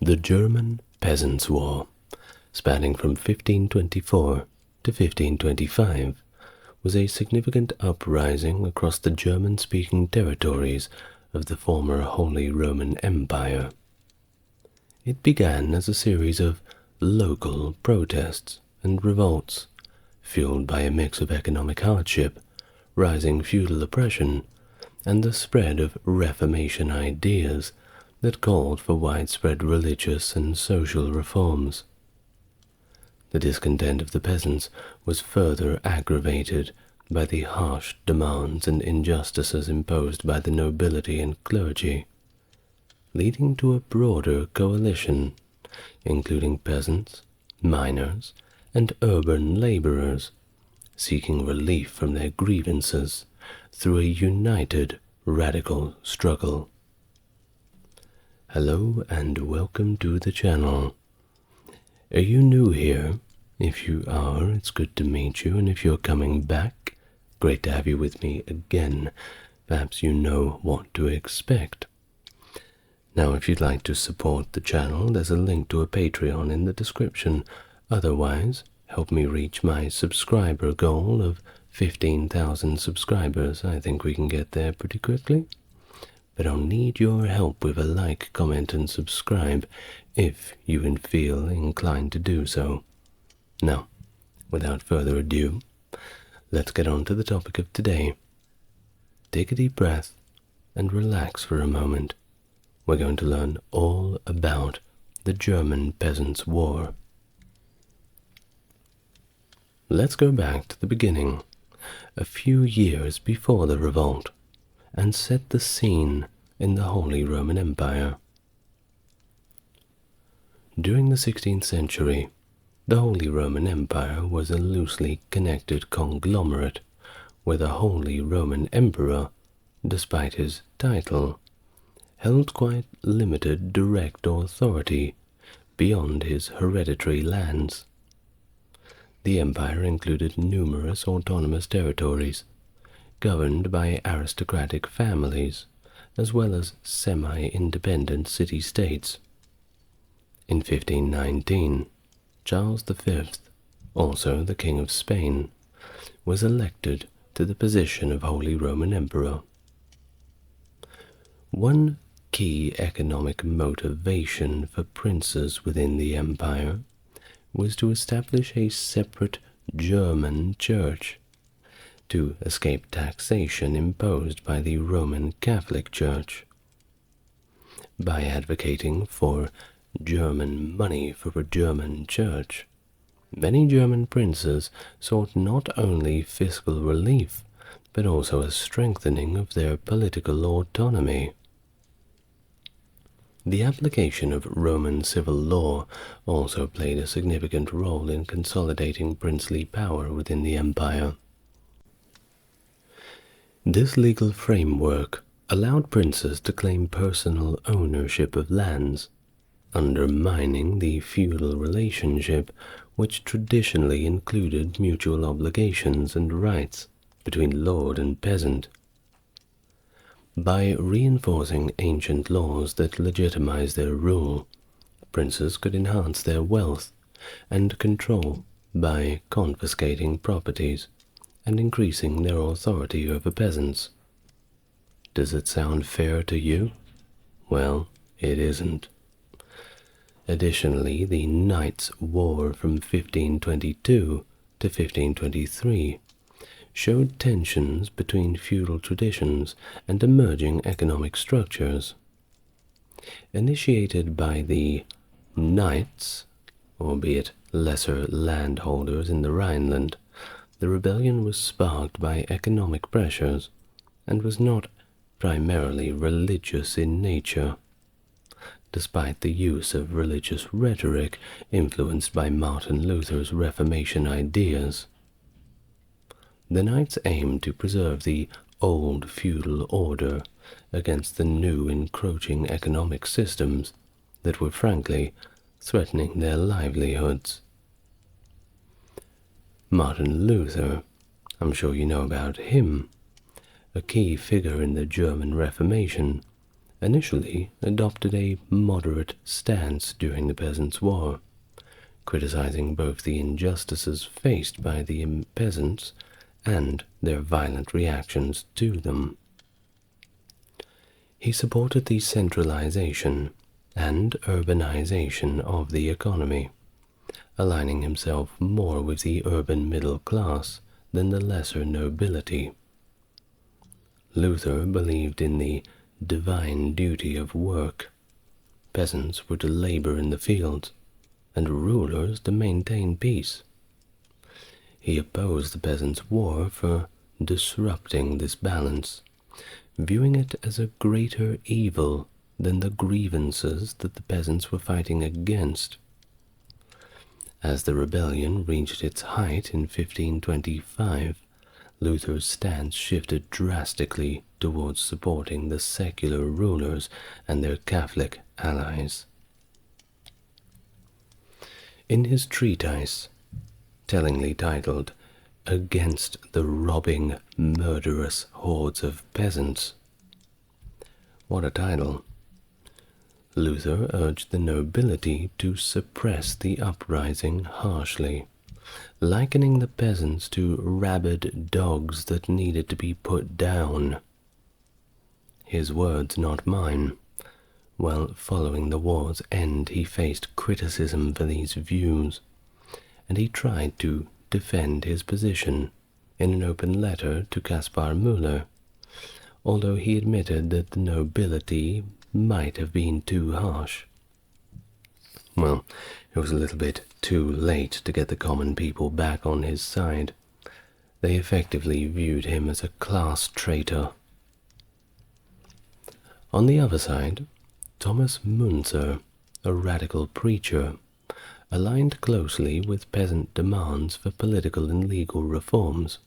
The German Peasants War, spanning from 1524 to 1525, was a significant uprising across the German-speaking territories of the former Holy Roman Empire. It began as a series of local protests and revolts, fueled by a mix of economic hardship, rising feudal oppression, and the spread of Reformation ideas that called for widespread religious and social reforms. The discontent of the peasants was further aggravated by the harsh demands and injustices imposed by the nobility and clergy, leading to a broader coalition, including peasants, miners, and urban laborers, seeking relief from their grievances through a united radical struggle. Hello and welcome to the channel. Are you new here? If you are, it's good to meet you, and if you're coming back, great to have you with me again. Perhaps you know what to expect. Now, if you'd like to support the channel, there's a link to a Patreon in the description. Otherwise, help me reach my subscriber goal of 15,000 subscribers. I think we can get there pretty quickly. But I'll need your help with a like, comment, and subscribe if you feel inclined to do so. Now, without further ado, let's get on to the topic of today. Take a deep breath and relax for a moment. We're going to learn all about the German Peasants' War. Let's go back to the beginning, a few years before the revolt, and set the scene in the Holy Roman Empire. During the 16th century, the Holy Roman Empire was a loosely connected conglomerate where the Holy Roman Emperor, despite his title, held quite limited direct authority beyond his hereditary lands. The empire included numerous autonomous territories, governed by aristocratic families, as well as semi-independent city-states. In 1519, Charles V, also the King of Spain, was elected to the position of Holy Roman Emperor. One key economic motivation for princes within the empire was to establish a separate German church, to escape taxation imposed by the Roman Catholic Church. By advocating for German money for a German church, many German princes sought not only fiscal relief, but also a strengthening of their political autonomy. The application of Roman civil law also played a significant role in consolidating princely power within the empire. This legal framework allowed princes to claim personal ownership of lands, undermining the feudal relationship which traditionally included mutual obligations and rights between lord and peasant. By reinforcing ancient laws that legitimized their rule, princes could enhance their wealth and control by confiscating properties and increasing their authority over peasants. Does it sound fair to you? Well, it isn't. Additionally, the Knights' War from 1522 to 1523 showed tensions between feudal traditions and emerging economic structures. Initiated by the Knights, albeit lesser landholders in the Rhineland, the rebellion was sparked by economic pressures and was not primarily religious in nature, despite the use of religious rhetoric influenced by Martin Luther's Reformation ideas. The Knights aimed to preserve the old feudal order against the new encroaching economic systems that were frankly threatening their livelihoods. Martin Luther, I'm sure you know about him, a key figure in the German Reformation, initially adopted a moderate stance during the Peasants' War, criticizing both the injustices faced by the peasants and their violent reactions to them. He supported the centralization and urbanization of the economy, aligning himself more with the urban middle class than the lesser nobility. Luther believed in the divine duty of work. Peasants were to labor in the fields, and rulers to maintain peace. He opposed the Peasants' War for disrupting this balance, viewing it as a greater evil than the grievances that the peasants were fighting against. As the rebellion reached its height in 1525, Luther's stance shifted drastically towards supporting the secular rulers and their Catholic allies. In his treatise, tellingly titled "Against the Robbing, Murderous Hordes of Peasants," what a title! Luther urged the nobility to suppress the uprising harshly, likening the peasants to rabid dogs that needed to be put down. His words, not mine. While following the war's end, he faced criticism for these views, and he tried to defend his position in an open letter to Caspar Müller, although he admitted that the nobility might have been too harsh. Well, it was a little bit too late to get the common people back on his side. They effectively viewed him as a class traitor. On the other side, Thomas Müntzer, a radical preacher, aligned closely with peasant demands for political and legal reforms.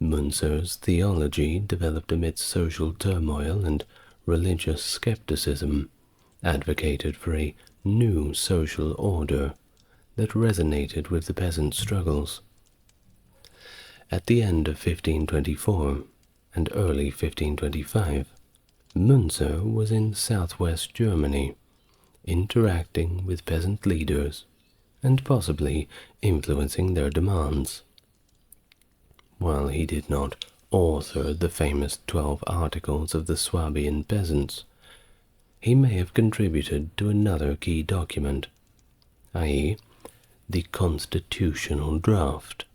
Münzer's theology, developed amidst social turmoil and religious skepticism, advocated for a new social order that resonated with the peasant struggles. At the end of 1524 and early 1525, Müntzer was in southwest Germany, interacting with peasant leaders and possibly influencing their demands. While he did not author the famous 12 Articles of the Swabian peasants, he may have contributed to another key document, i.e., the constitutional draft.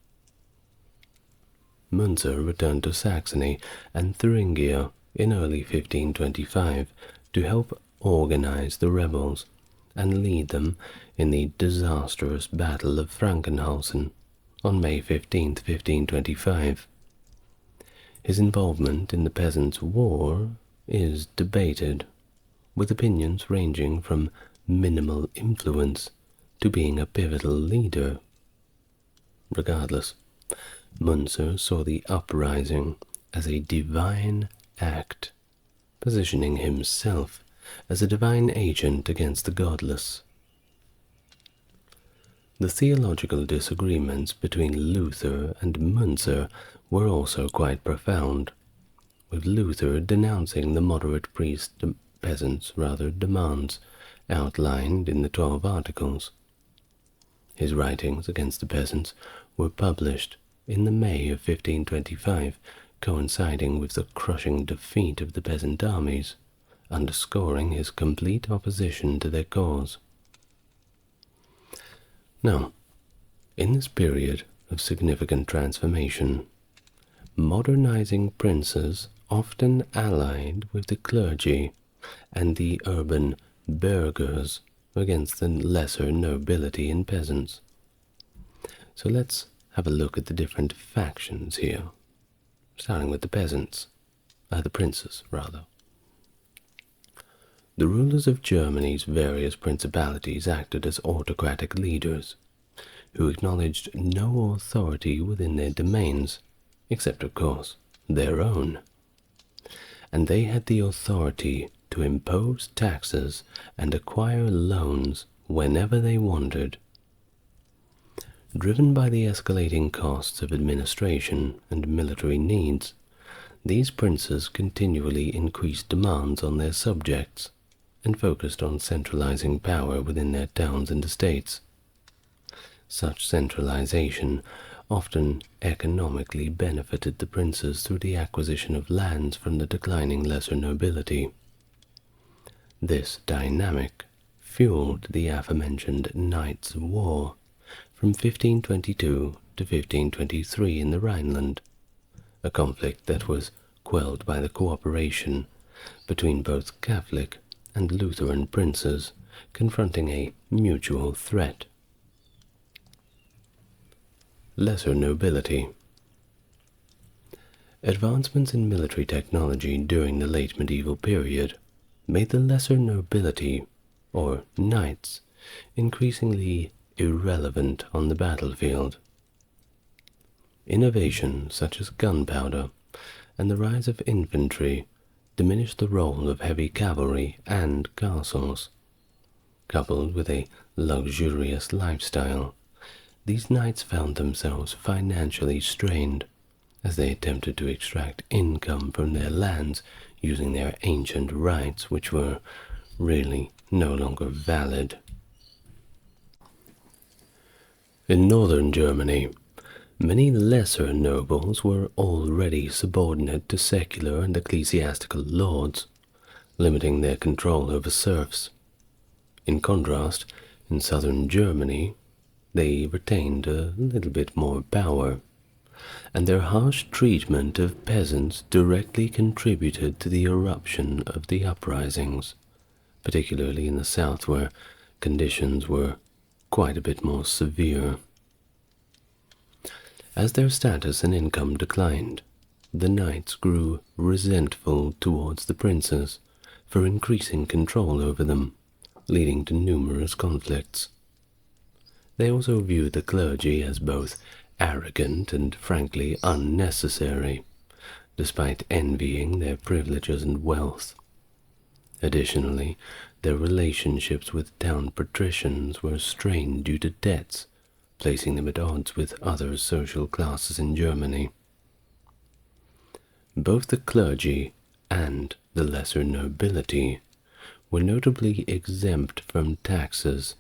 Müntzer returned to Saxony and Thuringia in early 1525 to help organize the rebels and lead them in the disastrous Battle of Frankenhausen on May 15, 1525. His involvement in the Peasants' War is debated, with opinions ranging from minimal influence to being a pivotal leader. Regardless, Müntzer saw the uprising as a divine act, positioning himself as a divine agent against the godless. The theological disagreements between Luther and Müntzer were also quite profound, with Luther denouncing the moderate peasants' demands outlined in the 12 Articles. His writings against the peasants were published in the May of 1525, coinciding with the crushing defeat of the peasant armies, underscoring his complete opposition to their cause. Now, in this period of significant transformation, modernizing princes often allied with the clergy and the urban burghers against the lesser nobility and peasants. So let's have a look at the different factions here, starting with the peasants, the princes rather. The rulers of Germany's various principalities acted as autocratic leaders, who acknowledged no authority within their domains, except, of course, their own. And they had the authority to impose taxes and acquire loans whenever they wanted. Driven by the escalating costs of administration and military needs, These princes continually increased demands on their subjects and focused on centralizing power within their towns and estates. Such centralization often economically benefited the princes through the acquisition of lands from the declining lesser nobility. This dynamic fueled the aforementioned Knights' War from 1522 to 1523 in the Rhineland, a conflict that was quelled by the cooperation between both Catholic and Lutheran princes confronting a mutual threat. Lesser nobility. Advancements in military technology during the late medieval period made the lesser nobility, or knights, increasingly irrelevant on the battlefield. Innovations such as gunpowder and the rise of infantry diminished the role of heavy cavalry and castles. Coupled with a luxurious lifestyle, these knights found themselves financially strained as they attempted to extract income from their lands using their ancient rights, which were really no longer valid. In northern Germany, many lesser nobles were already subordinate to secular and ecclesiastical lords, limiting their control over serfs. In contrast, in southern Germany, they retained a little bit more power, and their harsh treatment of peasants directly contributed to the eruption of the uprisings, particularly in the south where conditions were quite a bit more severe. As their status and income declined, the knights grew resentful towards the princes for increasing control over them, leading to numerous conflicts. They also viewed the clergy as both arrogant and frankly unnecessary, despite envying their privileges and wealth. Additionally, their relationships with town patricians were strained due to debts, placing them at odds with other social classes in Germany. Both the clergy and the lesser nobility were notably exempt from taxes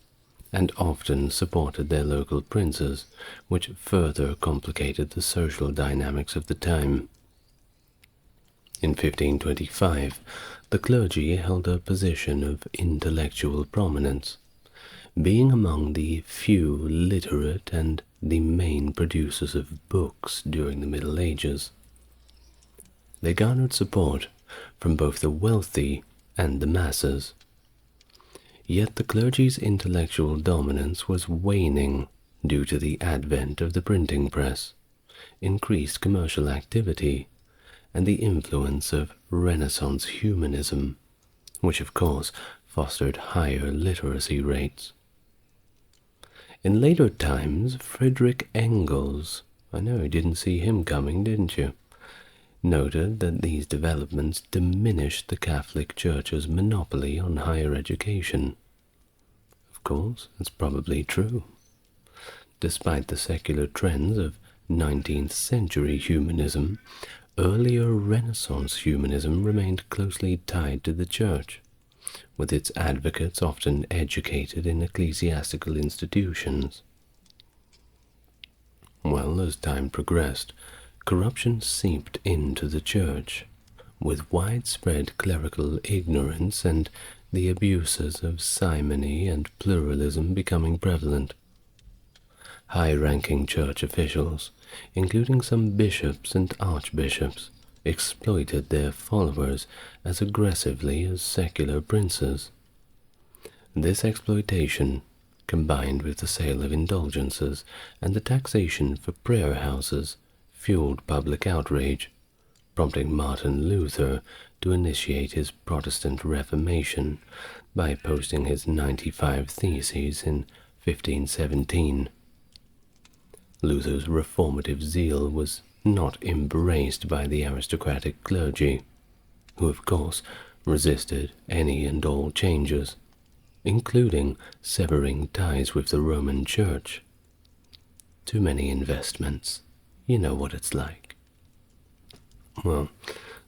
and often supported their local princes, which further complicated the social dynamics of the time. In 1525, the clergy held a position of intellectual prominence, being among the few literate and the main producers of books during the Middle Ages. They garnered support from both the wealthy and the masses. Yet the clergy's intellectual dominance was waning due to the advent of the printing press, increased commercial activity, and the influence of Renaissance humanism, which of course fostered higher literacy rates. In later times, Friedrich Engels, I know you didn't see him coming, didn't you? Noted that these developments diminished the Catholic Church's monopoly on higher education. Of course, that's probably true. Despite the secular trends of 19th century humanism, earlier Renaissance humanism remained closely tied to the Church, with its advocates often educated in ecclesiastical institutions. Well, as time progressed, corruption seeped into the Church, with widespread clerical ignorance and the abuses of simony and pluralism becoming prevalent. High-ranking church officials, including some bishops and archbishops, exploited their followers as aggressively as secular princes. This exploitation, combined with the sale of indulgences and the taxation for prayer houses, fueled public outrage, prompting Martin Luther to initiate his Protestant Reformation by posting his 95 Theses in 1517. Luther's reformative zeal was not embraced by the aristocratic clergy, who of course resisted any and all changes, including severing ties with the Roman Church. Too many investments. You know what it's like. well,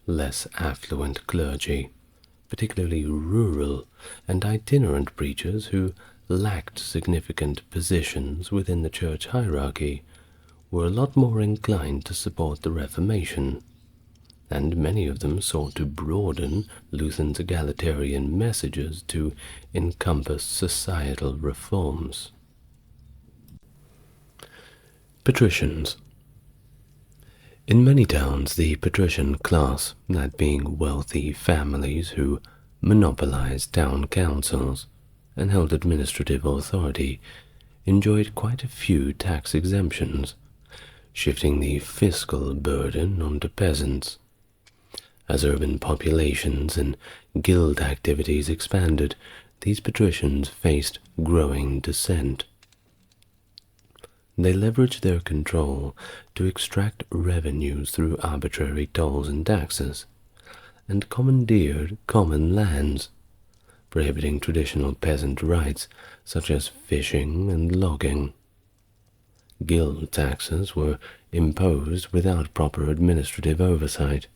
less affluent clergy, particularly rural and itinerant preachers who lacked significant positions within the church hierarchy, were a lot more inclined to support the Reformation, and many of them sought to broaden Luther's egalitarian messages to encompass societal reforms. Patricians. In many towns, the patrician class, that being wealthy families who monopolized town councils and held administrative authority, enjoyed quite a few tax exemptions, shifting the fiscal burden onto peasants. As urban populations and guild activities expanded, these patricians faced growing dissent. They leveraged their control to extract revenues through arbitrary tolls and taxes, and commandeered common lands, prohibiting traditional peasant rights such as fishing and logging. Guild taxes were imposed without proper administrative oversight,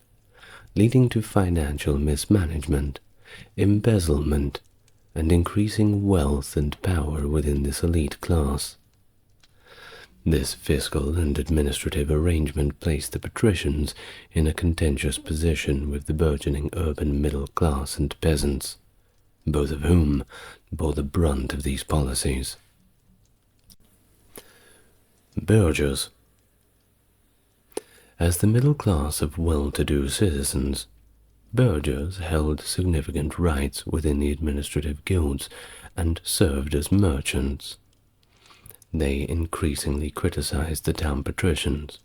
leading to financial mismanagement, embezzlement, and increasing wealth and power within this elite class. This fiscal and administrative arrangement placed the patricians in a contentious position with the burgeoning urban middle class and peasants, both of whom bore the brunt of these policies. Burghers. As the middle class of well-to-do citizens, burghers held significant rights within the administrative guilds and served as merchants. They increasingly criticized the town patricians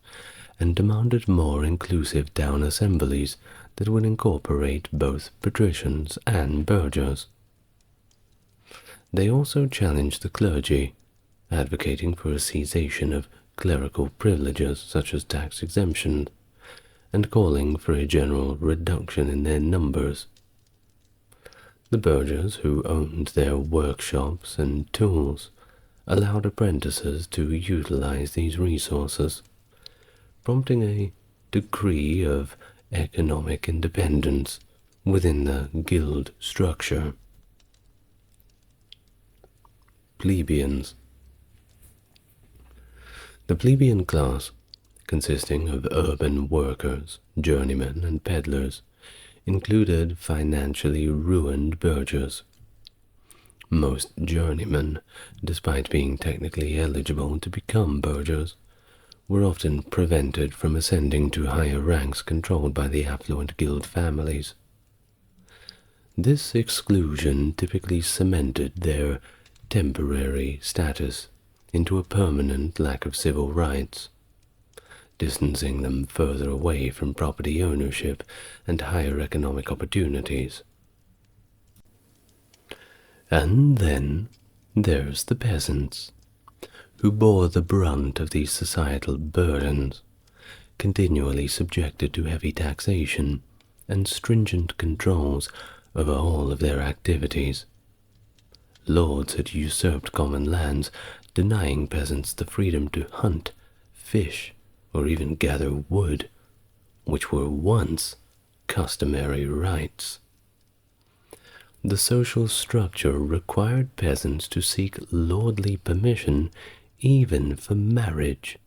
and demanded more inclusive town assemblies that would incorporate both patricians and burghers. They also challenged the clergy, advocating for a cessation of clerical privileges such as tax exemption, and calling for a general reduction in their numbers. The burghers who owned their workshops and tools allowed apprentices to utilize these resources, prompting a degree of economic independence within the guild structure. Plebeians. The plebeian class, consisting of urban workers, journeymen, and peddlers, included financially ruined burghers. Most journeymen, despite being technically eligible to become burghers, were often prevented from ascending to higher ranks controlled by the affluent guild families. This exclusion typically cemented their temporary status into a permanent lack of civil rights, distancing them further away from property ownership and higher economic opportunities. And then there's the peasants, who bore the brunt of these societal burdens, continually subjected to heavy taxation and stringent controls over all of their activities. Lords had usurped common lands, denying peasants the freedom to hunt, fish, or even gather wood, which were once customary rights. The social structure required peasants to seek lordly permission even for marriage,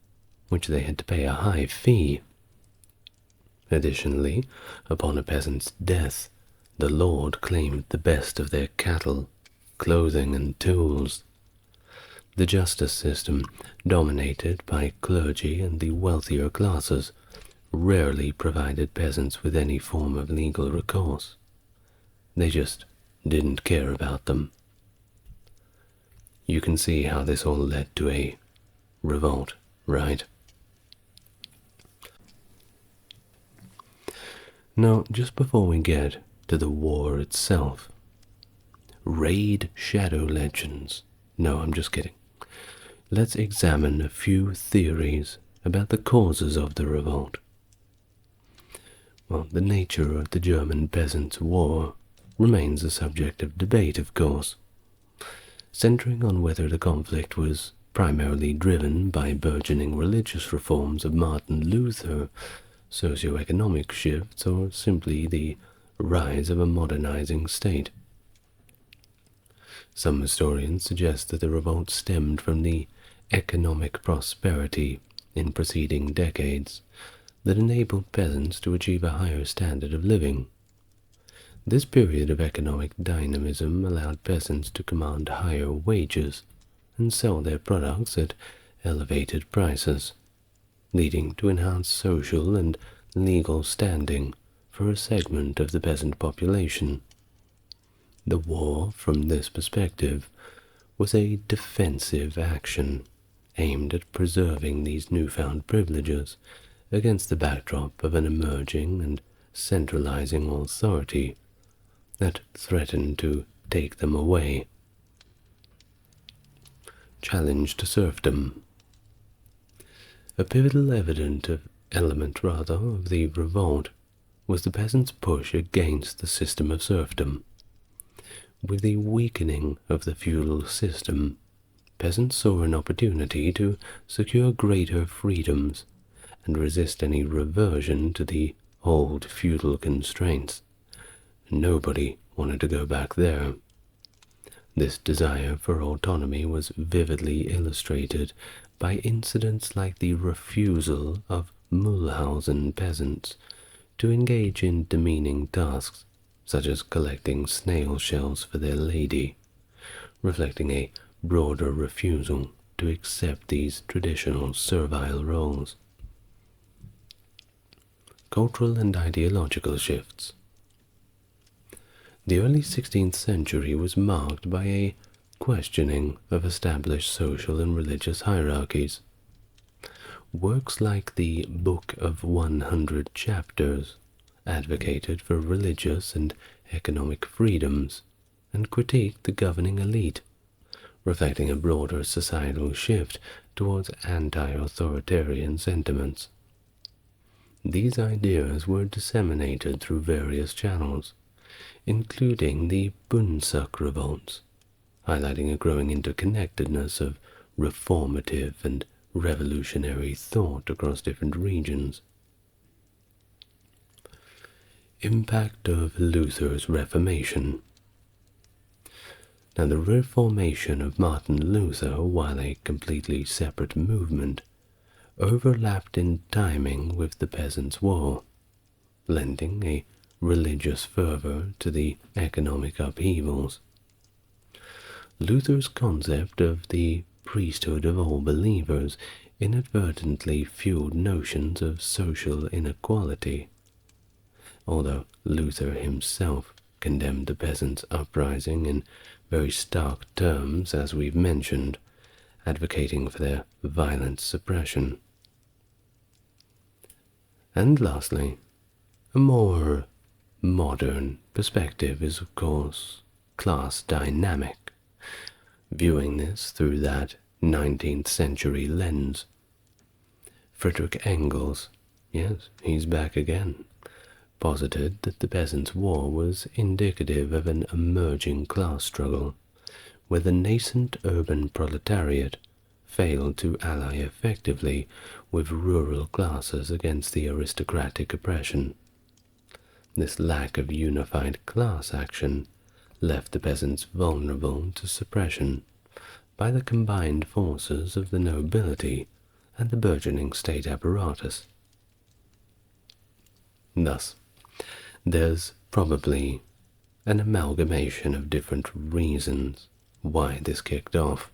which they had to pay a high fee. Additionally, upon a peasant's death, the lord claimed the best of their cattle, clothing, and tools. The justice system, dominated by clergy and the wealthier classes, rarely provided peasants with any form of legal recourse. They just didn't care about them. You can see how this all led to a revolt, right? Now, just before we get to the war itself, raid shadow legends. No, I'm just kidding. Let's examine a few theories about the causes of the revolt. Well, the nature of the German Peasants' War remains a subject of debate, of course, centering on whether the conflict was primarily driven by burgeoning religious reforms of Martin Luther socio-economic shifts, or simply the rise of a modernizing state. Some historians suggest that the revolt stemmed from the economic prosperity in preceding decades that enabled peasants to achieve a higher standard of living. This period of economic dynamism allowed peasants to command higher wages and sell their products at elevated prices, leading to enhanced social and legal standing for a segment of the peasant population. The war, from this perspective, was a defensive action aimed at preserving these newfound privileges against the backdrop of an emerging and centralizing authority that threatened to take them away. Challenge to serfdom. A pivotal element of the revolt was the peasants' push against the system of serfdom. With the weakening of the feudal system, peasants saw an opportunity to secure greater freedoms and resist any reversion to the old feudal constraints. Nobody wanted to go back there. This desire for autonomy was vividly illustrated by incidents like the refusal of Mulhausen peasants to engage in demeaning tasks, such as collecting snail shells for their lady, reflecting a broader refusal to accept these traditional servile roles. Cultural and ideological shifts. The early 16th century was marked by a questioning of established social and religious hierarchies. Works like the Book of 100 Chapters advocated for religious and economic freedoms and critiqued the governing elite, reflecting a broader societal shift towards anti-authoritarian sentiments. These ideas were disseminated through various channels, including the Peasants Revolts, highlighting a growing interconnectedness of reformative and revolutionary thought across different regions. Impact of Luther's Reformation. Now, the Reformation of Martin Luther, while a completely separate movement, overlapped in timing with the Peasants' War, lending a religious fervor to the economic upheavals. Luther's concept of the priesthood of all believers inadvertently fueled notions of social inequality. Although Luther himself condemned the peasants' uprising in very stark terms, as we've mentioned, advocating for their violent suppression. And lastly, a more modern perspective is, of course, class dynamic, viewing this through that 19th century lens. Friedrich Engels, yes, he's back again, posited that the Peasants' War was indicative of an emerging class struggle, where the nascent urban proletariat failed to ally effectively with rural classes against the aristocratic oppression. This lack of unified class action left the peasants vulnerable to suppression by the combined forces of the nobility and the burgeoning state apparatus. Thus, there's probably an amalgamation of different reasons why this kicked off,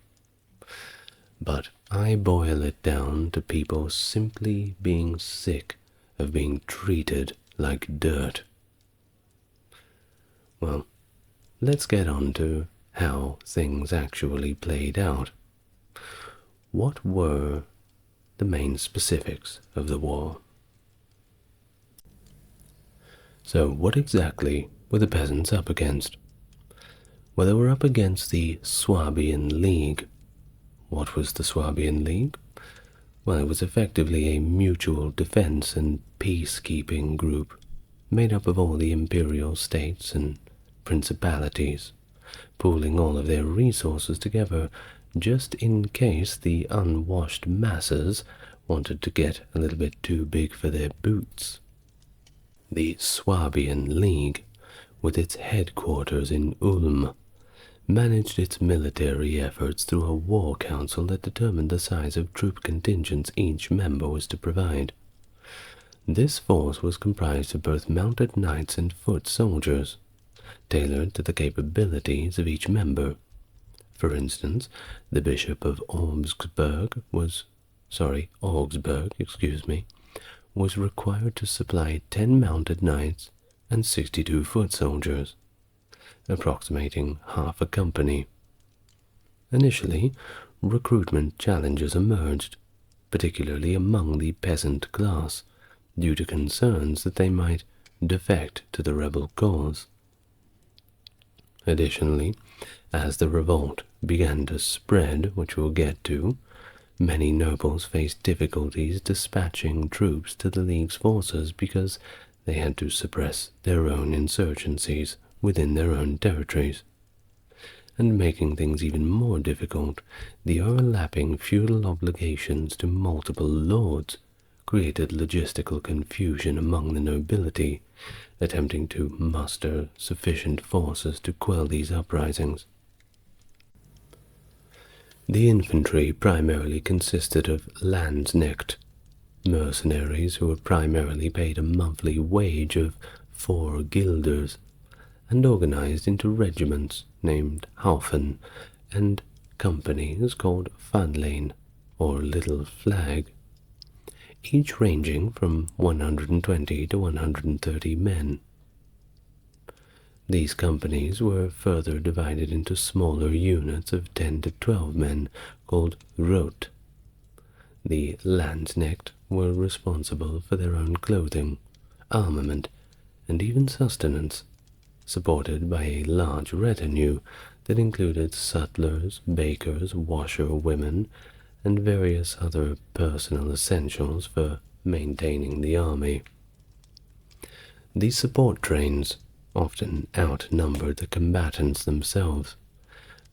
but I boil it down to people simply being sick of being treated like dirt. Well, let's get on to how things actually played out. What were the main specifics of the war? So what exactly were the peasants up against? Well, they were up against the Swabian League. What was the Swabian League? Well, it was effectively a mutual defense and peacekeeping group made up of all the imperial states and principalities, pooling all of their resources together just in case the unwashed masses wanted to get a little bit too big for their boots. The Swabian League, with its headquarters in Ulm, managed its military efforts through a war council that determined the size of troop contingents each member was to provide. This force was comprised of both mounted knights and foot soldiers, tailored to the capabilities of each member. For instance, the Bishop of Augsburg was required to supply 10 mounted knights and 62 foot soldiers, approximating half a company. Initially, recruitment challenges emerged, particularly among the peasant class, due to concerns that they might defect to the rebel cause. Additionally, as the revolt began to spread, which we'll get to, many nobles faced difficulties dispatching troops to the League's forces because they had to suppress their own insurgencies within their own territories. And making things even more difficult, the overlapping feudal obligations to multiple lords created logistical confusion among the nobility, attempting to muster sufficient forces to quell these uprisings. The infantry primarily consisted of Landsknecht, mercenaries who were primarily paid a monthly wage of 4 guilders, and organized into regiments named Haufen and companies called Fadlein, or Little Flag, each ranging from 120 to 130 men. These companies were further divided into smaller units of 10 to 12 men called Rot. The Landsknecht were responsible for their own clothing, armament, and even sustenance, supported by a large retinue that included sutlers, bakers, washerwomen, and various other personal essentials for maintaining the army. These support trains often outnumbered the combatants themselves,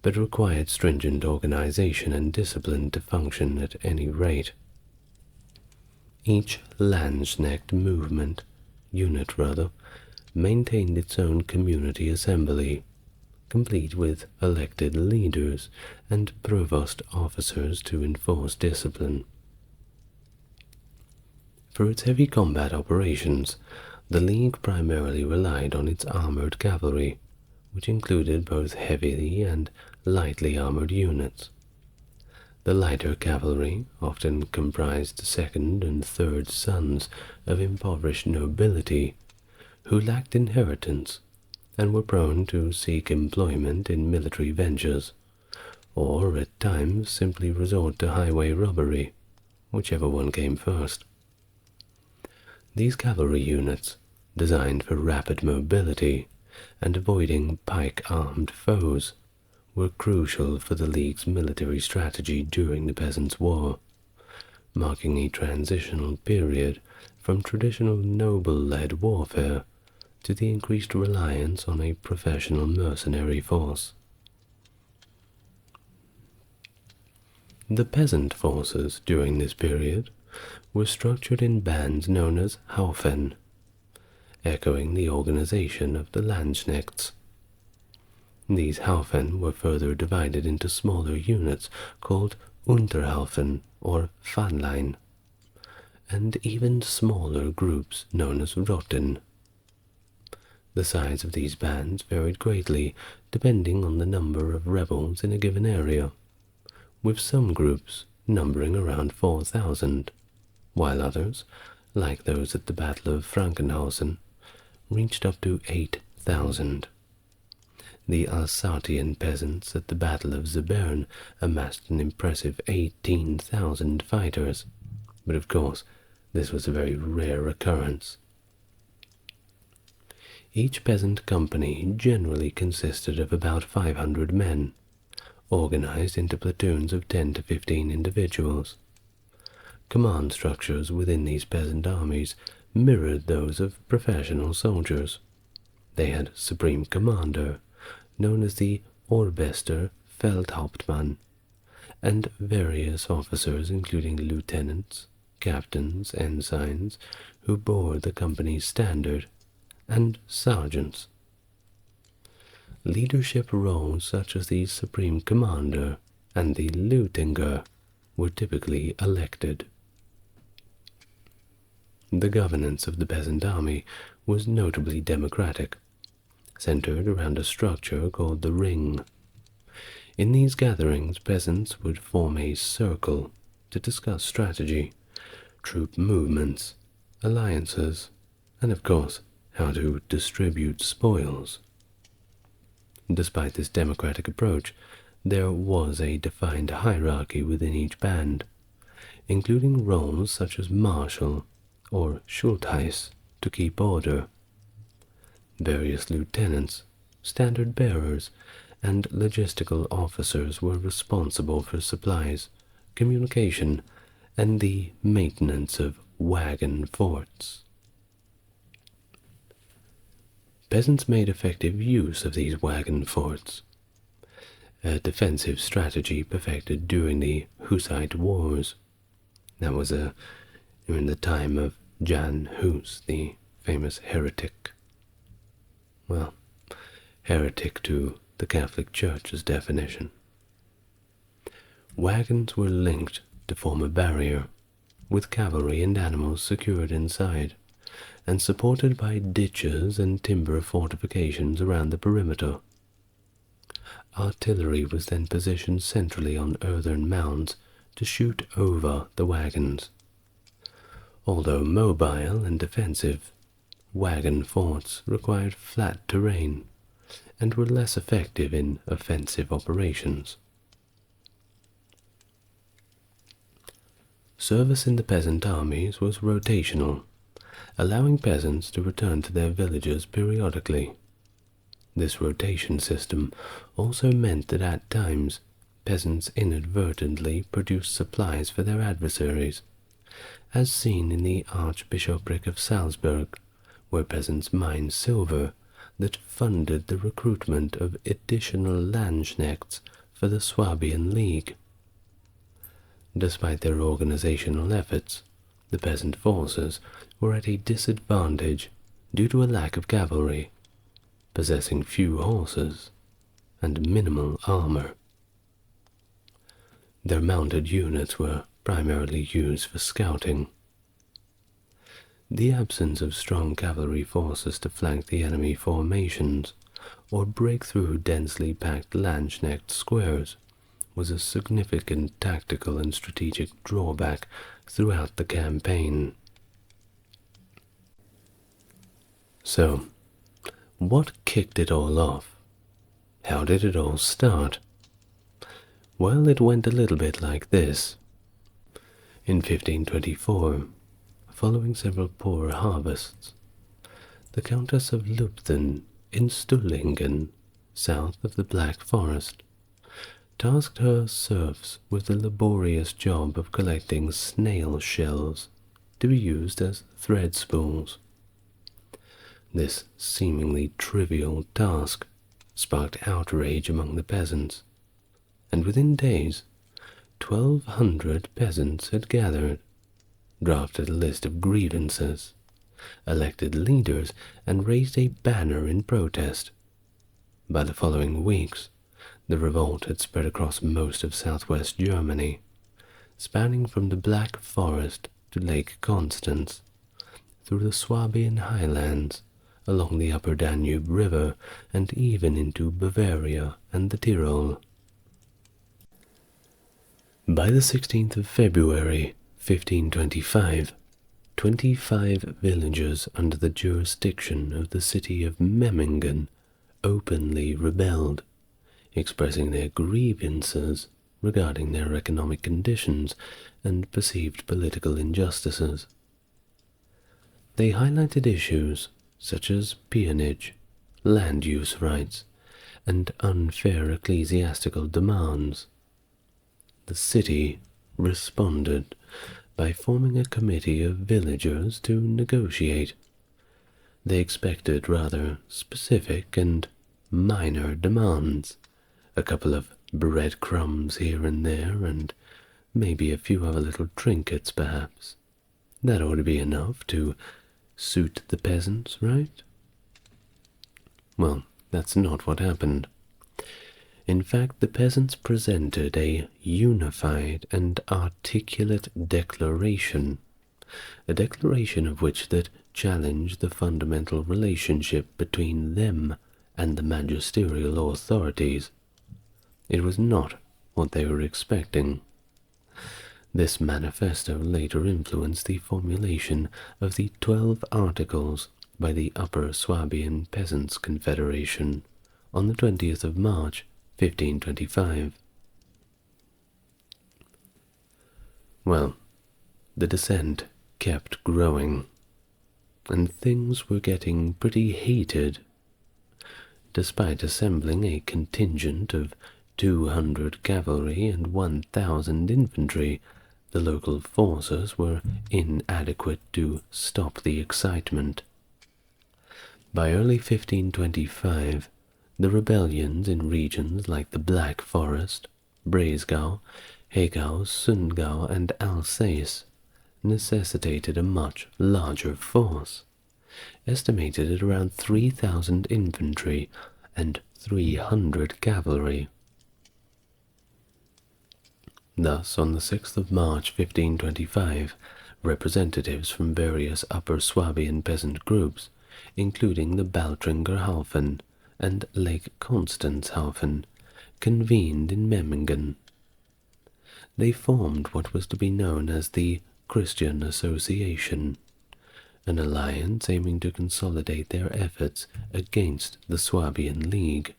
but required stringent organization and discipline to function at any rate. Each Landsknecht unit, maintained its own community assembly, complete with elected leaders and provost officers to enforce discipline. For its heavy combat operations, the League primarily relied on its armored cavalry, which included both heavily and lightly armored units. The lighter cavalry often comprised second and third sons of impoverished nobility who lacked inheritance and were prone to seek employment in military ventures, or at times simply resort to highway robbery, whichever one came first. These cavalry units, designed for rapid mobility and avoiding pike-armed foes, were crucial for the League's military strategy during the Peasants' War, marking a transitional period from traditional noble-led warfare to the increased reliance on a professional mercenary force. The peasant forces during this period were structured in bands known as Haufen, echoing the organization of the Landsknechts. These Haufen were further divided into smaller units called Unterhaufen or Fadlein, and even smaller groups known as Rotten. The size of these bands varied greatly depending on the number of rebels in a given area, with some groups numbering around 4,000, while others, like those at the Battle of Frankenhausen, reached up to 8,000. The Alsatian peasants at the Battle of Zabern amassed an impressive 18,000 fighters, but of course this was a very rare occurrence. Each peasant company generally consisted of about 500 men, organized into platoons of 10 to 15 individuals. Command structures within these peasant armies mirrored those of professional soldiers. They had supreme commander, known as the Oberstter Feldhauptmann, and various officers including lieutenants, captains, ensigns, who bore the company's standard, and sergeants. Leadership roles such as the supreme commander and the lieutenant were typically elected. The governance of the peasant army was notably democratic, centered around a structure called the ring. In these gatherings, peasants would form a circle to discuss strategy, troop movements, alliances, and of course, how to distribute spoils. Despite this democratic approach, there was a defined hierarchy within each band, including roles such as marshal or Schultheiss to keep order. Various lieutenants, standard bearers, and logistical officers were responsible for supplies, communication, and the maintenance of wagon forts. Peasants made effective use of these wagon forts, a defensive strategy perfected during the Hussite Wars. That was during the time of Jan Hus, the famous heretic. Well, heretic to the Catholic Church's definition. Wagons were linked to form a barrier, with cavalry and animals secured inside, and supported by ditches and timber fortifications around the perimeter. Artillery was then positioned centrally on earthen mounds to shoot over the wagons. Although mobile and defensive, wagon forts required flat terrain and were less effective in offensive operations. Service in the peasant armies was rotational, allowing peasants to return to their villages periodically. This rotation system also meant that at times peasants inadvertently produced supplies for their adversaries, as seen in the Archbishopric of Salzburg, where peasants mined silver that funded the recruitment of additional landsknechts for the Swabian League. Despite their organizational efforts, the peasant forces were at a disadvantage due to a lack of cavalry, possessing few horses and minimal armor. Their mounted units were primarily used for scouting. The absence of strong cavalry forces to flank the enemy formations or break through densely packed landsknecht squares was a significant tactical and strategic drawback throughout the campaign. So, what kicked it all off? How did it all start? Well, it went a little bit like this. In 1524, following several poor harvests, the Countess of Lupton in Stullingen, south of the Black Forest, tasked her serfs with the laborious job of collecting snail shells to be used as thread spools. This seemingly trivial task sparked outrage among the peasants, and within days 1,200 peasants had gathered, drafted a list of grievances, elected leaders, and raised a banner in protest. By the following weeks, the revolt had spread across most of southwest Germany, spanning from the Black Forest to Lake Constance, through the Swabian highlands, along the upper Danube River, and even into Bavaria and the Tyrol. By the 16th of February, 1525, 25 villages under the jurisdiction of the city of Memmingen openly rebelled, expressing their grievances regarding their economic conditions and perceived political injustices. They highlighted issues such as peonage, land use rights, and unfair ecclesiastical demands. The city responded by forming a committee of villagers to negotiate. They expected rather specific and minor demands, a couple of breadcrumbs here and there, and maybe a few other little trinkets perhaps, That ought to be enough to suit the peasants, right? Well, that's not what happened. In fact, the peasants presented a unified and articulate declaration, a declaration of which that challenged the fundamental relationship between them and the magisterial authorities. It was not what they were expecting. This manifesto later influenced the formulation of the 12 Articles by the Upper Swabian Peasants' Confederation on the 20th of March, 1525. Well, the dissent kept growing, and things were getting pretty heated. Despite assembling a contingent of 200 cavalry and 1,000 infantry, the local forces were inadequate to stop the excitement. By early 1525, the rebellions in regions like the Black Forest, Breisgau, Hegau, Sundgau, and Alsace necessitated a much larger force, estimated at around 3,000 infantry and 300 cavalry. Thus, on the 6th of March 1525, representatives from various Upper Swabian peasant groups, including the Baltringerhaufen and Lake Constance-Haufen, convened in Memmingen. They formed what was to be known as the Christian Association, an alliance aiming to consolidate their efforts against the Swabian League.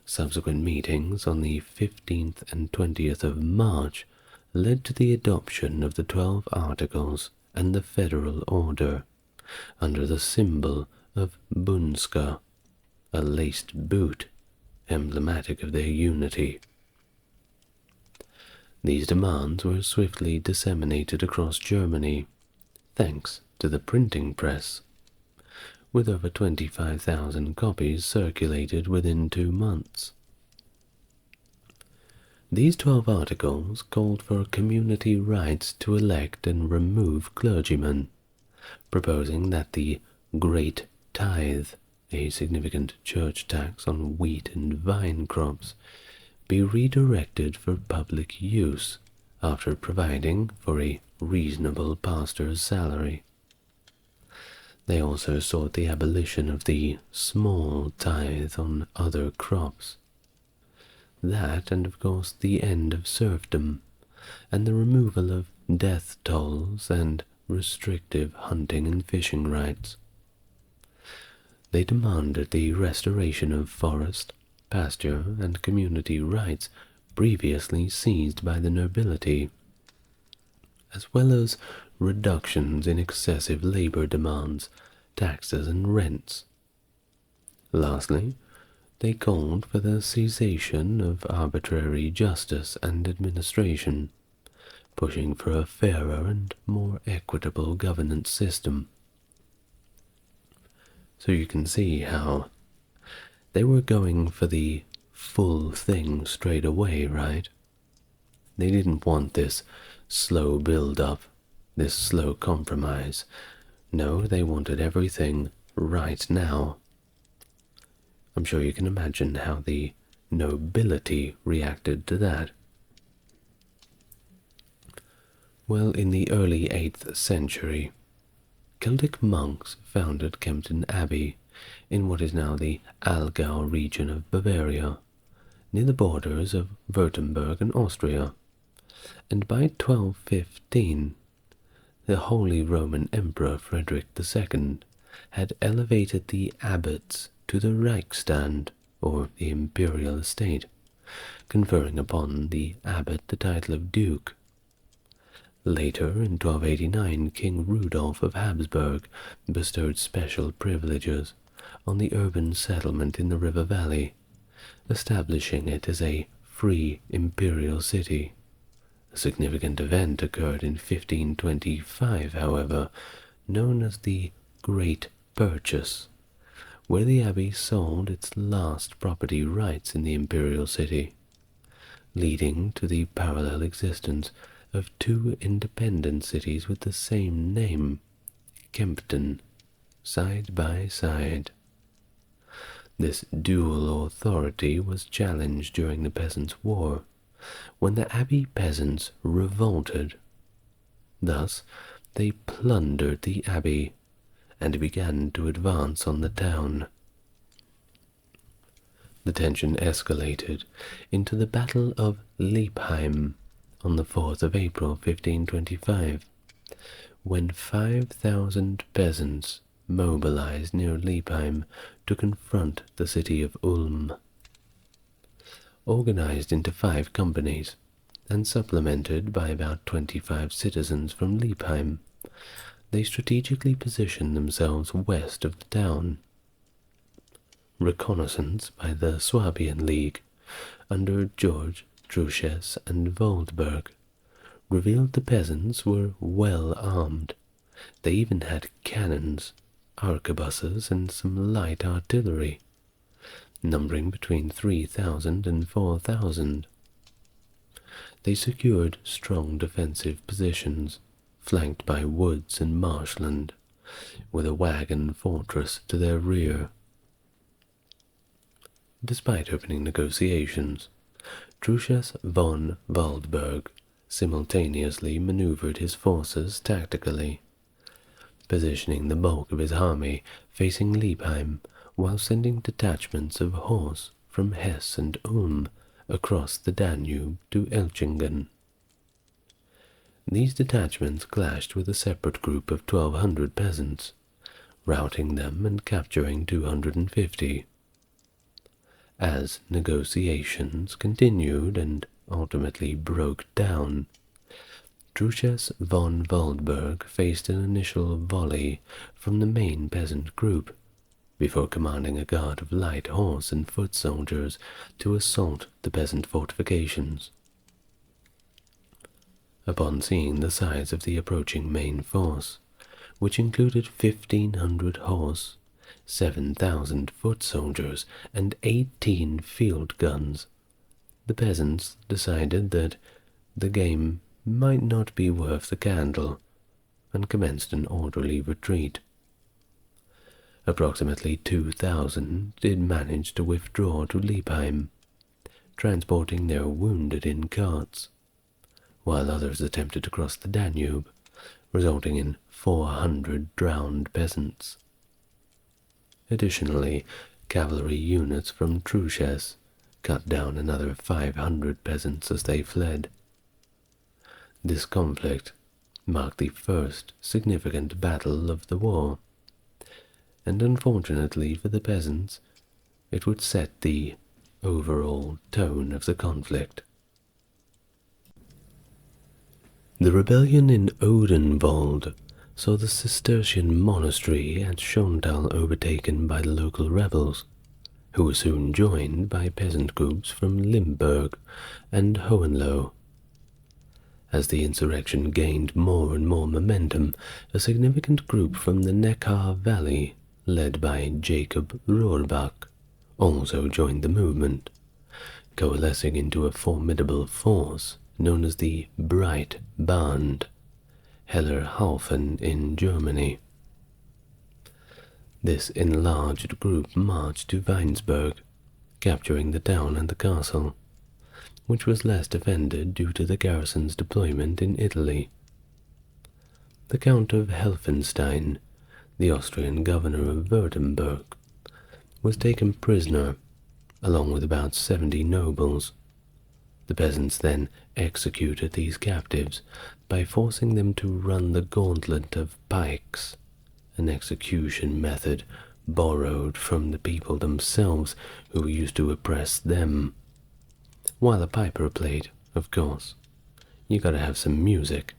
Subsequent meetings on the 15th and 20th of March led to the adoption of the 12 Articles and the Federal Order, under the symbol of Bunska, a laced boot, emblematic of their unity. These demands were swiftly disseminated across Germany, thanks to the printing press, with over 25,000 copies circulated within 2 months. These 12 articles called for community rights to elect and remove clergymen, proposing that the Great Tithe, a significant church tax on wheat and vine crops, be redirected for public use after providing for a reasonable pastor's salary. They also sought the abolition of the small tithe on other crops. That, and of course the end of serfdom, and the removal of death tolls and restrictive hunting and fishing rights. They demanded the restoration of forest, pasture, and community rights previously seized by the nobility, as well as reductions in excessive labor demands, taxes, and rents. Lastly, they called for the cessation of arbitrary justice and administration, pushing for a fairer and more equitable governance system. So you can see how they were going for the full thing straight away, right? They didn't want this slow build-up, this slow compromise. No, they wanted everything right now. I'm sure you can imagine how the nobility reacted to that. Well, in the early 8th century, Celtic monks founded Kempton Abbey in what is now the Allgäu region of Bavaria, near the borders of Württemberg and Austria, and by 1215, the Holy Roman Emperor Frederick II had elevated the abbots to the Reichsstand, or the imperial estate, conferring upon the abbot the title of duke. Later, in 1289, King Rudolph of Habsburg bestowed special privileges on the urban settlement in the river valley, establishing it as a free imperial city. A significant event occurred in 1525, however, known as the Great Purchase, where the abbey sold its last property rights in the imperial city, leading to the parallel existence of two independent cities with the same name, Kempten, side by side. This dual authority was challenged during the Peasants' War, when the abbey peasants revolted. Thus, they plundered the abbey and began to advance on the town. The tension escalated into the Battle of Leipheim on the 4th of April 1525, when 5,000 peasants mobilized near Leipheim to confront the city of Ulm. Organized into 5 companies and supplemented by about 25 citizens from Leipheim, they strategically positioned themselves west of the town. Reconnaissance by the Swabian League under George, Truches, and Waldberg revealed the peasants were well armed. They even had cannons, arquebuses, and some light artillery, numbering between 3,000 and 4,000. They secured strong defensive positions, flanked by woods and marshland, with a wagon fortress to their rear. Despite opening negotiations, Truches von Waldberg simultaneously maneuvered his forces tactically, positioning the bulk of his army facing Leipheim while sending detachments of horse from Hesse and Ulm across the Danube to Elchingen. These detachments clashed with a separate group of 1,200 peasants, routing them and capturing 250. As negotiations continued and ultimately broke down, Truches von Waldberg faced an initial volley from the main peasant group, before commanding a guard of light horse and foot soldiers to assault the peasant fortifications. Upon seeing the size of the approaching main force, which included 1,500 horse, 7,000 foot soldiers, and 18 field guns, the peasants decided that the game might not be worth the candle, and commenced an orderly retreat. Approximately 2,000 did manage to withdraw to Leipheim, transporting their wounded in carts, while others attempted to cross the Danube, resulting in 400 drowned peasants. Additionally, cavalry units from Truches cut down another 500 peasants as they fled. This conflict marked the first significant battle of the war, and unfortunately for the peasants, it would set the overall tone of the conflict. The rebellion in Odenwald saw the Cistercian monastery at Schontal overtaken by the local rebels, who were soon joined by peasant groups from Limburg and Hohenlohe. As the insurrection gained more and more momentum, a significant group from the Neckar Valley, led by Jacob Rohrbach, also joined the movement, coalescing into a formidable force known as the Bright Band, Hellerhaufen in Germany. This enlarged group marched to Weinsberg, capturing the town and the castle, which was less defended due to the garrison's deployment in Italy. The Count of Helfenstein, the Austrian governor of Württemberg, was taken prisoner, along with about 70 nobles. The peasants then executed these captives by forcing them to run the gauntlet of pikes, an execution method borrowed from the people themselves who used to oppress them. While a piper played, of course. You gotta have some music.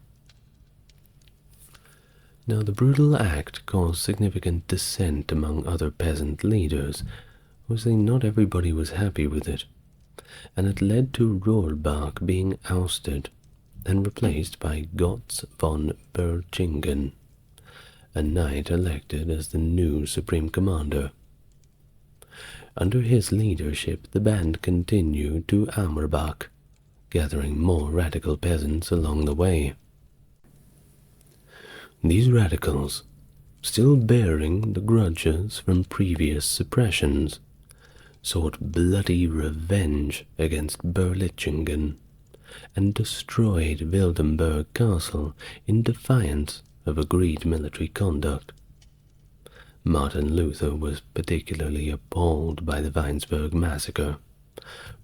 Now, the brutal act caused significant dissent among other peasant leaders. Obviously, not everybody was happy with it, and it led to Rohrbach being ousted and replaced by Gotz von Berchingen, a knight elected as the new supreme commander. Under his leadership, the band continued to Amerbach, gathering more radical peasants along the way. These radicals, still bearing the grudges from previous suppressions, sought bloody revenge against Berlichingen and destroyed Wildenberg Castle in defiance of agreed military conduct. Martin Luther was particularly appalled by the Weinsberg massacre,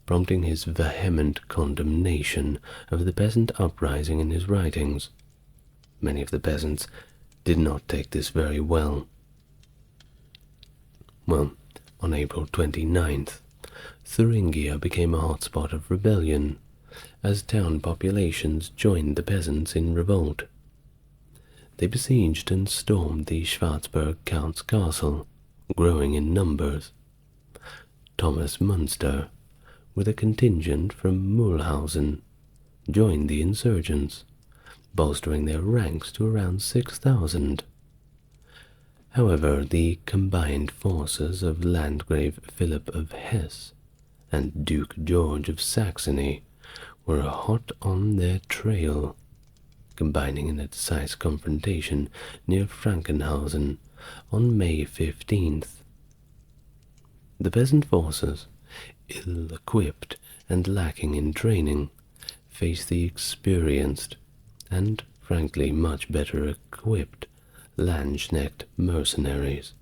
prompting his vehement condemnation of the peasant uprising in his writings. Many of the peasants did not take this very well. On April 29th, Thuringia became a hotspot of rebellion, as town populations joined the peasants in revolt. They besieged and stormed the Schwarzburg Count's castle, growing in numbers. Thomas Munster, with a contingent from Mühlhausen, joined the insurgents, bolstering their ranks to around 6,000. However, the combined forces of Landgrave Philip of Hesse and Duke George of Saxony were hot on their trail, combining in a decisive confrontation near Frankenhausen on May 15th. The peasant forces, ill-equipped and lacking in training, faced the experienced and, frankly, much better equipped Landsknecht mercenaries.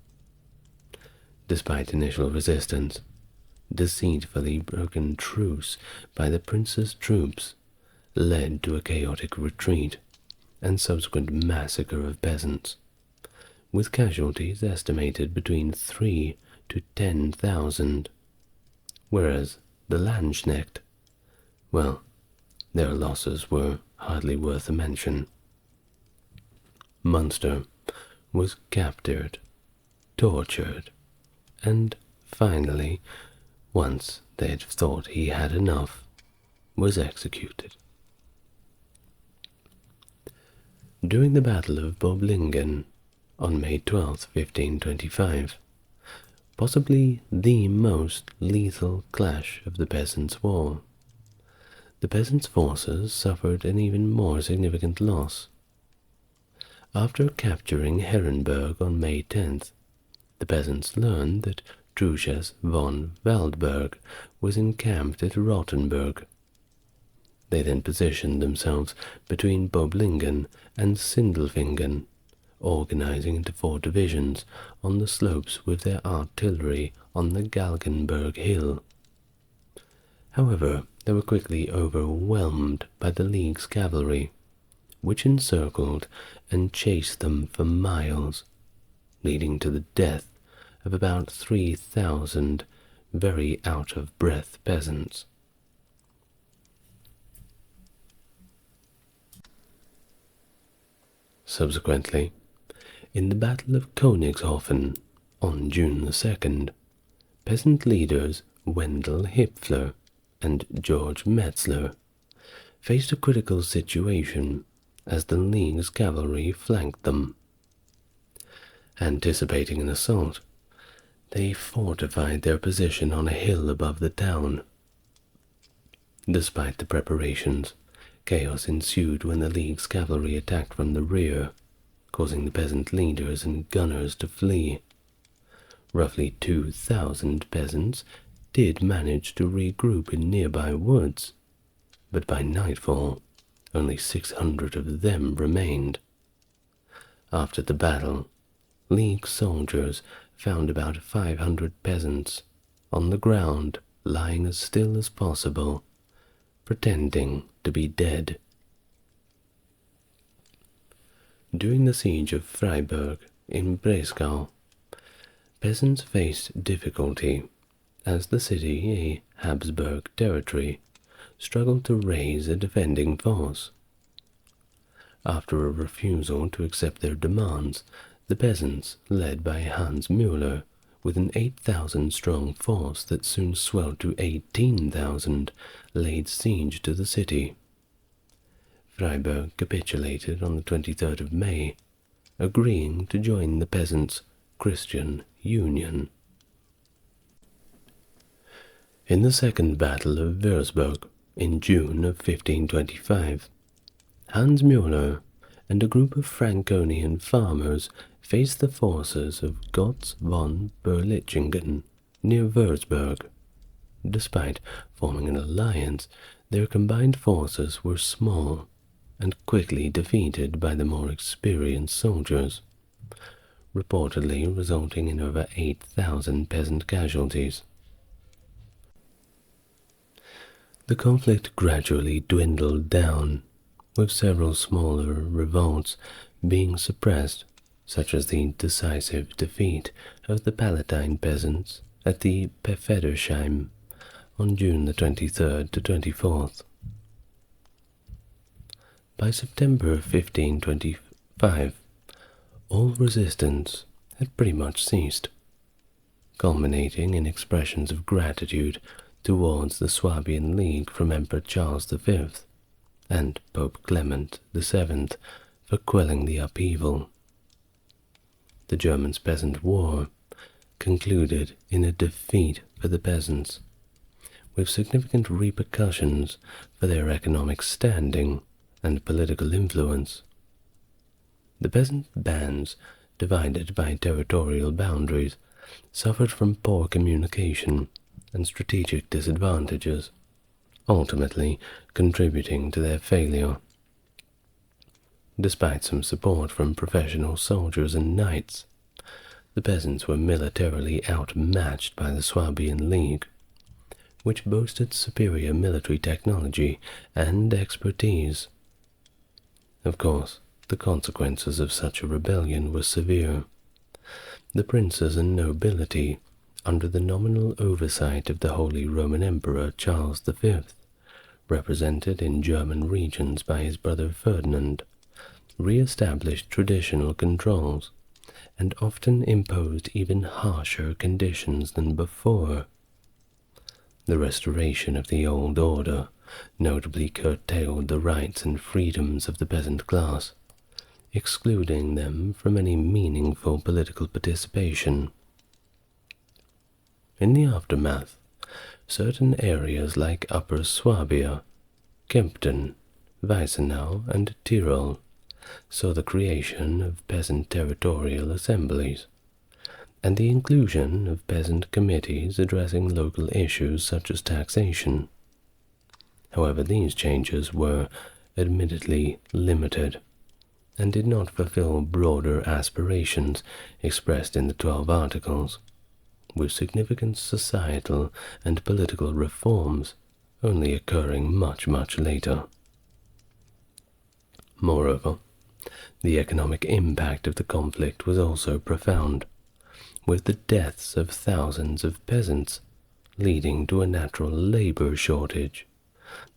Despite initial resistance, deceitfully broken truce by the prince's troops led to a chaotic retreat and subsequent massacre of peasants, with casualties estimated between 3,000 to 10,000, whereas the Landsknecht, their losses were hardly worth a mention. Munster was captured, tortured, and finally, once they had thought he had enough, was executed. During the Battle of Böblingen on May 12, 1525, possibly the most lethal clash of the Peasants' War, the peasants' forces suffered an even more significant loss. After capturing Herrenberg on May 10th, the peasants learned that Truchas von Waldberg was encamped at Rottenburg. They then positioned themselves between Böblingen and Sindelfingen, organizing into 4 divisions on the slopes with their artillery on the Galgenberg hill. However, they were quickly overwhelmed by the League's cavalry, which encircled and chased them for miles, leading to the death of about 3,000 very out-of-breath peasants. Subsequently, in the Battle of Königshofen on June 2nd, peasant leaders Wendell Hipfler and George Metzler faced a critical situation as the League's cavalry flanked them. Anticipating an assault, they fortified their position on a hill above the town. Despite the preparations, chaos ensued when the League's cavalry attacked from the rear, causing the peasant leaders and gunners to flee. Roughly 2,000 peasants did manage to regroup in nearby woods, but by nightfall, only 600 of them remained. After the battle, League soldiers found about 500 peasants on the ground lying as still as possible, pretending to be dead. During the siege of Freiburg in Breisgau, peasants faced difficulty as the city, a Habsburg territory, struggled to raise a defending force. After a refusal to accept their demands, the peasants, led by Hans Müller, with an 8,000-strong force that soon swelled to 18,000, laid siege to the city. Freiburg capitulated on the 23rd of May, agreeing to join the peasants' Christian Union. In the Second Battle of Würzburg In June of 1525, Hans Müller and a group of Franconian farmers faced the forces of Gotz von Berlichingen near Würzburg. Despite forming an alliance, their combined forces were small and quickly defeated by the more experienced soldiers, reportedly resulting in over 8,000 peasant casualties. The conflict gradually dwindled down, with several smaller revolts being suppressed, such as the decisive defeat of the Palatine peasants at the Pfeffersheim on June the 23rd to 24th. By September of 1525, all resistance had pretty much ceased, culminating in expressions of gratitude towards the Swabian League from Emperor Charles V and Pope Clement VII for quelling the upheaval. The German Peasant War concluded in a defeat for the peasants, with significant repercussions for their economic standing and political influence. The peasant bands, divided by territorial boundaries, suffered from poor communication and strategic disadvantages, ultimately contributing to their failure. Despite some support from professional soldiers and knights, the peasants were militarily outmatched by the Swabian League, which boasted superior military technology and expertise. Of course, the consequences of such a rebellion were severe. The princes and nobility, under the nominal oversight of the Holy Roman Emperor Charles V, represented in German regions by his brother Ferdinand, re-established traditional controls and often imposed even harsher conditions than before. The restoration of the old order notably curtailed the rights and freedoms of the peasant class, excluding them from any meaningful political participation. In the aftermath, certain areas like Upper Swabia, Kempten, Weissenau, and Tyrol saw the creation of peasant territorial assemblies, and the inclusion of peasant committees addressing local issues such as taxation. However, these changes were admittedly limited, and did not fulfill broader aspirations expressed in the 12 Articles, with significant societal and political reforms only occurring much later. Moreover, the economic impact of the conflict was also profound, with the deaths of thousands of peasants leading to a natural labor shortage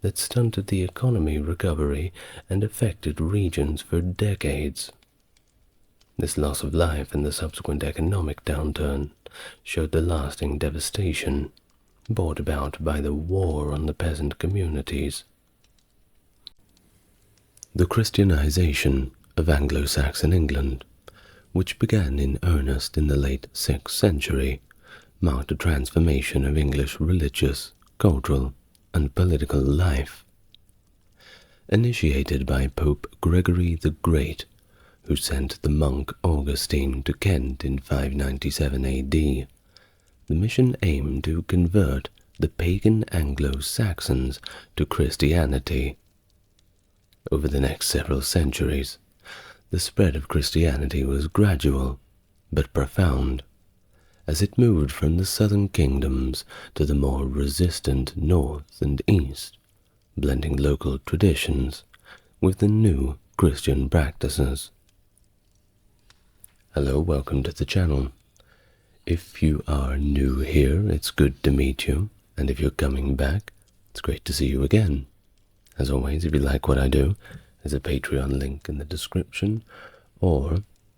that stunted the economy recovery and affected regions for decades. This loss of life and the subsequent economic downturn showed the lasting devastation brought about by the war on the peasant communities. The Christianization of Anglo-Saxon England, which began in earnest in the late 6th century, marked a transformation of English religious, cultural, and political life. Initiated by Pope Gregory the Great, who sent the monk Augustine to Kent in 597 AD, the mission aimed to convert the pagan Anglo-Saxons to Christianity. Over the next several centuries, the spread of Christianity was gradual but profound, as it moved from the southern kingdoms to the more resistant north and east, blending local traditions with the new Christian practices. Hello, welcome to the channel. If you are new here, it's good to meet you, and if you're coming back, it's great to see you again. As always, if you like what I do, there's a Patreon link in the description, or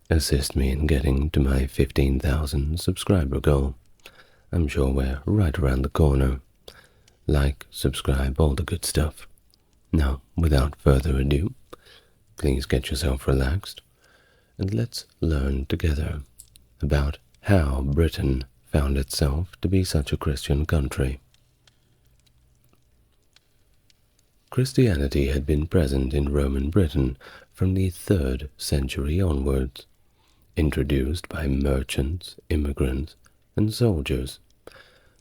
assist me in getting to my 15,000 subscriber goal. I'm sure we're right around the corner. Like, subscribe, all the good stuff. Now, without further ado, please get yourself relaxed, and let's learn together about how Britain found itself to be such a Christian country. Christianity had been present in Roman Britain from the 3rd century onwards, introduced by merchants, immigrants, and soldiers,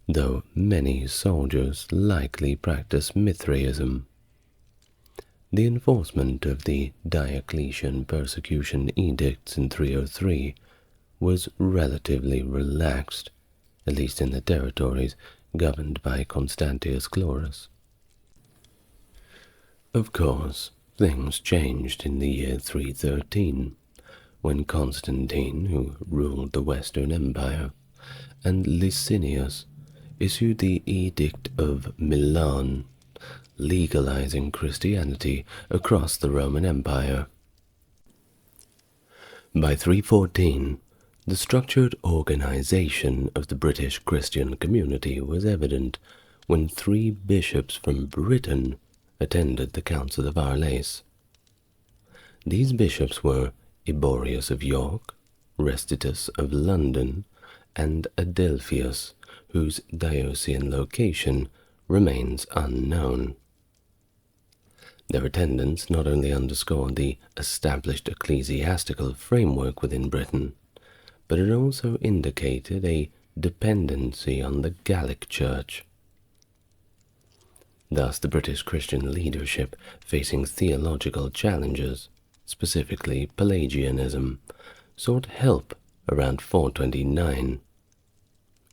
though many soldiers likely practiced Mithraism. The enforcement of the Diocletian persecution edicts in 303 was relatively relaxed, at least in the territories governed by Constantius Chlorus. Of course, things changed in the year 313, when Constantine, who ruled the Western Empire, and Licinius issued the Edict of Milan, legalizing Christianity across the Roman Empire. By 314, the structured organization of the British Christian community was evident when 3 bishops from Britain attended the Council of Arles. These bishops were Eborius of York, Restitutus of London, and Adelphius, whose diocesan location remains unknown. Their attendance not only underscored the established ecclesiastical framework within Britain, but it also indicated a dependency on the Gallic Church. Thus, the British Christian leadership, facing theological challenges, specifically Pelagianism, sought help around 429.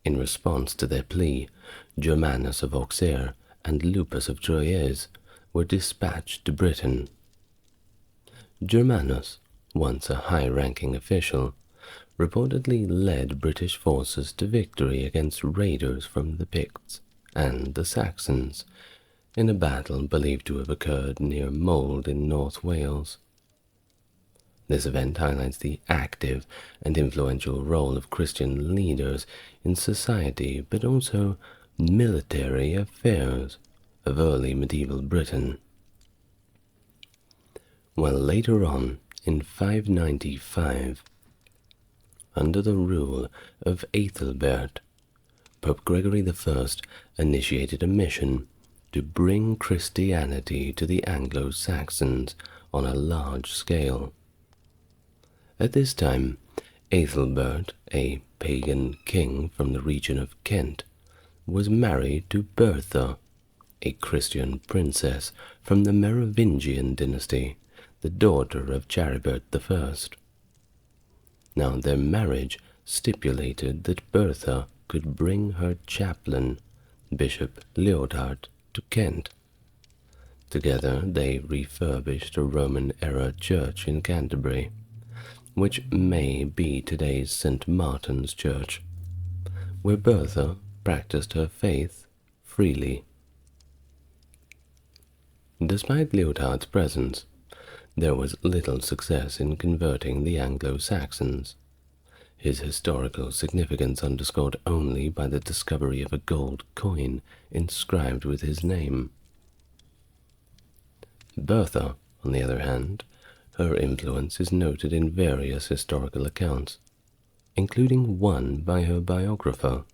In response to their plea, Germanus of Auxerre and Lupus of Troyes were dispatched to Britain. Germanus, once a high-ranking official, reportedly led British forces to victory against raiders from the Picts and the Saxons in a battle believed to have occurred near Mold in North Wales. This event highlights the active and influential role of Christian leaders in society, but also military affairs of early medieval Britain. While later on, in 595, under the rule of Ethelbert, Pope Gregory I initiated a mission to bring Christianity to the Anglo-Saxons on a large scale. At this time, Ethelbert, a pagan king from the region of Kent, was married to Bertha, a Christian princess from the Merovingian dynasty, the daughter of Charibert I. Now their marriage stipulated that Bertha could bring her chaplain, Bishop Leodhard, to Kent. Together they refurbished a Roman-era church in Canterbury, which may be today's St. Martin's Church, where Bertha practiced her faith freely. Despite Leodhard's presence, there was little success in converting the Anglo-Saxons, his historical significance underscored only by the discovery of a gold coin inscribed with his name. Bertha, on the other hand, her influence is noted in various historical accounts, including one by her biographer,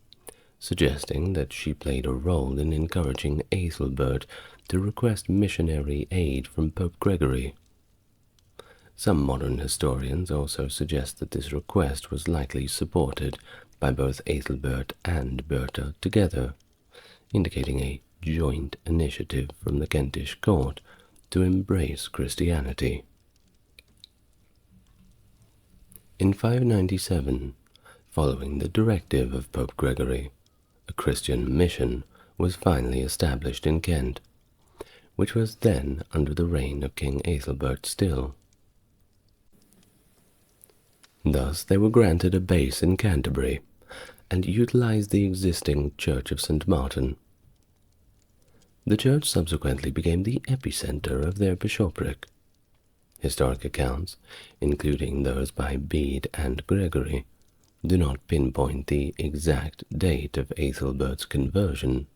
suggesting that she played a role in encouraging Ethelbert to request missionary aid from Pope Gregory. Some modern historians also suggest that this request was likely supported by both Ethelbert and Bertha together, indicating a joint initiative from the Kentish court to embrace Christianity. In 597, following the directive of Pope Gregory, a Christian mission was finally established in Kent, which was then under the reign of King Ethelbert still. Thus they were granted a base in Canterbury and utilized the existing Church of St. Martin. The church subsequently became the epicenter of their bishopric. Historic accounts, including those by Bede and Gregory, do not pinpoint the exact date of Ethelbert's conversion,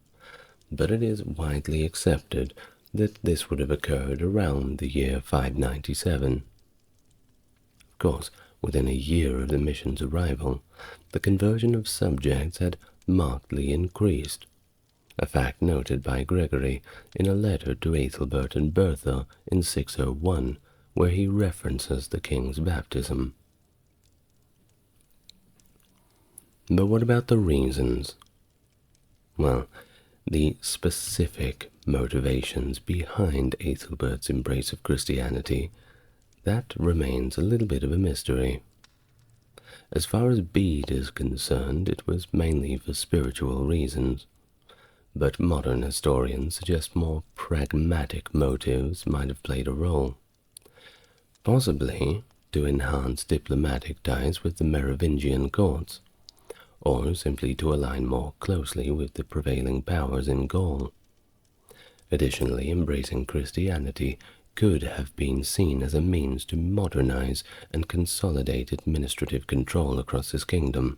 but it is widely accepted that this would have occurred around the year 597. Of course, within a year of the mission's arrival, the conversion of subjects had markedly increased, a fact noted by Gregory in a letter to Ethelbert and Bertha in 601, where he references the king's baptism. But what about the reasons? Well, the specific motivations behind Ethelbert's embrace of Christianity, that remains a little bit of a mystery. As far as Bede is concerned, it was mainly for spiritual reasons, but modern historians suggest more pragmatic motives might have played a role, possibly to enhance diplomatic ties with the Merovingian courts, or simply to align more closely with the prevailing powers in Gaul. Additionally, embracing Christianity could have been seen as a means to modernize and consolidate administrative control across his kingdom.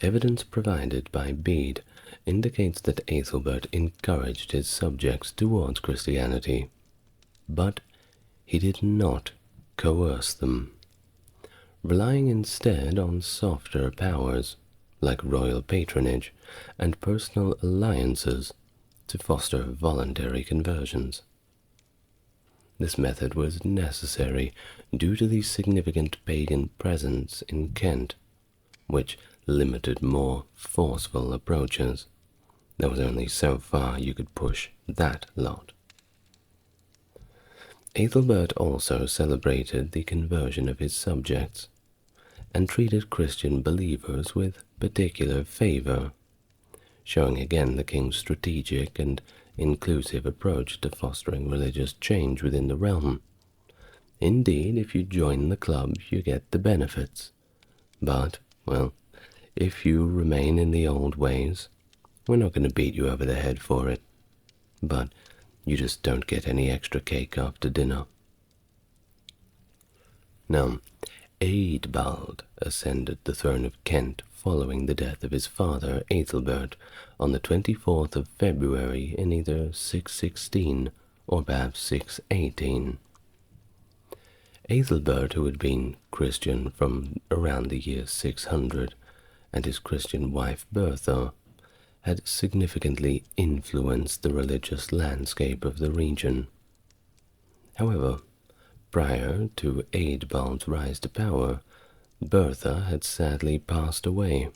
Evidence provided by Bede indicates that Ethelbert encouraged his subjects towards Christianity, but he did not coerce them, relying instead on softer powers, like royal patronage and personal alliances, to foster voluntary conversions. This method was necessary due to the significant pagan presence in Kent, which limited more forceful approaches. There was only so far you could push that lot. Ethelbert also celebrated the conversion of his subjects and treated Christian believers with particular favor, showing again the king's strategic and inclusive approach to fostering religious change within the realm. Indeed, if you join the club, you get the benefits. But, well, if you remain in the old ways, we're not going to beat you over the head for it. But you just don't get any extra cake after dinner. Now, Eadbald ascended the throne of Kent following the death of his father, Ethelbert, on the 24th of February in either 616 or perhaps 618. Ethelbert, who had been Christian from around the year 600, and his Christian wife Bertha, had significantly influenced the religious landscape of the region. However, prior to Eadbald's rise to power, Bertha had sadly passed away,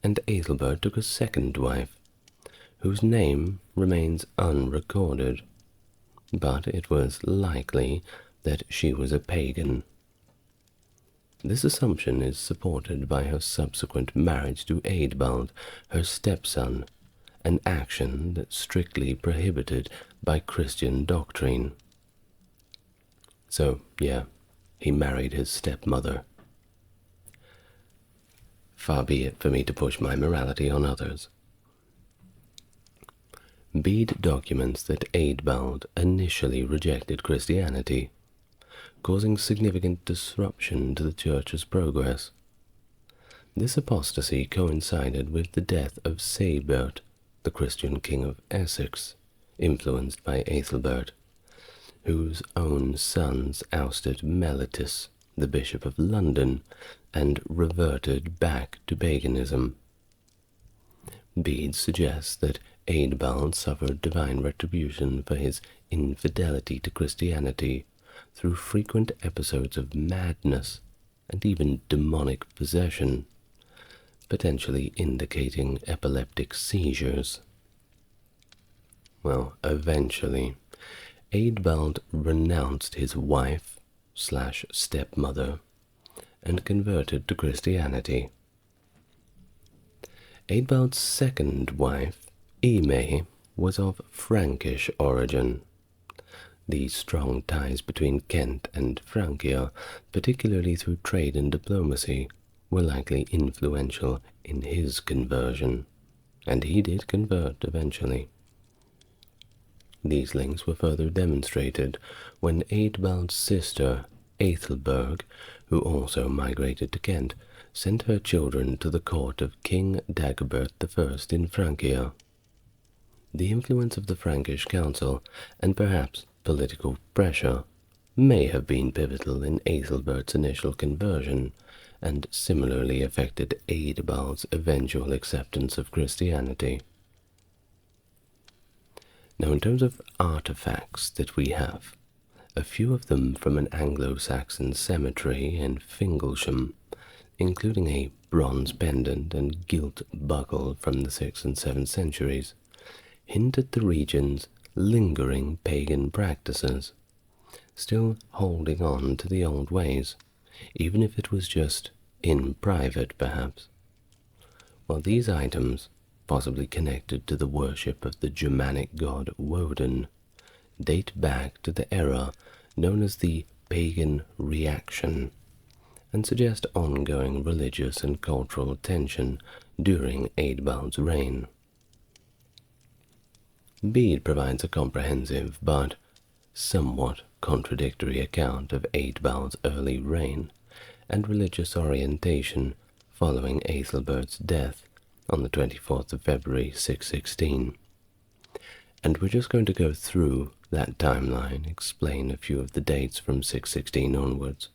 and Ethelbert took a second wife, whose name remains unrecorded, but it was likely that she was a pagan. This assumption is supported by her subsequent marriage to Eadbald, her stepson, an action that's strictly prohibited by Christian doctrine. So, yeah, he married his stepmother. Far be it for me to push my morality on others. Bede documents that Eadbald initially rejected Christianity, causing significant disruption to the church's progress. This apostasy coincided with the death of Sabert, the Christian king of Essex, influenced by Ethelbert, whose own sons ousted Mellitus, the Bishop of London, and reverted back to paganism. Bede suggests that Eadbald suffered divine retribution for his infidelity to Christianity through frequent episodes of madness and even demonic possession, potentially indicating epileptic seizures. Well, eventually, Eadbald renounced his wife/stepmother and converted to Christianity. Eadbald's second wife, Ime, was of Frankish origin. The strong ties between Kent and Francia, particularly through trade and diplomacy, were likely influential in his conversion, and he did convert eventually. These links were further demonstrated when Eadbald's sister, Aethelberg, who also migrated to Kent, sent her children to the court of King Dagobert I in Francia. The influence of the Frankish council, and perhaps political pressure, may have been pivotal in Aethelbert's initial conversion, and similarly affected Eadbald's eventual acceptance of Christianity. Now, in terms of artifacts that we have, a few of them from an Anglo-Saxon cemetery in Fingalsham, including a bronze pendant and gilt buckle from the 6th and 7th centuries, hint at the region's lingering pagan practices, still holding on to the old ways, even if it was just in private perhaps. While these items, possibly connected to the worship of the Germanic god Woden, date back to the era known as the Pagan Reaction, and suggest ongoing religious and cultural tension during Eadbald's reign. Bede provides a comprehensive but somewhat contradictory account of Eadbald's early reign and religious orientation following Aethelbert's death on the 24th of February 616. And we're just going to go through that timeline, explain a few of the dates from 616 onwards.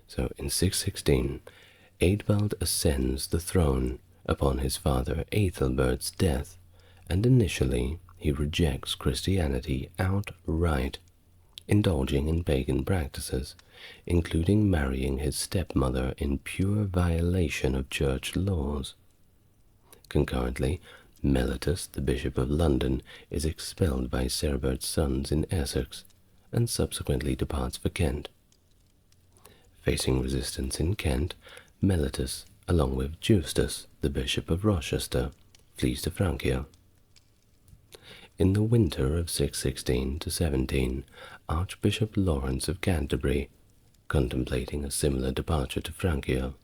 So in 616, Eadbald ascends the throne upon his father Aethelbert's death, and initially he rejects Christianity outright, indulging in pagan practices, including marrying his stepmother in pure violation of church laws. Concurrently, Mellitus, the Bishop of London, is expelled by Cerbert's sons in Essex, and subsequently departs for Kent. Facing resistance in Kent, Mellitus, along with Justus, the Bishop of Rochester, flees to Francia. In the winter of 616 to 17, Archbishop Lawrence of Canterbury, contemplating a similar departure to Francia,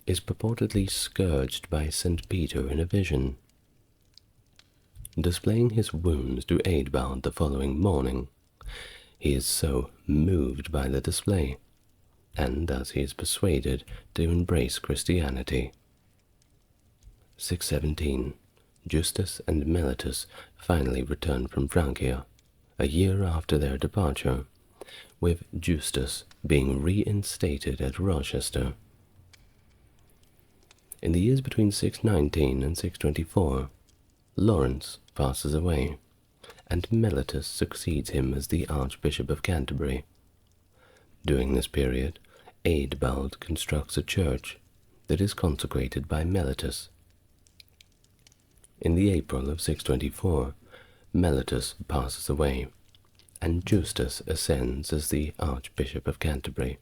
is purportedly scourged by St. Peter in a vision. Displaying his wounds to Eadbald the following morning, he is so moved by the display, and thus he is persuaded to embrace Christianity. 617. Justus and Mellitus finally return from Francia, a year after their departure, with Justus being reinstated at Rochester. In the years between 619 and 624, Lawrence passes away, and Mellitus succeeds him as the Archbishop of Canterbury. During this period, Eadbald constructs a church that is consecrated by Mellitus. In the April of 624, Mellitus passes away, and Justus ascends as the Archbishop of Canterbury.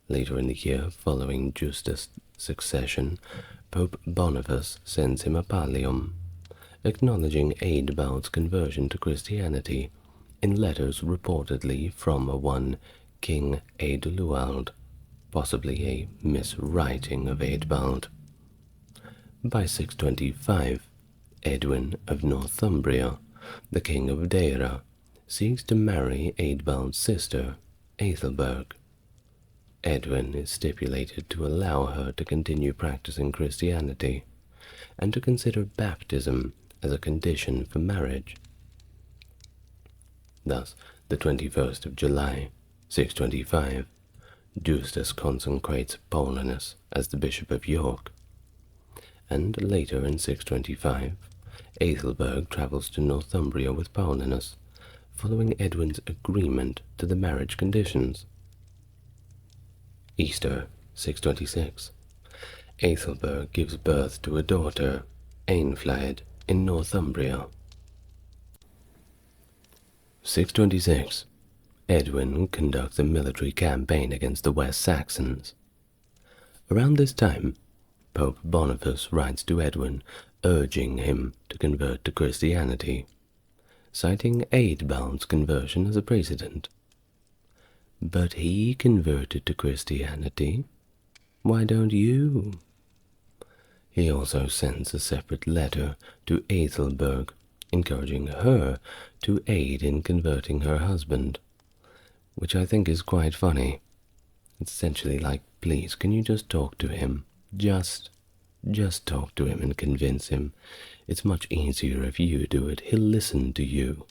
Later in the year following Justus' succession, Pope Boniface sends him a pallium, acknowledging Eadbald's conversion to Christianity in letters reportedly from one King Eadluald, possibly a miswriting of Eadbald. By 625, Edwin of Northumbria, the king of Deira, seeks to marry Eadbald's sister, Aethelberg. Edwin is stipulated to allow her to continue practicing Christianity, and to consider baptism as a condition for marriage. Thus, the 21st of July, 625, Justus consecrates Paulinus as the Bishop of York, and later in 625, Aethelberg travels to Northumbria with Paulinus, following Edwin's agreement to the marriage conditions. Easter, 626. Aethelberg gives birth to a daughter, Eanfled, in Northumbria. 626. Edwin conducts a military campaign against the West Saxons. Around this time, Pope Boniface writes to Edwin, urging him to convert to Christianity, citing Eadbald's conversion as a precedent. But he converted to Christianity. Why don't you? He also sends a separate letter to Aethelberg, encouraging her to aid in converting her husband, which I think is quite funny. It's essentially like, please, can you just talk to him? Just talk to him and convince him. It's much easier if you do it. He'll listen to you.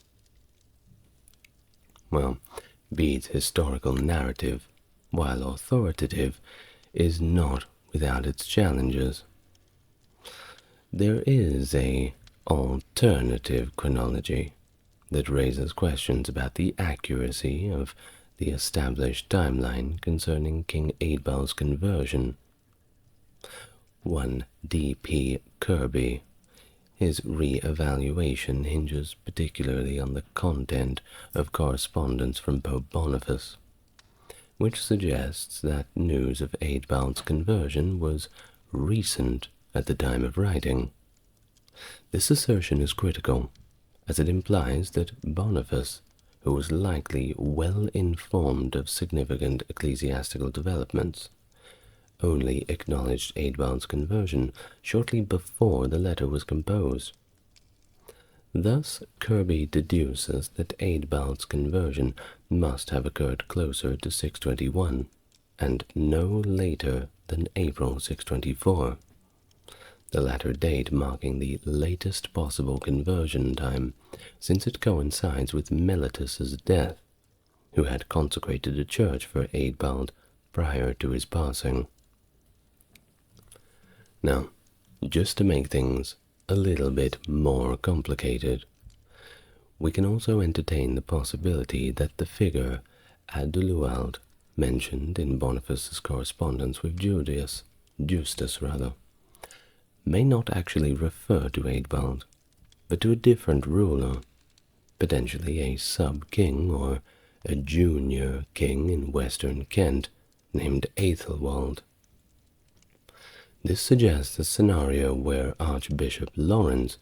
Well, Bede's historical narrative while authoritative, is not without its challenges. There is an alternative chronology that raises questions about the accuracy of the established timeline concerning King Eadbal's conversion. One D.P. Kirby. His re-evaluation hinges particularly on the content of correspondence from Pope Boniface, which suggests that news of Eadbal's conversion was recent at the time of writing. This assertion is critical, as it implies that Boniface, who was likely well informed of significant ecclesiastical developments, only acknowledged Eadbal's conversion shortly before the letter was composed. Thus, Kirby deduces that Eadbal's conversion must have occurred closer to 621, and no later than April 624, the latter date marking the latest possible conversion time, since it coincides with Mellitus's death, who had consecrated a church for Eadbald prior to his passing. Now, just to make things a little bit more complicated, we can also entertain the possibility that the figure Aduluald mentioned in Boniface's correspondence with Justus, may not actually refer to Eadbald, but to a different ruler, potentially a sub-king or a junior king in western Kent named Aethelwald. This suggests a scenario where Archbishop Lawrence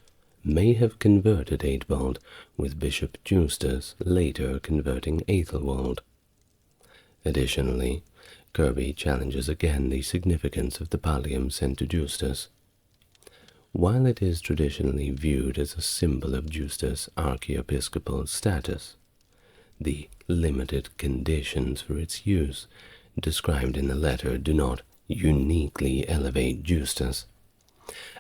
may have converted Eadbald, with Bishop Justus later converting Aethelwald. Additionally, Kirby challenges again the significance of the pallium sent to Justus. While it is traditionally viewed as a symbol of Justus' archiepiscopal status, the limited conditions for its use described in the letter do not uniquely elevate Justus,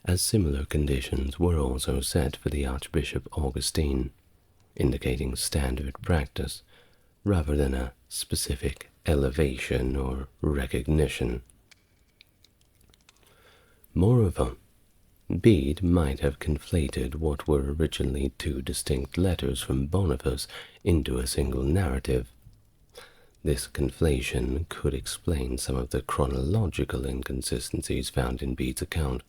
as similar conditions were also set for the Archbishop Augustine, indicating standard practice rather than a specific elevation or recognition. Moreover, Bede might have conflated what were originally two distinct letters from Boniface into a single narrative. This conflation could explain some of the chronological inconsistencies found in Bede's account.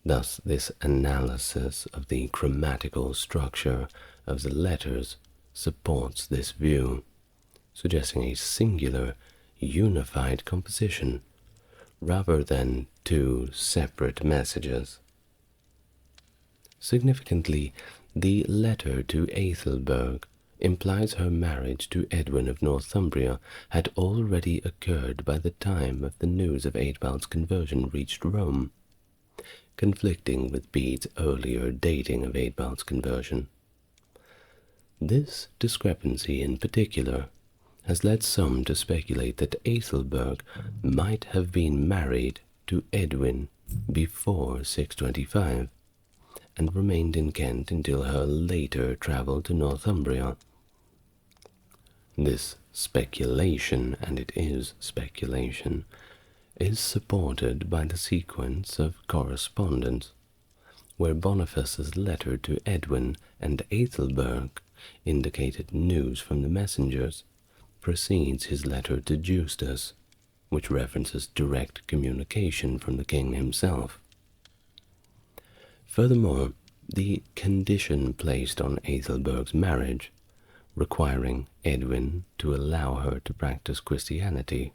Thus, this analysis of the grammatical structure of the letters supports this view, suggesting a singular, unified composition rather than two separate messages. Significantly, the letter to Aethelberg implies her marriage to Edwin of Northumbria had already occurred by the time of the news of Eadbald's conversion reached Rome, conflicting with Bede's earlier dating of Eadbald's conversion. This discrepancy in particular has led some to speculate that Aethelberg might have been married to Edwin before 625, and remained in Kent until her later travel to Northumbria. This speculation, and it is speculation, is supported by the sequence of correspondence, where Boniface's letter to Edwin and Aethelberg indicated news from the messengers precedes his letter to Justus, which references direct communication from the king himself. Furthermore, the condition placed on Aethelberg's marriage, requiring Edwin to allow her to practice Christianity,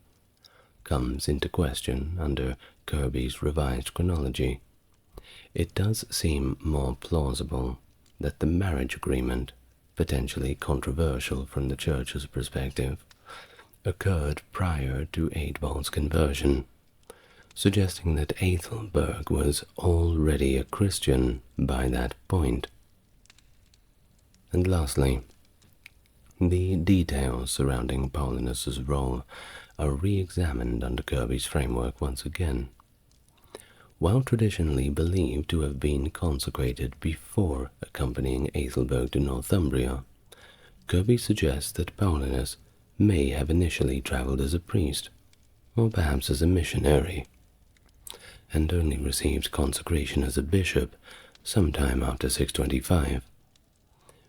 comes into question under Kirby's revised chronology. It does seem more plausible that the marriage agreement, potentially controversial from the Church's perspective, occurred prior to Eadbald's conversion, suggesting that Aethelberg was already a Christian by that point. And lastly, the details surrounding Paulinus's role are re-examined under Kirby's framework once again. While traditionally believed to have been consecrated before accompanying Aethelberg to Northumbria, Kirby suggests that Paulinus may have initially travelled as a priest, or perhaps as a missionary, and only received consecration as a bishop sometime after 625,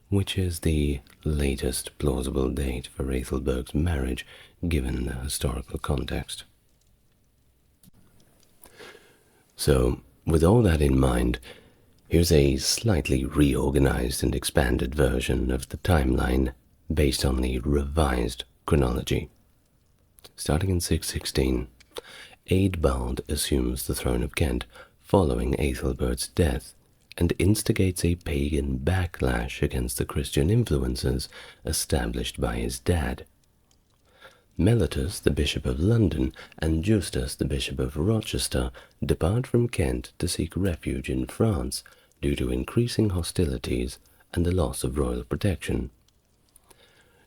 which is the latest plausible date for Æthelberg's marriage given the historical context. So, with all that in mind, here's a slightly reorganized and expanded version of the timeline based on the revised chronology. Starting in 616, Eadbald assumes the throne of Kent following Æthelbert's death and instigates a pagan backlash against the Christian influences established by his dad. Mellitus, the Bishop of London, and Justus, the Bishop of Rochester, depart from Kent to seek refuge in France due to increasing hostilities and the loss of royal protection.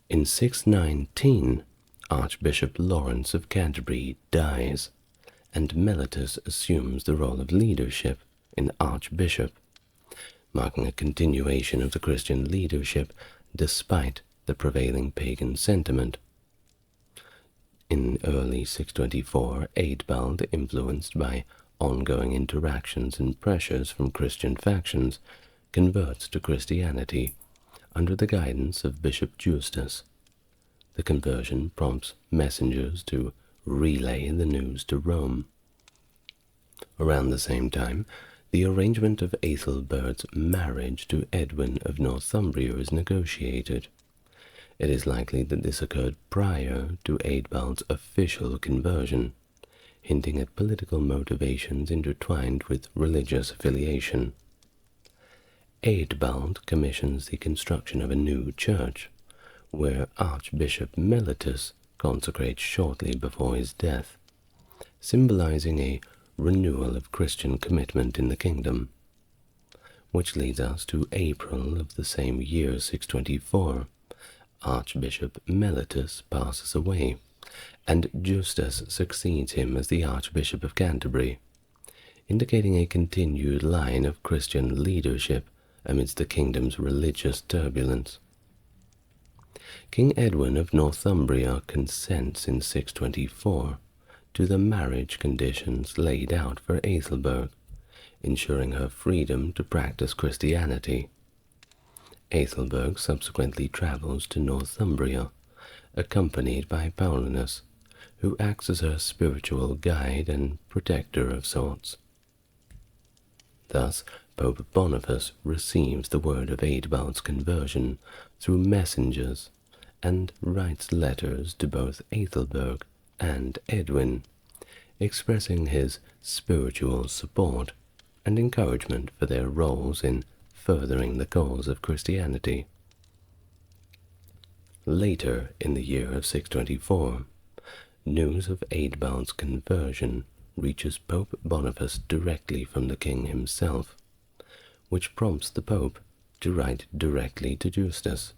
In 619, Archbishop Lawrence of Canterbury dies, and Mellitus assumes the role of leadership in Archbishop, marking a continuation of the Christian leadership despite the prevailing pagan sentiment. In early 624, Eadbald, influenced by ongoing interactions and pressures from Christian factions, converts to Christianity under the guidance of Bishop Justus. The conversion prompts messengers to relay the news to Rome. Around the same time, the arrangement of Æthelbert's marriage to Edwin of Northumbria is negotiated. It is likely that this occurred prior to Eadbald's official conversion, hinting at political motivations intertwined with religious affiliation. Eadbald commissions the construction of a new church, where Archbishop Mellitus consecrates shortly before his death, symbolizing a renewal of Christian commitment in the kingdom, which leads us to April of the same year, 624. Archbishop Mellitus passes away, and Justus succeeds him as the Archbishop of Canterbury, indicating a continued line of Christian leadership amidst the kingdom's religious turbulence. King Edwin of Northumbria consents in 624 to the marriage conditions laid out for Æthelberg, ensuring her freedom to practice Christianity. Æthelberg subsequently travels to Northumbria, accompanied by Paulinus, who acts as her spiritual guide and protector of sorts. Thus, Pope Boniface receives the word of Eadbald's conversion through messengers and writes letters to both Æthelberg and Edwin, expressing his spiritual support and encouragement for their roles in furthering the cause of Christianity. Later in the year of 624, news of Eadbald's conversion reaches Pope Boniface directly from the king himself, which prompts the Pope to write directly to Justus,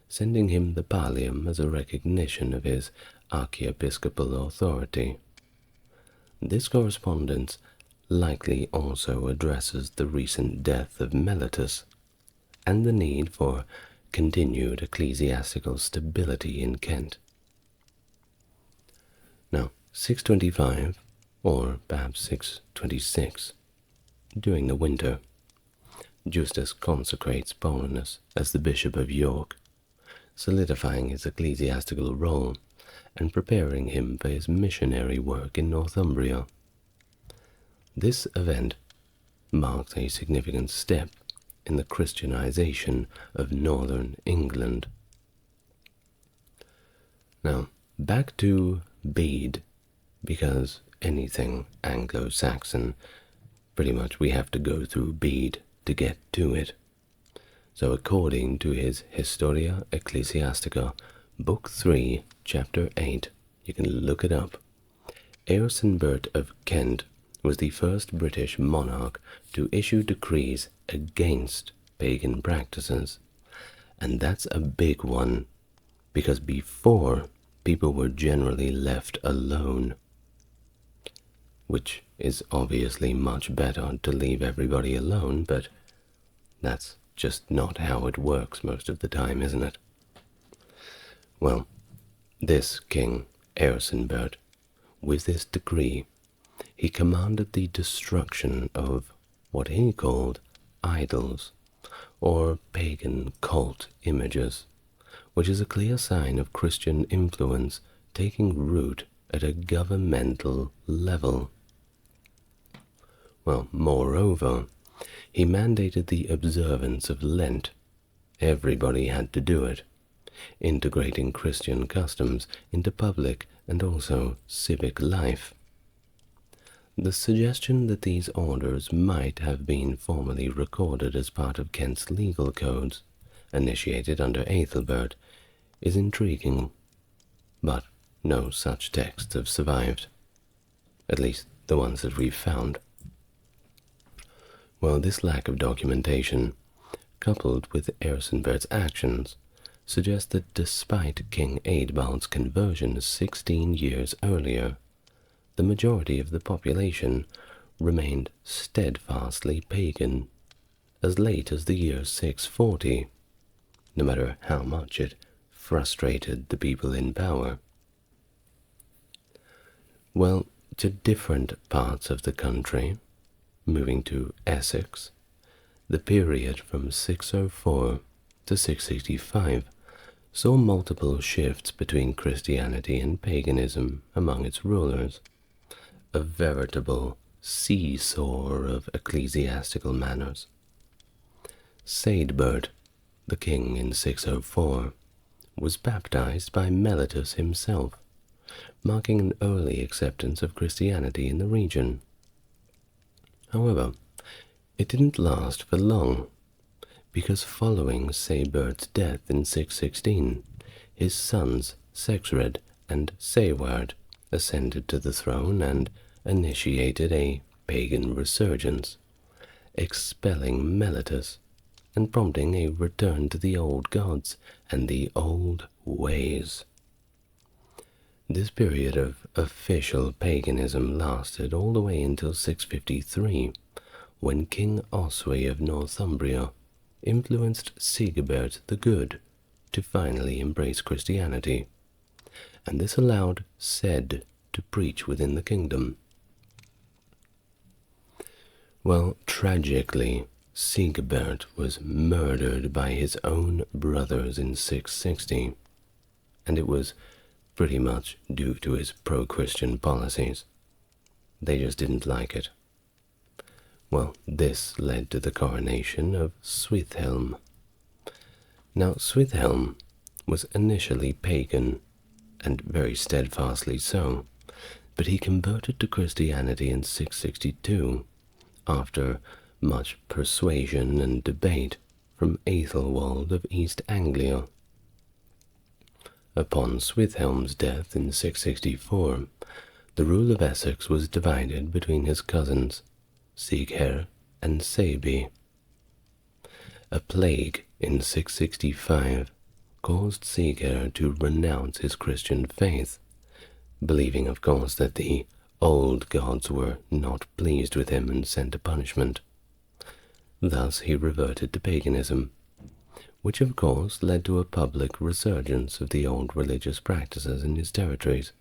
sending him the pallium as a recognition of his archiepiscopal authority. This correspondence likely also addresses the recent death of Mellitus and the need for continued ecclesiastical stability in Kent. Now, 625, or perhaps 626, during the winter, Justus consecrates Paulinus as the Bishop of York, solidifying his ecclesiastical role and preparing him for his missionary work in Northumbria. This event marks a significant step in the Christianization of northern England. Now, back to Bede, because anything Anglo-Saxon, pretty much we have to go through Bede to get to it. So according to his Historia Ecclesiastica, Book 3, Chapter 8, you can look it up, Earcenbert of Kent was the first British monarch to issue decrees against pagan practices. And that's a big one, because before, people were generally left alone, which is obviously much better to leave everybody alone, but that's just not how it works most of the time, isn't it? Well, This king, Ersenbert, with this decree, he commanded the destruction of what he called idols, or pagan cult images, which is a clear sign of Christian influence taking root at a governmental level. Well, moreover, he mandated the observance of Lent. Everybody had to do it, integrating Christian customs into public and also civic life. The suggestion that these orders might have been formally recorded as part of Kent's legal codes, initiated under Ethelbert, is intriguing, but no such texts have survived, at least the ones that we've found. Well, this lack of documentation, coupled with Ersenbert's actions, suggests that despite King Eadbald's conversion 16 years earlier, the majority of the population remained steadfastly pagan as late as the year 640, no matter how much it frustrated the people in power. Well, to different parts of the country, moving to Essex, the period from 604 to 665 saw multiple shifts between Christianity and paganism among its rulers, a veritable seesaw of ecclesiastical manners. Ceadbert, the king in 604, was baptized by Mellitus himself, marking an early acceptance of Christianity in the region. However, it didn't last for long, because following Ceadbert's death in 616, his sons Sexred and Seward ascended to the throne and initiated a pagan resurgence, expelling Mellitus and prompting a return to the old gods and the old ways. This period of official paganism lasted all the way until 653, when King Oswy of Northumbria influenced Sigebert the Good to finally embrace Christianity, and this allowed Cedd to preach within the kingdom. Well, tragically, Sigebert was murdered by his own brothers in 660, and it was pretty much due to his pro-Christian policies. They just didn't like it. Well, this led to the coronation of Swithelm. Now, Swithelm was initially pagan, and very steadfastly so, but he converted to Christianity in 662, after much persuasion and debate from Aethelwald of East Anglia. Upon Swithelm's death in 664, the rule of Essex was divided between his cousins, Sigher and Seby. A plague in 665 caused Sigher to renounce his Christian faith, believing, of course, that the old gods were not pleased with him and sent a punishment. Thus he reverted to paganism, which of course led to a public resurgence of the old religious practices in his territories.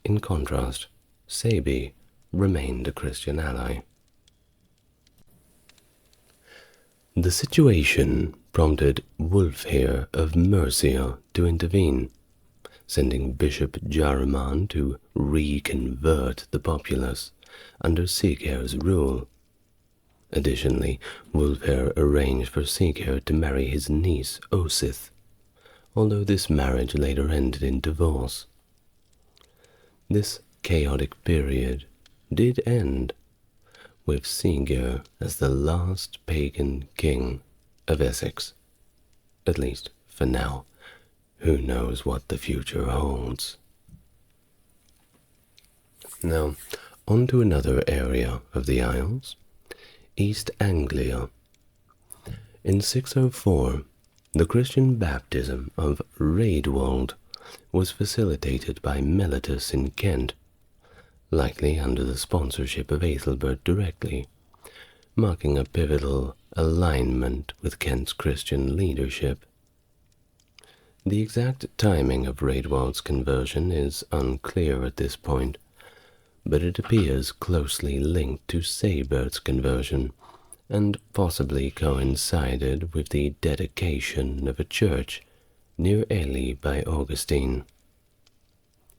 In contrast, Seby remained a Christian ally. The situation prompted Wulfhere of Mercia to intervene, sending Bishop Jaruman to reconvert the populace under Sigher's rule. Additionally, Wulfhere arranged for Sigher to marry his niece Osith, although this marriage later ended in divorce. This chaotic period did end with Sigher as the last pagan king of Essex, at least for now. Who knows what the future holds? Now, on to another area of the Isles, East Anglia. In 604, the Christian baptism of Raedwald was facilitated by Mellitus in Kent, likely under the sponsorship of Ethelbert directly, marking a pivotal alignment with Kent's Christian leadership. The exact timing of Raedwald's conversion is unclear at this point, but it appears closely linked to Seybert's conversion and possibly coincided with the dedication of a church near Ely by Augustine,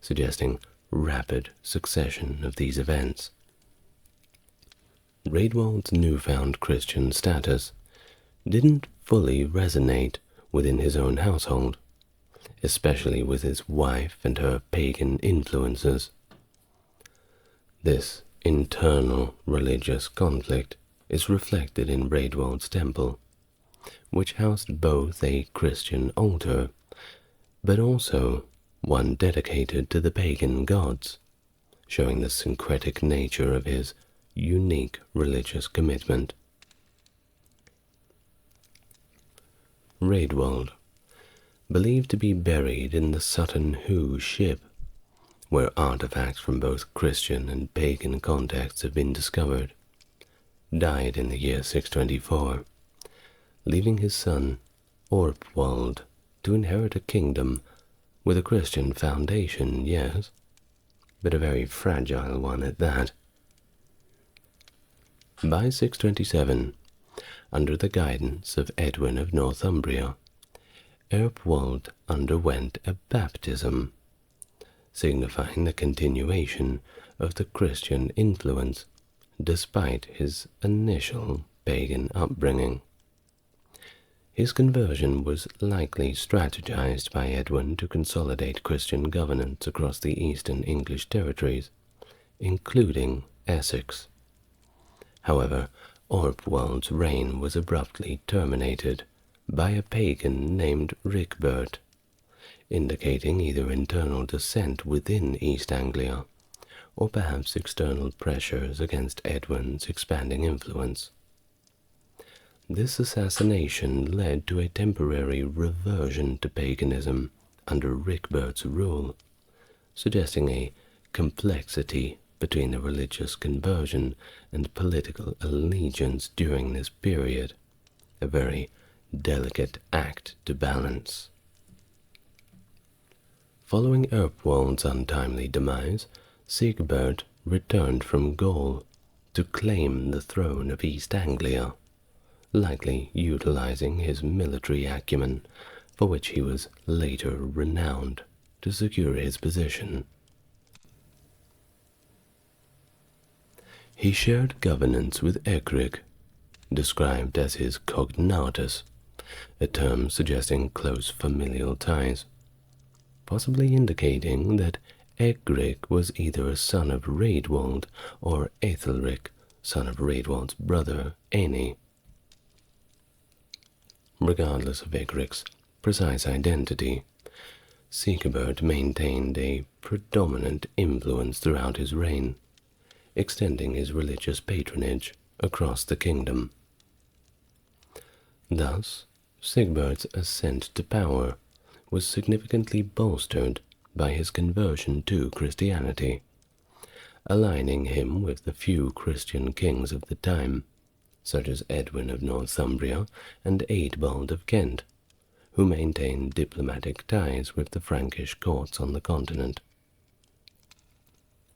suggesting rapid succession of these events. Raedwald's newfound Christian status didn't fully resonate within his own household, especially with his wife and her pagan influences. This internal religious conflict is reflected in Raedwald's temple, which housed both a Christian altar, but also one dedicated to the pagan gods, showing the syncretic nature of his unique religious commitment. Raedwald, believed to be buried in the Sutton Hoo ship, where artifacts from both Christian and pagan contexts have been discovered, died in the year 624, leaving his son Orpwald to inherit a kingdom with a Christian foundation, yes, but a very fragile one at that. By 627, under the guidance of Edwin of Northumbria, Earpwald underwent a baptism, signifying the continuation of the Christian influence despite his initial pagan upbringing. His conversion was likely strategized by Edwin to consolidate Christian governance across the eastern English territories, including Essex. However, Orpwald's reign was abruptly terminated by a pagan named Ricbert, indicating either internal dissent within East Anglia or perhaps external pressures against Edwin's expanding influence. This assassination led to a temporary reversion to paganism under Ricbert's rule, suggesting a complexity between the religious conversion and political allegiance during this period, a very delicate act to balance. Following Earpwald's untimely demise, Sigebert returned from Gaul to claim the throne of East Anglia, likely utilizing his military acumen, for which he was later renowned, to secure his position. He shared governance with Ecgric, described as his cognatus, a term suggesting close familial ties, possibly indicating that Ecgric was either a son of Raedwald or Aethelric, son of Raedwald's brother Eni. Regardless of Egric's precise identity, Sigebert maintained a predominant influence throughout his reign, extending his religious patronage across the kingdom. Thus, Sigbert's ascent to power was significantly bolstered by his conversion to Christianity, aligning him with the few Christian kings of the time, such as Edwin of Northumbria and Eadbald of Kent, who maintained diplomatic ties with the Frankish courts on the continent.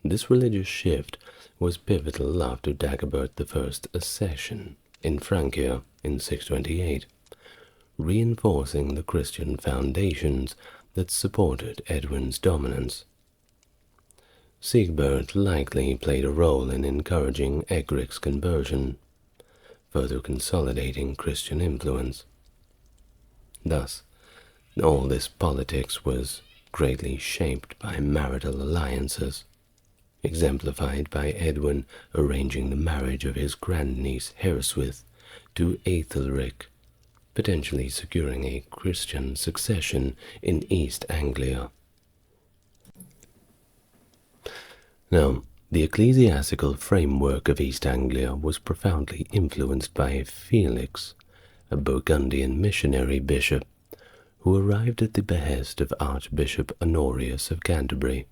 This religious shift was pivotal after Dagobert I's accession in Francia in 628, reinforcing the Christian foundations that supported Edwin's dominance. Sigebert likely played a role in encouraging Egric's conversion, further consolidating Christian influence. Thus, all this politics was greatly shaped by marital alliances, exemplified by Edwin arranging the marriage of his grandniece Hersuith to Aethelric, potentially securing a Christian succession in East Anglia. Now, the ecclesiastical framework of East Anglia was profoundly influenced by Felix, a Burgundian missionary bishop, who arrived at the behest of Archbishop Honorius of Canterbury.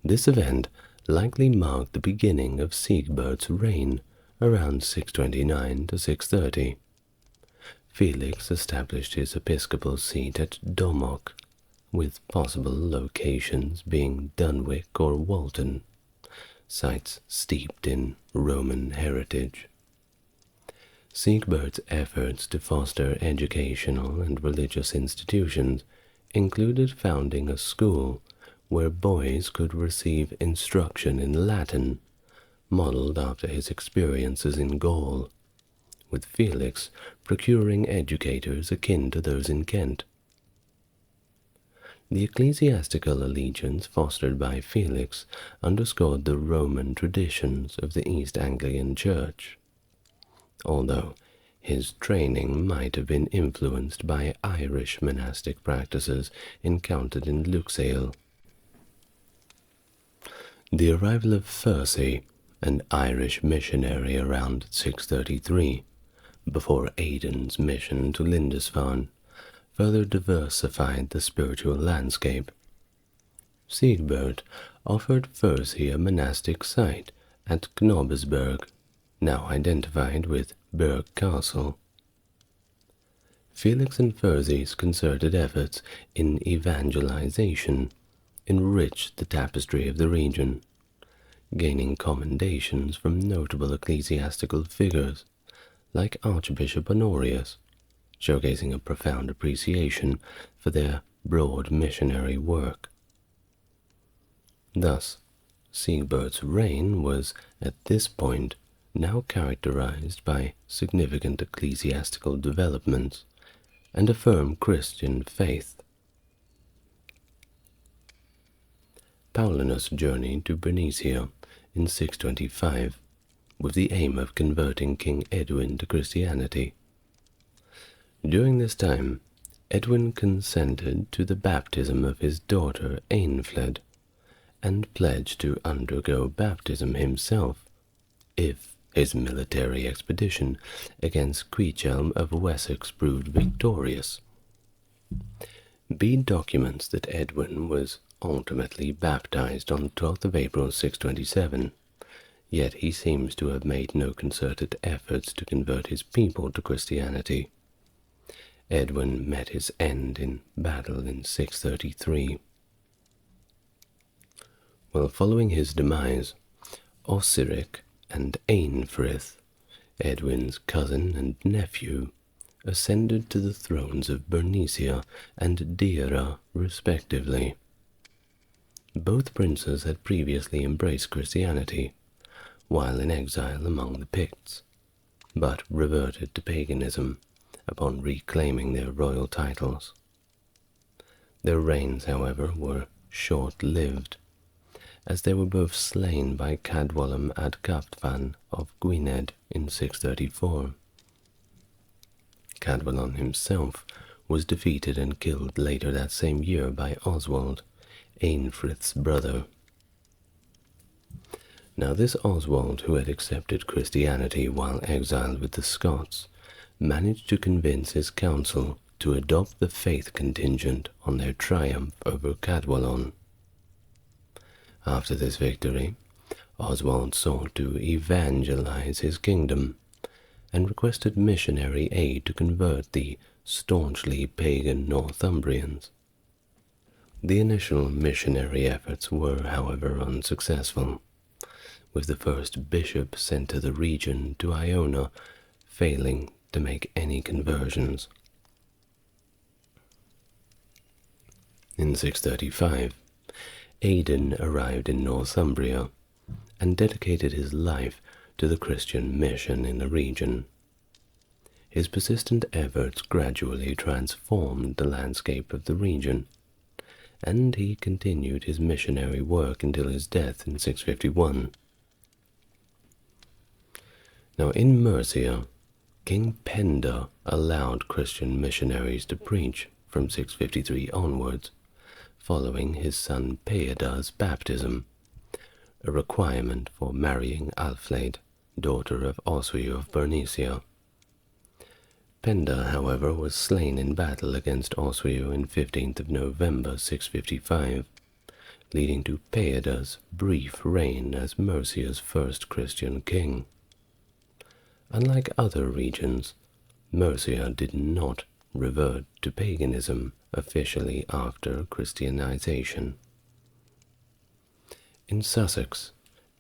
This event likely marked the beginning of Sigbert's reign around 629 to 630. Felix established his episcopal seat at Domok, with possible locations being Dunwich or Walton, sites steeped in Roman heritage. Siegbert's efforts to foster educational and religious institutions included founding a school where boys could receive instruction in Latin, modeled after his experiences in Gaul, with Felix procuring educators akin to those in Kent. The ecclesiastical allegiance fostered by Felix underscored the Roman traditions of the East Anglian Church, although his training might have been influenced by Irish monastic practices encountered in Luxeuil. The arrival of Fursey, an Irish missionary around 633, before Aidan's mission to Lindisfarne, further diversified the spiritual landscape. Siegbert offered Fursey a monastic site at Knobesberg, now identified with Berg Castle. Felix and Fursey's concerted efforts in evangelization enriched the tapestry of the region, gaining commendations from notable ecclesiastical figures like Archbishop Honorius, showcasing a profound appreciation for their broad missionary work. Thus, Siegbert's reign was, at this point, now characterized by significant ecclesiastical developments and a firm Christian faith. Paulinus journeyed to Bernicia in 625 with the aim of converting King Edwin to Christianity. During this time, Edwin consented to the baptism of his daughter Eanfled and pledged to undergo baptism himself if his military expedition against Cuichelm of Wessex proved victorious. Bede documents that Edwin was ultimately baptized on the 12th of April 627, yet he seems to have made no concerted efforts to convert his people to Christianity. Edwin met his end in battle in 633. While following his demise, Osiric and Eanfrith, Edwin's cousin and nephew, ascended to the thrones of Bernicia and Deira, respectively. Both princes had previously embraced Christianity, while in exile among the Picts, but reverted to paganism upon reclaiming their royal titles. Their reigns, however, were short-lived, as they were both slain by Cadwallum ad Captfan of Gwynedd in 634. Cadwallon himself was defeated and killed later that same year by Oswald, Eanfrith's brother. Now this Oswald, who had accepted Christianity while exiled with the Scots, managed to convince his council to adopt the faith contingent on their triumph over Cadwallon. After this victory, Oswald sought to evangelize his kingdom and requested missionary aid to convert the staunchly pagan Northumbrians. The initial missionary efforts were, however, unsuccessful, with the first bishop sent to the region to Iona failing to make any conversions. In 635, Aidan arrived in Northumbria and dedicated his life to the Christian mission in the region. His persistent efforts gradually transformed the landscape of the region, and he continued his missionary work until his death in 651. Now in Mercia, King Penda allowed Christian missionaries to preach from 653 onwards, following his son Peada's baptism, a requirement for marrying Alfled, daughter of Oswy of Bernicia. Penda, however, was slain in battle against Oswiu on 15th of November 655, leading to Peada's brief reign as Mercia's first Christian king. Unlike other regions, Mercia did not revert to paganism officially after Christianization. In Sussex,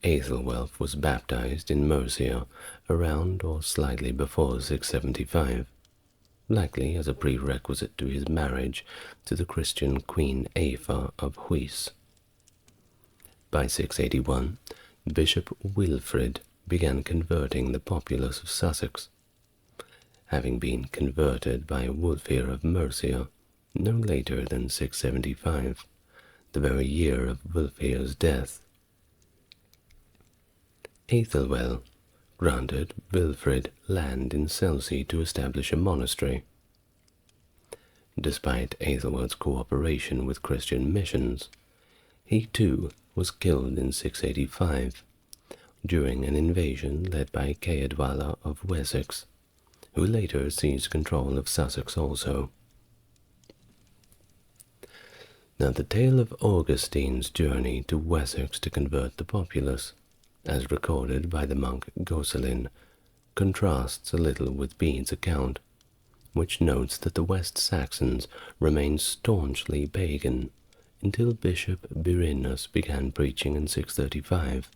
Aethelwulf was baptized in Mercia around or slightly before 675, likely as a prerequisite to his marriage to the Christian Queen Aoife of Huis. By 681, Bishop Wilfrid began converting the populace of Sussex, having been converted by Wulfhere of Mercia no later than 675, the very year of Wulfhere's death. Aethelwulf granted Wilfrid land in Selsey to establish a monastery. Despite Aethelwulf's cooperation with Christian missions, he too was killed in 685 during an invasion led by Ceadwalla of Wessex, who later seized control of Sussex also. Now the tale of Augustine's journey to Wessex to convert the populace, as recorded by the monk Gosselin, contrasts a little with Bede's account, which notes that the West Saxons remained staunchly pagan until Bishop Birinus began preaching in 635.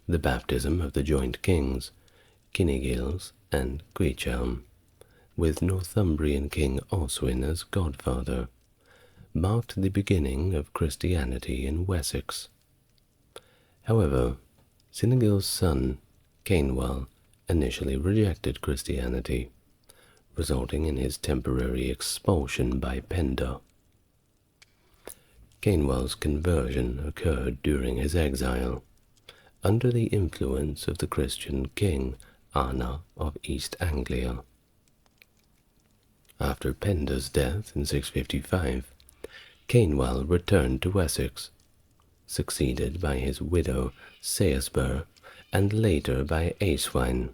The baptism of the joint kings, Cynegils and Cuichelm, with Northumbrian King Oswin as godfather, marked the beginning of Christianity in Wessex. However, Cynegils' son, Cainwell, initially rejected Christianity, resulting in his temporary expulsion by Penda. Cainwell's conversion occurred during his exile, under the influence of the Christian king Anna of East Anglia. After Penda's death in 655, Cainwell returned to Wessex, succeeded by his widow Ceasbur and later by Aeswine.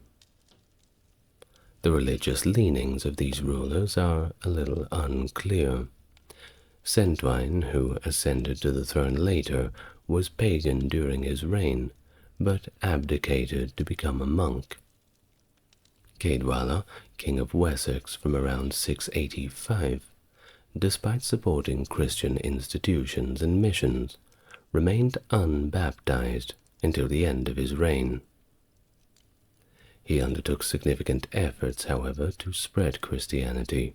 The religious leanings of these rulers are a little unclear. Centwine, who ascended to the throne later, was pagan during his reign, but abdicated to become a monk. Ceadwalla, king of Wessex from around 685, despite supporting Christian institutions and missions, remained unbaptized until the end of his reign. He undertook significant efforts, however, to spread Christianity,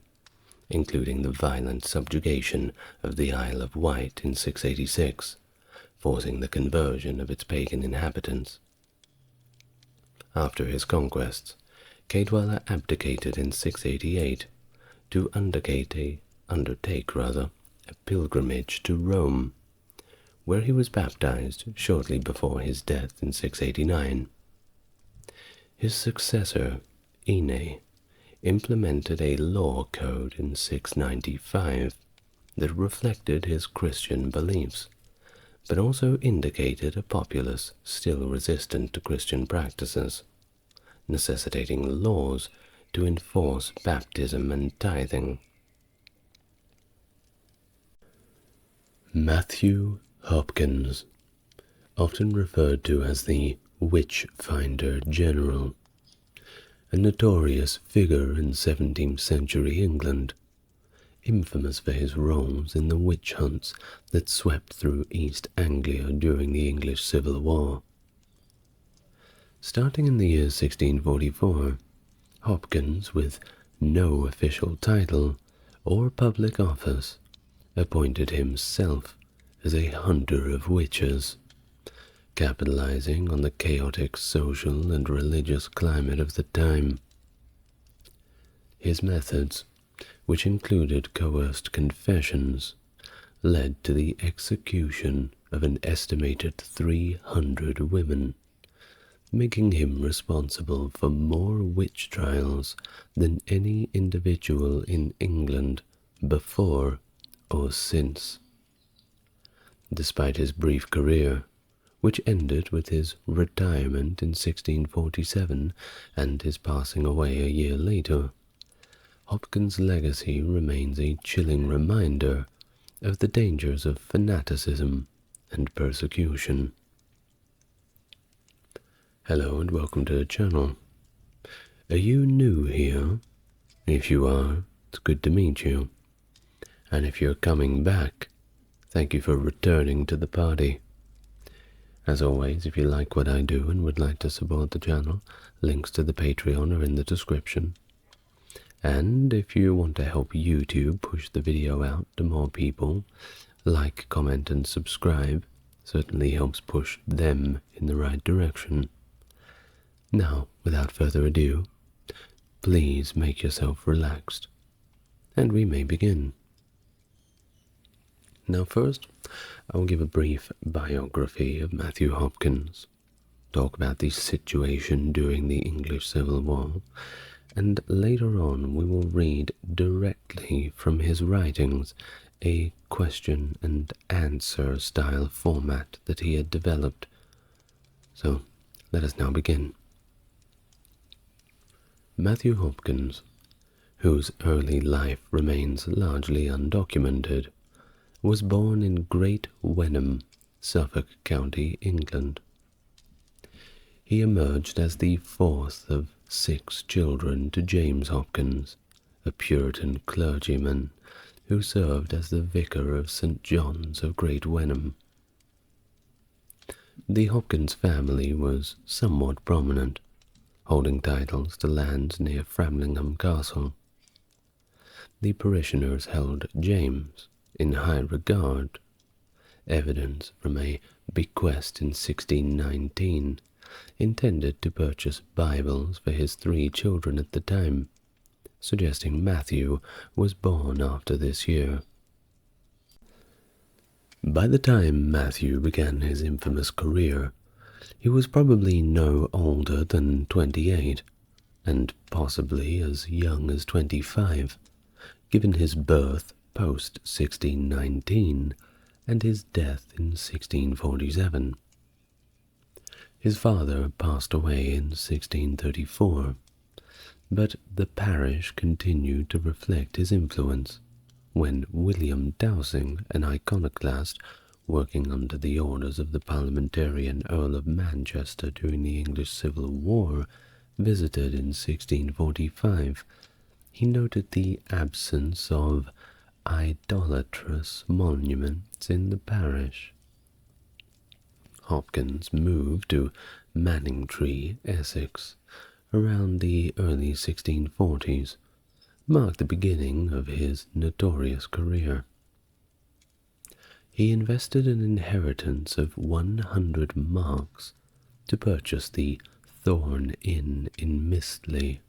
including the violent subjugation of the Isle of Wight in 686, forcing the conversion of its pagan inhabitants. After his conquests, Ceadwalla abdicated in 688 to undertake a pilgrimage to Rome, where he was baptized shortly before his death in 689. His successor, Ine, implemented a law code in 695 that reflected his Christian beliefs, but also indicated a populace still resistant to Christian practices, necessitating laws to enforce baptism and tithing. Matthew Hopkins, often referred to as the Witch-Finder General, a notorious figure in 17th century England, infamous for his roles in the witch hunts that swept through East Anglia during the English Civil War. Starting in the year 1644, Hopkins, with no official title or public office, appointed himself as a hunter of witches, capitalizing on the chaotic social and religious climate of the time. His methods, which included coerced confessions, led to the execution of an estimated 300 women, making him responsible for more witch trials than any individual in England before or since. Despite his brief career, which ended with his retirement in 1647 and his passing away a year later, Hopkins' legacy remains a chilling reminder of the dangers of fanaticism and persecution. Hello and welcome to the channel. Are you new here? If you are, it's good to meet you. And if you're coming back, thank you for returning to the party. As always, if you like what I do and would like to support the channel, links to the Patreon are in the description. And if you want to help YouTube push the video out to more people, like, comment and subscribe certainly helps push them in the right direction. Now, without further ado, please make yourself relaxed, and we may begin. Now first, I will give a brief biography of Matthew Hopkins, talk about the situation during the English Civil War, and later on we will read directly from his writings a question and answer style format that he had developed. So let us now begin. Matthew Hopkins, whose early life remains largely undocumented, was born in Great Wenham, Suffolk County, England. He emerged as the fourth of 6 children to James Hopkins, a Puritan clergyman who served as the vicar of St. John's of Great Wenham. The Hopkins family was somewhat prominent, holding titles to lands near Framlingham Castle. The parishioners held James in high regard, evidence from a bequest in 1619 intended to purchase Bibles for his 3 children at the time, suggesting Matthew was born after this year. By the time Matthew began his infamous career, he was probably no older than 28, and possibly as young as 25, given his birth post-1619 and his death in 1647. His father passed away in 1634, but the parish continued to reflect his influence when William Dowsing, an iconoclast working under the orders of the parliamentarian Earl of Manchester during the English Civil War, visited in 1645, he noted the absence of idolatrous monuments in the parish. Hopkins moved to Manningtree, Essex, around the early 1640s, marked the beginning of his notorious career. He invested an inheritance of 100 marks to purchase the Thorn Inn in Mistley,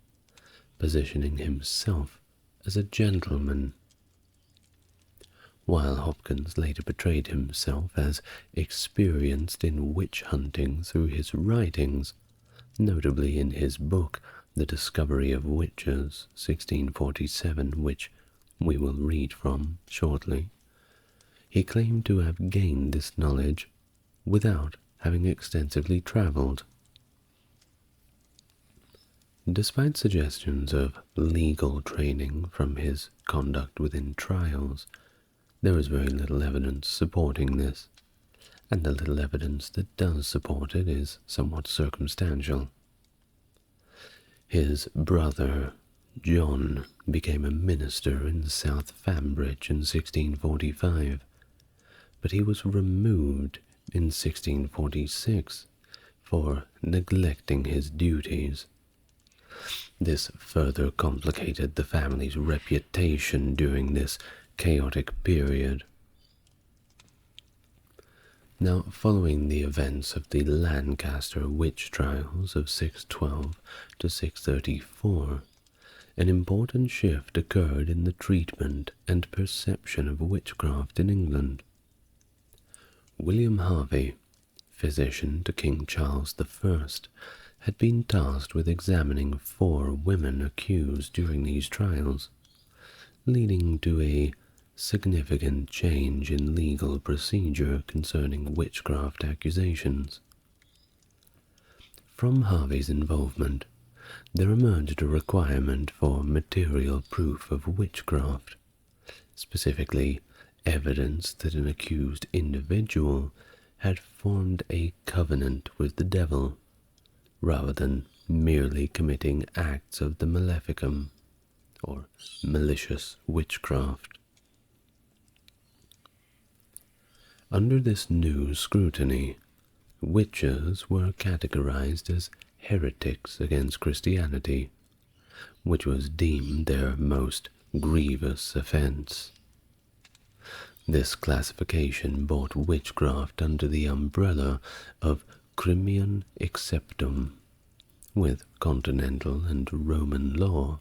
positioning himself as a gentleman. While Hopkins later portrayed himself as experienced in witch hunting through his writings, notably in his book The Discovery of Witches, 1647, which we will read from shortly, he claimed to have gained this knowledge without having extensively travelled. Despite suggestions of legal training from his conduct within trials, there is very little evidence supporting this, and the little evidence that does support it is somewhat circumstantial. His brother, John, became a minister in South Fambridge in 1645, but he was removed in 1646 for neglecting his duties. This further complicated the family's reputation during this chaotic period. Now, following the events of the Lancaster witch trials of 612 to 634, an important shift occurred in the treatment and perception of witchcraft in England. William Harvey, physician to King Charles I, had been tasked with examining 4 women accused during these trials, leading to a significant change in legal procedure concerning witchcraft accusations. From Harvey's involvement, there emerged a requirement for material proof of witchcraft, specifically evidence that an accused individual had formed a covenant with the devil, rather than merely committing acts of the maleficum, or malicious witchcraft. Under this new scrutiny, witches were categorized as heretics against Christianity, which was deemed their most grievous offense. This classification brought witchcraft under the umbrella of Crimean exceptum, with continental and Roman law,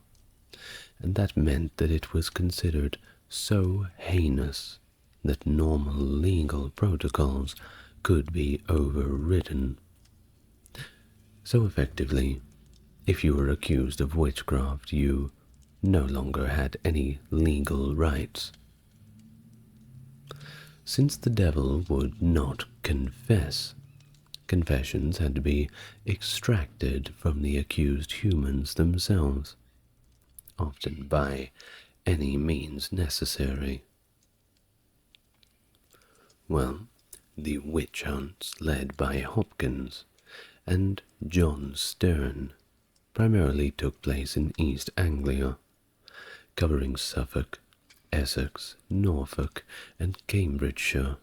and that meant that it was considered so heinous that normal legal protocols could be overridden. So effectively, if you were accused of witchcraft, you no longer had any legal rights. Since the devil would not confess, confessions had to be extracted from the accused humans themselves, often by any means necessary. Well, the witch hunts led by Hopkins and John Stern primarily took place in East Anglia, covering Suffolk, Essex, Norfolk, and Cambridgeshire,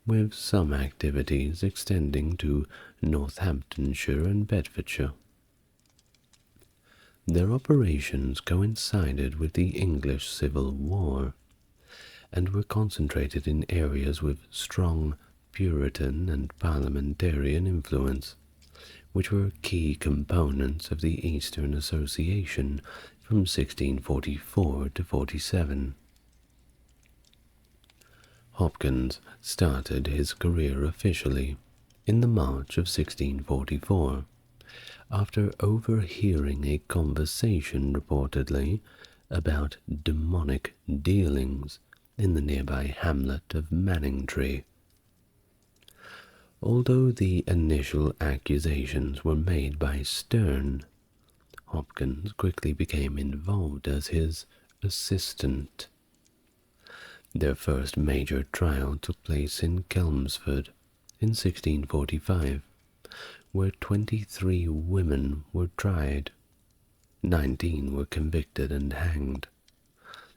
with some activities extending to Northamptonshire and Bedfordshire. Their operations coincided with the English Civil War, and were concentrated in areas with strong Puritan and parliamentarian influence, which were key components of the Eastern Association from 1644 to 47. Hopkins started his career officially in the March of 1644, after overhearing a conversation reportedly about demonic dealings in the nearby hamlet of Manningtree. Although the initial accusations were made by Stern, Hopkins quickly became involved as his assistant. Their first major trial took place in Chelmsford in 1645, where 23 women were tried. 19 were convicted and hanged,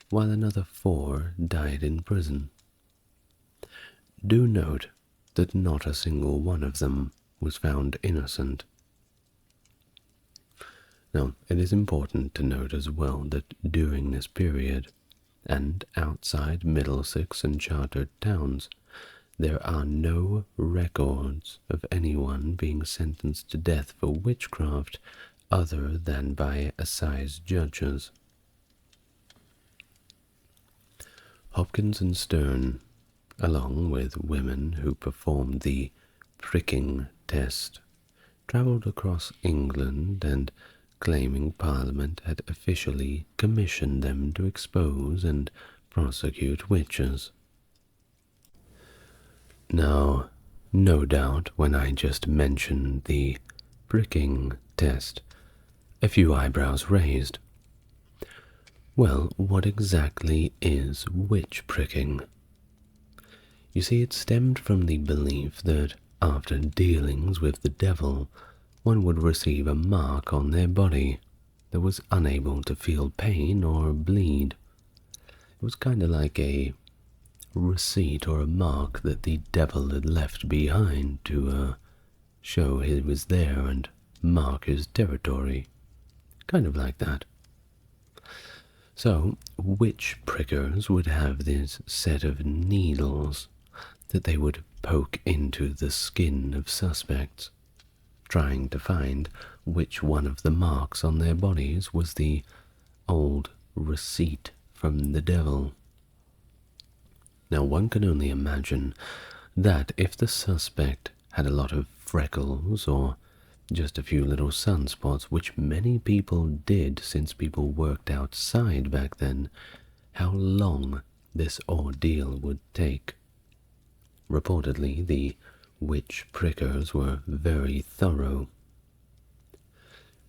while another 4 died in prison. Do note that not a single one of them was found innocent. Now, it is important to note as well that during this period, and outside Middlesex and chartered towns, there are no records of anyone being sentenced to death for witchcraft other than by assize judges. Hopkins and Stern, along with women who performed the pricking test, travelled across England and, claiming Parliament had officially commissioned them to expose and prosecute witches. Now, no doubt when I just mentioned the pricking test, a few eyebrows raised. Well, what exactly is witch pricking? You see, it stemmed from the belief that after dealings with the devil, one would receive a mark on their body that was unable to feel pain or bleed. It was kind of like a receipt or a mark that the devil had left behind to show he was there and mark his territory. Kind of like that. So, witch prickers would have this set of needles that they would poke into the skin of suspects, trying to find which one of the marks on their bodies was the old receipt from the devil. Now, one can only imagine that if the suspect had a lot of freckles or just a few little sunspots, which many people did since people worked outside back then, how long this ordeal would take. Reportedly, the witch prickers were very thorough,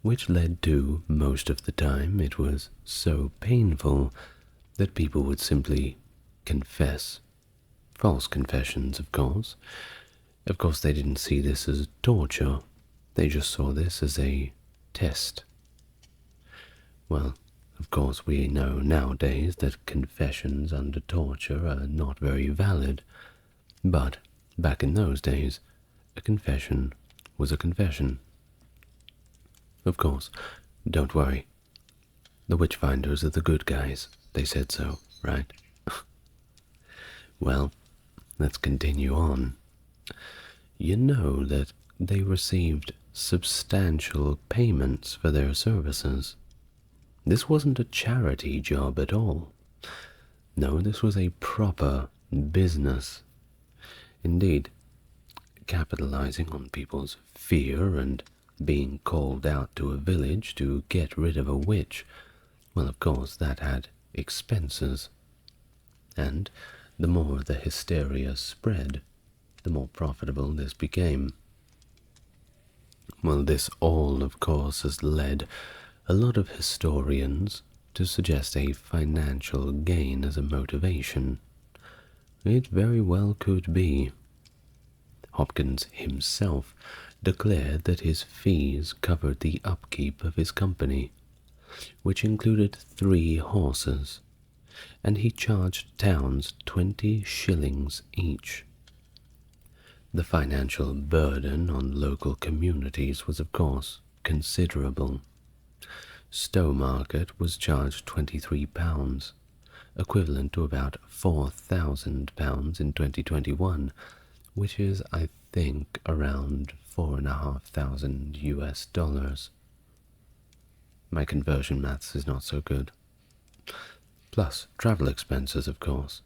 which led to, most of the time, it was so painful that people would simply confess. False confessions, of course. Of course, they didn't see this as torture. They just saw this as a test. Well, of course, we know nowadays that confessions under torture are not very valid, but back in those days, a confession was a confession. Of course, don't worry. The witch-finders are the good guys. They said so, right? Well, let's continue on. You know that they received substantial payments for their services. This wasn't a charity job at all. No, this was a proper business. Indeed, capitalizing on people's fear and being called out to a village to get rid of a witch, well, of course, that had expenses. And the more the hysteria spread, the more profitable this became. Well, this all, of course, has led a lot of historians to suggest a financial gain as a motivation. It very well could be. Hopkins himself declared that his fees covered the upkeep of his company, which included 3 horses, and he charged towns 20 shillings each. The financial burden on local communities was, of course, considerable. Stowmarket was charged £23, equivalent to about £4,000 in 2021, which is, I think, around $4,500 US. My conversion maths is not so good. Plus travel expenses, of course.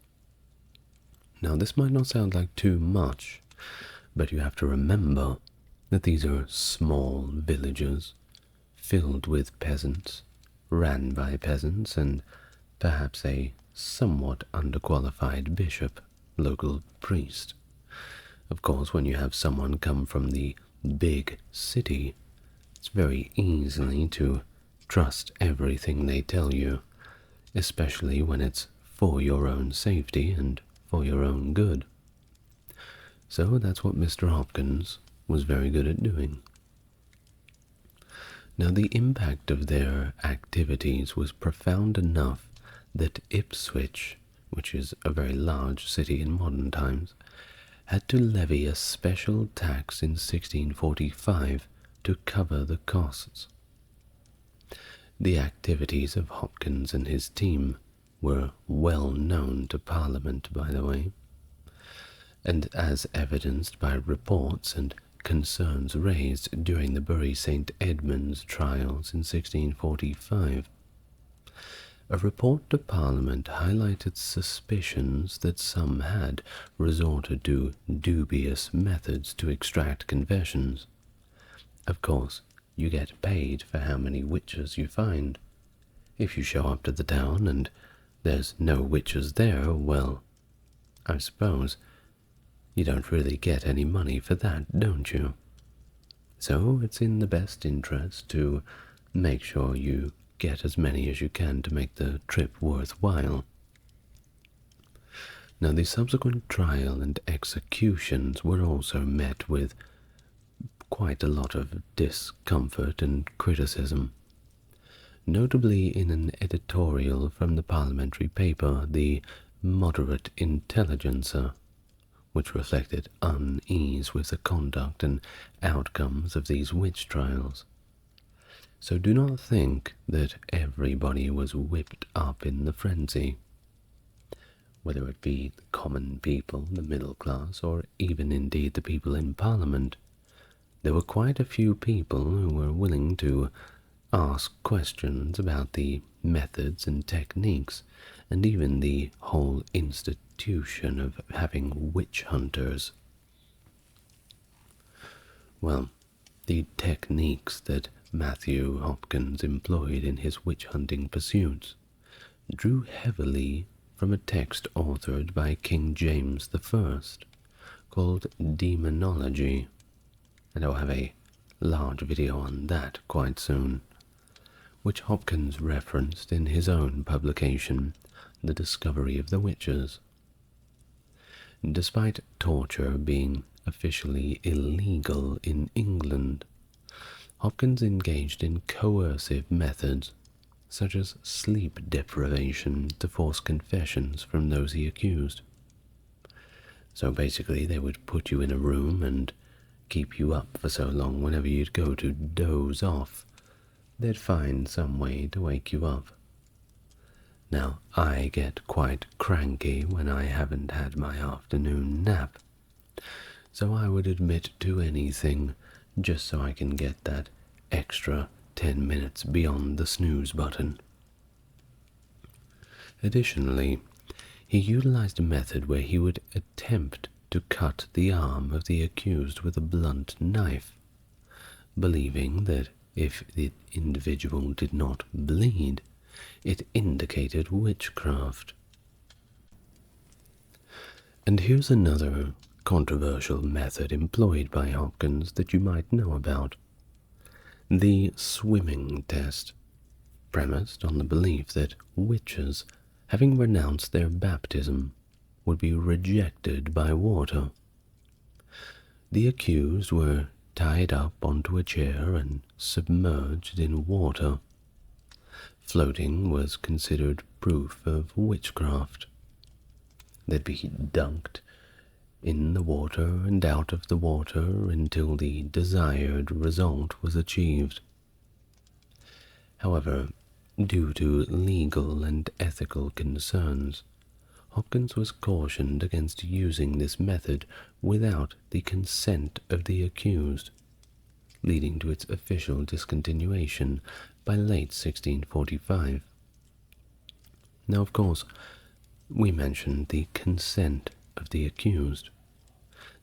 Now, this might not sound like too much, but you have to remember that these are small villages filled with peasants, ran by peasants, and perhaps a somewhat underqualified bishop, local priest. Of course, when you have someone come from the big city, it's very easy to trust everything they tell you, especially when it's for your own safety and for your own good. So that's what Mr. Hopkins was very good at doing. Now, the impact of their activities was profound enough that Ipswich, which is a very large city in modern times, had to levy a special tax in 1645 to cover the costs. The activities of Hopkins and his team were well known to Parliament, by the way, and as evidenced by reports and concerns raised during the Bury St. Edmunds trials in 1645. A report to Parliament highlighted suspicions that some had resorted to dubious methods to extract confessions. Of course, you get paid for how many witches you find. If you show up to the town and there's no witches there, well, I suppose you don't really get any money for that, don't you? So it's in the best interest to make sure you get as many as you can to make the trip worthwhile. Now, the subsequent trial and executions were also met with quite a lot of discomfort and criticism, notably in an editorial from the parliamentary paper, the Moderate Intelligencer, which reflected unease with the conduct and outcomes of these witch trials. So do not think that everybody was whipped up in the frenzy. Whether it be the common people, the middle class, or even indeed the people in Parliament, there were quite a few people who were willing to ask questions about the methods and techniques, and even the whole institution of having witch hunters. Well, the techniques that Matthew Hopkins employed in his witch-hunting pursuits drew heavily from a text authored by King James I, called Demonology, and I'll have a large video on that quite soon, which Hopkins referenced in his own publication, The Discovery of the Witches. Despite torture being officially illegal in England, Hopkins engaged in coercive methods, such as sleep deprivation, to force confessions from those he accused. So basically they would put you in a room and keep you up for so long whenever you'd go to doze off, they'd find some way to wake you up. Now, I get quite cranky when I haven't had my afternoon nap, so I would admit to anything just so I can get that extra 10 minutes beyond the snooze button. Additionally, he utilized a method where he would attempt to cut the arm of the accused with a blunt knife, believing that if the individual did not bleed, it indicated witchcraft. And here's another controversial method employed by Hopkins that you might know about: the swimming test, premised on the belief that witches, having renounced their baptism, would be rejected by water. The accused were tied up onto a chair and submerged in water. Floating was considered proof of witchcraft. They'd be dunked in the water and out of the water until the desired result was achieved. However, due to legal and ethical concerns, Hopkins was cautioned against using this method without the consent of the accused, leading to its official discontinuation by late 1645. Now, of course, we mentioned the consent of the accused.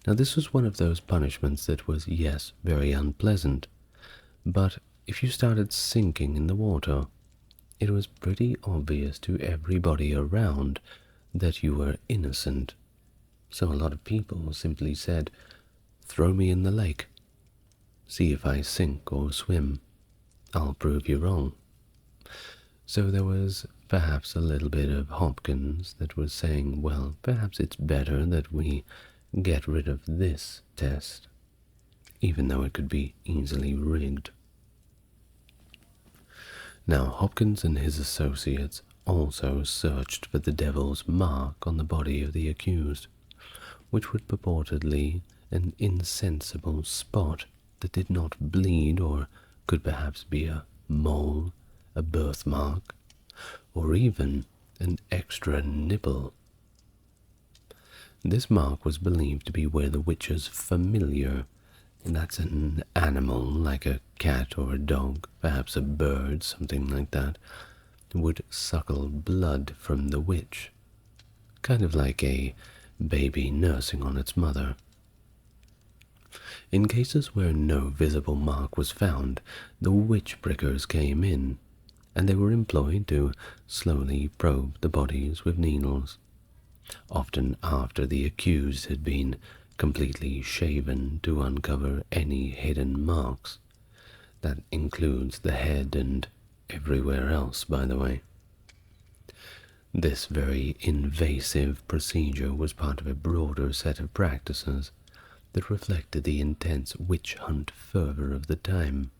Now, this was one of those punishments that was, yes, very unpleasant, but if you started sinking in the water, it was pretty obvious to everybody around that you were innocent. So a lot of people simply said, "Throw me in the lake. See if I sink or swim. I'll prove you wrong." So there was perhaps a little bit of Hopkins that was saying, well, perhaps it's better that we get rid of this test, even though it could be easily rigged. Now, Hopkins and his associates also searched for the devil's mark on the body of the accused, which was purportedly an insensible spot that did not bleed, or could perhaps be a mole, a birthmark, or even an extra nipple. This mark was believed to be where the witch's familiar, and that's an animal like a cat or a dog, perhaps a bird, something like that, would suckle blood from the witch, kind of like a baby nursing on its mother. In cases where no visible mark was found, the witch prickers came in, and they were employed to slowly probe the bodies with needles, often after the accused had been completely shaven to uncover any hidden marks. That includes the head and everywhere else, by the way. This very invasive procedure was part of a broader set of practices that reflected the intense witch hunt fervor of the time,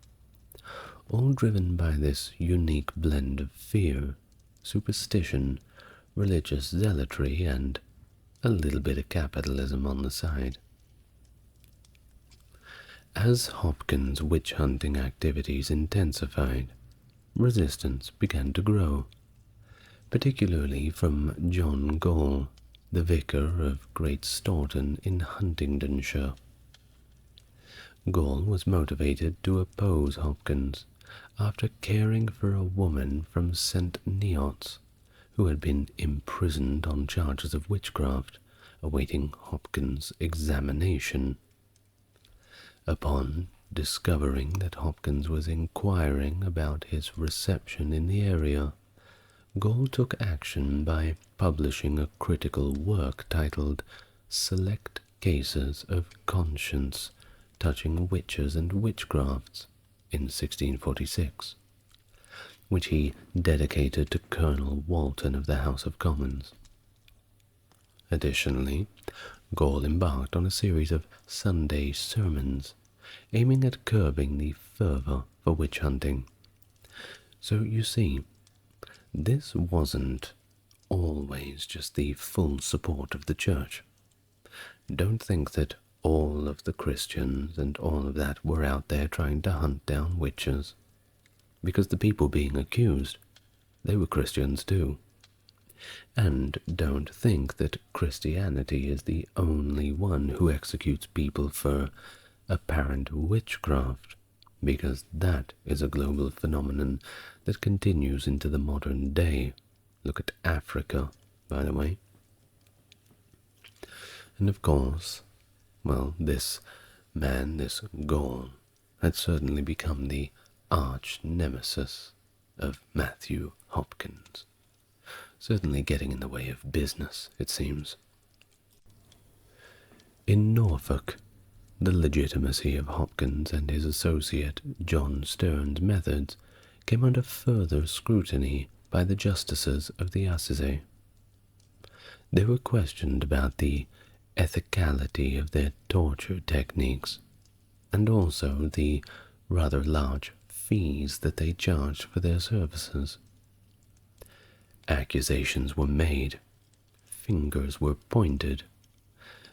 all driven by this unique blend of fear, superstition, religious zealotry, and a little bit of capitalism on the side. As Hopkins' witch-hunting activities intensified, resistance began to grow, particularly from John Gall, the vicar of Great Staunton in Huntingdonshire. Gall was motivated to oppose Hopkins after caring for a woman from St. Neots, who had been imprisoned on charges of witchcraft, awaiting Hopkins' examination. Upon discovering that Hopkins was inquiring about his reception in the area, Gall took action by publishing a critical work titled Select Cases of Conscience Touching Witches and Witchcrafts in 1646, which he dedicated to Colonel Walton of the House of Commons. Additionally, Gall embarked on a series of Sunday sermons aiming at curbing the fervour for witch hunting. So you see, this wasn't always just the full support of the church. Don't think that all of the Christians and all of that were out there trying to hunt down witches, because the people being accused, they were Christians too. And don't think that Christianity is the only one who executes people for apparent witchcraft, because that is a global phenomenon that continues into the modern day. Look at Africa, by the way. And of course, well, this man, this Gaul, had certainly become the arch nemesis of Matthew Hopkins. Certainly getting in the way of business, it seems. In Norfolk, the legitimacy of Hopkins and his associate John Sterne's methods came under further scrutiny by the justices of the Assize. They were questioned about the ethicality of their torture techniques, and also the rather large fees that they charged for their services. Accusations were made, fingers were pointed,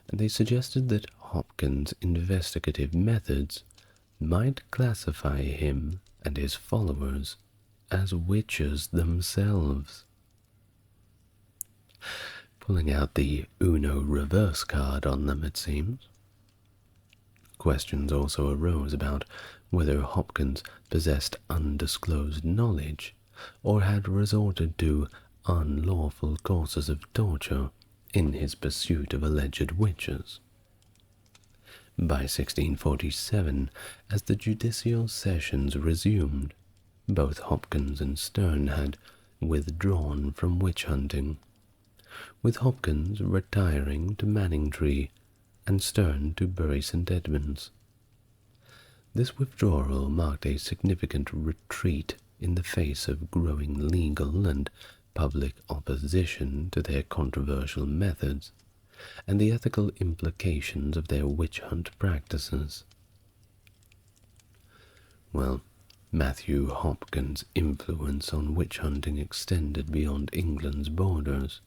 and they suggested that Hopkins' investigative methods might classify him and his followers as witches themselves. Pulling out the Uno reverse card on them, it seems. Questions also arose about whether Hopkins possessed undisclosed knowledge or had resorted to unlawful courses of torture in his pursuit of alleged witches. By 1647, as the judicial sessions resumed, both Hopkins and Sterne had withdrawn from witch hunting, with Hopkins retiring to Manningtree and Sterne to Bury St. Edmunds. This withdrawal marked a significant retreat in the face of growing legal and public opposition to their controversial methods and the ethical implications of their witch hunt practices. Well, Matthew Hopkins' influence on witch hunting extended beyond England's borders,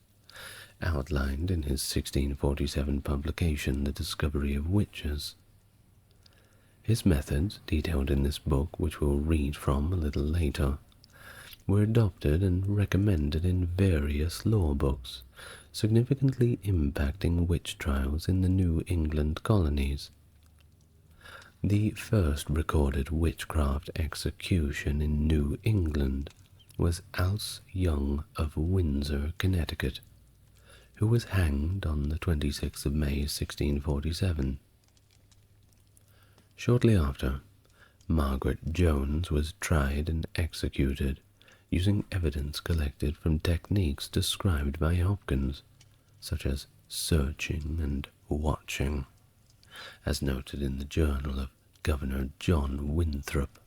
outlined in his 1647 publication, The Discovery of Witches. His methods, detailed in this book, which we'll read from a little later, were adopted and recommended in various law books, significantly impacting witch trials in the New England colonies. The first recorded witchcraft execution in New England was Alce Young of Windsor, Connecticut, who was hanged on the 26th of May, 1647. Shortly after, Margaret Jones was tried and executed using evidence collected from techniques described by Hopkins, such as searching and watching, as noted in the journal of Governor John Winthrop.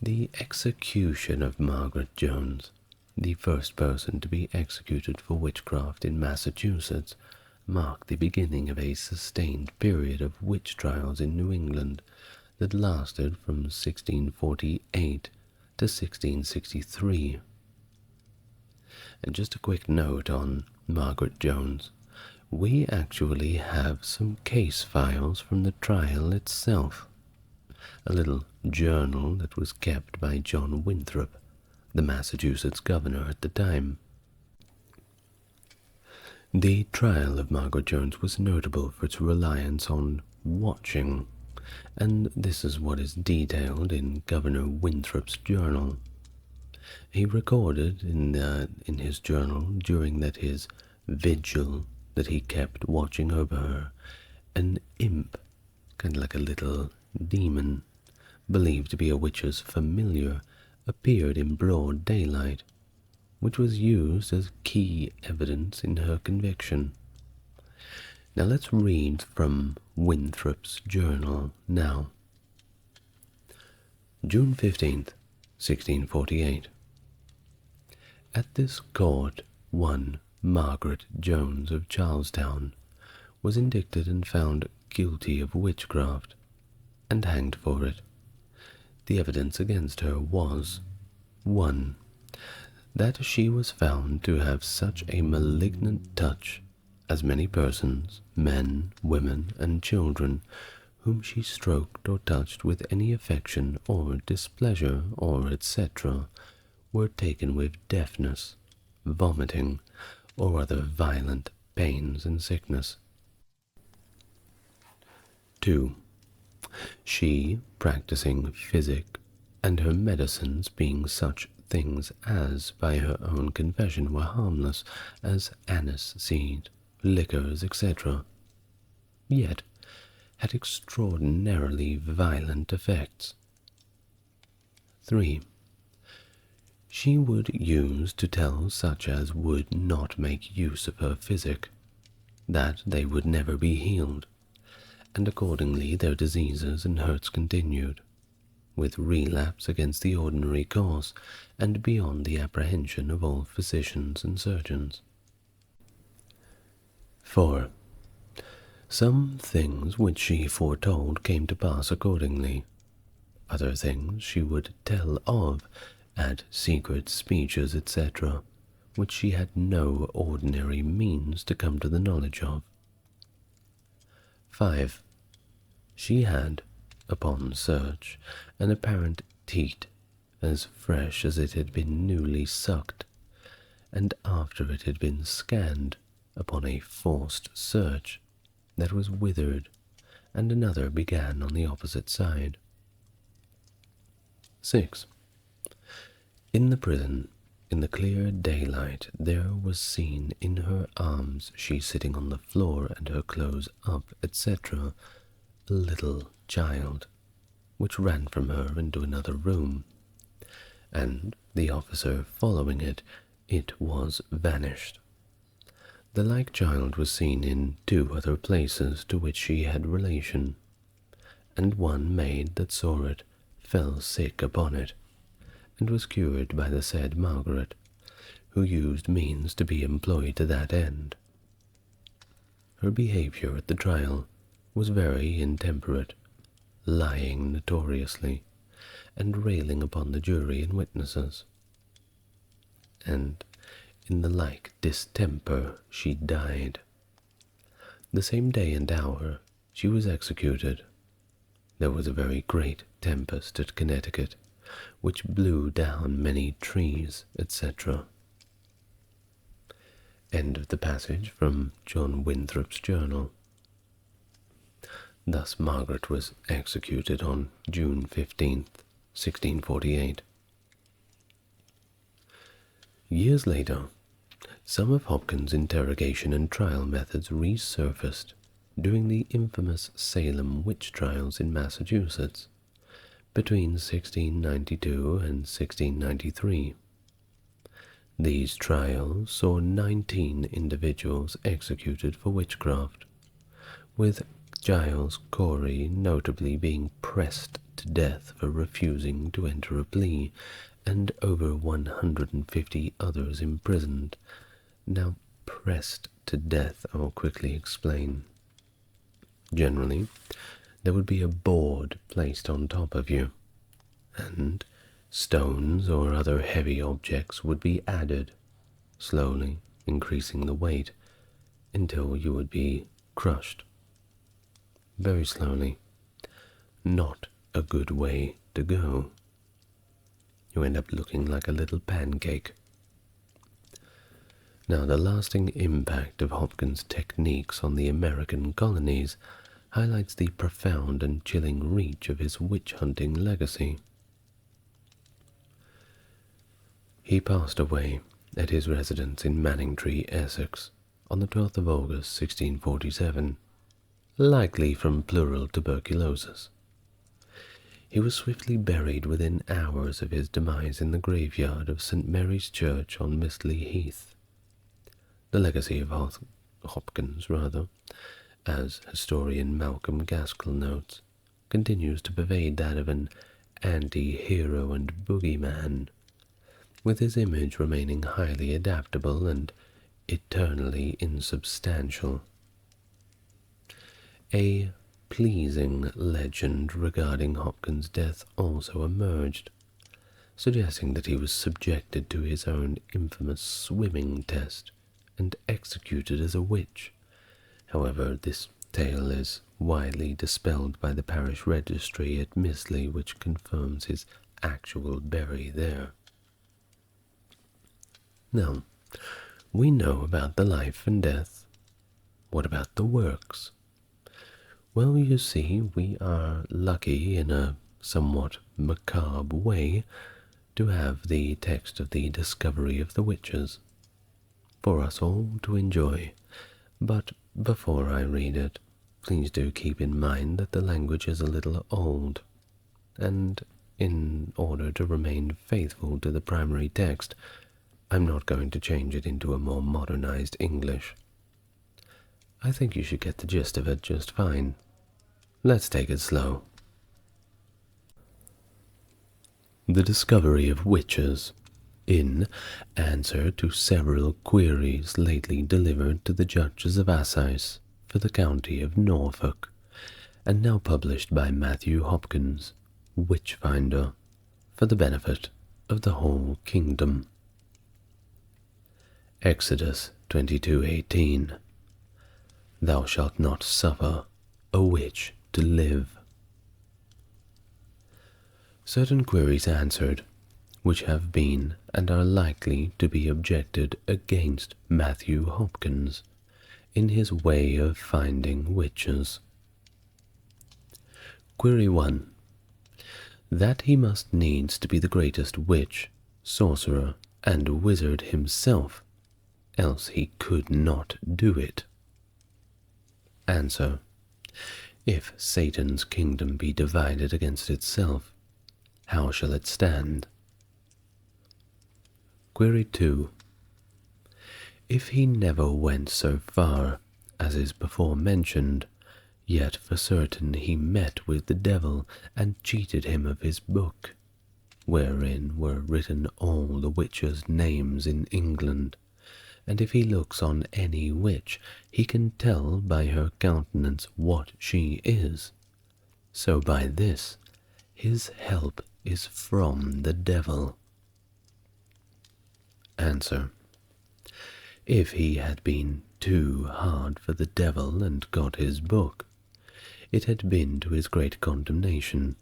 The execution of Margaret Jones, the first person to be executed for witchcraft in Massachusetts, marked the beginning of a sustained period of witch trials in New England that lasted from 1648 to 1663. And just a quick note on Margaret Jones. We actually have some case files from the trial itself. A little journal that was kept by John Winthrop, the Massachusetts governor at the time. The trial of Margaret Jones was notable for its reliance on watching, and this is what is detailed in Governor Winthrop's journal. He recorded in his journal during his vigil that he kept watching over her, an imp, kind of like a little demon, believed to be a witch's familiar, appeared in broad daylight, which was used as key evidence in her conviction. Now let's read from Winthrop's journal now. June 15th, 1648. At this court, one Margaret Jones of Charlestown was indicted and found guilty of witchcraft, and hanged for it. The evidence against her was 1. That she was found to have such a malignant touch as many persons, men, women, and children, whom she stroked or touched with any affection or displeasure or etc., were taken with deafness, vomiting, or other violent pains and sickness. 2. She, practicing physic, and her medicines being such things as, by her own confession, were harmless, as anise seed, liquors, etc., yet had extraordinarily violent effects. 3. She would use to tell such as would not make use of her physic, that they would never be healed, and accordingly their diseases and hurts continued, with relapse against the ordinary course, and beyond the apprehension of all physicians and surgeons. 4. Some things which she foretold came to pass accordingly. Other things she would tell of at secret speeches, etc., which she had no ordinary means to come to the knowledge of. 5. She had, upon search, an apparent teat as fresh as it had been newly sucked, and after it had been scanned, upon a forced search, that was withered, and another began on the opposite side. 6. In the prison, in the clear daylight, there was seen in her arms, she sitting on the floor and her clothes up, etc., a little child, which ran from her into another room, and the officer following it, it was vanished. The like child was seen in 2 other places to which she had relation, and one maid that saw it fell sick upon it, and was cured by the said Margaret, who used means to be employed to that end. Her behaviour at the trial was very intemperate, lying notoriously, and railing upon the jury and witnesses. And in the like distemper she died. The same day and hour she was executed. There was a very great tempest at Connecticut, which blew down many trees, etc. End of the passage from John Winthrop's journal. Thus Margaret was executed on June 15th, 1648. Years later, some of Hopkins' interrogation and trial methods resurfaced during the infamous Salem witch trials in Massachusetts between 1692 and 1693. These trials saw 19 individuals executed for witchcraft, with Giles Corey notably being pressed to death for refusing to enter a plea, and over 150 others imprisoned. Now, pressed to death, I will quickly explain. Generally, there would be a board placed on top of you, and stones or other heavy objects would be added, slowly increasing the weight until you would be crushed. Very slowly. Not a good way to go. You end up looking like a little pancake. Now, the lasting impact of Hopkins' techniques on the American colonies highlights the profound and chilling reach of his witch-hunting legacy. He passed away at his residence in Manningtree, Essex, on the 12th of August, 1647, likely from pleural tuberculosis. He was swiftly buried within hours of his demise in the graveyard of St. Mary's Church on Mistley Heath. The legacy of Hopkins, as historian Malcolm Gaskell notes, continues to pervade that of an anti-hero and boogeyman, with his image remaining highly adaptable and eternally insubstantial. A pleasing legend regarding Hopkins' death also emerged, suggesting that he was subjected to his own infamous swimming test and executed as a witch. However, this tale is widely dispelled by the parish registry at Misley, which confirms his actual bury there. Now, we know about the life and death. What about the works? Well, you see, we are lucky in a somewhat macabre way to have the text of the discovery of the witches for us all to enjoy. But before I read it, please do keep in mind that the language is a little old, and in order to remain faithful to the primary text, I'm not going to change it into a more modernized English. I think you should get the gist of it just fine. Let's take it slow. The discovery of witches, in answer to several queries lately delivered to the judges of Assize for the county of Norfolk, and now published by Matthew Hopkins, Witchfinder, for the benefit of the whole kingdom. Exodus 22:18. Thou shalt not suffer a witch to live. Certain queries answered, which have been and are likely to be objected against Matthew Hopkins in his way of finding witches. Query 1. That he must needs to be the greatest witch, sorcerer, and wizard himself, else he could not do it. Answer. If Satan's kingdom be divided against itself, how shall it stand? Query 2. If he never went so far as is before mentioned, yet for certain he met with the devil and cheated him of his book, wherein were written all the witches' names in England, and if he looks on any witch, he can tell by her countenance what she is. So by this, his help is from the devil. Answer. If he had been too hard for the devil and got his book, it had been to his great condemnation,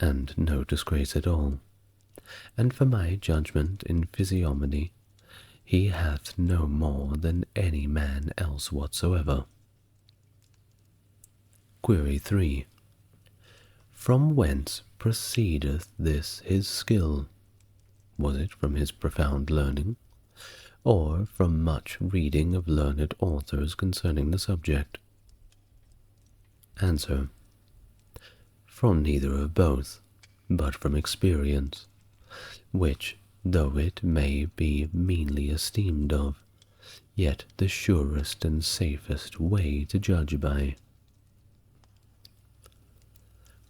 and no disgrace at all. And for my judgment in physiognomy, he hath no more than any man else whatsoever. Query 3. From whence proceedeth this his skill? Was it from his profound learning, or from much reading of learned authors concerning the subject? Answer. From neither of both, but from experience, which, though it may be meanly esteemed of, yet the surest and safest way to judge by.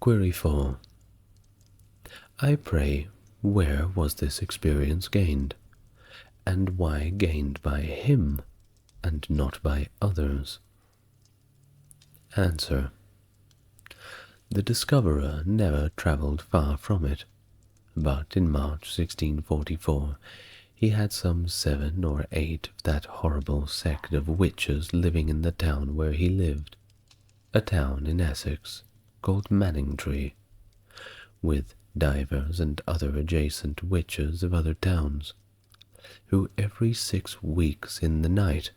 Query 4. I pray, where was this experience gained, and why gained by him, and not by others? Answer. The discoverer never travelled far from it, but in March 1644 he had some 7 or 8 of that horrible sect of witches living in the town where he lived, a town in Essex called Manningtree, with divers and other adjacent witches of other towns, who every 6 weeks in the night,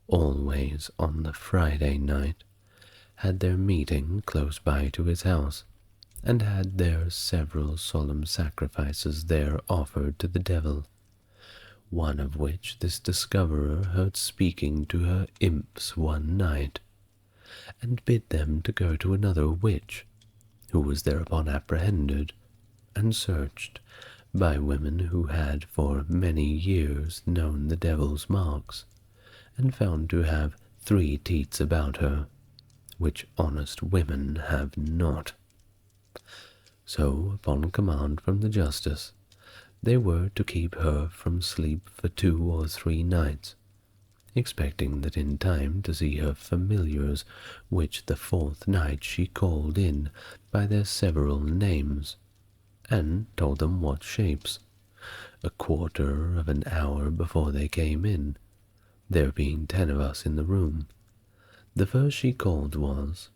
always on the Friday night, had their meeting close by to his house, and had their several solemn sacrifices there offered to the devil, one of which this discoverer heard speaking to her imps one night, and bid them to go to another witch, who was thereupon apprehended and searched by women who had for many years known the devil's marks, and found to have 3 teats about her, which honest women have not. So, upon command from the justice, they were to keep her from sleep for 2 or 3 nights, expecting that in time to see her familiars, which the fourth night she called in by their several names, and told them what shapes, a quarter of an hour before they came in, there being 10 of us in the room. The first she called was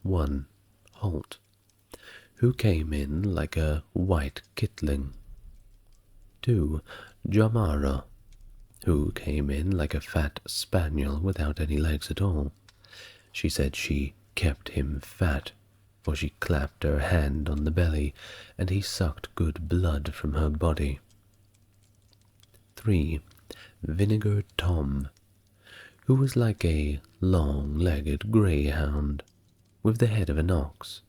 1. Holt, who came in like a white kitling. 2. Jamara, who came in like a fat spaniel without any legs at all. She said she kept him fat, for she clapped her hand on the belly, and he sucked good blood from her body. 3. Vinegar Tom, who was like a long-legged greyhound, with the head of an ox,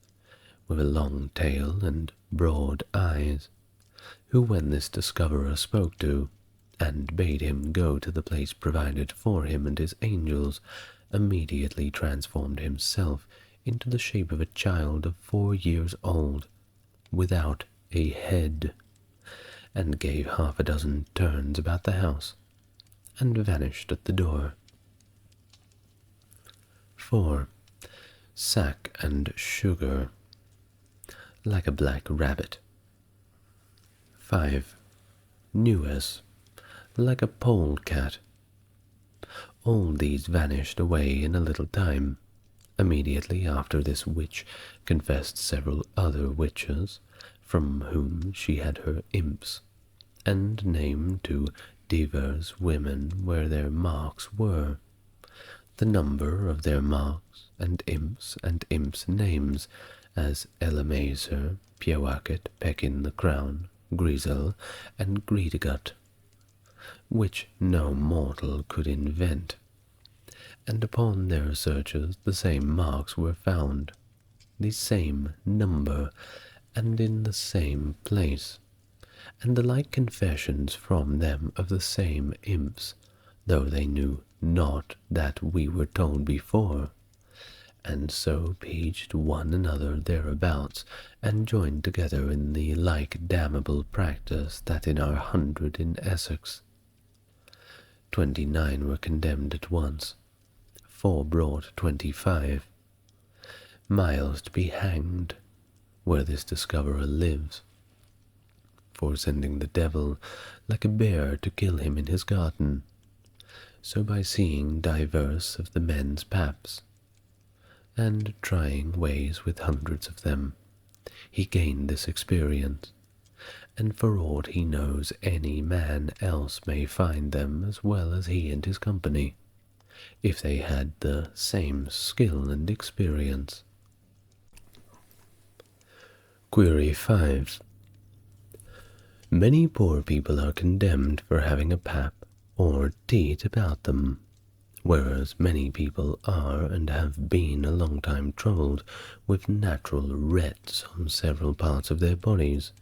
with a long tail and broad eyes, who when this discoverer spoke to, and bade him go to the place provided for him and his angels, immediately transformed himself into the shape of a child of 4 years old, without a head, and gave 6 turns about the house, and vanished at the door. 4. Sack and sugar, like a black rabbit. 5. Newes, like a polecat. All these vanished away in a little time. Immediately after this witch confessed several other witches, from whom she had her imps, and named to divers women where their marks were, the number of their marks, and imps' names, as Elamaser, Pewakit, Pekin the Crown, Grizel, and Greedigut, which no mortal could invent. And upon their searches the same marks were found, the same number, and in the same place, and the like confessions from them of the same imps, though they knew not that we were told before, and so paged one another thereabouts, and joined together in the like damnable practice that in our 100 in Essex. 29 were condemned at once, 4 brought 25. Miles to be hanged, where this discoverer lives, for sending the devil like a bear to kill him in his garden. So by seeing divers of the men's paps, and trying ways with hundreds of them, he gained this experience, and for aught he knows any man else may find them as well as he and his company, if they had the same skill and experience. Query 5. Many poor people are condemned for having a pap or teat about them, whereas many people are and have been a long time troubled with natural rets on several parts of their bodies,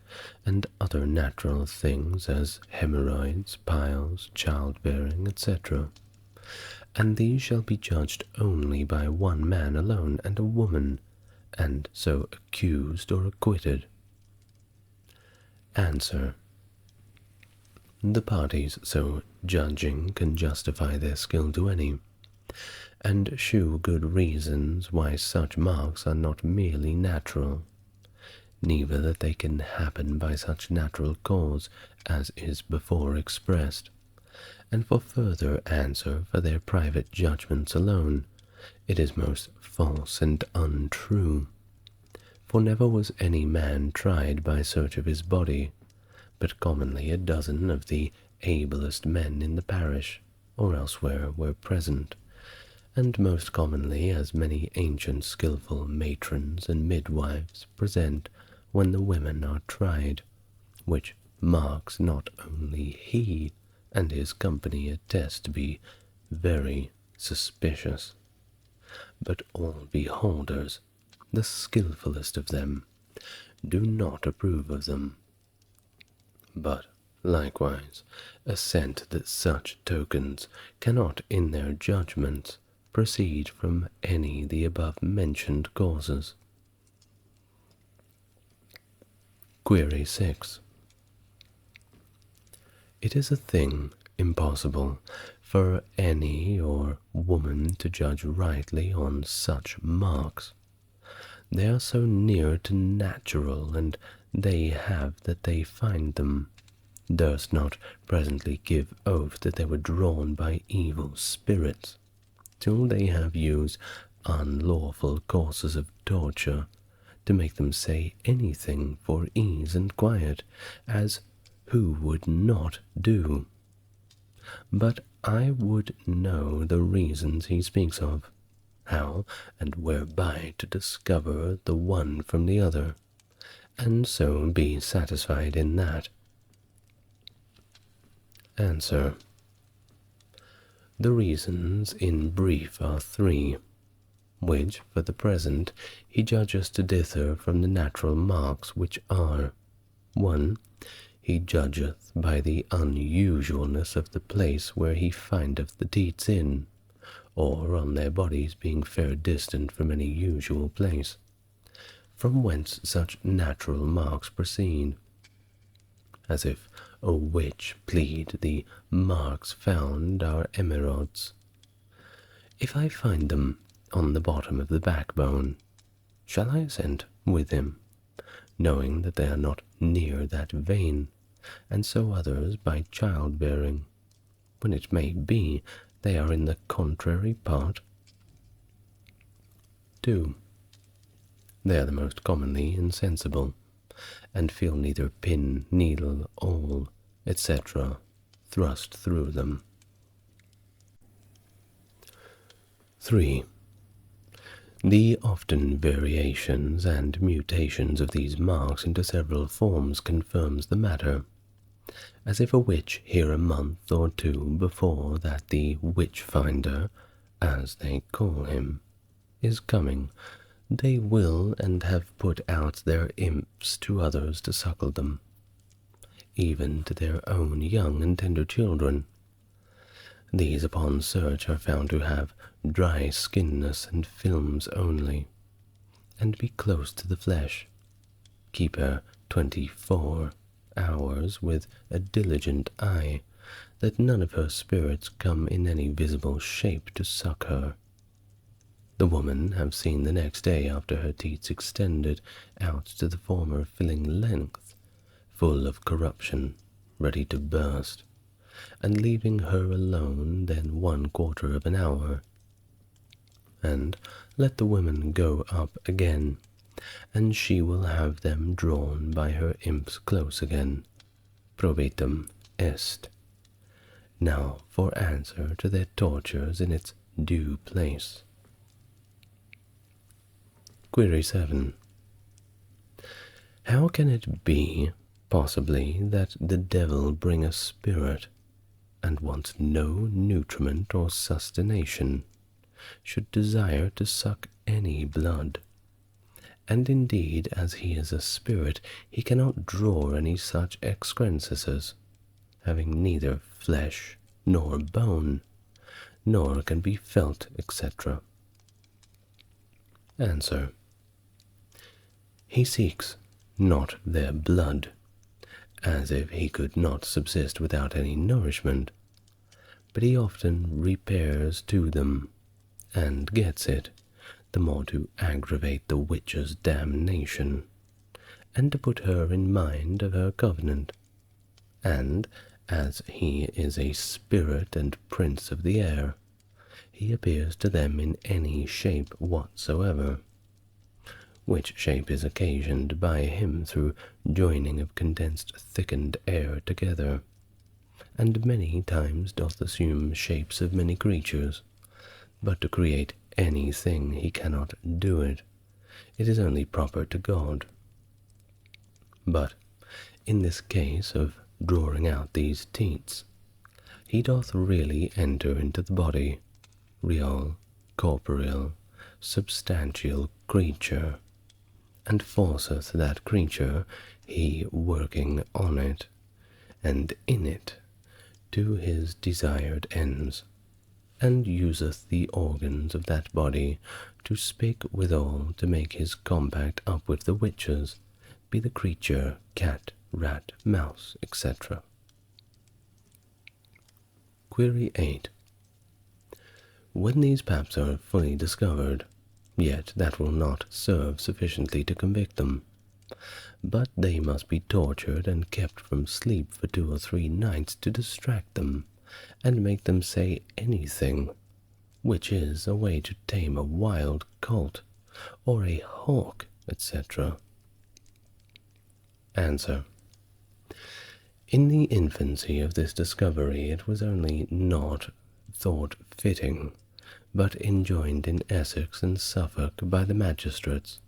and other natural things as hemorrhoids, piles, childbearing, etc. And these shall be judged only by one man alone and a woman, and so accused or acquitted. Answer. The parties so judging can justify their skill to any, and shew good reasons why such marks are not merely natural, neither that they can happen by such natural cause as is before expressed. And for further answer for their private judgments alone, it is most false and untrue. For never was any man tried by search of his body, but commonly 12 of the ablest men in the parish or elsewhere were present, and most commonly as many ancient skilful matrons and midwives present when the women are tried, which marks not only he and his company attest to be very suspicious, but all beholders, the skilfullest of them, do not approve of them, but likewise assent that such tokens cannot in their judgments proceed from any the above-mentioned causes. Query 6. It is a thing impossible for any or woman to judge rightly on such marks. They are so near to natural, and they have that they find them, durst not presently give oath that they were drawn by evil spirits, till they have used unlawful courses of torture to make them say anything for ease and quiet, as who would not do? But I would know the reasons he speaks of, how and whereby to discover the one from the other, and so be satisfied in that. Answer. The reasons in brief are three, which for the present he judges to differ from the natural marks, which are: 1. He judgeth by the unusualness of the place where he findeth the deeds in, or on their bodies being fair distant from any usual place, from whence such natural marks proceed, as if a witch plead the marks found are emerods. If I find them on the bottom of the backbone, shall I assent with him, knowing that they are not near that vein, and so others by childbearing, when it may be they are in the contrary part? 2. They are the most commonly insensible, and feel neither pin, needle, awl, etc. thrust through them. 3. The often variations and mutations of these marks into several forms confirms the matter, as if a witch hear a month or two before that the witch-finder, as they call him, is coming, they will and have put out their imps to others to suckle them, even to their own young and tender children. These upon search are found to have dry skinness and films only, and be close to the flesh, keep her 24 hours with a diligent eye, that none of her spirits come in any visible shape to suck her. The woman have seen the next day after her teats extended out to the former filling length, full of corruption, ready to burst, and leaving her alone then 1/4 of an hour, and let the women go up again, and she will have them drawn by her imps close again. Probatum est. Now for answer to their tortures in its due place. Query 7. How can it be, possibly, that the devil bring a spirit, and wants no nutriment or sustentation, should desire to suck any blood? And indeed, as he is a spirit, he cannot draw any such excrescences, having neither flesh nor bone, nor can be felt, etc. Answer. He seeks not their blood, as if he could not subsist without any nourishment, but he often repairs to them, and gets it, the more to aggravate the witch's damnation, and to put her in mind of her covenant. And, as he is a spirit and prince of the air, he appears to them in any shape whatsoever, which shape is occasioned by him through joining of condensed thickened air together, and many times doth assume shapes of many creatures, but to create anything he cannot do it. It is only proper to God. But in this case of drawing out these teats, he doth really enter into the body, real, corporeal, substantial creature, and forceth that creature, he working on it, and in it, to his desired ends, and useth the organs of that body to speak withal, to make his compact up with the witches, be the creature cat, rat, mouse, etc. Query 8. when these paps are fully discovered, yet that will not serve sufficiently to convict them, but they must be tortured and kept from sleep for 2 or 3 nights to distract them and make them say anything, which is a way to tame a wild colt or a hawk, etc. Answer. In the infancy of this discovery it was only not thought fitting, but enjoined in Essex and Suffolk by the magistrates,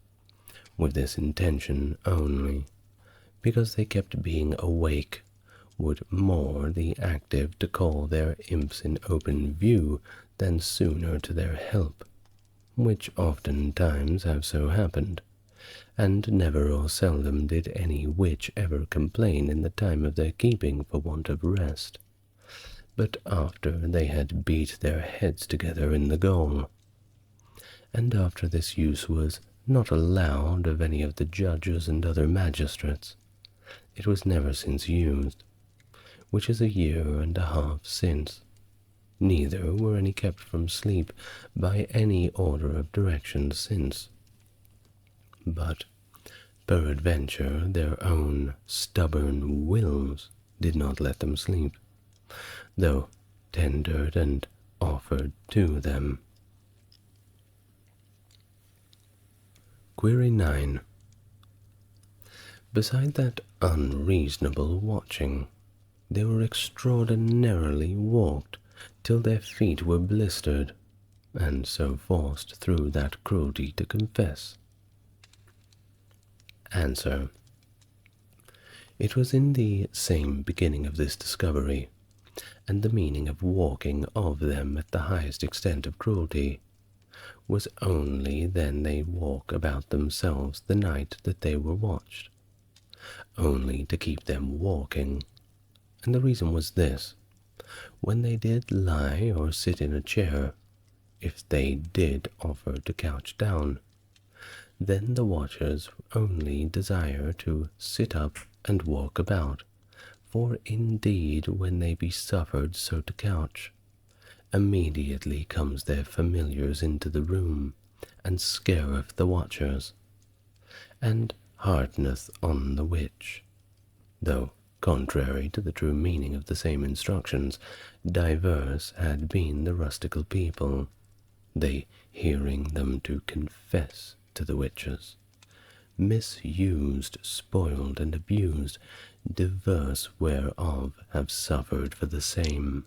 with this intention only, because they kept being awake, would more the active to call their imps in open view than sooner to their help, which oftentimes have so happened, and never or seldom did any witch ever complain in the time of their keeping for want of rest, but after they had beat their heads together in the gong. And after this use was not allowed of any of the judges and other magistrates, it was never since used, which is 1.5 years since. Neither were any kept from sleep by any order of direction since, but peradventure their own stubborn wills did not let them sleep, though tendered and offered to them. Query 9. Beside that unreasonable watching, they were extraordinarily walked till their feet were blistered, and so forced through that cruelty to confess. Answer. It was in the same beginning of this discovery, and the meaning of walking of them at the highest extent of cruelty was only then they walk about themselves the night that they were watched, only to keep them walking. And the reason was this: when they did lie or sit in a chair, if they did offer to couch down, then the watchers only desire to sit up and walk about, for indeed when they be suffered so to couch, immediately comes their familiars into the room, and scareth the watchers, and hardeneth on the witch, though, contrary to the true meaning of the same instructions, diverse had been the rustical people, they hearing them to confess to the witches, misused, spoiled, and abused, diverse whereof have suffered for the same,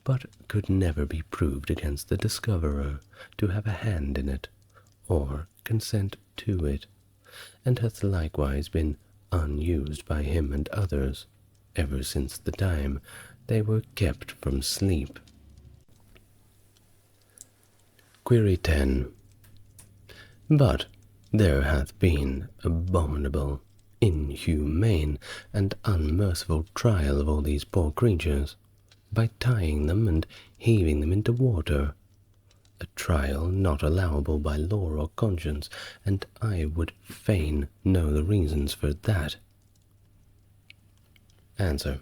but could never be proved against the discoverer to have a hand in it, or consent to it, and hath likewise been unused by him and others, ever since the time they were kept from sleep. Query 10. But there hath been abominable, inhumane, and unmerciful trial of all these poor creatures, by tying them and heaving them into water, a trial not allowable by law or conscience, and I would fain know the reasons for that. Answer.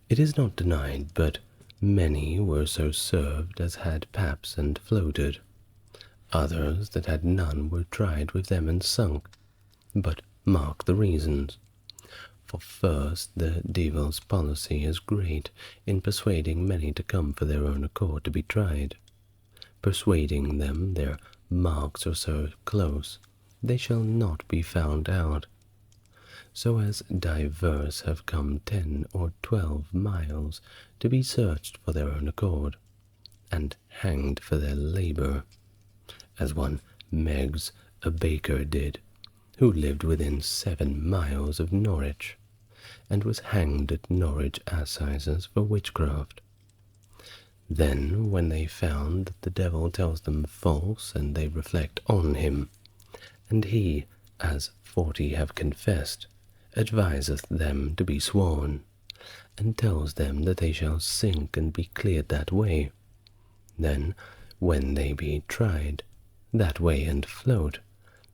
It is not denied, but many were so served as had paps and floated. Others that had none were tried with them and sunk. But mark the reasons. For first, the devil's policy is great in persuading many to come for their own accord to be tried, persuading them their marks are so close they shall not be found out, so as divers have come 10 or 12 miles to be searched for their own accord, and hanged for their labour, as one Meggs, a baker, did, who lived within 7 miles of Norwich, and was hanged at Norwich assizes for witchcraft. Then, when they found that the devil tells them false, and they reflect on him, and he, as 40 have confessed, adviseth them to be sworn, and tells them that they shall sink and be cleared that way. Then, when they be tried that way and float,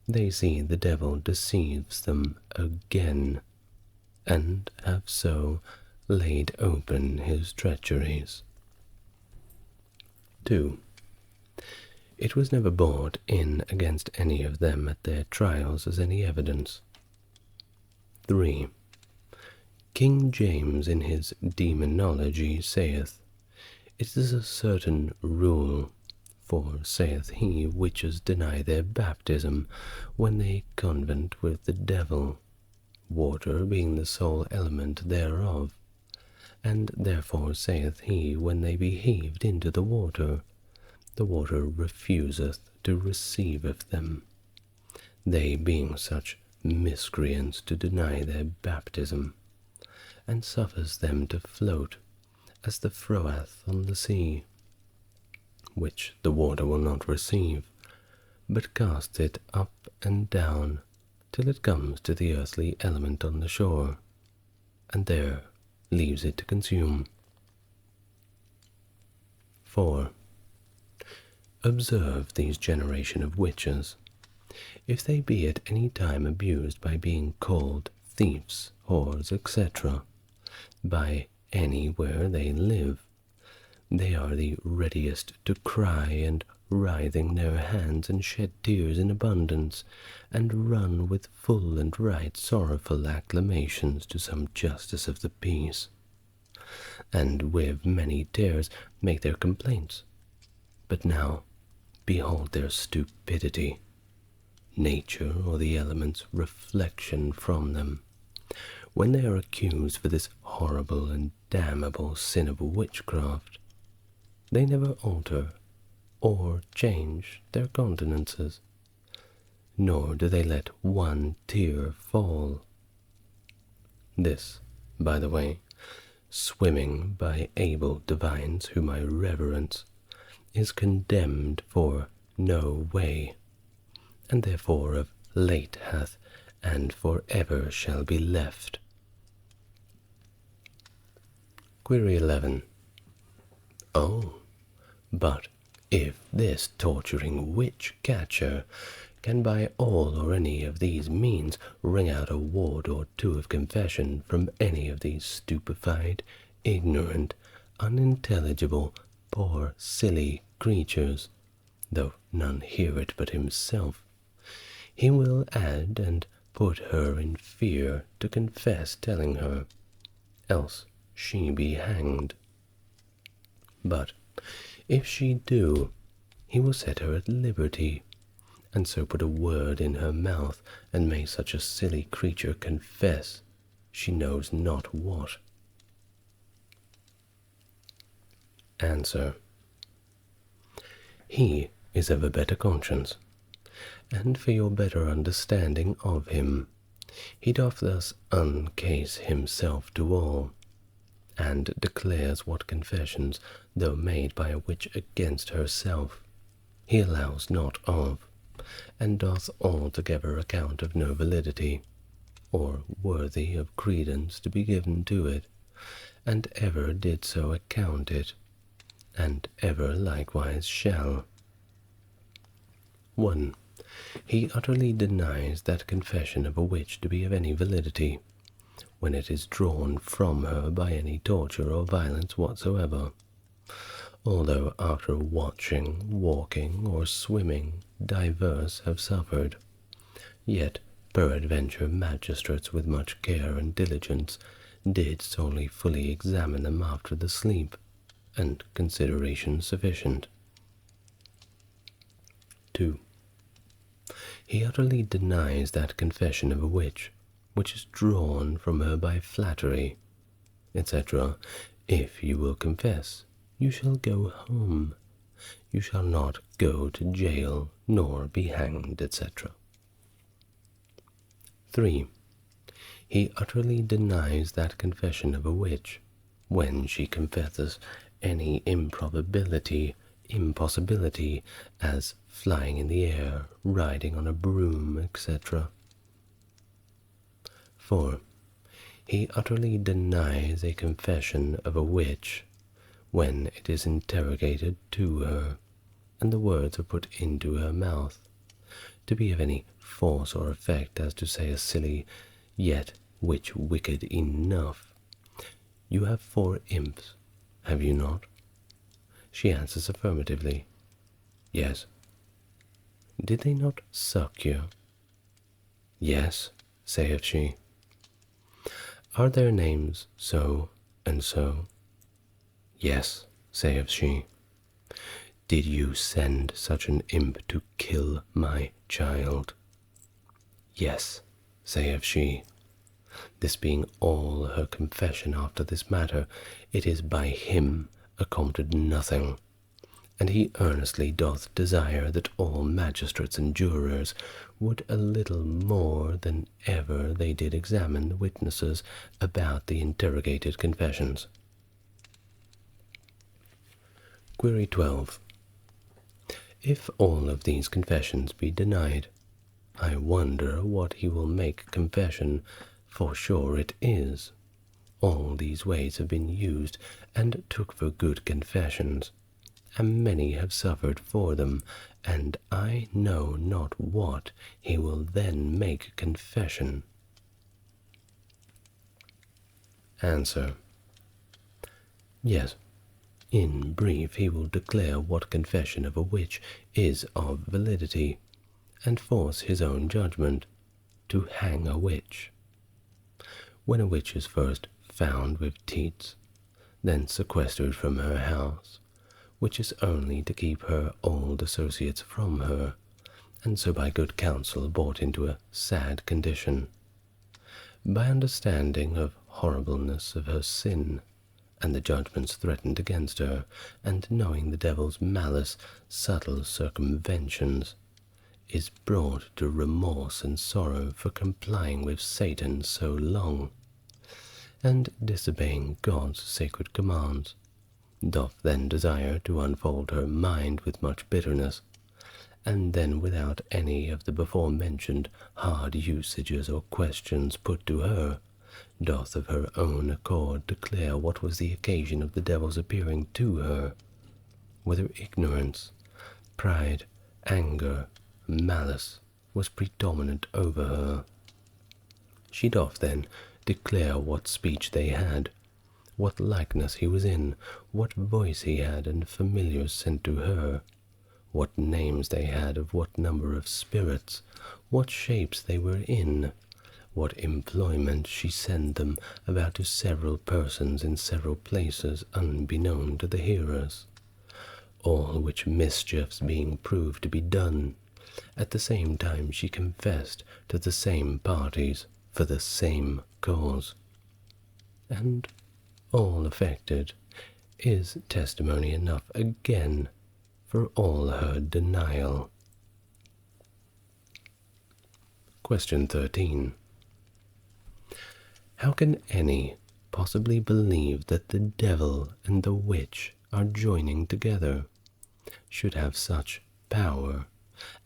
they see the devil deceives them again, and have so laid open his treacheries. 2. It was never brought in against any of them at their trials as any evidence. 3. King James in his Demonology saith, It is a certain rule, for, saith he, witches deny their baptism when they convent with the devil, water being the sole element thereof, and therefore, saith he, when they be heaved into the water refuseth to receiveth them, they being such miscreants to deny their baptism, and suffers them to float as the froath on the sea, which the water will not receive, but casts it up and down till it comes to the earthly element on the shore, and there leaves it to consume. 4. Observe these generation of witches. If they be at any time abused by being called thieves, whores, etc., by anywhere they live, they are the readiest to cry, and writhing their hands, and shed tears in abundance, and run with full and right sorrowful acclamations to some justice of the peace, and with many tears make their complaints. But now behold their stupidity, nature or the elements' reflection from them, when they are accused for this horrible and damnable sin of witchcraft. They never alter or change their countenances, nor do they let one tear fall. This, by the way, swimming by able divines whom I reverence, is condemned for no way, and therefore of late hath and for ever shall be left. Query 11. Oh, but if this torturing witch-catcher can by all or any of these means wring out a word or two of confession from any of these stupefied, ignorant, unintelligible, poor silly creatures, though none hear it but himself, he will add and put her in fear to confess telling her, else she be hanged. But if she do, he will set her at liberty, and so put a word in her mouth, and may such a silly creature confess she knows not what. Answer. He is of a better conscience, and for your better understanding of him, he doth thus uncase himself to all, and declares what confessions, though made by a witch against herself, he allows not of, and doth altogether account of no validity, or worthy of credence to be given to it, and ever did so account it, and ever likewise shall. 1. He utterly denies that confession of a witch to be of any validity, when it is drawn from her by any torture or violence whatsoever, although after watching, walking, or swimming, divers have suffered, yet peradventure magistrates with much care and diligence did solely fully examine them after the sleep, and consideration sufficient. 2. He utterly denies that confession of a witch, which is drawn from her by flattery, etc. If you will confess, you shall go home. You shall not go to jail, nor be hanged, etc. 3. He utterly denies that confession of a witch, when she confesses any improbability, impossibility, as flying in the air, riding on a broom, etc. 4. He utterly denies a confession of a witch, when it is interrogated to her, and the words are put into her mouth, to be of any force or effect as to say a silly, yet which wicked enough. You have 4 imps, have you not? She answers affirmatively. Yes. Did they not suck you? Yes, saith she. Are their names so and so? Yes, saith she. Did you send such an imp to kill my child? Yes, saith she. This being all her confession after this matter, it is by him accompted nothing, and he earnestly doth desire that all magistrates and jurors would a little more than ever they did examine the witnesses about the interrogated confessions. Query 12. If all of these confessions be denied, I wonder what he will make confession, for sure it is. All these ways have been used and took for good confessions, and many have suffered for them, and I know not what he will then make confession. Answer. Yes, in brief he will declare what confession of a witch is of validity, and force his own judgment to hang a witch. When a witch is first found with teats, then sequestered from her house, which is only to keep her old associates from her, and so by good counsel brought into a sad condition, by understanding of horribleness of her sin, and the judgments threatened against her, and knowing the devil's malice, subtle circumventions, is brought to remorse and sorrow for complying with Satan so long, and disobeying God's sacred commands, doth then desire to unfold her mind with much bitterness, and then without any of the before-mentioned hard usages or questions put to her, doth of her own accord declare what was the occasion of the devil's appearing to her, whether ignorance, pride, anger, malice was predominant over her. She doth then declare what speech they had, what likeness he was in, what voice he had, and familiars sent to her, what names they had of what number of spirits, what shapes they were in, what employment she sent them about to several persons in several places unbeknown to the hearers, all which mischiefs being proved to be done, at the same time she confessed to the same parties for the same cause, and all affected is testimony enough again for all her denial. Question 13. How can any possibly believe that the devil and the witch are joining together, should have such power,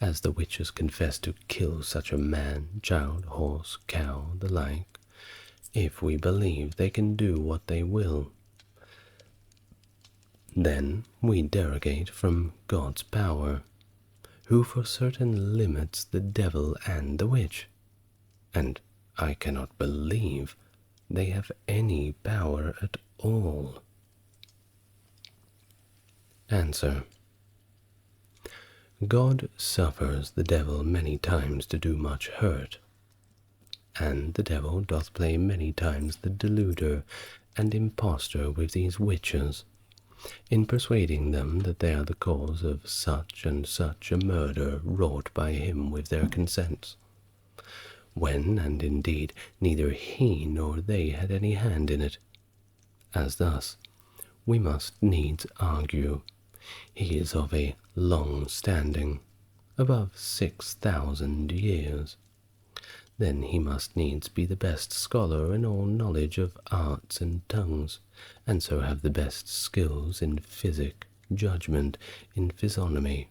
as the witches confess to kill such a man, child, horse, cow, the like, if we believe they can do what they will? Then we derogate from God's power, who for certain limits the devil and the witch, and I cannot believe they have any power at all. Answer. God suffers the devil many times to do much hurt, and the devil doth play many times the deluder and impostor with these witches, in persuading them that they are the cause of such and such a murder wrought by him with their consents, when, and indeed, neither he nor they had any hand in it. As thus, we must needs argue, he is of a long standing, above 6,000 years. Then he must needs be the best scholar in all knowledge of arts and tongues, and so have the best skills in physic, judgment in physiognomy,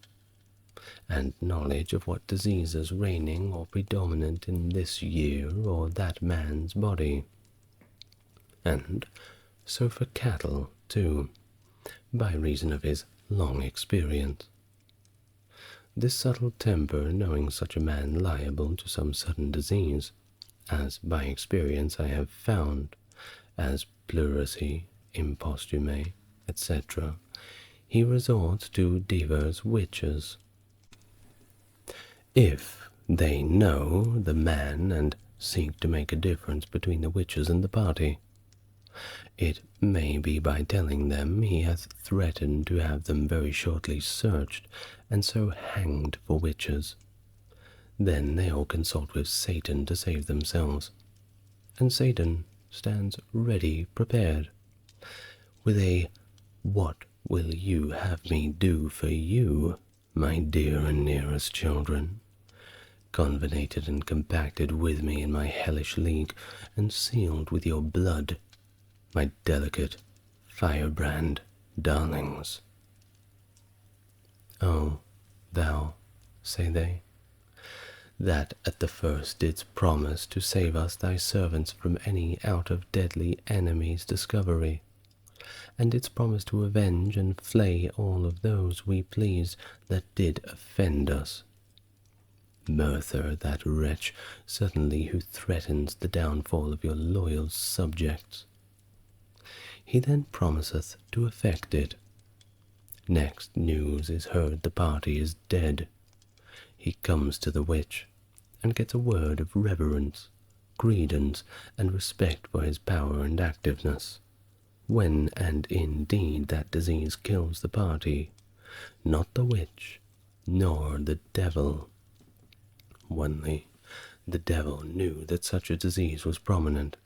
and knowledge of what diseases reigning or predominant in this year or that man's body. And so for cattle too, by reason of his long experience. This subtle temper, knowing such a man liable to some sudden disease, as by experience I have found, as pleurisy, impostume, etc., he resorts to divers witches. If they know the man and seek to make a difference between the witches and the party, it may be by telling them he hath threatened to have them very shortly searched, and so hanged for witches. Then they all consult with Satan to save themselves, and Satan stands ready prepared, with a "What will you have me do for you, my dear and nearest children?" convenated and compacted with me in my hellish league, and sealed with your blood, my delicate firebrand darlings. "Oh, thou," say they, "that at the first didst promise to save us thy servants from any out of deadly enemy's discovery, and didst promise to avenge and flay all of those we pleased that did offend us. Murther, that wretch, certainly who threatens the downfall of your loyal subjects. He then promiseth to effect it. Next news is heard the party is dead. He comes to the witch, and gets a word of reverence, credence, and respect for his power and activeness, when and indeed that disease kills the party, not the witch, nor the devil. Only the devil knew that such a disease was prominent,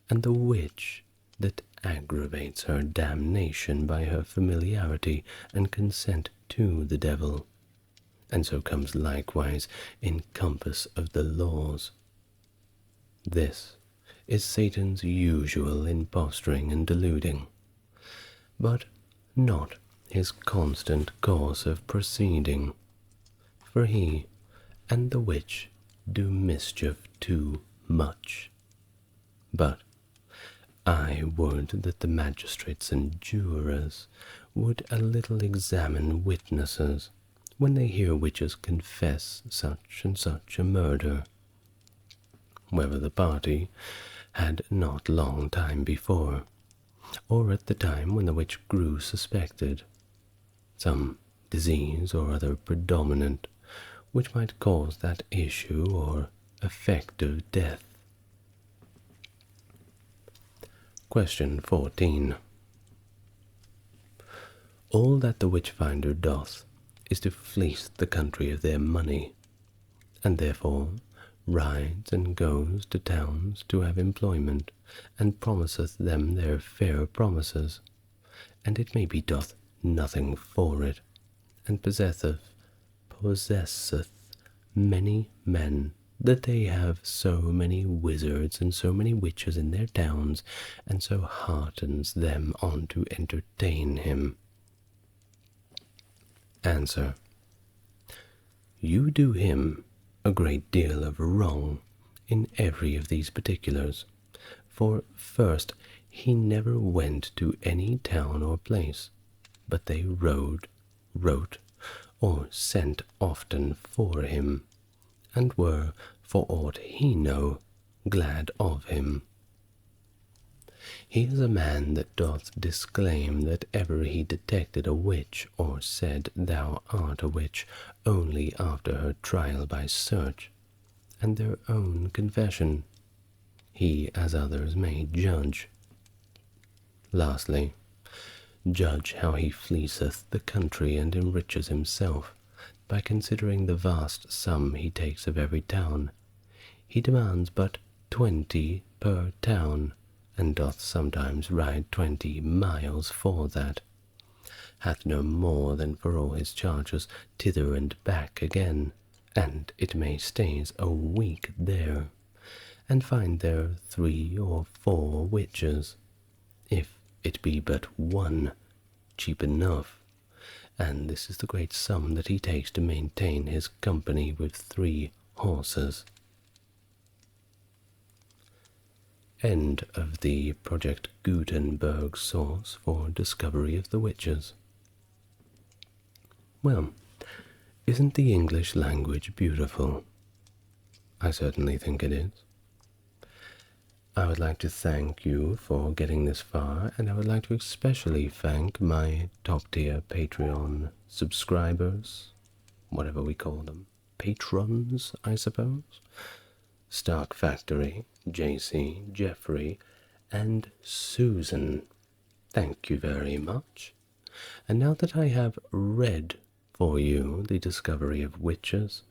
and the witch that aggravates her damnation by her familiarity and consent to the devil, and so comes likewise in compass of the laws. This is Satan's usual impostering and deluding, but not his constant course of proceeding, for he and the witch do mischief too much. But I would that the magistrates and jurors would a little examine witnesses when they hear witches confess such and such a murder, whether the party had not long time before, or at the time when the witch grew suspected, some disease or other predominant, which might cause that issue or effect of death. Question 14. All that the witch-finder doth is to fleece the country of their money, and therefore rides and goes to towns to have employment, and promiseth them their fair promises, and it may be doth nothing for it, and possesseth many men, that they have so many wizards and so many witches in their towns, and so heartens them on to entertain him. Answer. You do him a great deal of wrong in every of these particulars, for first, he never went to any town or place, but they wrote, or sent often for him, and were, for aught he know, glad of him. He is a man that doth disclaim that ever he detected a witch, or said, "Thou art a witch," only after her trial by search, and their own confession. He, as others, may judge. Lastly, judge how he fleeceth the country and enriches himself, by considering the vast sum he takes of every town. He demands but 20 per town, and doth sometimes ride 20 miles for that, hath no more than for all his charges thither and back again, and it may stays a week there, and find there 3 or 4 witches, if it be but one, cheap enough, and this is the great sum that he takes to maintain his company with 3 horses. End of the Project Gutenberg source for discovery of the witches. Well, isn't the English language beautiful? I certainly think it is. I would like to thank you for getting this far, and I would like to especially thank my top-tier Patreon subscribers, whatever we call them, patrons, I suppose. Stark Factory, JC, Jeffrey, and Susan. Thank you very much. And now that I have read for you The Discovery of Witches,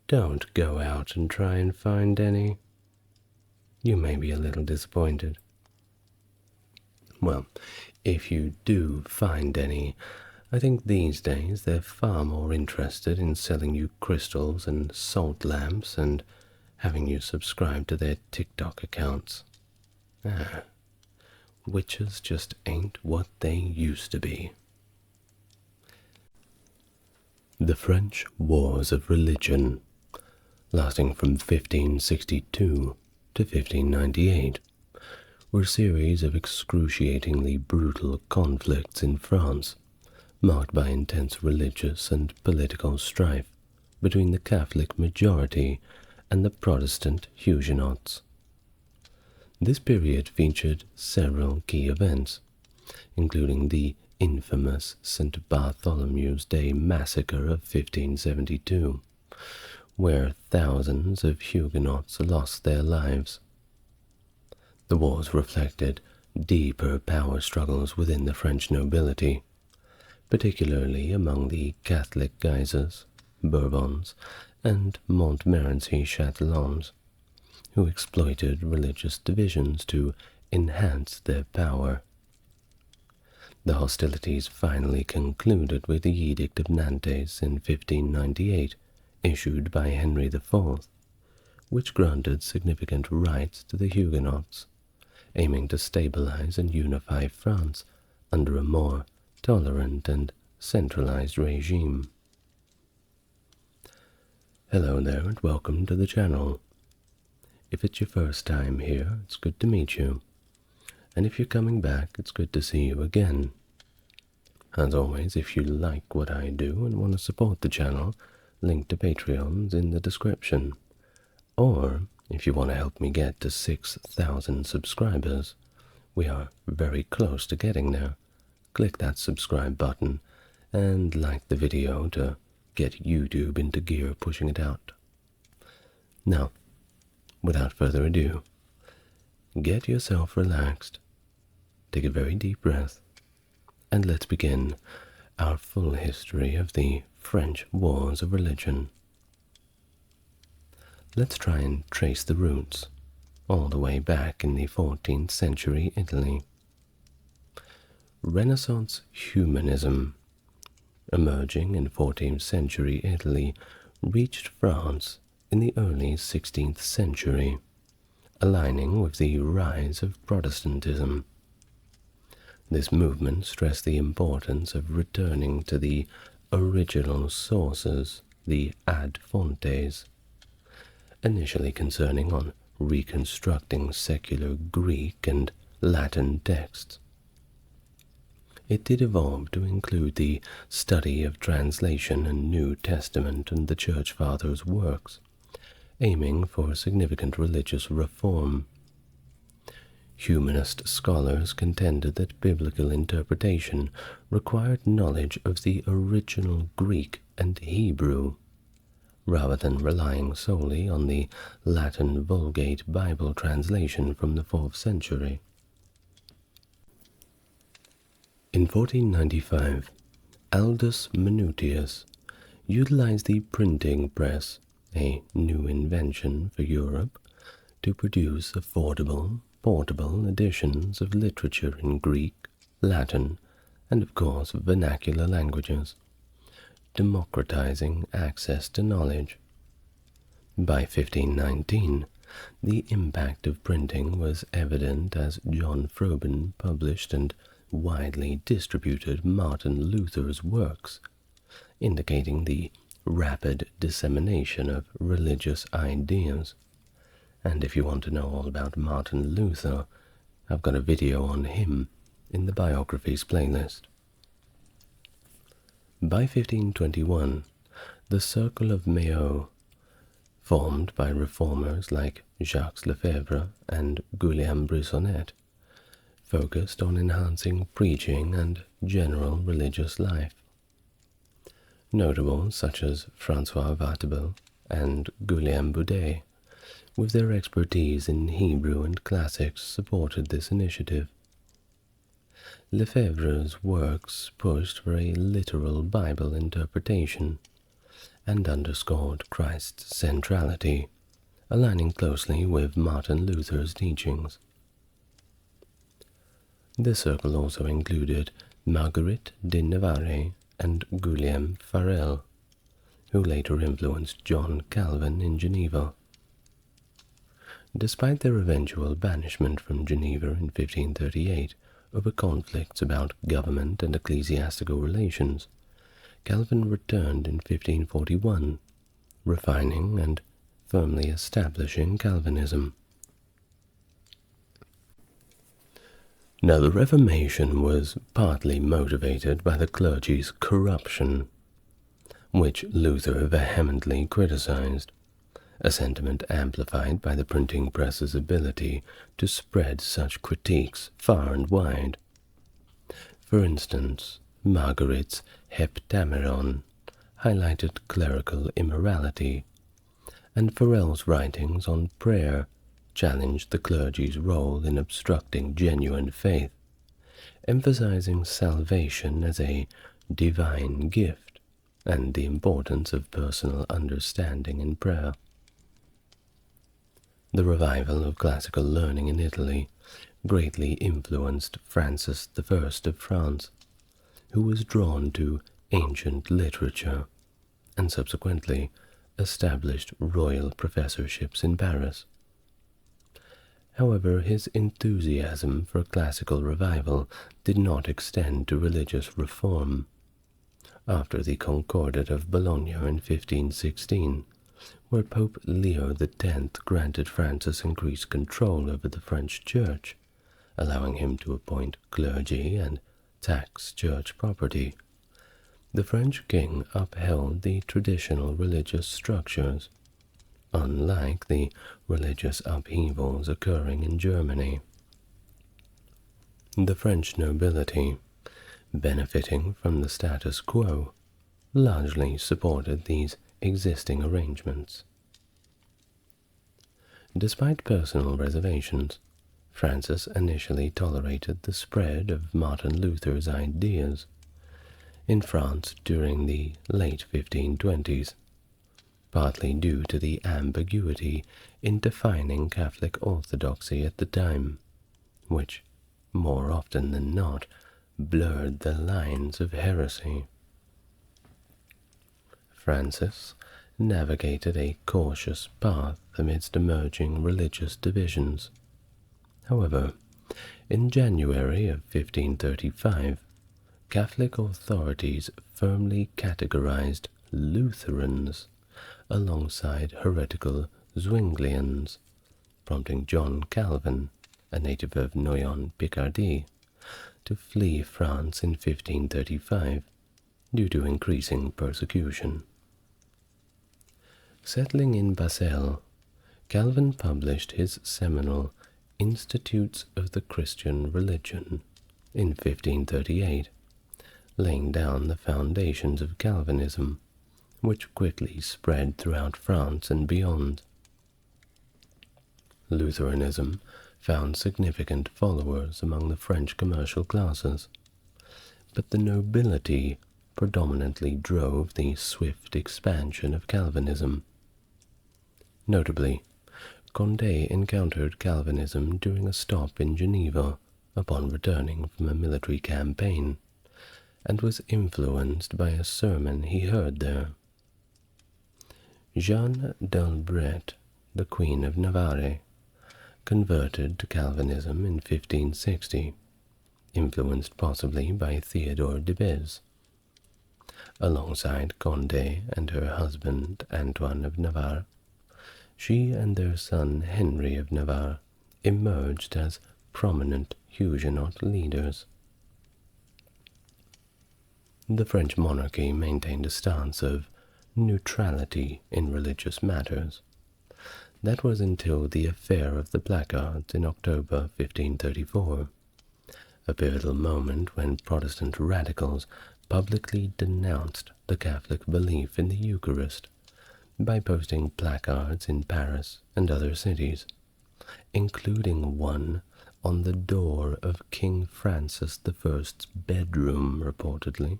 don't go out and try and find any. You may be a little disappointed. Well, if you do find any, I think these days they're far more interested in selling you crystals and salt lamps and having you subscribe to their TikTok accounts. Witches just ain't what they used to be. The French Wars of Religion, lasting from 1562 to 1598, were a series of excruciatingly brutal conflicts in France, marked by intense religious and political strife between the Catholic majority and the Protestant Huguenots. This period featured several key events, including the infamous St. Bartholomew's Day massacre of 1572, where thousands of Huguenots lost their lives. The wars reflected deeper power struggles within the French nobility, particularly among the Catholic Guises, Bourbons, and Montmorency Chatillons, who exploited religious divisions to enhance their power. The hostilities finally concluded with the Edict of Nantes in 1598, issued by Henry IV, which granted significant rights to the Huguenots, aiming to stabilize and unify France under a more tolerant and centralized regime. Hello there and welcome to the channel. If it's your first time here, it's good to meet you. And if you're coming back, it's good to see you again. As always, if you like what I do and want to support the channel, link to Patreon's in the description. Or, if you want to help me get to 6,000 subscribers, we are very close to getting there. Click that subscribe button and like the video to get YouTube into gear pushing it out. Now, without further ado, get yourself relaxed, take a very deep breath, and let's begin our full history of the French Wars of Religion. Let's try and trace the roots all the way back in the 14th century Italy. Renaissance humanism, emerging in 14th century Italy, reached France in the early 16th century, aligning with the rise of Protestantism. This movement stressed the importance of returning to the original sources, the ad fontes, initially concerning on reconstructing secular Greek and Latin texts. It did evolve to include the study of translation and New Testament and the Church Fathers' works, aiming for significant religious reform. Humanist scholars contended that biblical interpretation required knowledge of the original Greek and Hebrew, rather than relying solely on the Latin Vulgate Bible translation from the 4th century. In 1495, Aldus Manutius utilized the printing press, a new invention for Europe, to produce affordable, portable editions of literature in Greek, Latin, and of course vernacular languages, democratizing access to knowledge. By 1519, the impact of printing was evident as John Froben published and widely distributed Martin Luther's works, indicating the rapid dissemination of religious ideas. And if you want to know all about Martin Luther, I've got a video on him in the biographies playlist. By 1521, the Circle of Meaux, formed by reformers like Jacques Lefebvre and Guillaume Brissonnet, focused on enhancing preaching and general religious life. Notables such as François Vatable and Guillaume Boudet, with their expertise in Hebrew and classics, supported this initiative. Lefebvre's works pushed for a literal Bible interpretation and underscored Christ's centrality, aligning closely with Martin Luther's teachings. The circle also included Marguerite de Navarre and Guillaume Farel, who later influenced John Calvin in Geneva. Despite their eventual banishment from Geneva in 1538 over conflicts about government and ecclesiastical relations, Calvin returned in 1541, refining and firmly establishing Calvinism. Now, the Reformation was partly motivated by the clergy's corruption, which Luther vehemently criticized, a sentiment amplified by the printing press's ability to spread such critiques far and wide. For instance, Marguerite's Heptameron highlighted clerical immorality, and Farel's writings on prayer challenged the clergy's role in obstructing genuine faith, emphasizing salvation as a divine gift and the importance of personal understanding in prayer. The revival of classical learning in Italy greatly influenced Francis I of France, who was drawn to ancient literature and subsequently established royal professorships in Paris. However, his enthusiasm for classical revival did not extend to religious reform. After the Concordat of Bologna in 1516, where Pope Leo X granted Francis increased control over the French Church, allowing him to appoint clergy and tax church property, the French king upheld the traditional religious structures, unlike the religious upheavals occurring in Germany. The French nobility, benefiting from the status quo, largely supported these existing arrangements. Despite personal reservations, Francis initially tolerated the spread of Martin Luther's ideas. In France during the late 1520s, partly due to the ambiguity in defining Catholic orthodoxy at the time, which, more often than not, blurred the lines of heresy. Francis navigated a cautious path amidst emerging religious divisions. However, in January of 1535, Catholic authorities firmly categorized Lutherans alongside heretical Zwinglians, prompting John Calvin, a native of Noyon, Picardy, to flee France in 1535 due to increasing persecution. Settling in Basel, Calvin published his seminal Institutes of the Christian Religion in 1538, laying down the foundations of Calvinism, which quickly spread throughout France and beyond. Lutheranism found significant followers among the French commercial classes, but the nobility predominantly drove the swift expansion of Calvinism. Notably, Condé encountered Calvinism during a stop in Geneva upon returning from a military campaign, and was influenced by a sermon he heard there. Jeanne d'Albret, the Queen of Navarre, converted to Calvinism in 1560, influenced possibly by Theodore de Bèze. Alongside Condé and her husband Antoine of Navarre, she and their son Henry of Navarre emerged as prominent Huguenot leaders. The French monarchy maintained a stance of neutrality in religious matters, That was until the affair of the placards in October 1534, a pivotal moment when Protestant radicals publicly denounced the Catholic belief in the Eucharist by posting placards in Paris and other cities, including one on the door of King Francis I's bedroom, reportedly.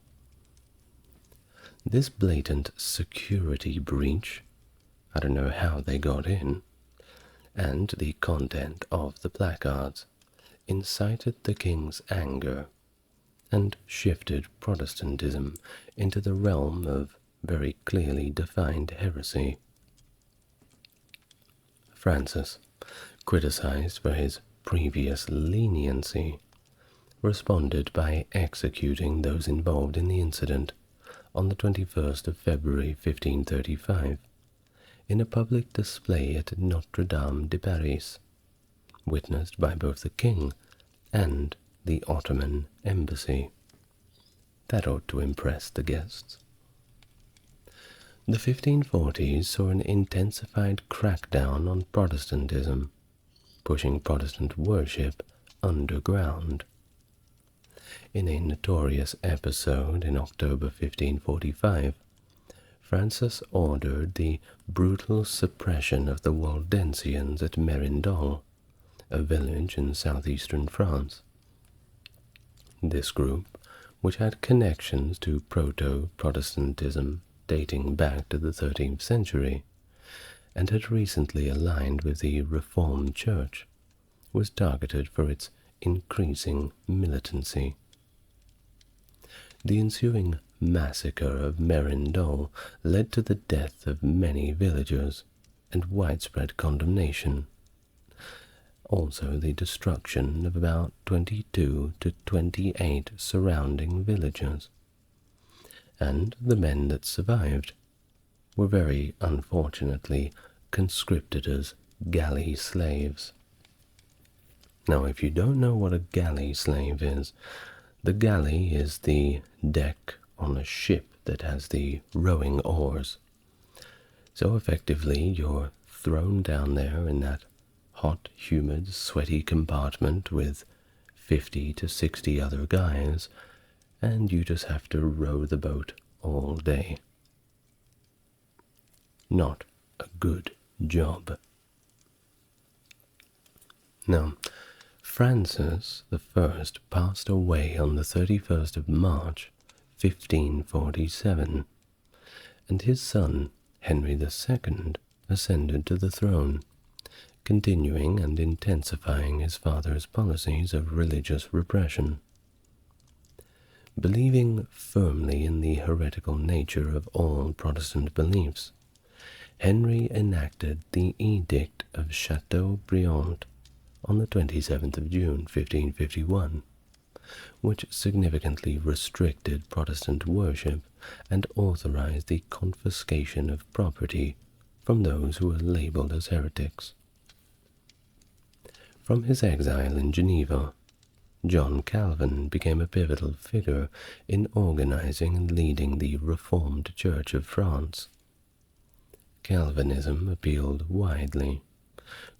This blatant security breach, I don't know how they got in, and the content of the placards incited the king's anger and shifted Protestantism into the realm of very clearly defined heresy. Francis, criticized for his previous leniency, responded by executing those involved in the incident on the 21st of February 1535 in a public display at Notre Dame de Paris, witnessed by both the king and the Ottoman embassy. That ought to impress the guests. The 1540s saw an intensified crackdown on Protestantism, pushing Protestant worship underground. In a notorious episode in October 1545, Francis ordered the brutal suppression of the Waldensians at Merindol, a village in southeastern France. This group, which had connections to proto-Protestantism dating back to the 13th century, and had recently aligned with the Reformed Church, was targeted for its increasing militancy. The ensuing massacre of Merindol led to the death of many villagers and widespread condemnation. Also the destruction of about 22 to 28 surrounding villages. And the men that survived were very unfortunately conscripted as galley slaves. Now, if you don't know what a galley slave is, the galley is the deck on a ship that has the rowing oars. So effectively, you're thrown down there in that hot, humid, sweaty compartment with 50 to 60 other guys, and you just have to row the boat all day. Not a good job. Now, Francis I passed away on the 31st of March, 1547, and his son, Henry II, ascended to the throne, continuing and intensifying his father's policies of religious repression. Believing firmly in the heretical nature of all Protestant beliefs, Henry enacted the Edict of Chateaubriand on the 27th of June, 1551, which significantly restricted Protestant worship and authorized the confiscation of property from those who were labeled as heretics. From his exile in Geneva, John Calvin became a pivotal figure in organizing and leading the Reformed Church of France. Calvinism appealed widely,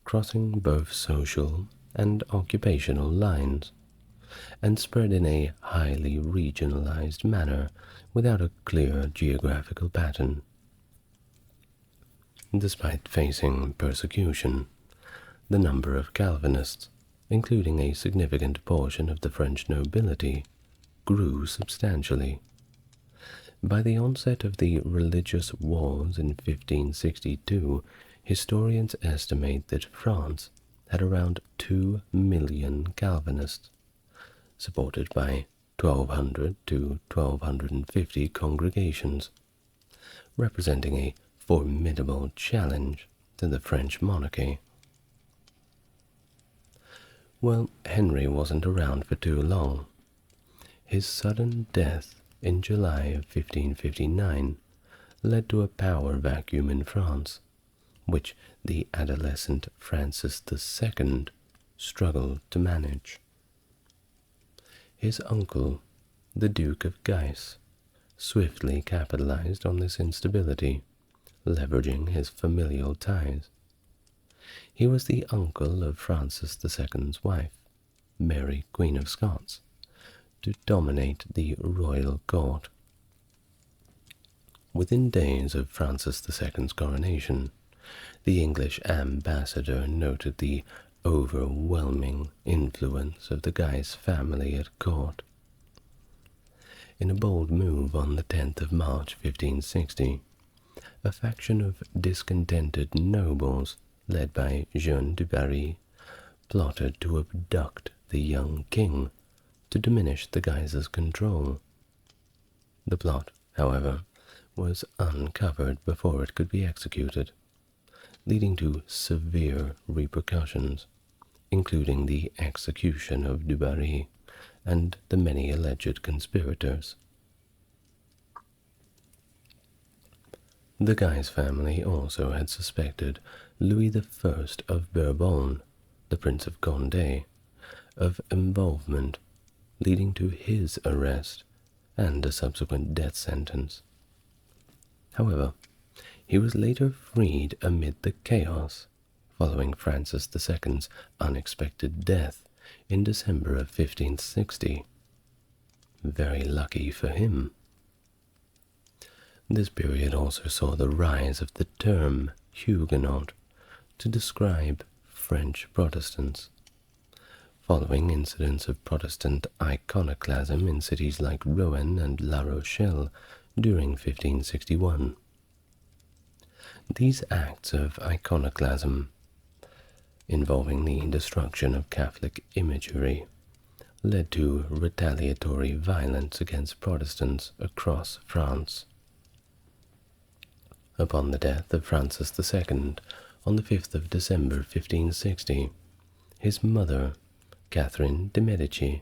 crossing both social and occupational lines, and spread in a highly regionalized manner without a clear geographical pattern. Despite facing persecution, the number of Calvinists, including a significant portion of the French nobility, grew substantially. By the onset of the religious wars in 1562, historians estimate that France had around 2 million Calvinists, supported by 1,200 to 1,250 congregations, representing a formidable challenge to the French monarchy. Well, Henry wasn't around for too long. His sudden death in July of 1559 led to a power vacuum in France, which the adolescent Francis II struggled to manage. His uncle, the Duke of Guise, swiftly capitalized on this instability, leveraging his familial ties. He was the uncle of Francis II's wife, Mary, Queen of Scots, to dominate the royal court. Within days of Francis II's coronation, the English ambassador noted the overwhelming influence of the Guise family at court. In a bold move on the 10th of March 1560, a faction of discontented nobles, led by Jean du Barry, plotted to abduct the young king to diminish the Guises' control. The plot, however, was uncovered before it could be executed, leading to severe repercussions, including the execution of du Barry and the many alleged conspirators. The Guise family also had suspected Louis I of Bourbon, the Prince of Condé, of involvement, leading to his arrest and a subsequent death sentence. However, he was later freed amid the chaos following Francis II's unexpected death in December of 1560. Very lucky for him. This period also saw the rise of the term Huguenot to describe French Protestants. Following incidents of Protestant iconoclasm in cities like Rouen and La Rochelle during 1561. These acts of iconoclasm, involving the destruction of Catholic imagery, led to retaliatory violence against Protestants across France. Upon the death of Francis II on the 5th of December 1560, his mother, Catherine de' Medici,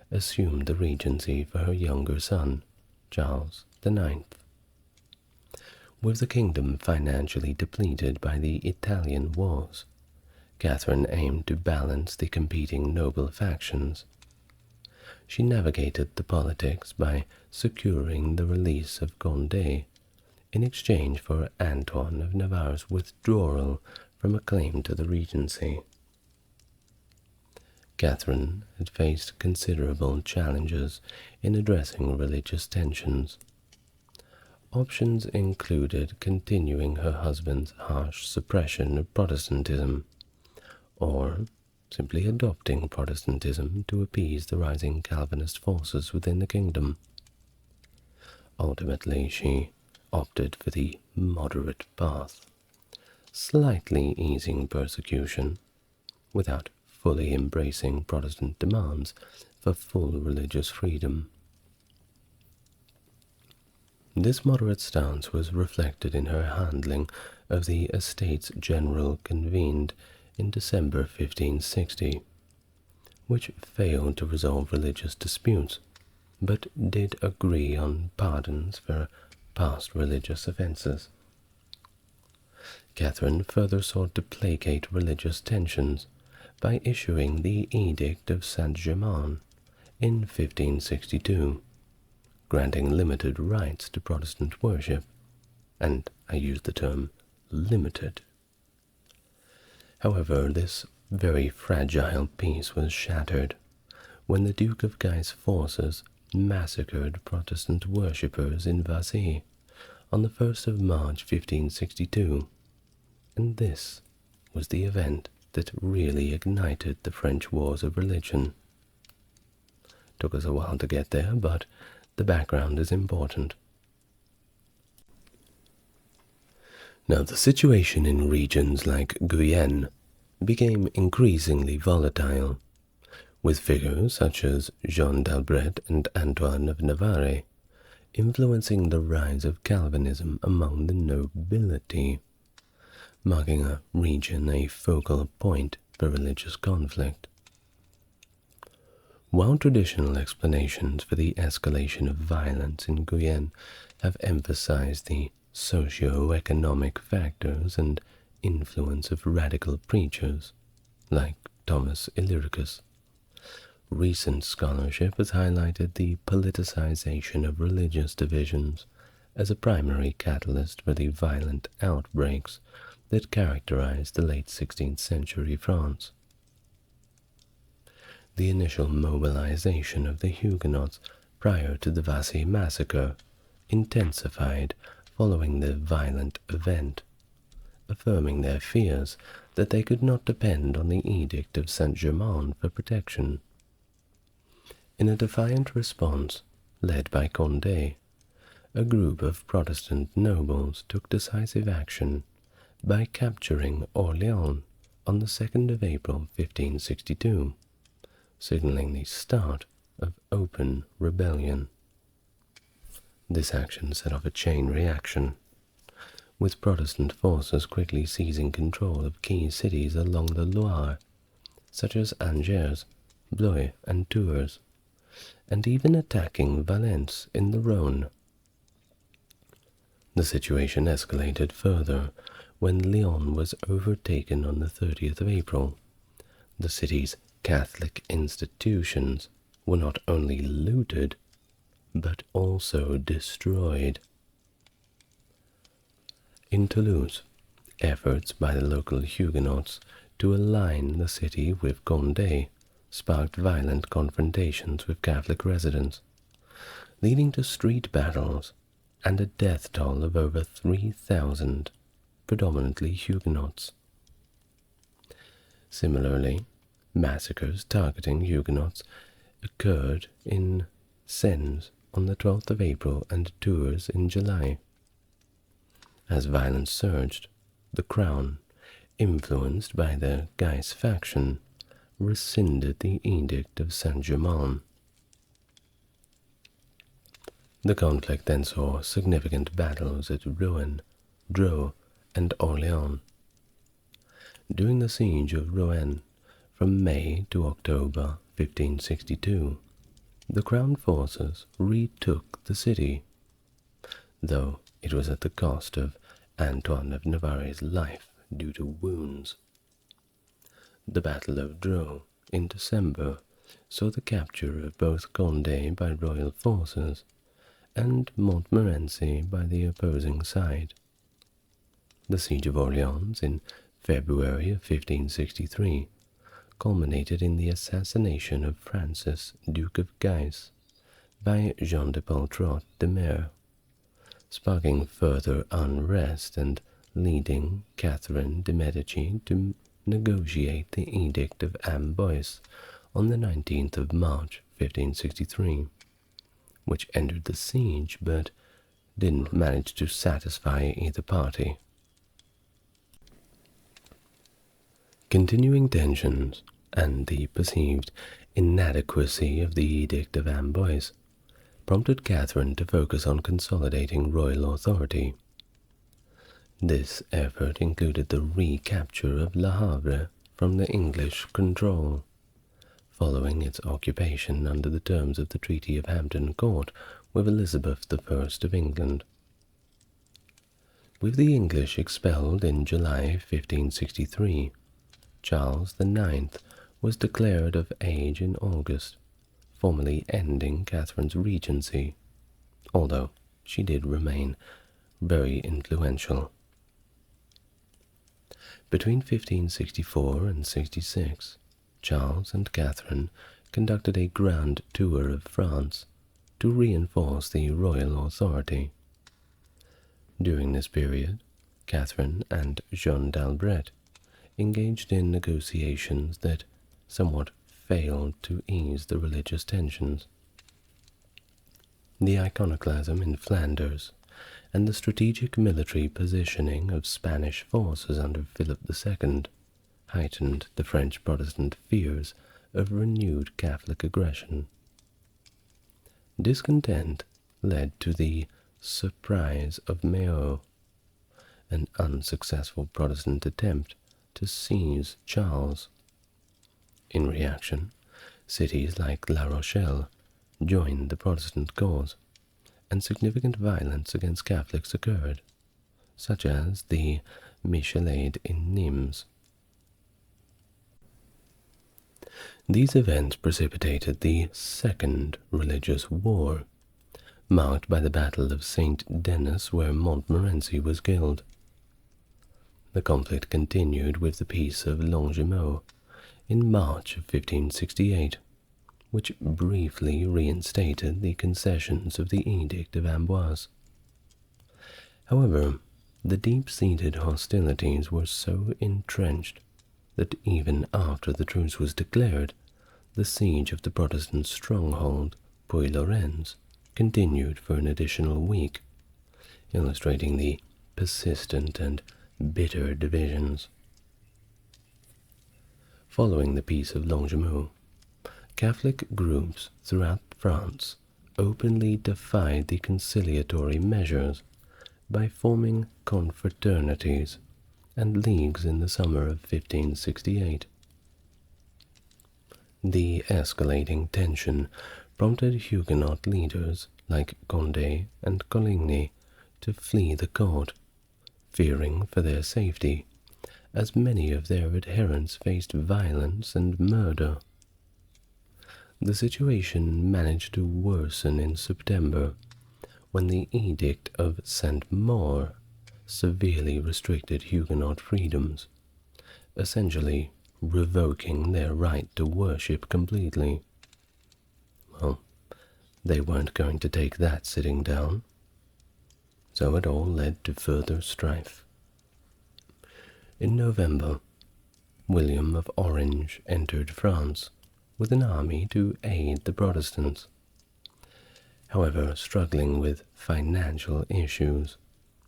assumed the regency for her younger son, Charles IX. With the kingdom financially depleted by the Italian wars, Catherine aimed to balance the competing noble factions. She navigated the politics by securing the release of Condé in exchange for Antoine of Navarre's withdrawal from a claim to the regency. Catherine had faced considerable challenges in addressing religious tensions. Options included continuing her husband's harsh suppression of Protestantism, or simply adopting Protestantism to appease the rising Calvinist forces within the kingdom. Ultimately, she opted for the moderate path, slightly easing persecution without fully embracing Protestant demands for full religious freedom. This moderate stance was reflected in her handling of the Estates General convened in December 1560, which failed to resolve religious disputes, but did agree on pardons for past religious offences. Catherine further sought to placate religious tensions by issuing the Edict of Saint-Germain in 1562, granting limited rights to Protestant worship, and I use the term limited. However, this very fragile peace was shattered when the Duke of Guise forces massacred Protestant worshippers in Vassy on the 1st of March 1562, and this was the event that really ignited the French wars of religion. Took us a while to get there, but the background is important. Now, the situation in regions like Guyenne became increasingly volatile, with figures such as Jean d'Albret and Antoine of Navarre influencing the rise of Calvinism among the nobility, marking a region a focal point for religious conflict. While traditional explanations for the escalation of violence in Guyenne have emphasized the socio-economic factors and influence of radical preachers, like Thomas Aquinas, recent scholarship has highlighted the politicization of religious divisions as a primary catalyst for the violent outbreaks that characterized the late 16th century France. The initial mobilization of the Huguenots prior to the Vassy massacre intensified following the violent event, affirming their fears that they could not depend on the Edict of Saint-Germain for protection. In a defiant response, led by Condé, a group of Protestant nobles took decisive action by capturing Orléans on the 2nd of April 1562, signaling the start of open rebellion. This action set off a chain reaction, with Protestant forces quickly seizing control of key cities along the Loire, such as Angers, Blois, and Tours, and even attacking Valence in the Rhône. The situation escalated further when Lyon was overtaken on the 30th of April. The city's Catholic institutions were not only looted, but also destroyed. In Toulouse, efforts by the local Huguenots to align the city with Condé sparked violent confrontations with Catholic residents, leading to street battles and a death toll of over 3,000, predominantly Huguenots. Similarly, massacres targeting Huguenots occurred in Sens on the 12th of April and Tours in July. As violence surged, the crown, influenced by the Guise faction, rescinded the Edict of Saint-Germain. The conflict then saw significant battles at Rouen, Dreux, and Orléans. During the siege of Rouen, from May to October 1562, the crown forces retook the city, though it was at the cost of Antoine of Navarre's life due to wounds. The Battle of Dreux in December saw the capture of both Condé by royal forces and Montmorency by the opposing side. The siege of Orleans in February of 1563 culminated in the assassination of Francis, Duke of Guise, by Jean de Poltrot de Mer, sparking further unrest and leading Catherine de' Medici to negotiate the Edict of Amboise on the 19th of March 1563, which ended the siege but didn't manage to satisfy either party. Continuing tensions and the perceived inadequacy of the Edict of Amboise prompted Catherine to focus on consolidating royal authority. This effort included the recapture of Le Havre from the English control, following its occupation under the terms of the Treaty of Hampton Court with Elizabeth I of England. With the English expelled in July 1563, Charles IX was declared of age in August, formally ending Catherine's regency, although she did remain very influential. Between 1564 and 66, Charles and Catherine conducted a grand tour of France to reinforce the royal authority. During this period, Catherine and Jeanne d'Albret engaged in negotiations that somewhat failed to ease the religious tensions. The iconoclasm in Flanders and the strategic military positioning of Spanish forces under Philip II heightened the French Protestant fears of renewed Catholic aggression. Discontent led to the Surprise of Meaux, an unsuccessful Protestant attempt to seize Charles. In reaction, cities like La Rochelle joined the Protestant cause, and significant violence against Catholics occurred, such as the Michelade in Nimes. These events precipitated the Second Religious War, marked by the Battle of Saint Denis, where Montmorency was killed. The conflict continued with the Peace of Longjumeau in March of 1568, which briefly reinstated the concessions of the Edict of Amboise. However, the deep-seated hostilities were so entrenched that even after the truce was declared, the siege of the Protestant stronghold, Puy-Lorenz, continued for an additional week, illustrating the persistent and bitter divisions. Following the Peace of Longjumeau, Catholic groups throughout France openly defied the conciliatory measures by forming confraternities and leagues in the summer of 1568. The escalating tension prompted Huguenot leaders like Condé and Coligny to flee the court, fearing for their safety, as many of their adherents faced violence and murder. The situation managed to worsen in September, when the Edict of Saint-Maur severely restricted Huguenot freedoms, essentially revoking their right to worship completely. Well, they weren't going to take that sitting down, so it all led to further strife. In November, William of Orange entered France with an army to aid the Protestants. However, struggling with financial issues,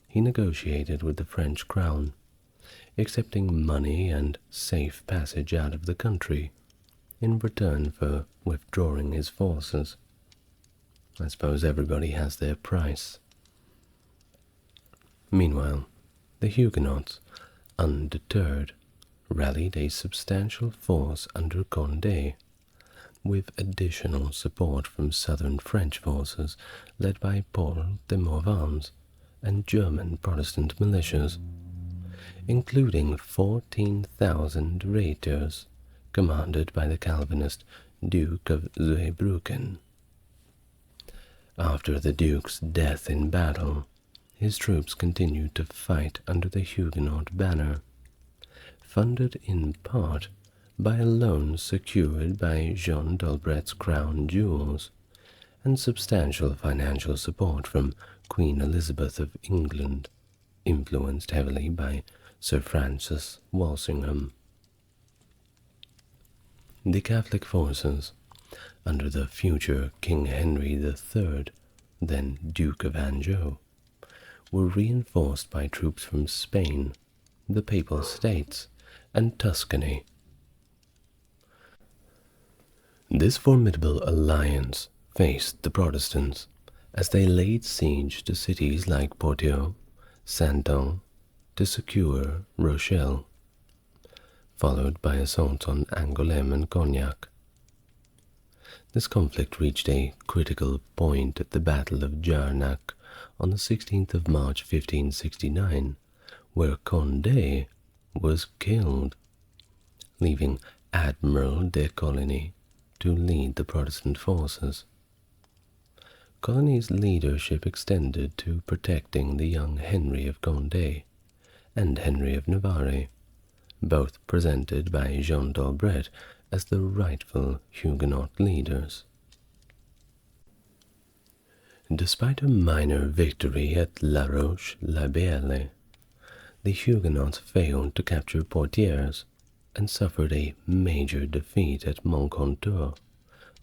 he negotiated with the French crown, accepting money and safe passage out of the country in return for withdrawing his forces. I suppose everybody has their price. Meanwhile, the Huguenots, undeterred, rallied a substantial force under Condé, with additional support from southern French forces led by Paul de Morvans and German Protestant militias, including 14,000 Reiters, commanded by the Calvinist Duke of Zweibrücken. After the Duke's death in battle, his troops continued to fight under the Huguenot banner, funded in part by a loan secured by Jean d'Albret's crown jewels, and substantial financial support from Queen Elizabeth of England, influenced heavily by Sir Francis Walsingham. The Catholic forces, under the future King Henry III, then Duke of Anjou, were reinforced by troops from Spain, the Papal States, and Tuscany. This formidable alliance faced the Protestants as they laid siege to cities like Poitiers, Saint-Ouen, to secure Rochelle, followed by assaults on Angoulême and Cognac. This conflict reached a critical point at the Battle of Jarnac on the 16th of March 1569, where Condé was killed, leaving Admiral de Coligny to lead the Protestant forces. Coligny's leadership extended to protecting the young Henry of Condé and Henry of Navarre, both presented by Jean d'Albret as the rightful Huguenot leaders. Despite a minor victory at La Roche-l'Abeille, the Huguenots failed to capture Poitiers and suffered a major defeat at Moncontour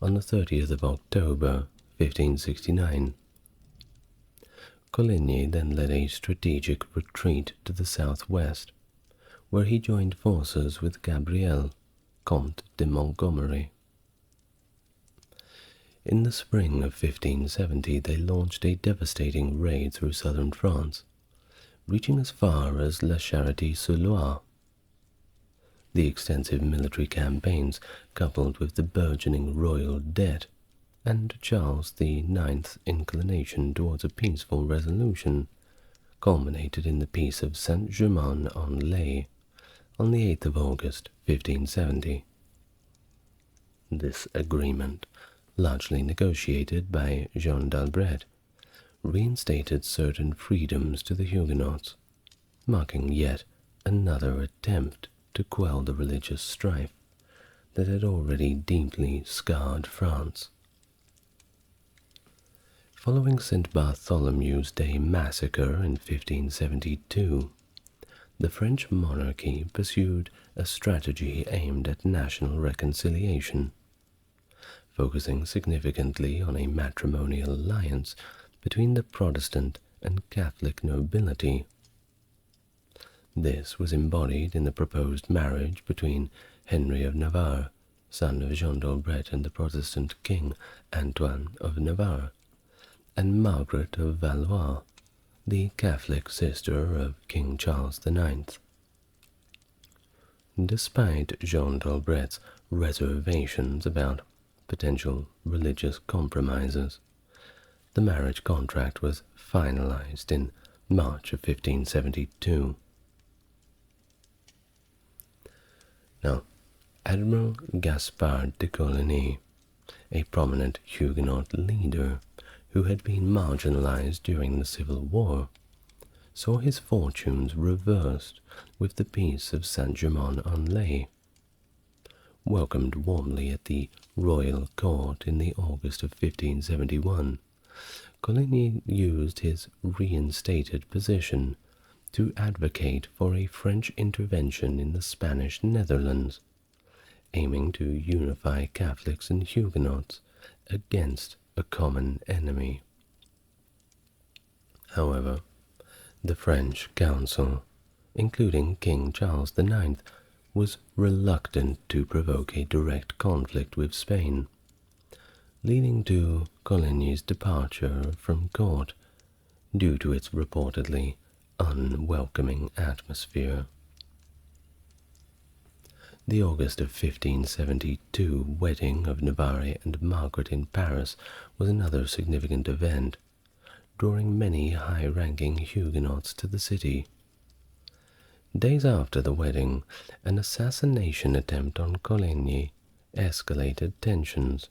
on the 30th of October 1569. Coligny then led a strategic retreat to the southwest, where he joined forces with Gabriel, Comte de Montgomery. In the spring of 1570, they launched a devastating raid through southern France, reaching as far as La Charité-sur-Loire. The extensive military campaigns, coupled with the burgeoning royal debt and Charles IX's inclination towards a peaceful resolution, culminated in the Peace of Saint-Germain-en-Laye on the 8th of August 1570. This agreement, largely negotiated by Jean d'Albret, reinstated certain freedoms to the Huguenots, marking yet another attempt to quell the religious strife that had already deeply scarred France. Following St. Bartholomew's Day massacre in 1572, the French monarchy pursued a strategy aimed at national reconciliation, focusing significantly on a matrimonial alliance between the Protestant and Catholic nobility. This was embodied in the proposed marriage between Henry of Navarre, son of Jean d'Albret and the Protestant king Antoine of Navarre, and Margaret of Valois, the Catholic sister of King Charles IX. Despite Jean d'Albret's reservations about potential religious compromises, the marriage contract was finalized in March of 1572. Now, Admiral Gaspard de Coligny, a prominent Huguenot leader who had been marginalized during the Civil War, saw his fortunes reversed with the Peace of Saint-Germain-en-Laye. Welcomed warmly at the royal court in the August of 1571, Coligny used his reinstated position to advocate for a French intervention in the Spanish Netherlands, aiming to unify Catholics and Huguenots against a common enemy. However, the French council, including King Charles IX, was reluctant to provoke a direct conflict with Spain, leading to Coligny's departure from court due to its reportedly unwelcoming atmosphere. The August of 1572 wedding of Navarre and Margaret in Paris was another significant event, drawing many high-ranking Huguenots to the city. Days after the wedding, an assassination attempt on Coligny escalated tensions,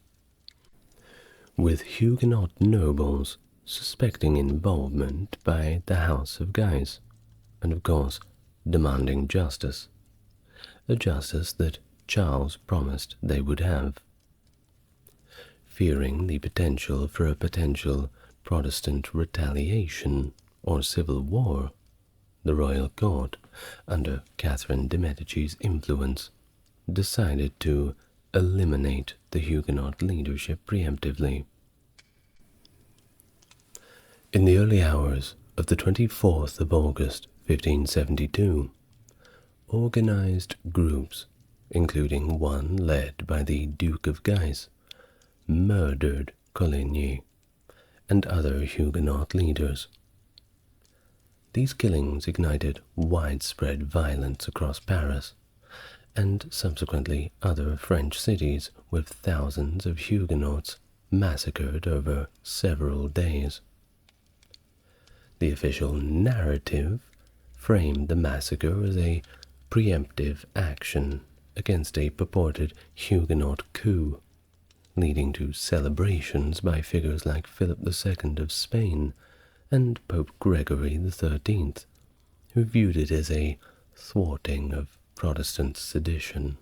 with Huguenot nobles suspecting involvement by the House of Guise, and of course demanding justice, a justice that Charles promised they would have. Fearing the potential for a potential Protestant retaliation or civil war, the royal court, under Catherine de' Medici's influence, decided to eliminate the Huguenot leadership preemptively. In the early hours of the 24th of August, 1572, organized groups, including one led by the Duke of Guise, murdered Coligny and other Huguenot leaders. These killings ignited widespread violence across Paris, and subsequently other French cities, with thousands of Huguenots massacred over several days. The official narrative framed the massacre as a preemptive action against a purported Huguenot coup, leading to celebrations by figures like Philip II of Spain and Pope Gregory XIII, who viewed it as a thwarting of Protestant sedition.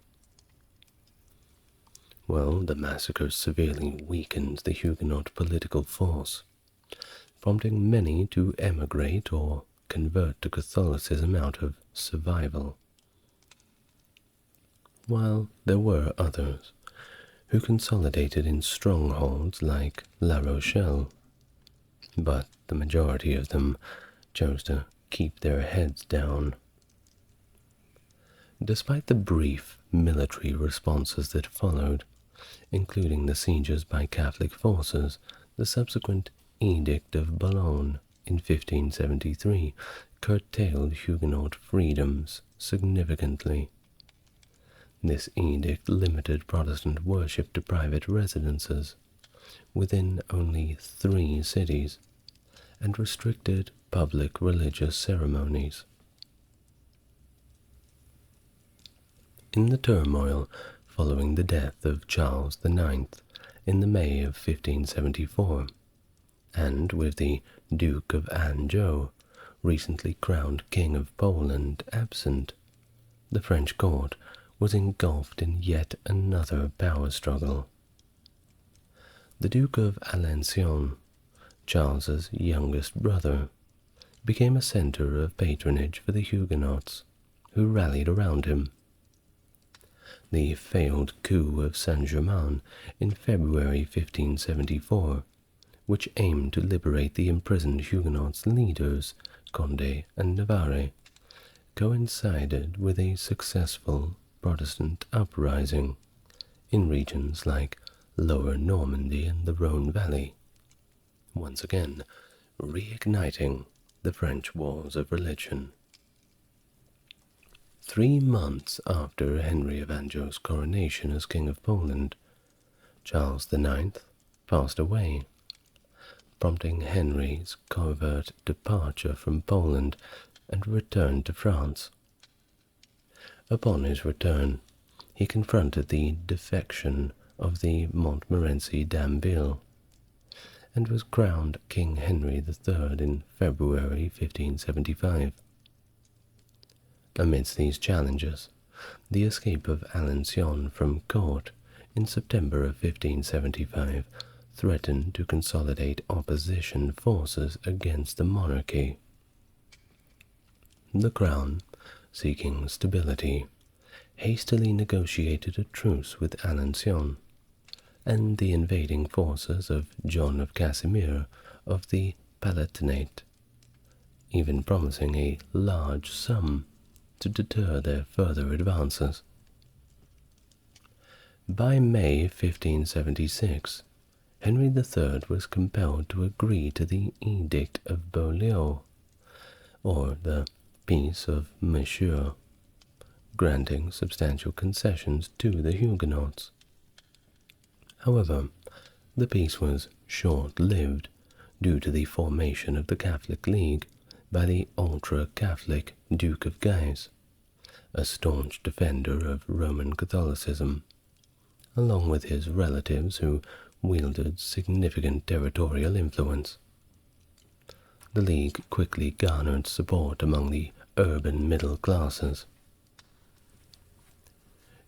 Well, the massacre severely weakened the Huguenot political force, prompting many to emigrate or convert to Catholicism out of survival, while there were others who consolidated in strongholds like La Rochelle, but the majority of them chose to keep their heads down. Despite the brief military responses that followed, including the sieges by Catholic forces, the subsequent Edict of Boulogne in 1573 curtailed Huguenot freedoms significantly. This edict limited Protestant worship to private residences within only 3 cities and restricted public religious ceremonies. In the turmoil following the death of Charles IX in the May of 1574, and with the Duke of Anjou recently crowned King of Poland, absent, the French court was engulfed in yet another power struggle. The Duke of Alençon, Charles's youngest brother, became a centre of patronage for the Huguenots, who rallied around him. The failed coup of Saint-Germain in February 1574, which aimed to liberate the imprisoned Huguenots leaders, Condé and Navarre, coincided with a successful Protestant uprising in regions like Lower Normandy and the Rhone Valley, once again reigniting the French wars of religion. 3 months after Henry of Anjou's coronation as King of Poland, Charles IX passed away, prompting Henry's covert departure from Poland and return to France. Upon his return, he confronted the defection of the Montmorency Damville, and was crowned King Henry III in February 1575. Amidst these challenges, the escape of Alençon from court in September of 1575 threatened to consolidate opposition forces against the monarchy. The Crown, seeking stability, hastily negotiated a truce with Alençon and the invading forces of John of Casimir of the Palatinate, even promising a large sum to deter their further advances. By May 1576, Henry III was compelled to agree to the Edict of Beaulieu, or the Peace of Monsieur, granting substantial concessions to the Huguenots. However, the peace was short-lived due to the formation of the Catholic League by the ultra-Catholic Duke of Guise, a staunch defender of Roman Catholicism, along with his relatives who wielded significant territorial influence. The League quickly garnered support among the urban middle classes.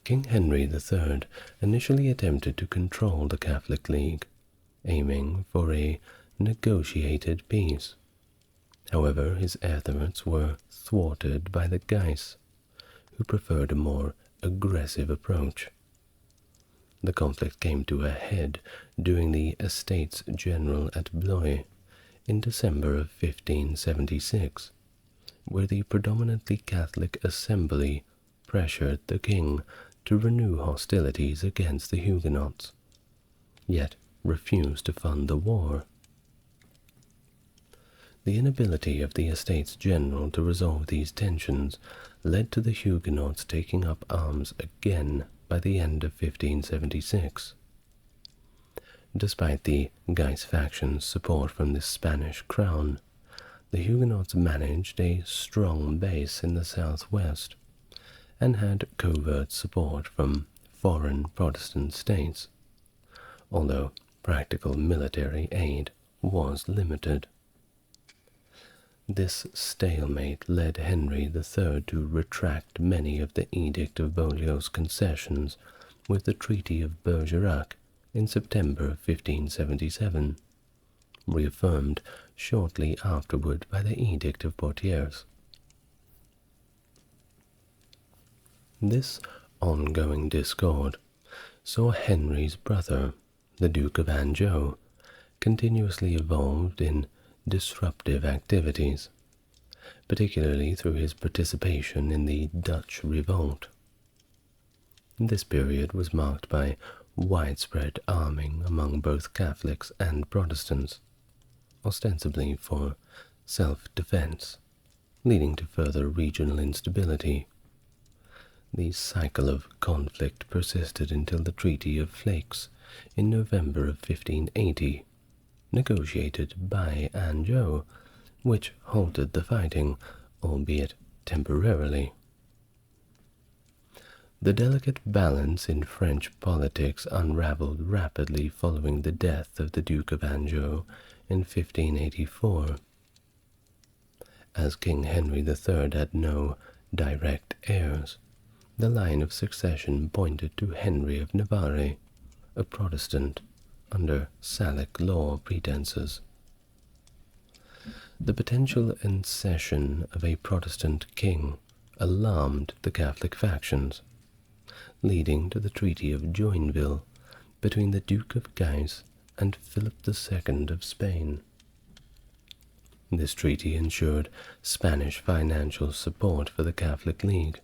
King Henry III initially attempted to control the Catholic League, aiming for a negotiated peace. However, his efforts were thwarted by the Guises, who preferred a more aggressive approach. The conflict came to a head during the Estates General at Blois in December of 1576, where the predominantly Catholic assembly pressured the king to renew hostilities against the Huguenots, yet refused to fund the war. The inability of the Estates General to resolve these tensions led to the Huguenots taking up arms again by the end of 1576. Despite the Guise faction's support from the Spanish crown, the Huguenots managed a strong base in the southwest and had covert support from foreign Protestant states, although practical military aid was limited. This stalemate led Henry III to retract many of the Edict of Beaulieu's concessions with the Treaty of Bergerac in September 1577, reaffirmed shortly afterward by the Edict of Poitiers. This ongoing discord saw Henry's brother, the Duke of Anjou, continuously involved in disruptive activities, particularly through his participation in the Dutch Revolt. This period was marked by widespread arming among both Catholics and Protestants, ostensibly for self-defense, leading to further regional instability. The cycle of conflict persisted until the Treaty of Flakes in November of 1580, negotiated by Anjou, which halted the fighting, albeit temporarily. The delicate balance in French politics unraveled rapidly following the death of the Duke of Anjou in 1584. As King Henry III had no direct heirs, the line of succession pointed to Henry of Navarre, a Protestant, under Salic law pretenses. The potential accession of a Protestant king alarmed the Catholic factions, leading to the Treaty of Joinville between the Duke of Guise and Philip II of Spain. This treaty ensured Spanish financial support for the Catholic League,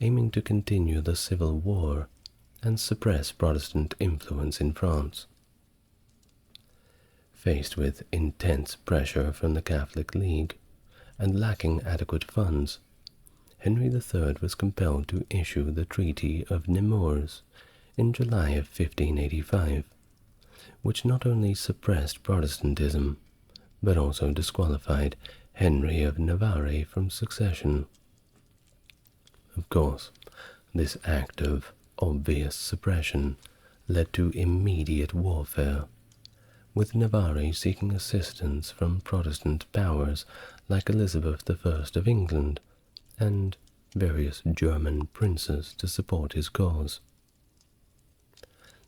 aiming to continue the Civil War and suppress Protestant influence in France. Faced with intense pressure from the Catholic League and lacking adequate funds, Henry III was compelled to issue the Treaty of Nemours in July of 1585, which not only suppressed Protestantism, but also disqualified Henry of Navarre from succession. Of course, this act of obvious suppression led to immediate warfare, with Navarre seeking assistance from Protestant powers like Elizabeth I of England and various German princes to support his cause.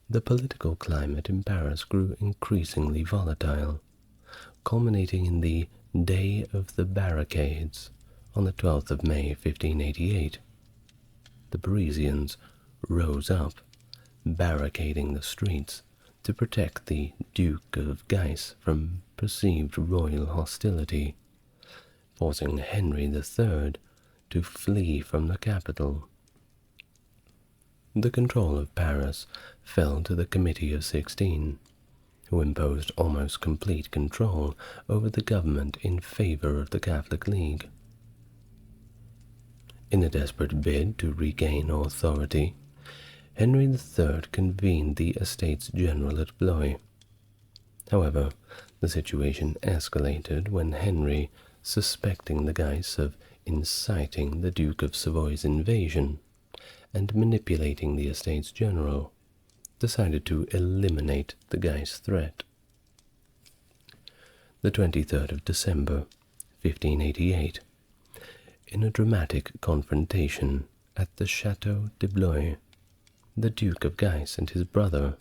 The political climate in Paris grew increasingly volatile, culminating in the Day of the Barricades on the 12th of May 1588. The Parisians rose up, barricading the streets to protect the Duke of Guise from perceived royal hostility, forcing Henry III to flee from the capital. The control of Paris fell to the Committee of 16, who imposed almost complete control over the government in favor of the Catholic League. In a desperate bid to regain authority, Henry III convened the Estates General at Blois. However, the situation escalated when Henry, suspecting the Guise of inciting the Duke of Savoy's invasion and manipulating the Estates General, decided to eliminate the Guise threat. The 23rd of December, 1588, in a dramatic confrontation at the Château de Blois, the Duke of Guise and his brother,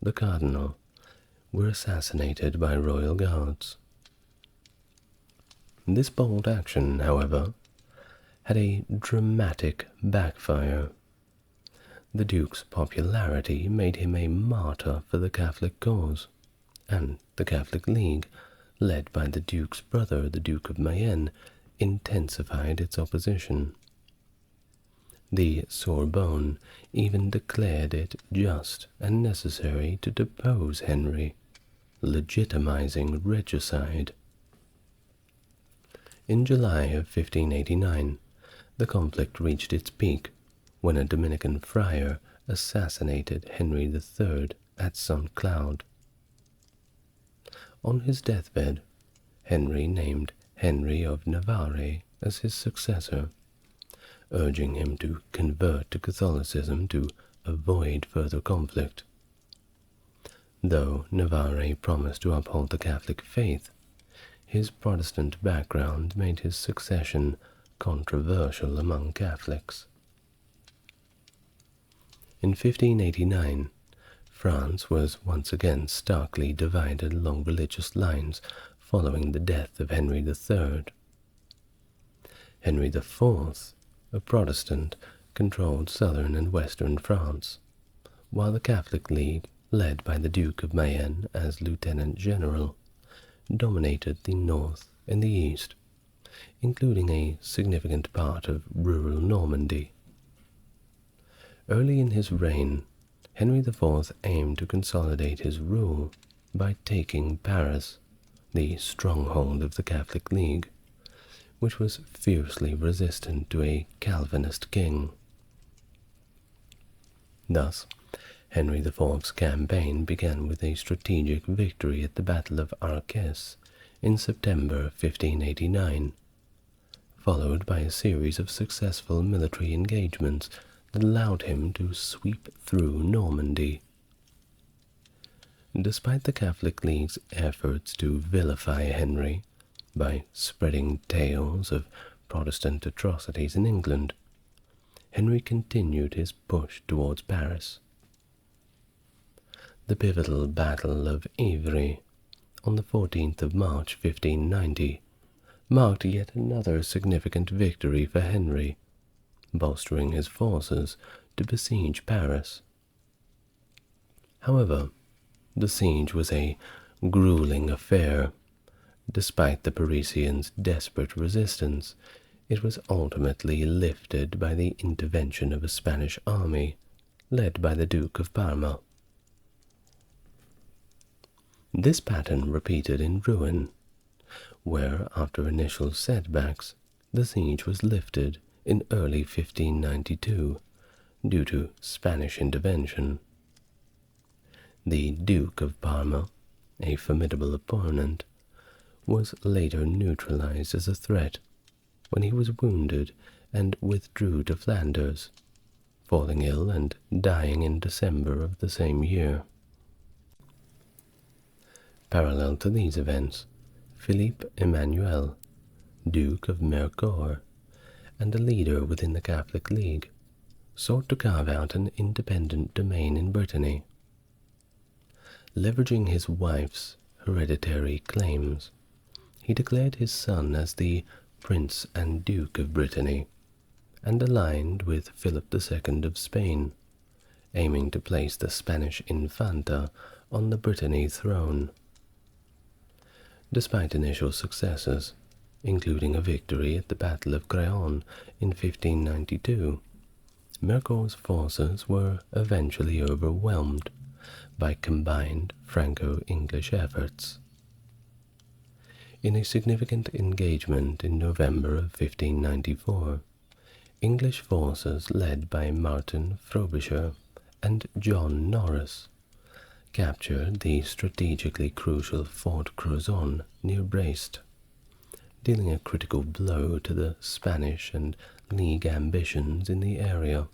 the Cardinal, were assassinated by royal guards. This bold action, however, had a dramatic backfire. The Duke's popularity made him a martyr for the Catholic cause, and the Catholic League, led by the Duke's brother, the Duke of Mayenne, intensified its opposition. The Sorbonne even declared it just and necessary to depose Henry, legitimizing regicide. In July of 1589, the conflict reached its peak when a Dominican friar assassinated Henry III at St. Cloud. On his deathbed, Henry named Henry of Navarre as his successor, urging him to convert to Catholicism to avoid further conflict. Though Navarre promised to uphold the Catholic faith, his Protestant background made his succession controversial among Catholics. In 1589, France was once again starkly divided along religious lines following the death of Henry III. Henry IV, a Protestant, controlled southern and western France, while the Catholic League, led by the Duke of Mayenne as Lieutenant General, dominated the north and the east, including a significant part of rural Normandy. Early in his reign, Henry IV aimed to consolidate his rule by taking Paris, the stronghold of the Catholic League, which was fiercely resistant to a Calvinist king. Thus, Henry IV's campaign began with a strategic victory at the Battle of Arques in September 1589, followed by a series of successful military engagements that allowed him to sweep through Normandy. Despite the Catholic League's efforts to vilify Henry, by spreading tales of Protestant atrocities in England, Henry continued his push towards Paris. The pivotal Battle of Ivry on the 14th of March 1590 marked yet another significant victory for Henry, bolstering his forces to besiege Paris. However, the siege was a grueling affair. Despite the Parisians' desperate resistance, it was ultimately lifted by the intervention of a Spanish army led by the Duke of Parma. This pattern repeated in Rouen, where, after initial setbacks, the siege was lifted in early 1592 due to Spanish intervention. The Duke of Parma, a formidable opponent, was later neutralized as a threat when he was wounded and withdrew to Flanders, falling ill and dying in December of the same year. Parallel to these events, Philippe Emmanuel, Duke of Mercoeur, and a leader within the Catholic League, sought to carve out an independent domain in Brittany. Leveraging his wife's hereditary claims, he declared his son as the Prince and Duke of Brittany, and aligned with Philip II of Spain, aiming to place the Spanish Infanta on the Brittany throne. Despite initial successes, including a victory at the Battle of Créon in 1592, Mercoeur's forces were eventually overwhelmed by combined Franco-English efforts. In a significant engagement in November of 1594, English forces led by Martin Frobisher and John Norris captured the strategically crucial Fort Crozon near Brest, dealing a critical blow to the Spanish and League ambitions in the area.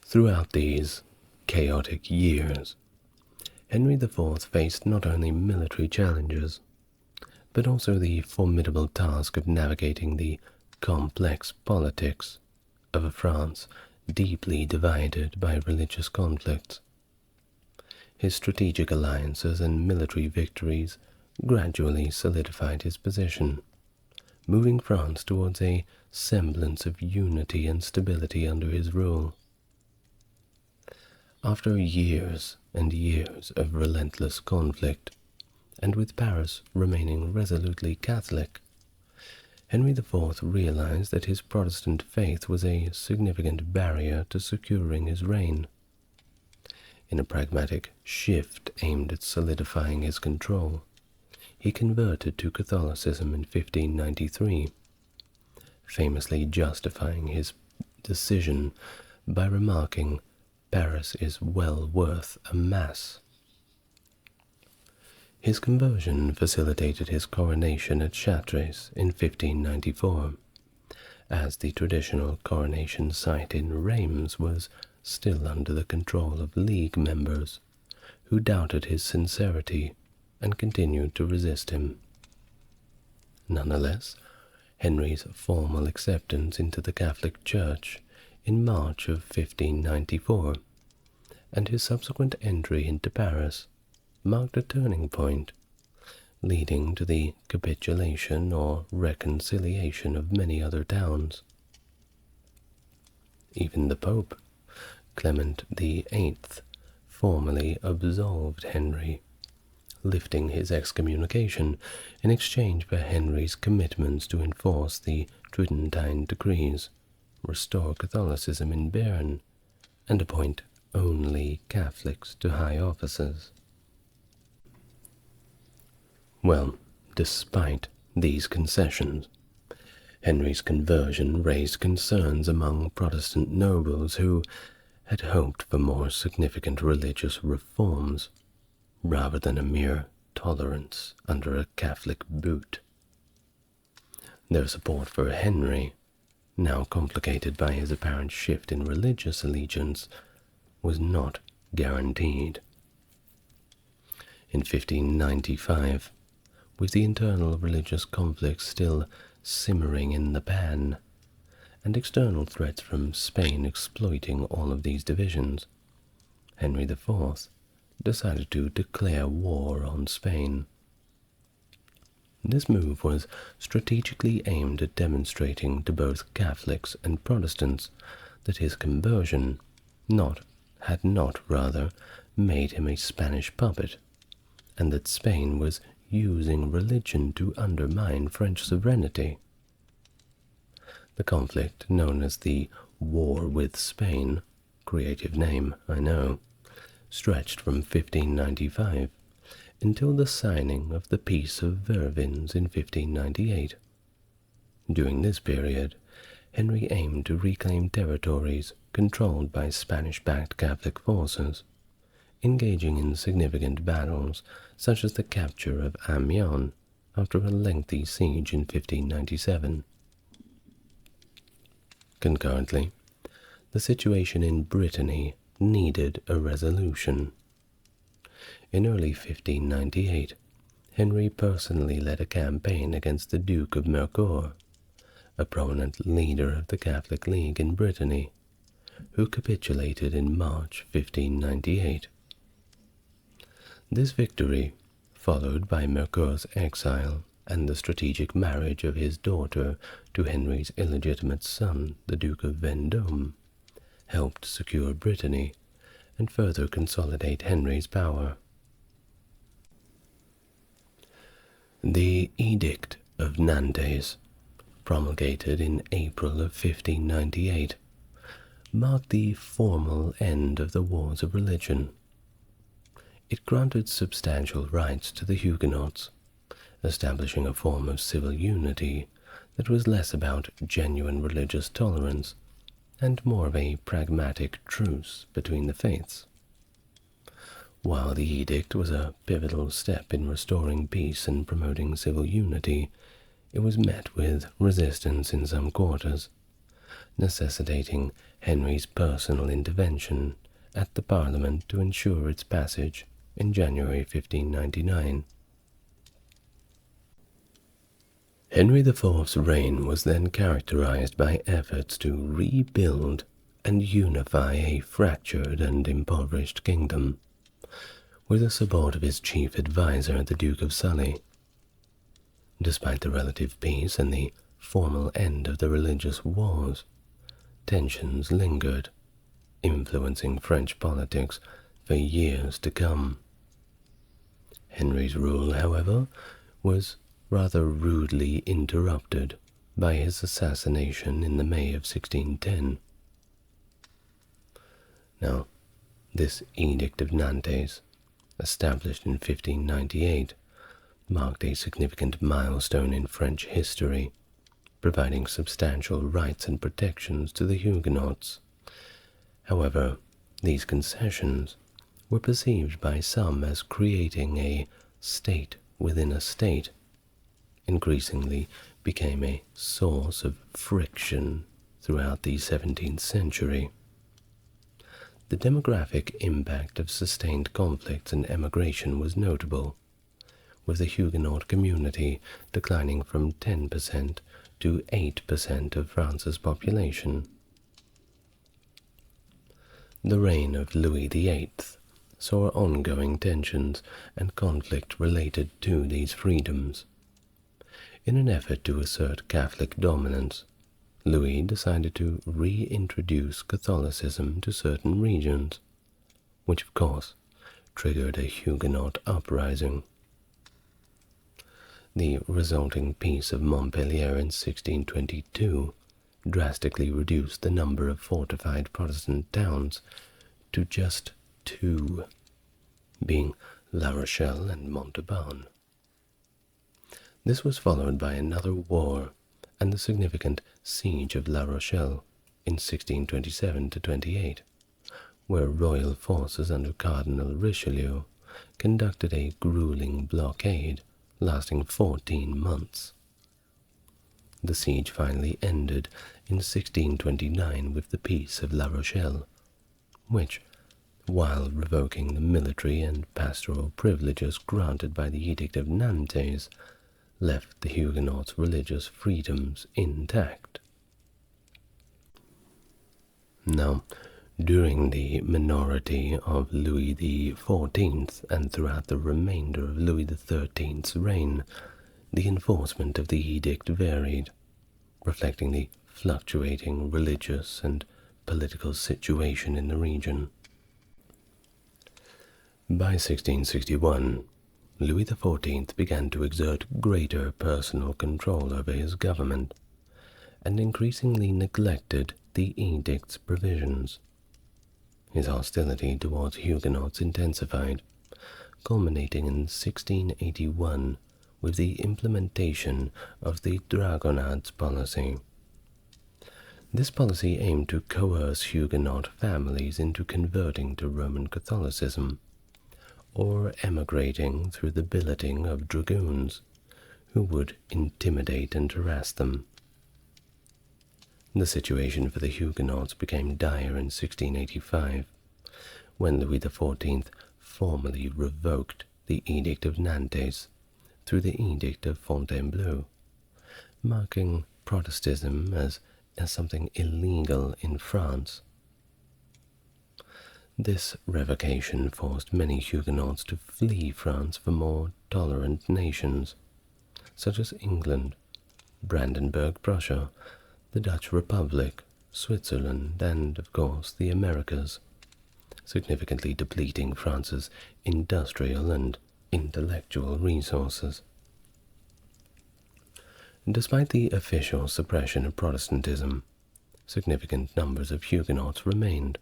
Throughout these chaotic years, Henry IV faced not only military challenges, but also the formidable task of navigating the complex politics of a France deeply divided by religious conflicts. His strategic alliances and military victories gradually solidified his position, moving France towards a semblance of unity and stability under his rule. After years and years of relentless conflict, and with Paris remaining resolutely Catholic, Henry IV realized that his Protestant faith was a significant barrier to securing his reign. In a pragmatic shift aimed at solidifying his control, he converted to Catholicism in 1593, famously justifying his decision by remarking, "Paris is well worth a mass." His conversion facilitated his coronation at Chartres in 1594, as the traditional coronation site in Reims was still under the control of League members, who doubted his sincerity and continued to resist him. Nonetheless, Henry's formal acceptance into the Catholic Church in March of 1594, and his subsequent entry into Paris, marked a turning point, leading to the capitulation or reconciliation of many other towns. Even the Pope, Clement VIII, formally absolved Henry, lifting his excommunication in exchange for Henry's commitments to enforce the Tridentine decrees, restore Catholicism in Béarn, and appoint only Catholics to high offices. Well, despite these concessions, Henry's conversion raised concerns among Protestant nobles who had hoped for more significant religious reforms, rather than a mere tolerance under a Catholic boot. Their support for Henry, now complicated by his apparent shift in religious allegiance, was not guaranteed. In 1595, with the internal religious conflicts still simmering in the pan, and external threats from Spain exploiting all of these divisions, Henry IV decided to declare war on Spain. This move was strategically aimed at demonstrating to both Catholics and Protestants that his conversion had not made him a Spanish puppet, and that Spain was using religion to undermine French sovereignty. The conflict, known as the War with Spain, creative name, I know, stretched from 1595 until the signing of the Peace of Vervins in 1598. During this period, Henry aimed to reclaim territories controlled by Spanish-backed Catholic forces, engaging in significant battles such as the capture of Amiens after a lengthy siege in 1597. Concurrently, the situation in Brittany needed a resolution. In early 1598, Henry personally led a campaign against the Duke of Mercoeur, a prominent leader of the Catholic League in Brittany, who capitulated in March 1598. This victory, followed by Mercoeur's exile and the strategic marriage of his daughter to Henry's illegitimate son, the Duke of Vendôme, helped secure Brittany and further consolidate Henry's power. The Edict of Nantes, promulgated in April of 1598, marked the formal end of the wars of religion. It granted substantial rights to the Huguenots, establishing a form of civil unity that was less about genuine religious tolerance and more of a pragmatic truce between the faiths. While the edict was a pivotal step in restoring peace and promoting civil unity, it was met with resistance in some quarters, necessitating Henry's personal intervention at the Parliament to ensure its passage in January 1599. Henry IV's reign was then characterized by efforts to rebuild and unify a fractured and impoverished kingdom, with the support of his chief advisor, the Duke of Sully. Despite the relative peace and the formal end of the religious wars, tensions lingered, influencing French politics for years to come. Henry's rule, however, was rather rudely interrupted by his assassination in the May of 1610. Now, this Edict of Nantes, established in 1598, marked a significant milestone in French history, providing substantial rights and protections to the Huguenots. However, these concessions were perceived by some as creating a state within a state, increasingly became a source of friction throughout the 17th century. The demographic impact of sustained conflicts and emigration was notable, with the Huguenot community declining from 10% to 8% of France's population. The reign of Louis VIII saw ongoing tensions and conflict related to these freedoms. In an effort to assert Catholic dominance, Louis decided to reintroduce Catholicism to certain regions, which of course triggered a Huguenot uprising. The resulting Peace of Montpellier in 1622 drastically reduced the number of fortified Protestant towns to just 2, being La Rochelle and Montauban. This was followed by another war and the significant Siege of La Rochelle in 1627–28, where royal forces under Cardinal Richelieu conducted a grueling blockade lasting 14 months. The siege finally ended in 1629 with the Peace of La Rochelle, which, while revoking the military and pastoral privileges granted by the Edict of Nantes, left the Huguenots' religious freedoms intact. Now, during the minority of Louis XIV and throughout the remainder of Louis XIII's reign, the enforcement of the edict varied, reflecting the fluctuating religious and political situation in the region. By 1661, Louis XIV began to exert greater personal control over his government, and increasingly neglected the edict's provisions. His hostility towards Huguenots intensified, culminating in 1681 with the implementation of the Dragonnades policy. This policy aimed to coerce Huguenot families into converting to Roman Catholicism, or emigrating through the billeting of dragoons, who would intimidate and harass them. The situation for the Huguenots became dire in 1685, when Louis XIV formally revoked the Edict of Nantes through the Edict of Fontainebleau, marking Protestantism as something illegal in France. This revocation forced many Huguenots to flee France for more tolerant nations, such as England, Brandenburg Prussia, the Dutch Republic, Switzerland, and, of course, the Americas, significantly depleting France's industrial and intellectual resources. Despite the official suppression of Protestantism, significant numbers of Huguenots remained,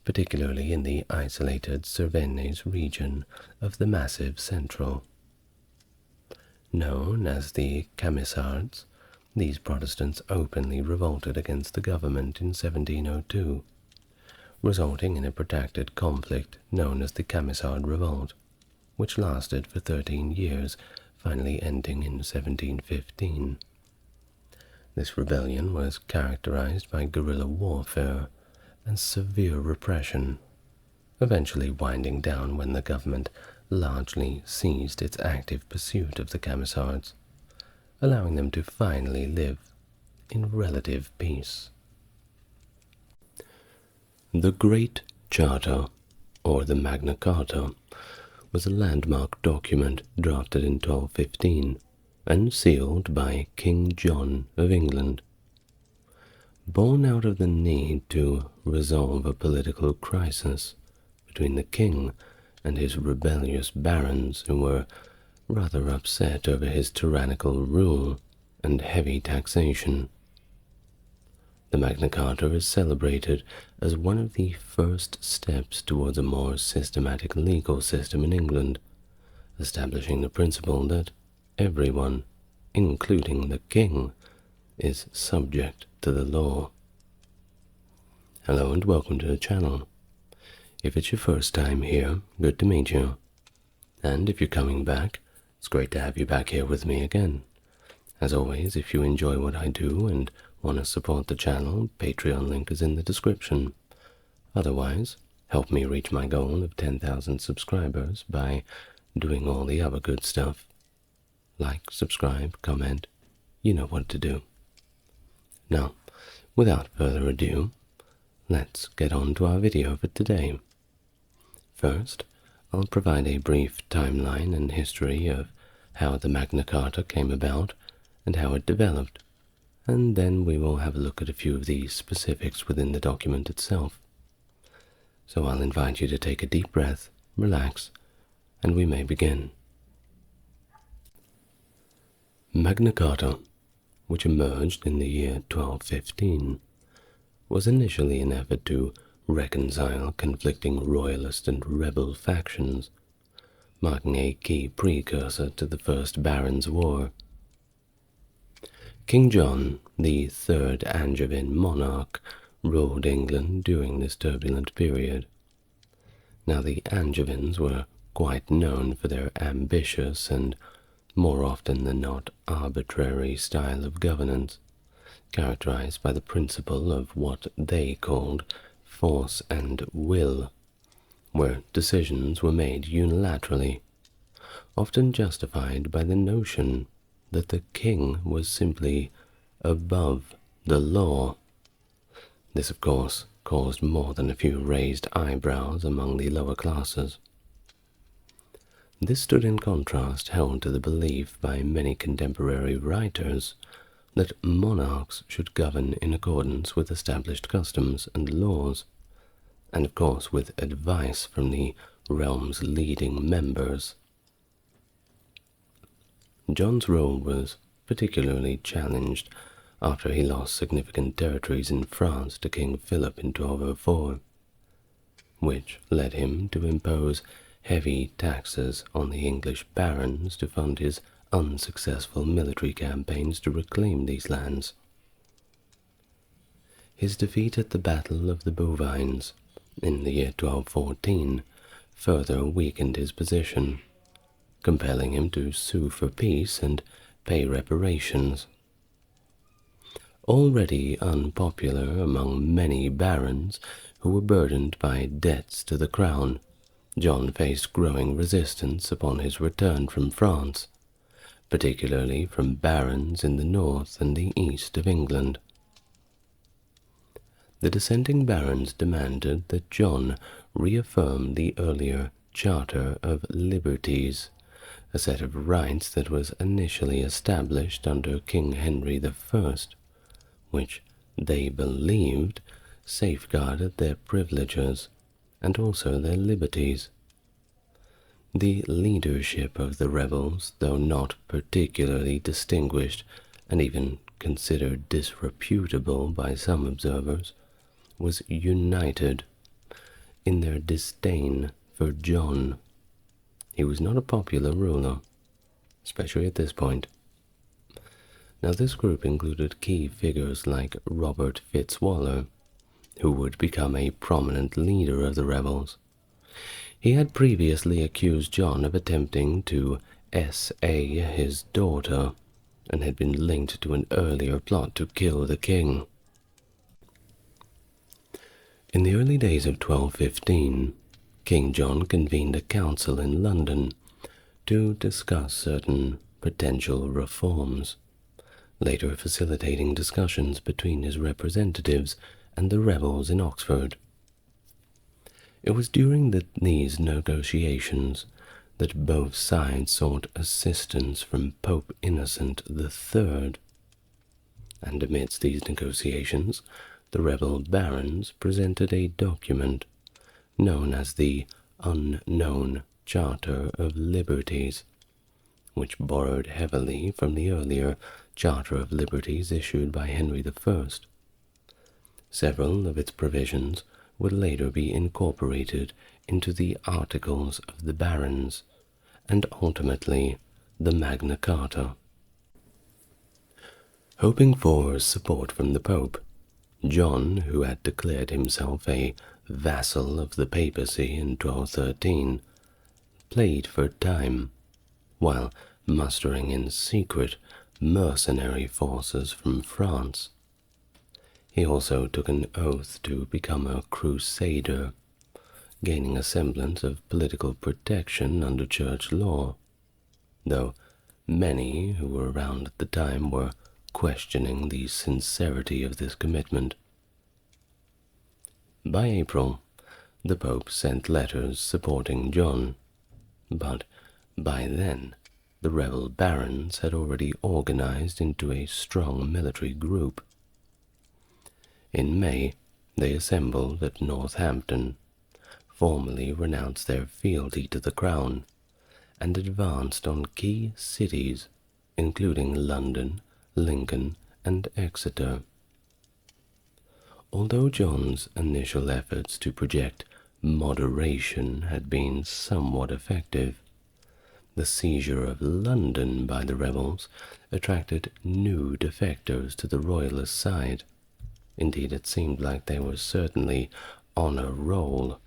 particularly in the isolated Cevennes region of the massive Central. Known as the Camisards, these Protestants openly revolted against the government in 1702, resulting in a protracted conflict known as the Camisard Revolt, which lasted for 13 years, finally ending in 1715. This rebellion was characterized by guerrilla warfare and severe repression, eventually winding down when the government largely ceased its active pursuit of the Camisards, allowing them to finally live in relative peace. The Great Charter, or the Magna Carta, was a landmark document drafted in 1215 and sealed by King John of England. Born out of the need to resolve a political crisis between the king and his rebellious barons who were rather upset over his tyrannical rule and heavy taxation. The Magna Carta is celebrated as one of the first steps towards a more systematic legal system in England, establishing the principle that everyone, including the king, is subject to the law. Hello and welcome to the channel. If it's your first time here, good to meet you. And if you're coming back, it's great to have you back here with me again. As always, if you enjoy what I do and want to support the channel, Patreon link is in the description. Otherwise, help me reach my goal of 10,000 subscribers by doing all the other good stuff. Like, subscribe, comment, you know what to do. Now, without further ado, let's get on to our video for today. First, I'll provide a brief timeline and history of how the Magna Carta came about and how it developed, and then we will have a look at a few of the specifics within the document itself. So I'll invite you to take a deep breath, relax, and we may begin. Magna Carta, which emerged in the year 1215, was initially an effort to reconcile conflicting royalist and rebel factions, marking a key precursor to the First Barons' War. King John, the third Angevin monarch, ruled England during this turbulent period. Now the Angevins were quite known for their ambitious and, more often than not, arbitrary style of governance, characterized by the principle of what they called force and will, where decisions were made unilaterally, often justified by the notion that the king was simply above the law. This, of course, caused more than a few raised eyebrows among the lower classes. This stood in contrast held to the belief by many contemporary writers that monarchs should govern in accordance with established customs and laws, and of course with advice from the realm's leading members. John's rule was particularly challenged after he lost significant territories in France to King Philip in 1204, which led him to impose heavy taxes on the English barons to fund his unsuccessful military campaigns to reclaim these lands. His defeat at the Battle of the Bovines in the year 1214 further weakened his position, compelling him to sue for peace and pay reparations. Already unpopular among many barons who were burdened by debts to the crown, John faced growing resistance upon his return from France, particularly from barons in the north and the east of England. The dissenting barons demanded that John reaffirm the earlier Charter of Liberties, a set of rights that was initially established under King Henry I, which they believed safeguarded their privileges and also their liberties. The leadership of the rebels, though not particularly distinguished and even considered disreputable by some observers, was united in their disdain for John. He was not a popular ruler, especially at this point. Now this group included key figures like Robert Fitzwaller, who would become a prominent leader of the rebels. He had previously accused John of attempting to S.A. his daughter, and had been linked to an earlier plot to kill the king. In the early days of 1215, King John convened a council in London to discuss certain potential reforms, later facilitating discussions between his representatives and the rebels in Oxford. It was during these negotiations that both sides sought assistance from Pope Innocent III, and amidst these negotiations, the rebel barons presented a document known as the Unknown Charter of Liberties, which borrowed heavily from the earlier Charter of Liberties issued by Henry I. Several of its provisions would later be incorporated into the Articles of the Barons, and ultimately the Magna Carta. Hoping for support from the Pope, John, who had declared himself a vassal of the papacy in 1213, played for time, while mustering in secret mercenary forces from France. He also took an oath to become a crusader, gaining a semblance of political protection under church law, though many who were around at the time were questioning the sincerity of this commitment. By April, the Pope sent letters supporting John, but by then the rebel barons had already organized into a strong military group. In May, they assembled at Northampton, formally renounced their fealty to the crown, and advanced on key cities, including London, Lincoln, and Exeter. Although John's initial efforts to project moderation had been somewhat effective, the seizure of London by the rebels attracted new defectors to the royalist side. Indeed, it seemed like they were certainly on a roll,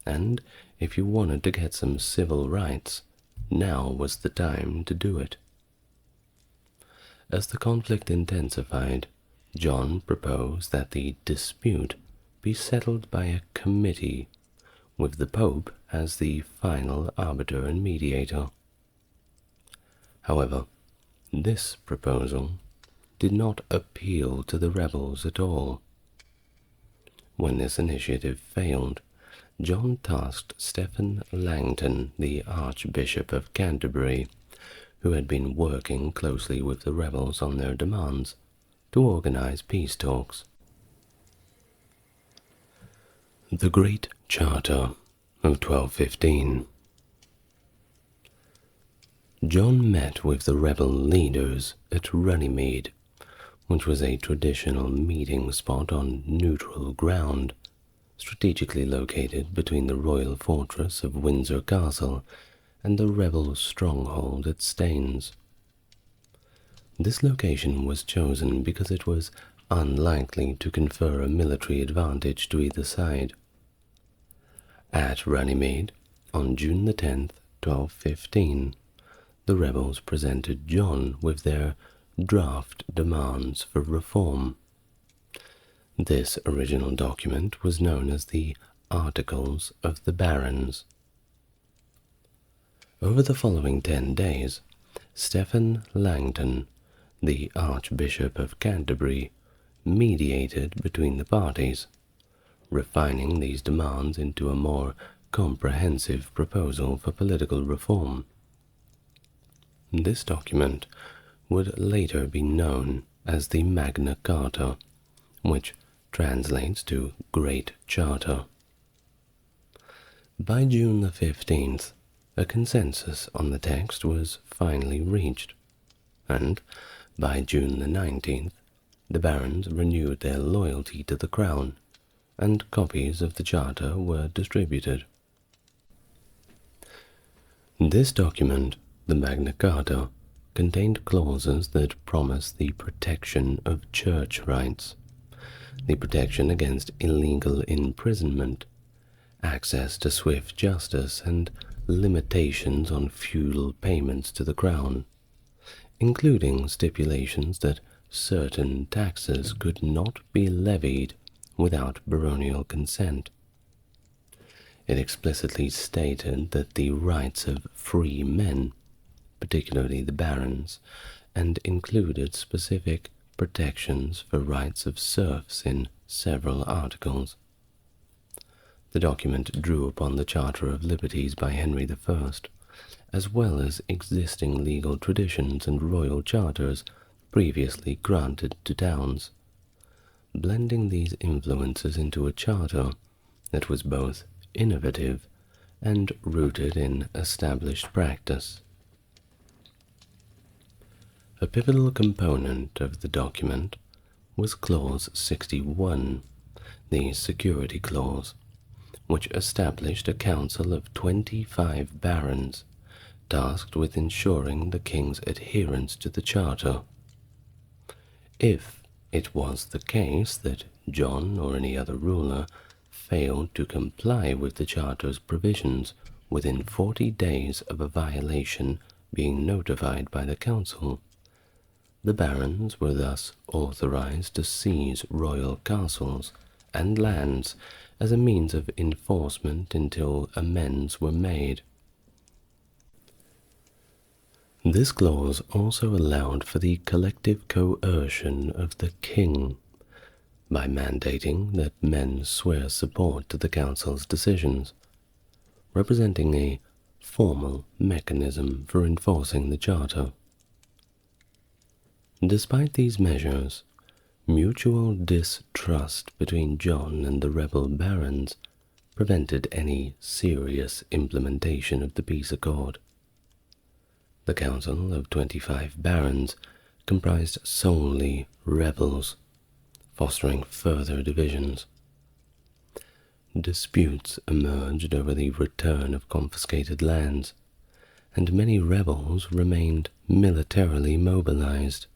and if you wanted to get some civil rights, now was the time to do it. As the conflict intensified, John proposed that the dispute be settled by a committee with the Pope as the final arbiter and mediator. However, this proposal did not appeal to the rebels at all. When this initiative failed, John tasked Stephen Langton, the Archbishop of Canterbury, who had been working closely with the rebels on their demands, to organize peace talks. The Great Charter of 1215. John met with the rebel leaders at Runnymede, which was a traditional meeting spot on neutral ground, strategically located between the royal fortress of Windsor Castle and the rebel stronghold at Staines. This location was chosen because it was unlikely to confer a military advantage to either side. At Runnymede, on June the 10th, 1215, the rebels presented John with their draft demands for reform. This original document was known as the Articles of the Barons. Over the following 10 days, Stephen Langton, the Archbishop of Canterbury, mediated between the parties, refining these demands into a more comprehensive proposal for political reform. This document would later be known as the Magna Carta, which translates to Great Charter. By June the 15th, a consensus on the text was finally reached, and by June the 19th, the barons renewed their loyalty to the crown, and copies of the charter were distributed. This document, the Magna Carta, contained clauses that promised the protection of church rights, the protection against illegal imprisonment, access to swift justice, and limitations on feudal payments to the crown, including stipulations that certain taxes could not be levied without baronial consent. It explicitly stated that the rights of free men, particularly the barons, and included specific protections for rights of serfs in several articles. The document drew upon the Charter of Liberties by Henry I, as well as existing legal traditions and royal charters previously granted to towns, blending these influences into a charter that was both innovative and rooted in established practice. A pivotal component of the document was Clause 61, the Security Clause, which established a council of 25 barons tasked with ensuring the king's adherence to the charter. If it was the case that John or any other ruler failed to comply with the charter's provisions within 40 days of a violation being notified by the council, the barons were thus authorized to seize royal castles and lands as a means of enforcement until amends were made. This clause also allowed for the collective coercion of the king by mandating that men swear support to the council's decisions, representing a formal mechanism for enforcing the charter. Despite these measures, mutual distrust between John and the rebel barons prevented any serious implementation of the peace accord. The council of 25 barons comprised solely rebels, fostering further divisions. Disputes emerged over the return of confiscated lands, and many rebels remained militarily mobilized.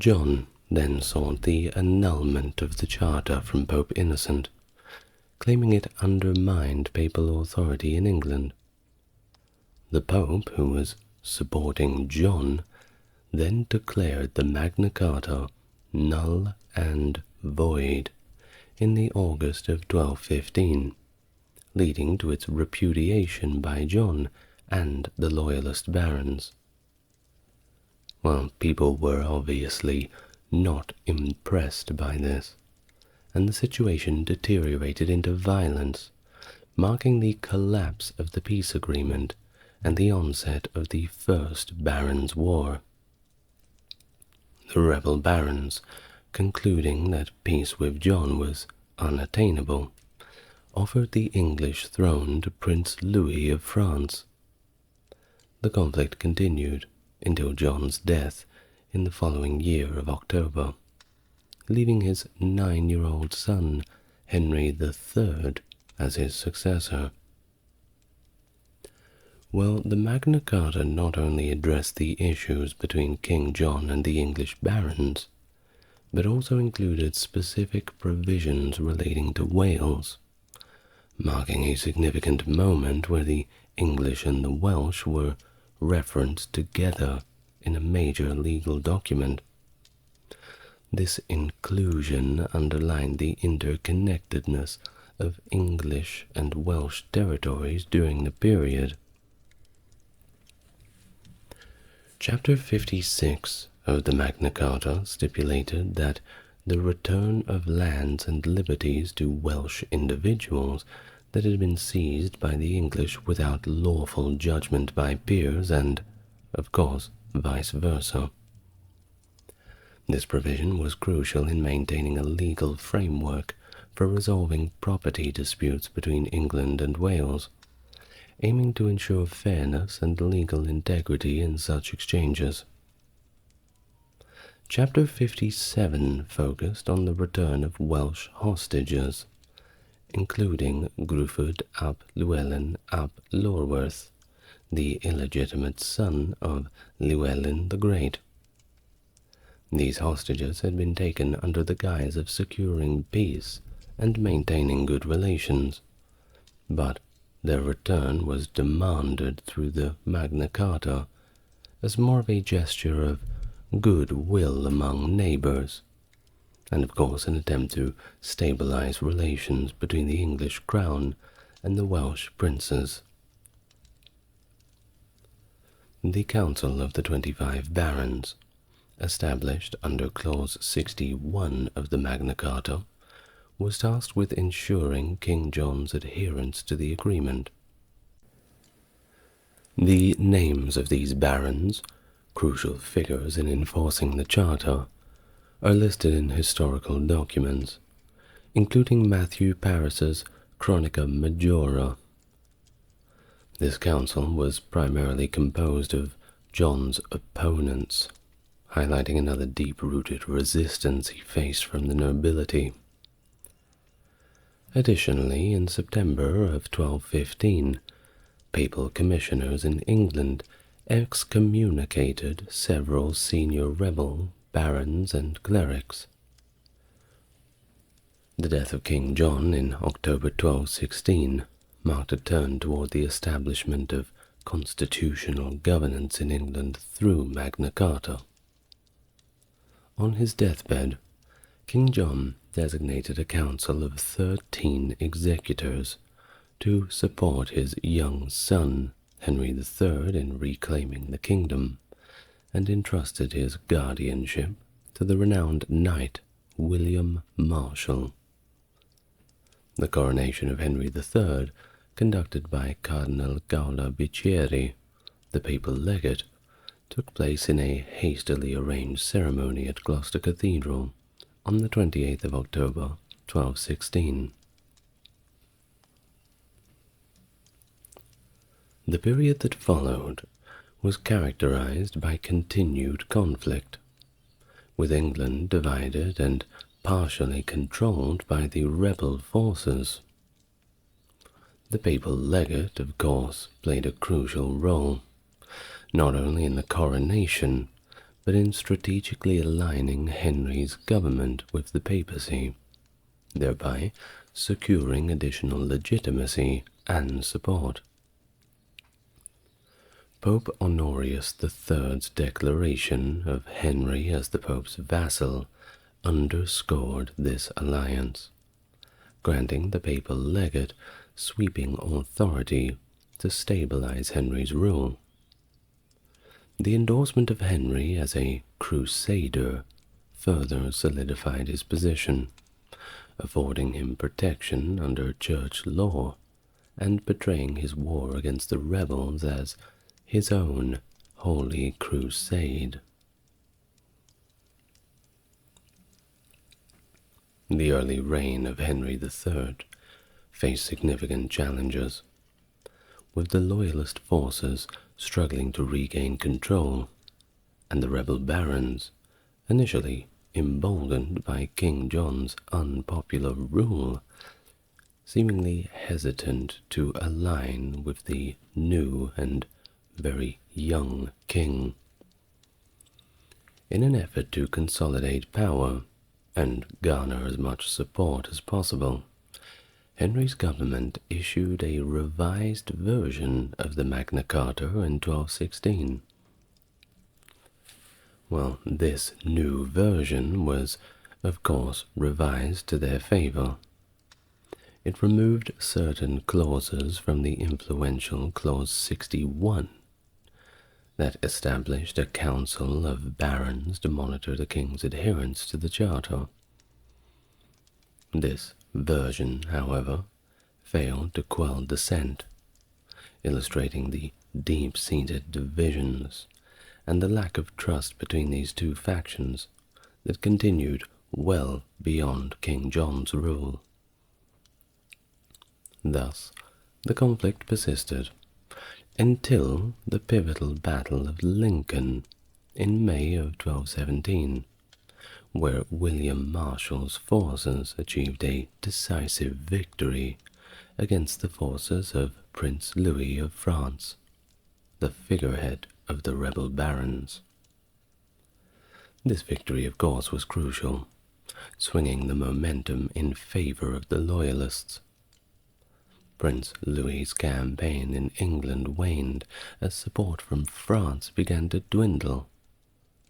John then sought the annulment of the charter from Pope Innocent, claiming it undermined papal authority in England. The Pope, who was supporting John, then declared the Magna Carta null and void, in the August of 1215, leading to its repudiation by John and the loyalist barons. Well, people were obviously not impressed by this, and the situation deteriorated into violence, marking the collapse of the peace agreement and the onset of the First Barons' War. The rebel barons, concluding that peace with John was unattainable, offered the English throne to Prince Louis of France. The conflict continued until John's death in the following year of October, leaving his 9-year-old son, Henry III, as his successor. Well, the Magna Carta not only addressed the issues between King John and the English barons, but also included specific provisions relating to Wales, marking a significant moment where the English and the Welsh were referenced together in a major legal document. This inclusion underlined the interconnectedness of English and Welsh territories during the period. Chapter 56 of the Magna Carta stipulated that the return of lands and liberties to Welsh individuals that had been seized by the English without lawful judgment by peers and, of course, vice versa. This provision was crucial in maintaining a legal framework for resolving property disputes between England and Wales, aiming to ensure fairness and legal integrity in such exchanges. Chapter 57 focused on the return of Welsh hostages, including Gruffudd ap Llywelyn ap Lorwerth, the illegitimate son of Llywelyn the Great. These hostages had been taken under the guise of securing peace and maintaining good relations, but their return was demanded through the Magna Carta as more of a gesture of goodwill among neighbours, and of course an attempt to stabilize relations between the English crown and the Welsh princes. The Council of the 25 Barons, established under Clause 61 of the Magna Carta, was tasked with ensuring King John's adherence to the agreement. The names of these barons, crucial figures in enforcing the Charter, are listed in historical documents, including Matthew Paris's Chronica Majora. This council was primarily composed of John's opponents, highlighting another deep-rooted resistance he faced from the nobility. Additionally, in September of 1215, papal commissioners in England excommunicated several senior rebel barons and clerics. The death of King John in October 1216 marked a turn toward the establishment of constitutional governance in England through Magna Carta. On his deathbed, King John designated a council of 13 executors to support his young son, Henry III, in reclaiming the kingdom, and entrusted his guardianship to the renowned knight William Marshal. The coronation of Henry III, conducted by Cardinal Gaula Bicchieri, the papal legate, took place in a hastily arranged ceremony at Gloucester Cathedral on the 28th of October, 1216. The period that followed was characterized by continued conflict, with England divided and partially controlled by the rebel forces. The papal legate, of course, played a crucial role, not only in the coronation, but in strategically aligning Henry's government with the papacy, thereby securing additional legitimacy and support. Pope Honorius III's declaration of Henry as the Pope's vassal underscored this alliance, granting the papal legate sweeping authority to stabilize Henry's rule. The endorsement of Henry as a crusader further solidified his position, affording him protection under church law and portraying his war against the rebels as his own holy crusade. The early reign of Henry III faced significant challenges, with the loyalist forces struggling to regain control, and the rebel barons, initially emboldened by King John's unpopular rule, seemingly hesitant to align with the new and very young king. In an effort to consolidate power and garner as much support as possible, Henry's government issued a revised version of the Magna Carta in 1216. Well, this new version was, of course, revised to their favor. It removed certain clauses from the influential Clause 61 that established a council of barons to monitor the king's adherence to the charter. This version, however, failed to quell dissent, illustrating the deep-seated divisions and the lack of trust between these two factions that continued well beyond King John's rule. Thus, the conflict persisted until the pivotal Battle of Lincoln in May of 1217, where William Marshall's forces achieved a decisive victory against the forces of Prince Louis of France, the figurehead of the rebel barons. This victory, of course, was crucial, swinging the momentum in favor of the Loyalists. Prince Louis's campaign in England waned as support from France began to dwindle,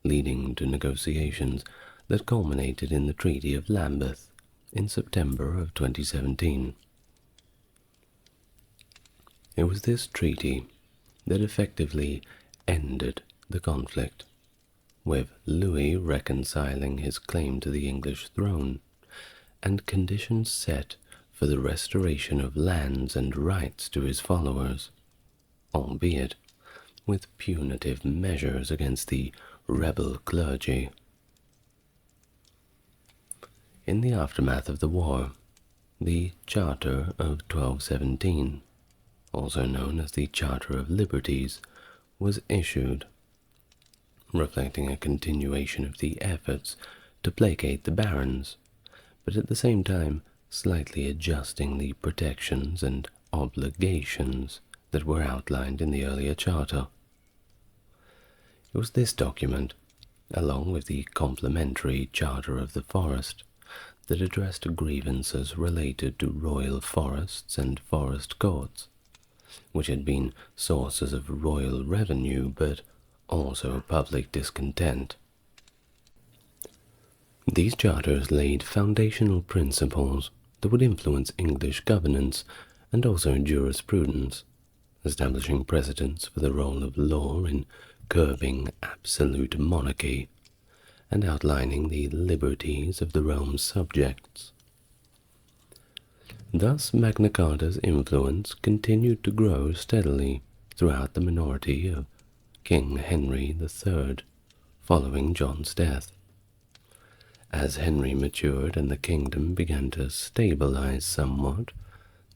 leading to negotiations that culminated in the Treaty of Lambeth in September of 2017. It was this treaty that effectively ended the conflict, with Louis reconciling his claim to the English throne and conditions set for the restoration of lands and rights to his followers, albeit with punitive measures against the rebel clergy. In the aftermath of the war, the Charter of 1217, also known as the Charter of Liberties, was issued, reflecting a continuation of the efforts to placate the barons, but at the same time slightly adjusting the protections and obligations that were outlined in the earlier charter. It was this document, along with the complementary Charter of the Forest, that addressed grievances related to royal forests and forest courts, which had been sources of royal revenue but also public discontent. These charters laid foundational principles that would influence English governance and also jurisprudence, establishing precedents for the role of law in curbing absolute monarchy and outlining the liberties of the realm's subjects. Thus, Magna Carta's influence continued to grow steadily throughout the minority of King Henry III, following John's death. As Henry matured and the kingdom began to stabilize somewhat,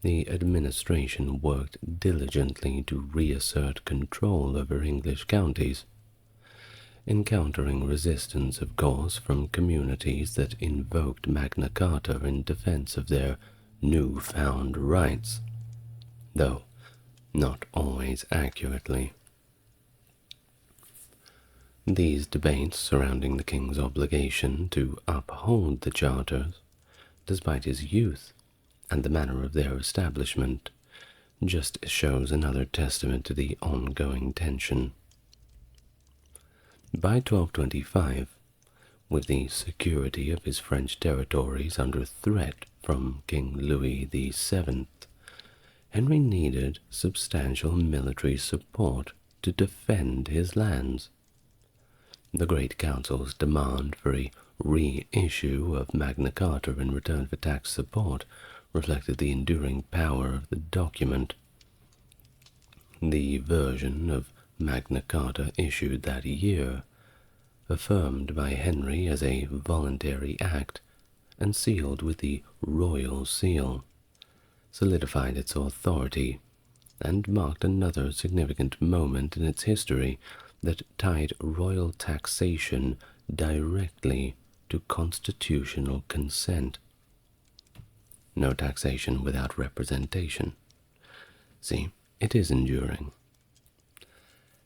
the administration worked diligently to reassert control over English counties, encountering resistance, of course, from communities that invoked Magna Carta in defense of their newfound rights, though not always accurately. These debates surrounding the king's obligation to uphold the charters, despite his youth and the manner of their establishment, just shows another testament to the ongoing tension. By 1225, with the security of his French territories under threat from King Louis VII, Henry needed substantial military support to defend his lands. The Great Council's demand for a reissue of Magna Carta in return for tax support reflected the enduring power of the document. The version of Magna Carta issued that year, affirmed by Henry as a voluntary act and sealed with the royal seal, solidified its authority and marked another significant moment in its history that tied royal taxation directly to constitutional consent. No taxation without representation. See, it is enduring.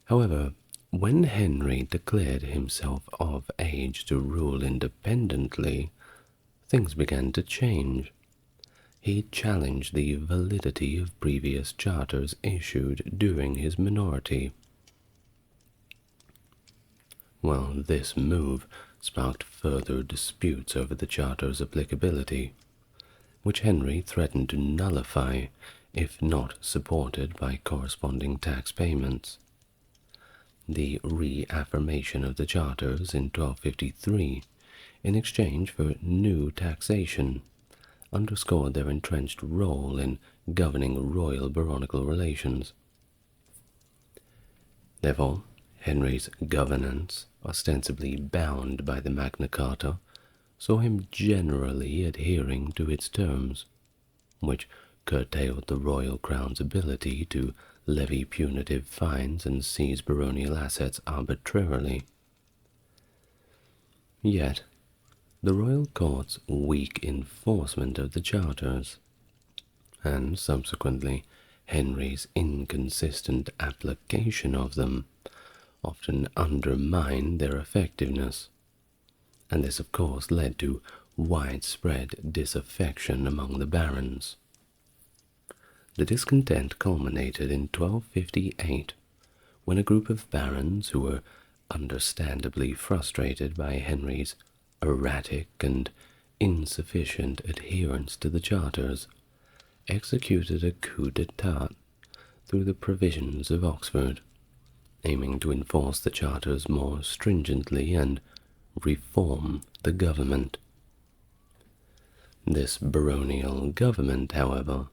However, when Henry declared himself of age to rule independently, things began to change. He challenged the validity of previous charters issued during his minority. Well, this move sparked further disputes over the charter's applicability, which Henry threatened to nullify if not supported by corresponding tax payments. The reaffirmation of the charters in 1253, in exchange for new taxation, underscored their entrenched role in governing royal baronial relations. Therefore, Henry's governance, ostensibly bound by the Magna Carta, saw him generally adhering to its terms, which curtailed the royal crown's ability to levy punitive fines and seize baronial assets arbitrarily. Yet, the royal court's weak enforcement of the charters, and subsequently Henry's inconsistent application of them, often undermined their effectiveness, and this of course led to widespread disaffection among the barons. The discontent culminated in 1258, when a group of barons who were understandably frustrated by Henry's erratic and insufficient adherence to the charters executed a coup d'etat through the provisions of Oxford, aiming to enforce the charters more stringently and reform the government. This baronial government, however,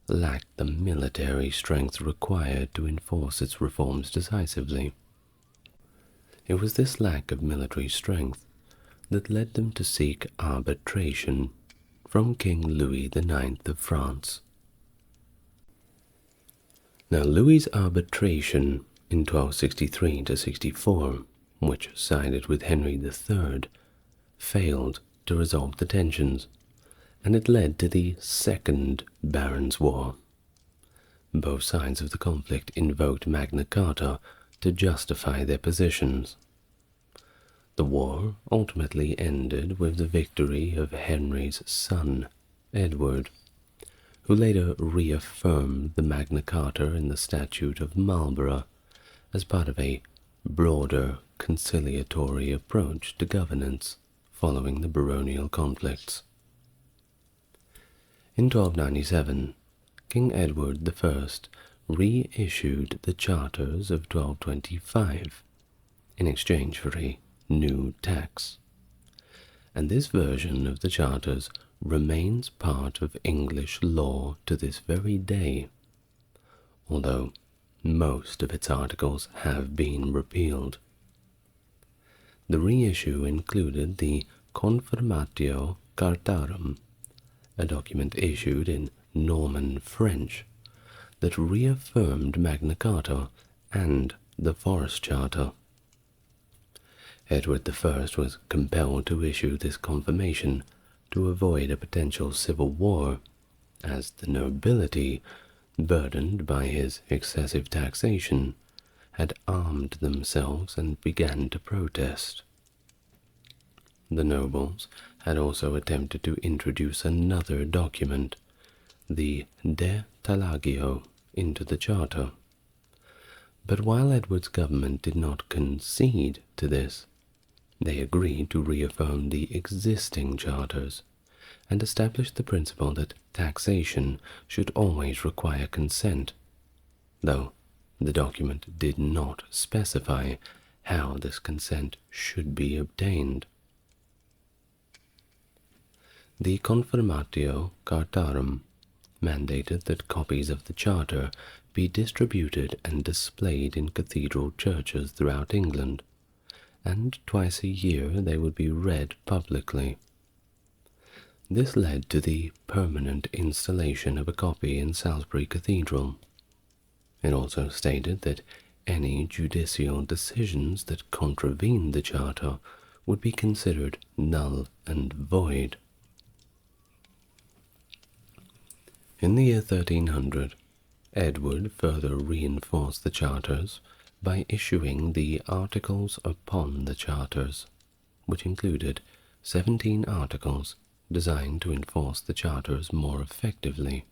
lacked the military strength required to enforce its reforms decisively. It was this lack of military strength that led them to seek arbitration from King Louis IX of France. Now, Louis's arbitration in 1263–64, which sided with Henry III, failed to resolve the tensions, and it led to the Second Barons' War. Both sides of the conflict invoked Magna Carta to justify their positions. The war ultimately ended with the victory of Henry's son, Edward, who later reaffirmed the Magna Carta in the Statute of Marlborough as part of a broader conciliatory approach to governance following the baronial conflicts. In 1297, King Edward I reissued the charters of 1225 in exchange for a new tax, and this version of the charters remains part of English law to this very day, although most of its articles have been repealed. The reissue included the Confirmatio Cartarum, a document issued in Norman French that reaffirmed Magna Carta and the Forest Charter. Edward I was compelled to issue this confirmation to avoid a potential civil war, as the nobility, burdened by his excessive taxation, had armed themselves and began to protest. The nobles had also attempted to introduce another document, the De Tallagio, into the charter. But while Edward's government did not concede to this, they agreed to reaffirm the existing charters and established the principle that taxation should always require consent, though the document did not specify how this consent should be obtained. The Confirmatio Cartarum mandated that copies of the Charter be distributed and displayed in cathedral churches throughout England, and twice a year they would be read publicly. This led to the permanent installation of a copy in Salisbury Cathedral. It also stated that any judicial decisions that contravened the Charter would be considered null and void. In the year 1300, Edward further reinforced the charters by issuing the Articles upon the Charters, which included 17 articles designed to enforce the charters more effectively.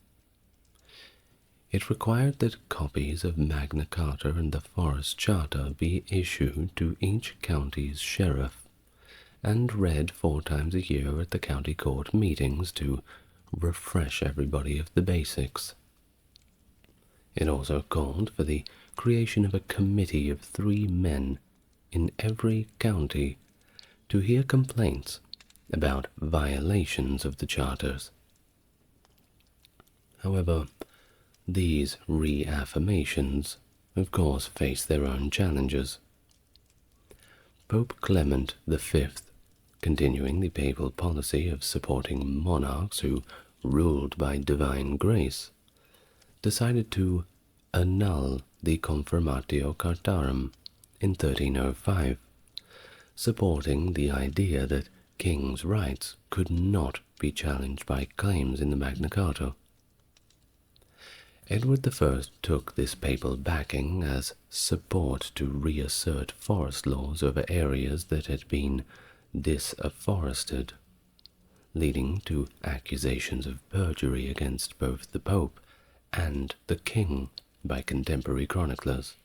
It required that copies of Magna Carta and the Forest Charter be issued to each county's sheriff and read 4 times a year at the county court meetings to refresh everybody of the basics. It also called for the creation of a committee of 3 men in every county to hear complaints about violations of the charters. However, these reaffirmations, of course, face their own challenges. Pope Clement V, continuing the papal policy of supporting monarchs who ruled by divine grace, decided to annul the Confirmatio Cartarum in 1305, supporting the idea that kings' rights could not be challenged by claims in the Magna Carta. Edward I took this papal backing as support to reassert forest laws over areas that had been disafforested, leading to accusations of perjury against both the Pope and the King by contemporary chroniclers.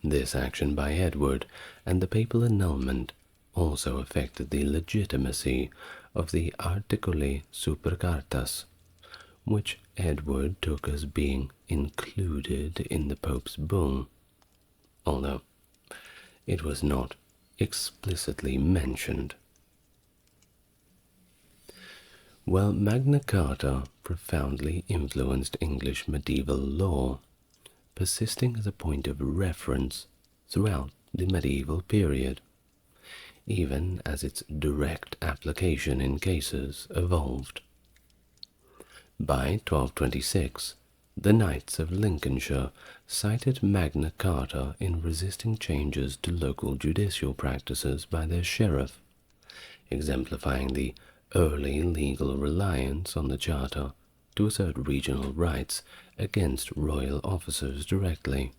This action by Edward and the papal annulment also affected the legitimacy of the Articuli super Cartas, which Edward took as being included in the Pope's bull, although it was not explicitly mentioned. While Magna Carta profoundly influenced English medieval law, persisting as a point of reference throughout the medieval period, even as its direct application in cases evolved. By 1226, the Knights of Lincolnshire cited Magna Carta in resisting changes to local judicial practices by their sheriff, exemplifying the early legal reliance on the Charter to assert regional rights against royal officers directly.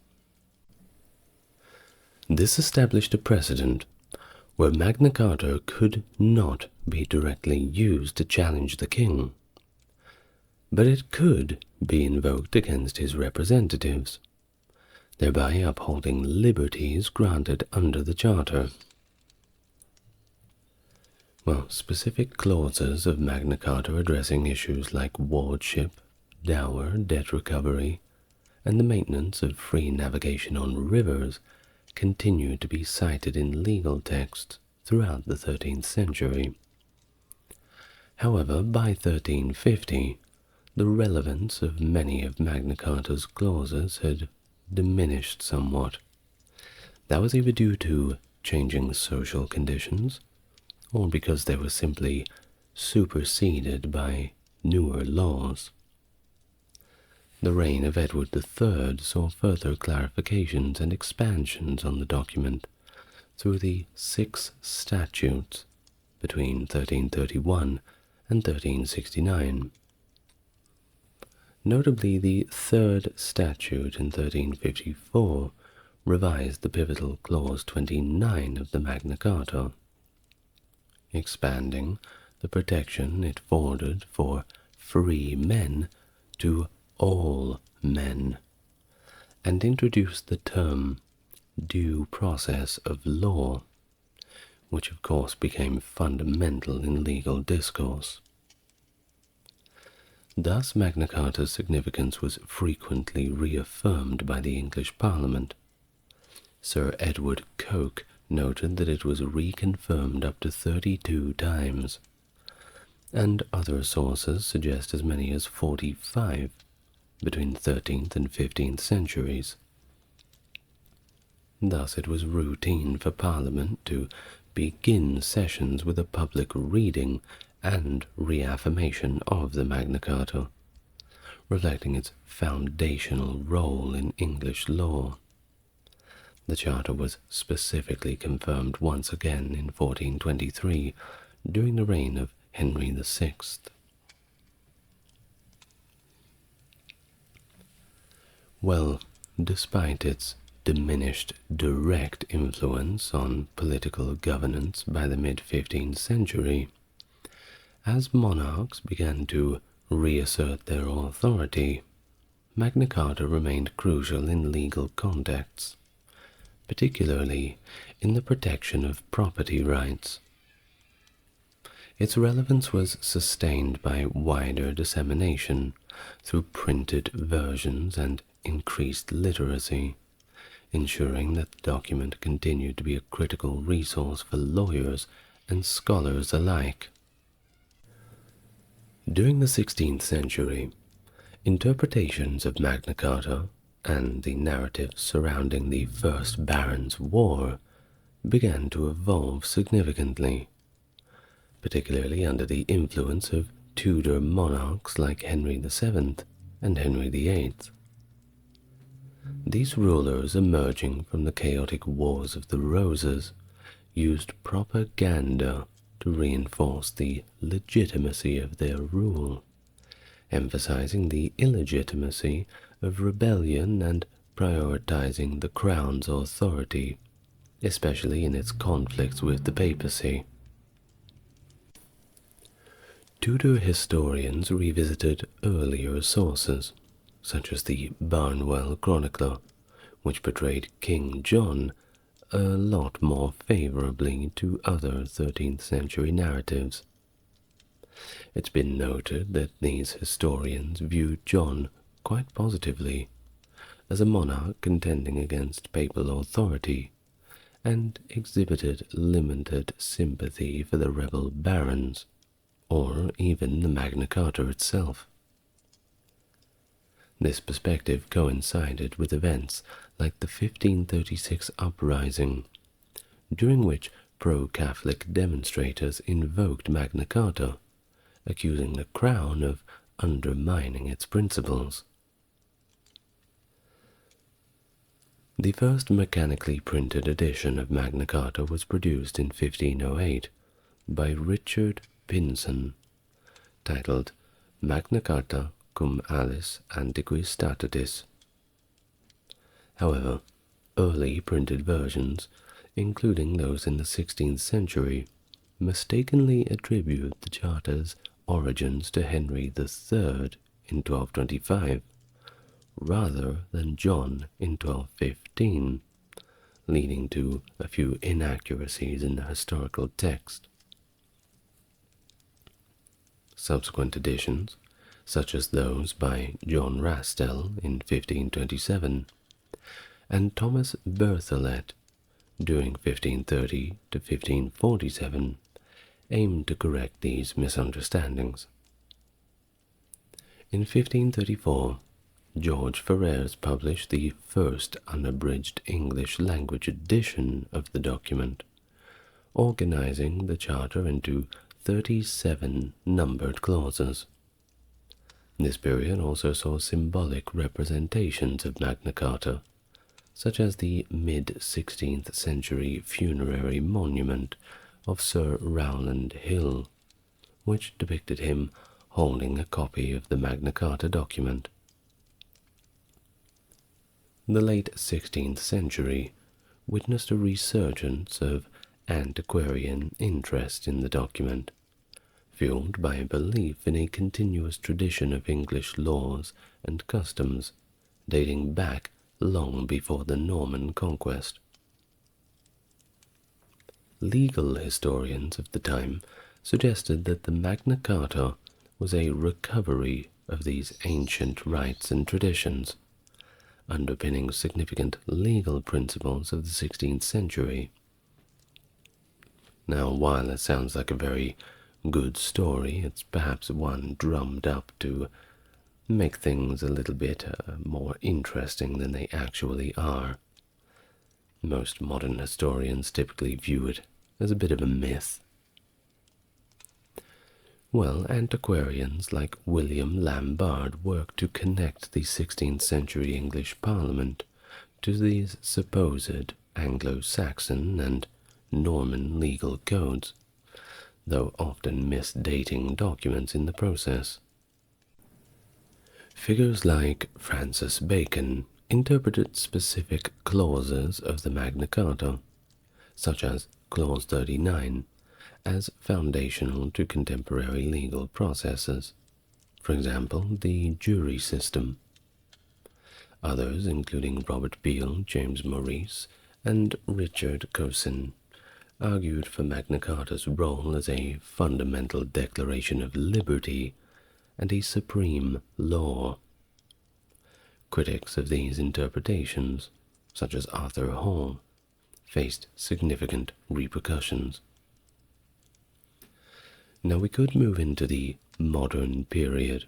This established a precedent where Magna Carta could not be directly used to challenge the king, but it could be invoked against his representatives, thereby upholding liberties granted under the Charter. Well, specific clauses of Magna Carta addressing issues like wardship, dower, debt recovery, and the maintenance of free navigation on rivers continued to be cited in legal texts throughout the 13th century. However, by 1350, the relevance of many of Magna Carta's clauses had diminished somewhat. That was either due to changing social conditions, or because they were simply superseded by newer laws. The reign of Edward III saw further clarifications and expansions on the document through the 6 statutes between 1331 and 1369. Notably, the 3rd statute in 1354 revised the pivotal Clause 29 of the Magna Carta, expanding the protection it afforded for free men to all men, and introduced the term due process of law, which of course became fundamental in legal discourse. Thus Magna Carta's significance was frequently reaffirmed by the English Parliament. Sir Edward Coke noted that it was reconfirmed up to 32 times, and other sources suggest as many as 45 between 13th and 15th centuries. Thus it was routine for Parliament to begin sessions with a public reading and reaffirmation of the Magna Carta, reflecting its foundational role in English law. The Charter was specifically confirmed once again in 1423 during the reign of Henry VI. Well, despite its diminished direct influence on political governance by the mid-15th century, as monarchs began to reassert their authority, Magna Carta remained crucial in legal contexts, particularly in the protection of property rights. Its relevance was sustained by wider dissemination through printed versions and increased literacy, ensuring that the document continued to be a critical resource for lawyers and scholars alike. During the 16th century, interpretations of Magna Carta and the narratives surrounding the First Barons' War began to evolve significantly, particularly under the influence of Tudor monarchs like Henry VII and Henry VIII. These rulers, emerging from the chaotic Wars of the Roses, used propaganda to reinforce the legitimacy of their rule, emphasizing the illegitimacy of rebellion and prioritizing the crown's authority, especially in its conflicts with the papacy. Tudor historians revisited earlier sources, such as the Barnwell Chronicler, which portrayed King John a lot more favorably to other 13th century narratives. It's been noted that these historians viewed John quite positively as a monarch contending against papal authority, and exhibited limited sympathy for the rebel barons, or even the Magna Carta itself. This perspective coincided with events like the 1536 uprising, during which pro-Catholic demonstrators invoked Magna Carta, accusing the Crown of undermining its principles. The first mechanically printed edition of Magna Carta was produced in 1508 by Richard Pinson, titled Magna Carta cum aliis antiquis statutis. However, early printed versions, including those in the 16th century, mistakenly attribute the Charter's origins to Henry III in 1225, rather than John in 1215, leading to a few inaccuracies in the historical text. Subsequent editions, such as those by John Rastell in 1527, and Thomas Bertholet during 1530 to 1547, aimed to correct these misunderstandings. In 1534, George Ferrers published the first unabridged English language edition of the document, organizing the Charter into 37 numbered clauses. This period also saw symbolic representations of Magna Carta, such as the mid-16th century funerary monument of Sir Rowland Hill, which depicted him holding a copy of the Magna Carta document. The late 16th century witnessed a resurgence of antiquarian interest in the document, fueled by a belief in a continuous tradition of English laws and customs dating back long before the Norman conquest. legal historians of the time suggested that the Magna Carta was a recovery of these ancient rights and traditions, underpinning significant legal principles of the 16th century. Now, while it sounds like a very good story, it's perhaps one drummed up to make things a little bit more interesting than they actually are. Most modern historians typically view it as a bit of a myth. Well, antiquarians like William Lambarde worked to connect the 16th century English Parliament to these supposed Anglo-Saxon and Norman legal codes, though often misdating documents in the process. Figures like Francis Bacon interpreted specific clauses of the Magna Carta, such as Clause 39, as foundational to contemporary legal processes, for example, the jury system. Others, including Robert Beale, James Maurice, and Richard Cosin, argued for Magna Carta's role as a fundamental declaration of liberty and a supreme law. Critics of these interpretations, such as Arthur Hall, faced significant repercussions. Now we could move into the modern period,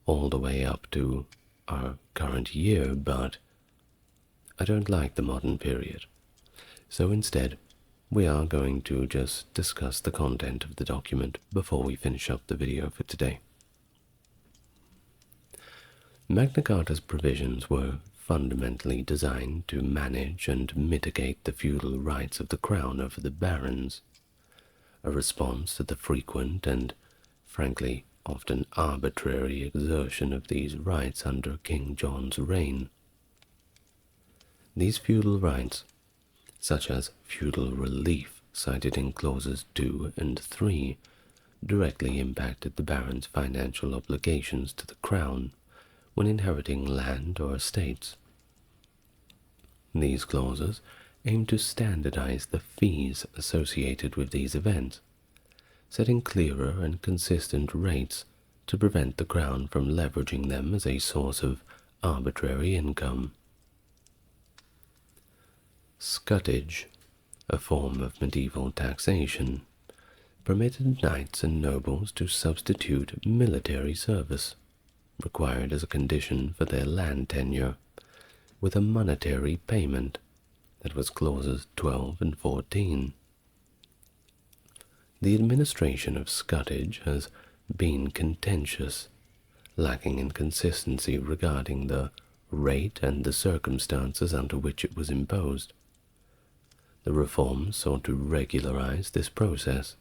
all the way up to our current year, but I don't like the modern period. So instead, we are going to just discuss the content of the document before we finish up the video for today. Magna Carta's provisions were fundamentally designed to manage and mitigate the feudal rights of the crown over the barons, a response to the frequent and, frankly, often arbitrary exertion of these rights under King John's reign. These feudal rights, such as feudal relief cited in clauses 2 and 3, directly impacted the barons' financial obligations to the crown when inheriting land or estates. These clauses aim to standardize the fees associated with these events, setting clearer and consistent rates to prevent the crown from leveraging them as a source of arbitrary income. Scutage, a form of medieval taxation, permitted knights and nobles to substitute military service, required as a condition for their land tenure, with a monetary payment. That was clauses 12 and 14. The administration of scutage has been contentious, lacking in consistency regarding the rate and the circumstances under which it was imposed. The reforms sought to regularize this process,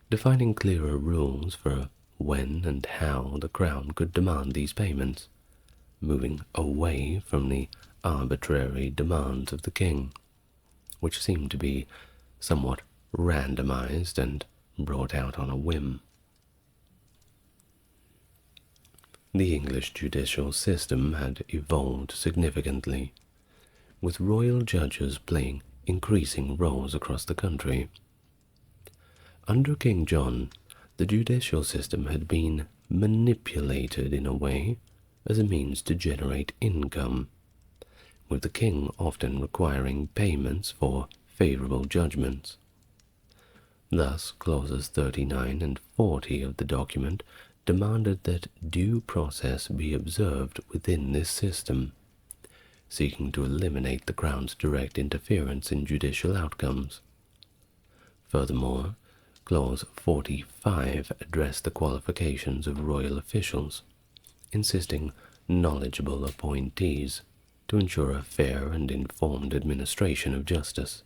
defining clearer rules for when and how the crown could demand these payments, moving away from the arbitrary demands of the king, which seemed to be somewhat randomized and brought out on a whim. The English judicial system had evolved significantly, with royal judges playing increasing roles across the country. Under King John, the judicial system had been manipulated in a way as a means to generate income, with the king often requiring payments for favorable judgments. Thus, clauses 39 and 40 of the document demanded that due process be observed within this system, seeking to eliminate the crown's direct interference in judicial outcomes. Furthermore, Clause 45 addressed the qualifications of royal officials, insisting knowledgeable appointees to ensure a fair and informed administration of justice.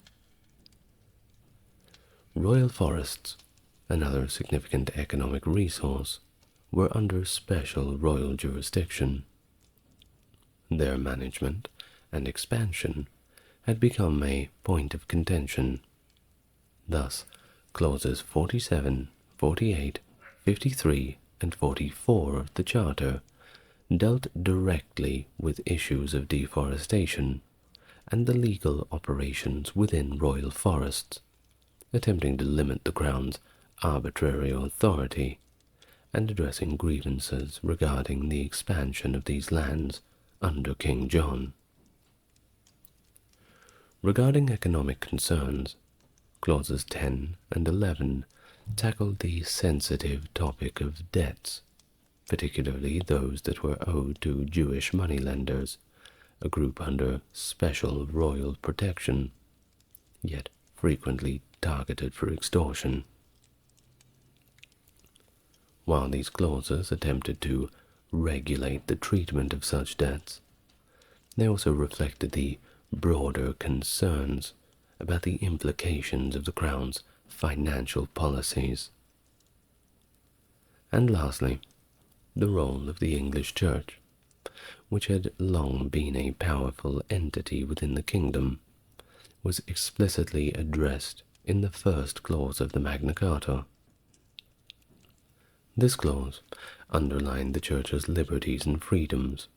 Royal forests, another significant economic resource, were under special royal jurisdiction. Their management and expansion had become a point of contention. Thus, clauses 47, 48, 53, and 44 of the Charter dealt directly with issues of deforestation and the legal operations within royal forests, attempting to limit the crown's arbitrary authority and addressing grievances regarding the expansion of these lands under King John. Regarding economic concerns, clauses 10 and 11 tackled the sensitive topic of debts, particularly those that were owed to Jewish moneylenders, a group under special royal protection, yet frequently targeted for extortion. While these clauses attempted to regulate the treatment of such debts, they also reflected the broader concerns about the implications of the Crown's financial policies. And lastly, the role of the English Church, which had long been a powerful entity within the kingdom, was explicitly addressed in the first clause of the Magna Carta. This clause underlined the Church's liberties and freedoms,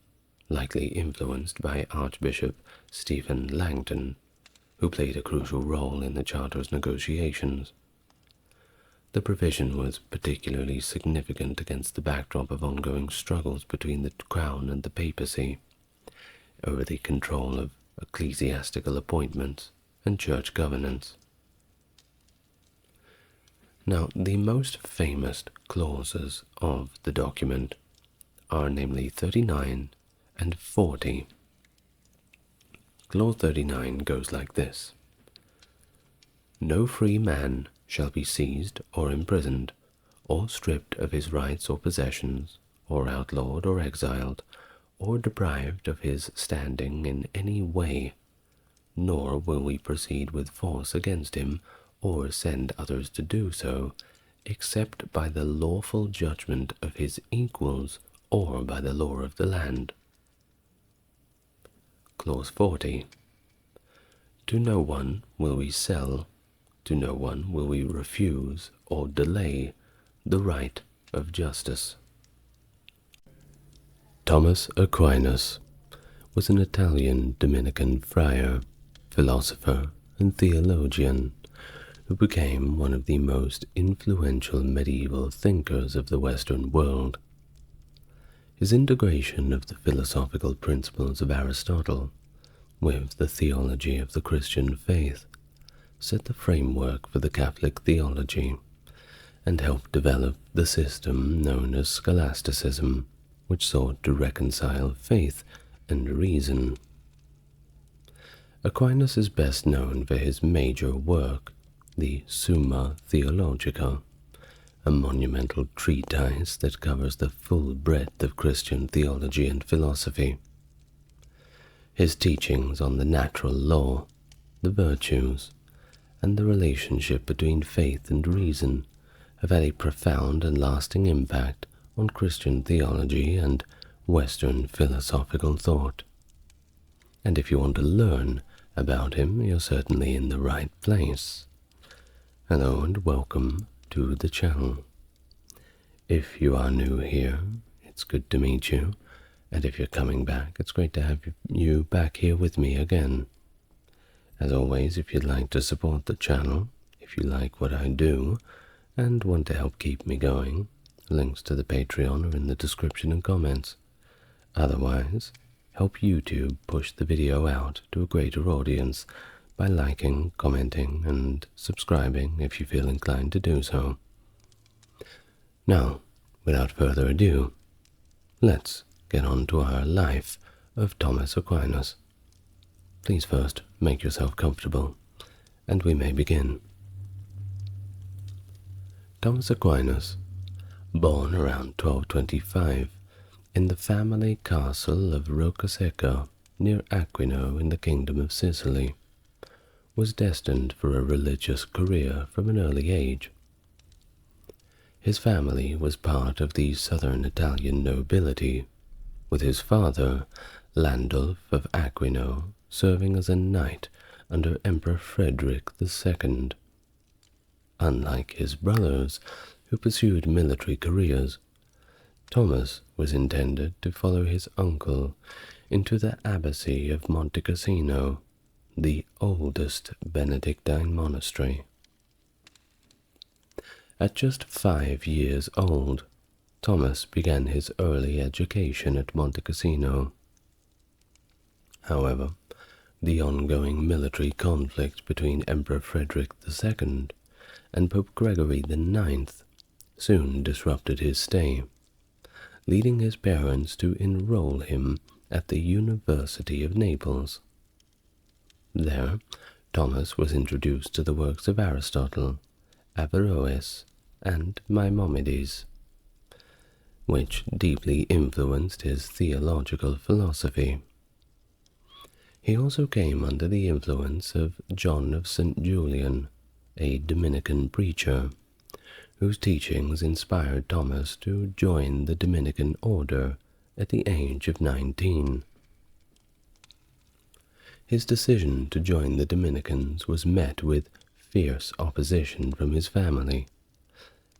likely influenced by Archbishop Stephen Langton, who played a crucial role in the Charter's negotiations. The provision was particularly significant against the backdrop of ongoing struggles between the Crown and the papacy over the control of ecclesiastical appointments and church governance. Now, the most famous clauses of the document are namely 39 and 40. Clause 39 goes like this: "No free man shall be seized or imprisoned, or stripped of his rights or possessions, or outlawed or exiled, or deprived of his standing in any way, nor will we proceed with force against him, or send others to do so, except by the lawful judgment of his equals, or by the law of the land." Clause 40. "To no one will we sell, to no one will we refuse or delay the right of justice." Thomas Aquinas was an Italian Dominican friar, philosopher, and theologian who became one of the most influential medieval thinkers of the Western world. His integration of the philosophical principles of Aristotle with the theology of the Christian faith set the framework for the Catholic theology and helped develop the system known as Scholasticism, which sought to reconcile faith and reason. Aquinas is best known for his major work, the Summa Theologica, a monumental treatise that covers the full breadth of Christian theology and philosophy. His teachings on the natural law, the virtues, and the relationship between faith and reason have had a profound and lasting impact on Christian theology and Western philosophical thought. And if you want to learn about him, you're certainly in the right place. Hello and welcome to the channel. If you are new here, it's good to meet you, and if you're coming back, it's great to have you back here with me again. As always, if you'd like to support the channel, if you like what I do, and want to help keep me going, links to the Patreon are in the description and comments. Otherwise, help YouTube push the video out to a greater audience by liking, commenting, and subscribing if you feel inclined to do so. Now, without further ado, let's get on to our life of Thomas Aquinas. Please first make yourself comfortable, and we may begin. Thomas Aquinas, born around 1225 in the family castle of Roccasecca near Aquino in the Kingdom of Sicily, was destined for a religious career from an early age. His family was part of the southern Italian nobility, with his father, Landulf of Aquino, serving as a knight under Emperor Frederick II. Unlike his brothers, who pursued military careers, Thomas was intended to follow his uncle into the abbacy of Monte Cassino, the oldest Benedictine monastery. At just 5 years old, Thomas began his early education at Monte Cassino. However, the ongoing military conflict between Emperor Frederick II and Pope Gregory IX soon disrupted his stay, leading his parents to enroll him at the University of Naples. There, Thomas was introduced to the works of Aristotle, Averroes, and Maimonides, which deeply influenced his theological philosophy. He also came under the influence of John of St. Julian, a Dominican preacher, whose teachings inspired Thomas to join the Dominican order at the age of 19. His decision to join the Dominicans was met with fierce opposition from his family,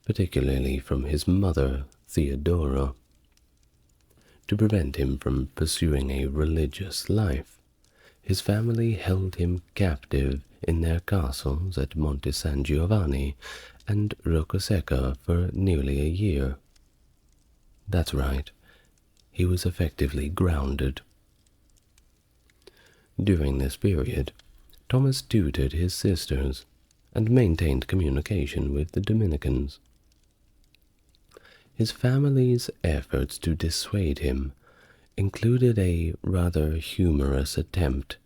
particularly from his mother, Theodora. To prevent him from pursuing a religious life, his family held him captive in their castles at Monte San Giovanni and Roccasecca for nearly a year. That's right, he was effectively grounded. During this period, Thomas tutored his sisters and maintained communication with the Dominicans. His family's efforts to dissuade him included a rather humorous attempt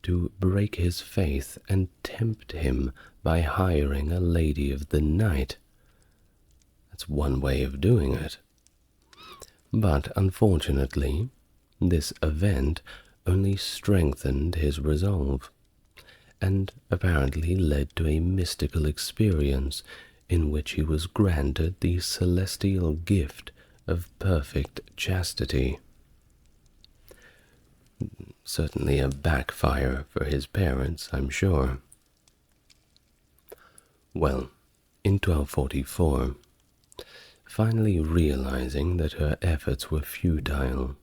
to break his faith and tempt him by hiring a lady of the night. That's one way of doing it. But unfortunately, this event only strengthened his resolve, and apparently led to a mystical experience in which he was granted the celestial gift of perfect chastity. Certainly a backfire for his parents, I'm sure. Well, in 1244, finally realizing that her efforts were futile,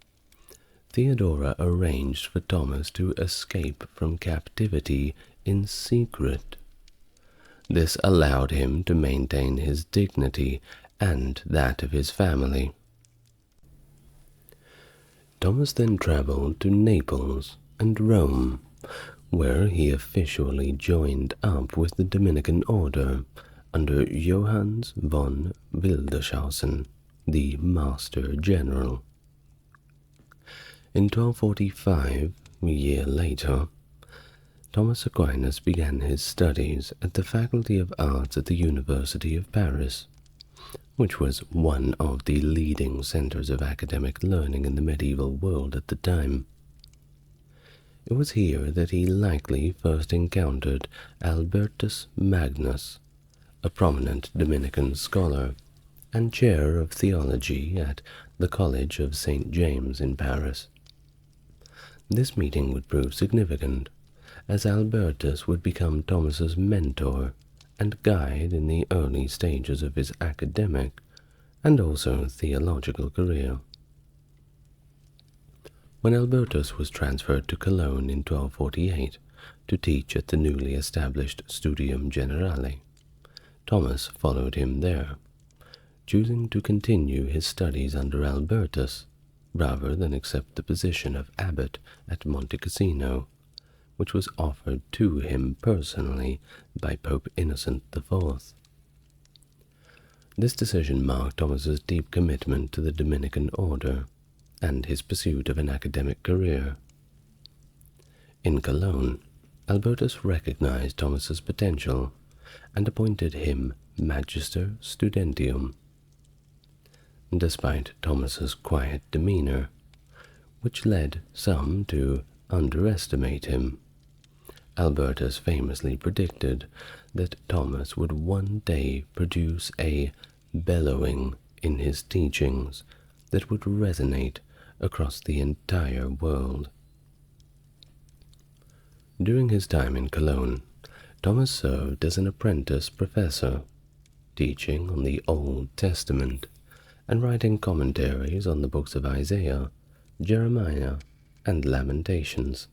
Theodora arranged for Thomas to escape from captivity in secret. This allowed him to maintain his dignity and that of his family. Thomas then traveled to Naples and Rome, where he officially joined up with the Dominican order under Johannes von Wildeshausen, the Master General. In 1245, a year later, Thomas Aquinas began his studies at the Faculty of Arts at the University of Paris, which was one of the leading centers of academic learning in the medieval world at the time. It was here that he likely first encountered Albertus Magnus, a prominent Dominican scholar and chair of theology at the College of St. James in Paris. This meeting would prove significant, as Albertus would become Thomas's mentor and guide in the early stages of his academic and also theological career. When Albertus was transferred to Cologne in 1248 to teach at the newly established Studium Generale, Thomas followed him there, choosing to continue his studies under Albertus rather than accept the position of abbot at Monte Cassino, which was offered to him personally by Pope Innocent IV. This decision marked Thomas's deep commitment to the Dominican order and his pursuit of an academic career. In Cologne, Albertus recognized Thomas's potential and appointed him Magister Studentium. Despite Thomas's quiet demeanor, which led some to underestimate him, Albertus famously predicted that Thomas would one day produce a bellowing in his teachings that would resonate across the entire world. During his time in Cologne, Thomas served as an apprentice professor, teaching on the Old Testament and writing commentaries on the books of Isaiah, Jeremiah, and Lamentations.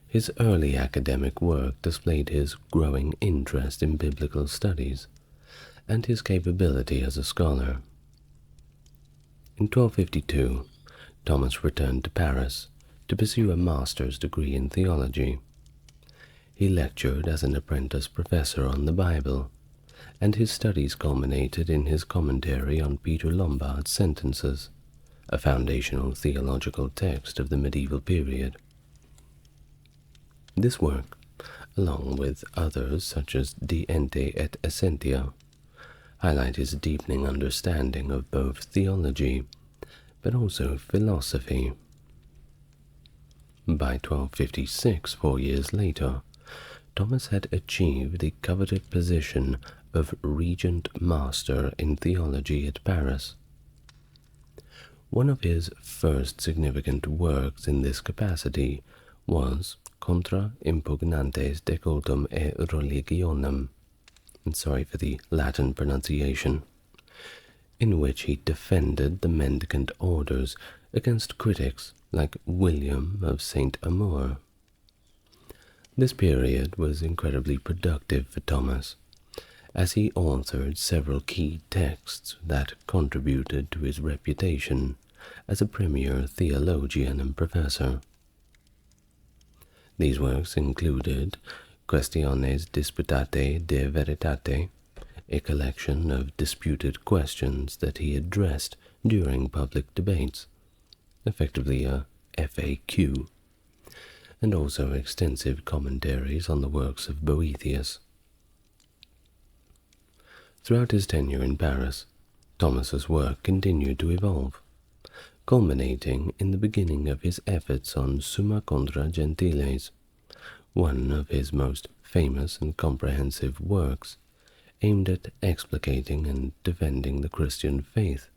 His early academic work displayed his growing interest in biblical studies, and his capability as a scholar. In 1252, Thomas returned to Paris to pursue a master's degree in theology. He lectured as an apprentice professor on the Bible, and his studies culminated in his commentary on Peter Lombard's Sentences, a foundational theological text of the medieval period. This work, along with others such as De Ente et Essentia, highlight his deepening understanding of both theology but also philosophy. By 1256, 4 years later, Thomas had achieved the coveted position of Regent Master in Theology at Paris. One of his first significant works in this capacity was Contra Impugnantes de Cultum et Religionem, sorry for the Latin pronunciation, in which he defended the mendicant orders against critics like William of St. Amour. This period was incredibly productive for Thomas, as he authored several key texts that contributed to his reputation as a premier theologian and professor. These works included Questiones Disputate de Veritate, a collection of disputed questions that he addressed during public debates, effectively a FAQ, and also extensive commentaries on the works of Boethius. Throughout his tenure in Paris, Thomas's work continued to evolve, culminating in the beginning of his efforts on Summa Contra Gentiles, one of his most famous and comprehensive works, aimed at explicating and defending the Christian faith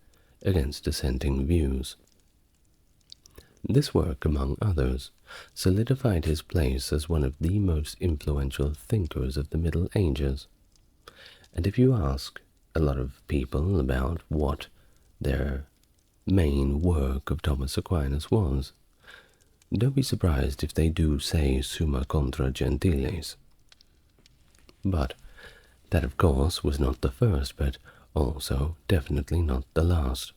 against dissenting views. This work, among others, solidified his place as one of the most influential thinkers of the Middle Ages. And if you ask a lot of people about what their main work of Thomas Aquinas was, don't be surprised if they do say Summa Contra Gentiles. But that, of course, was not the first, but also definitely not the last.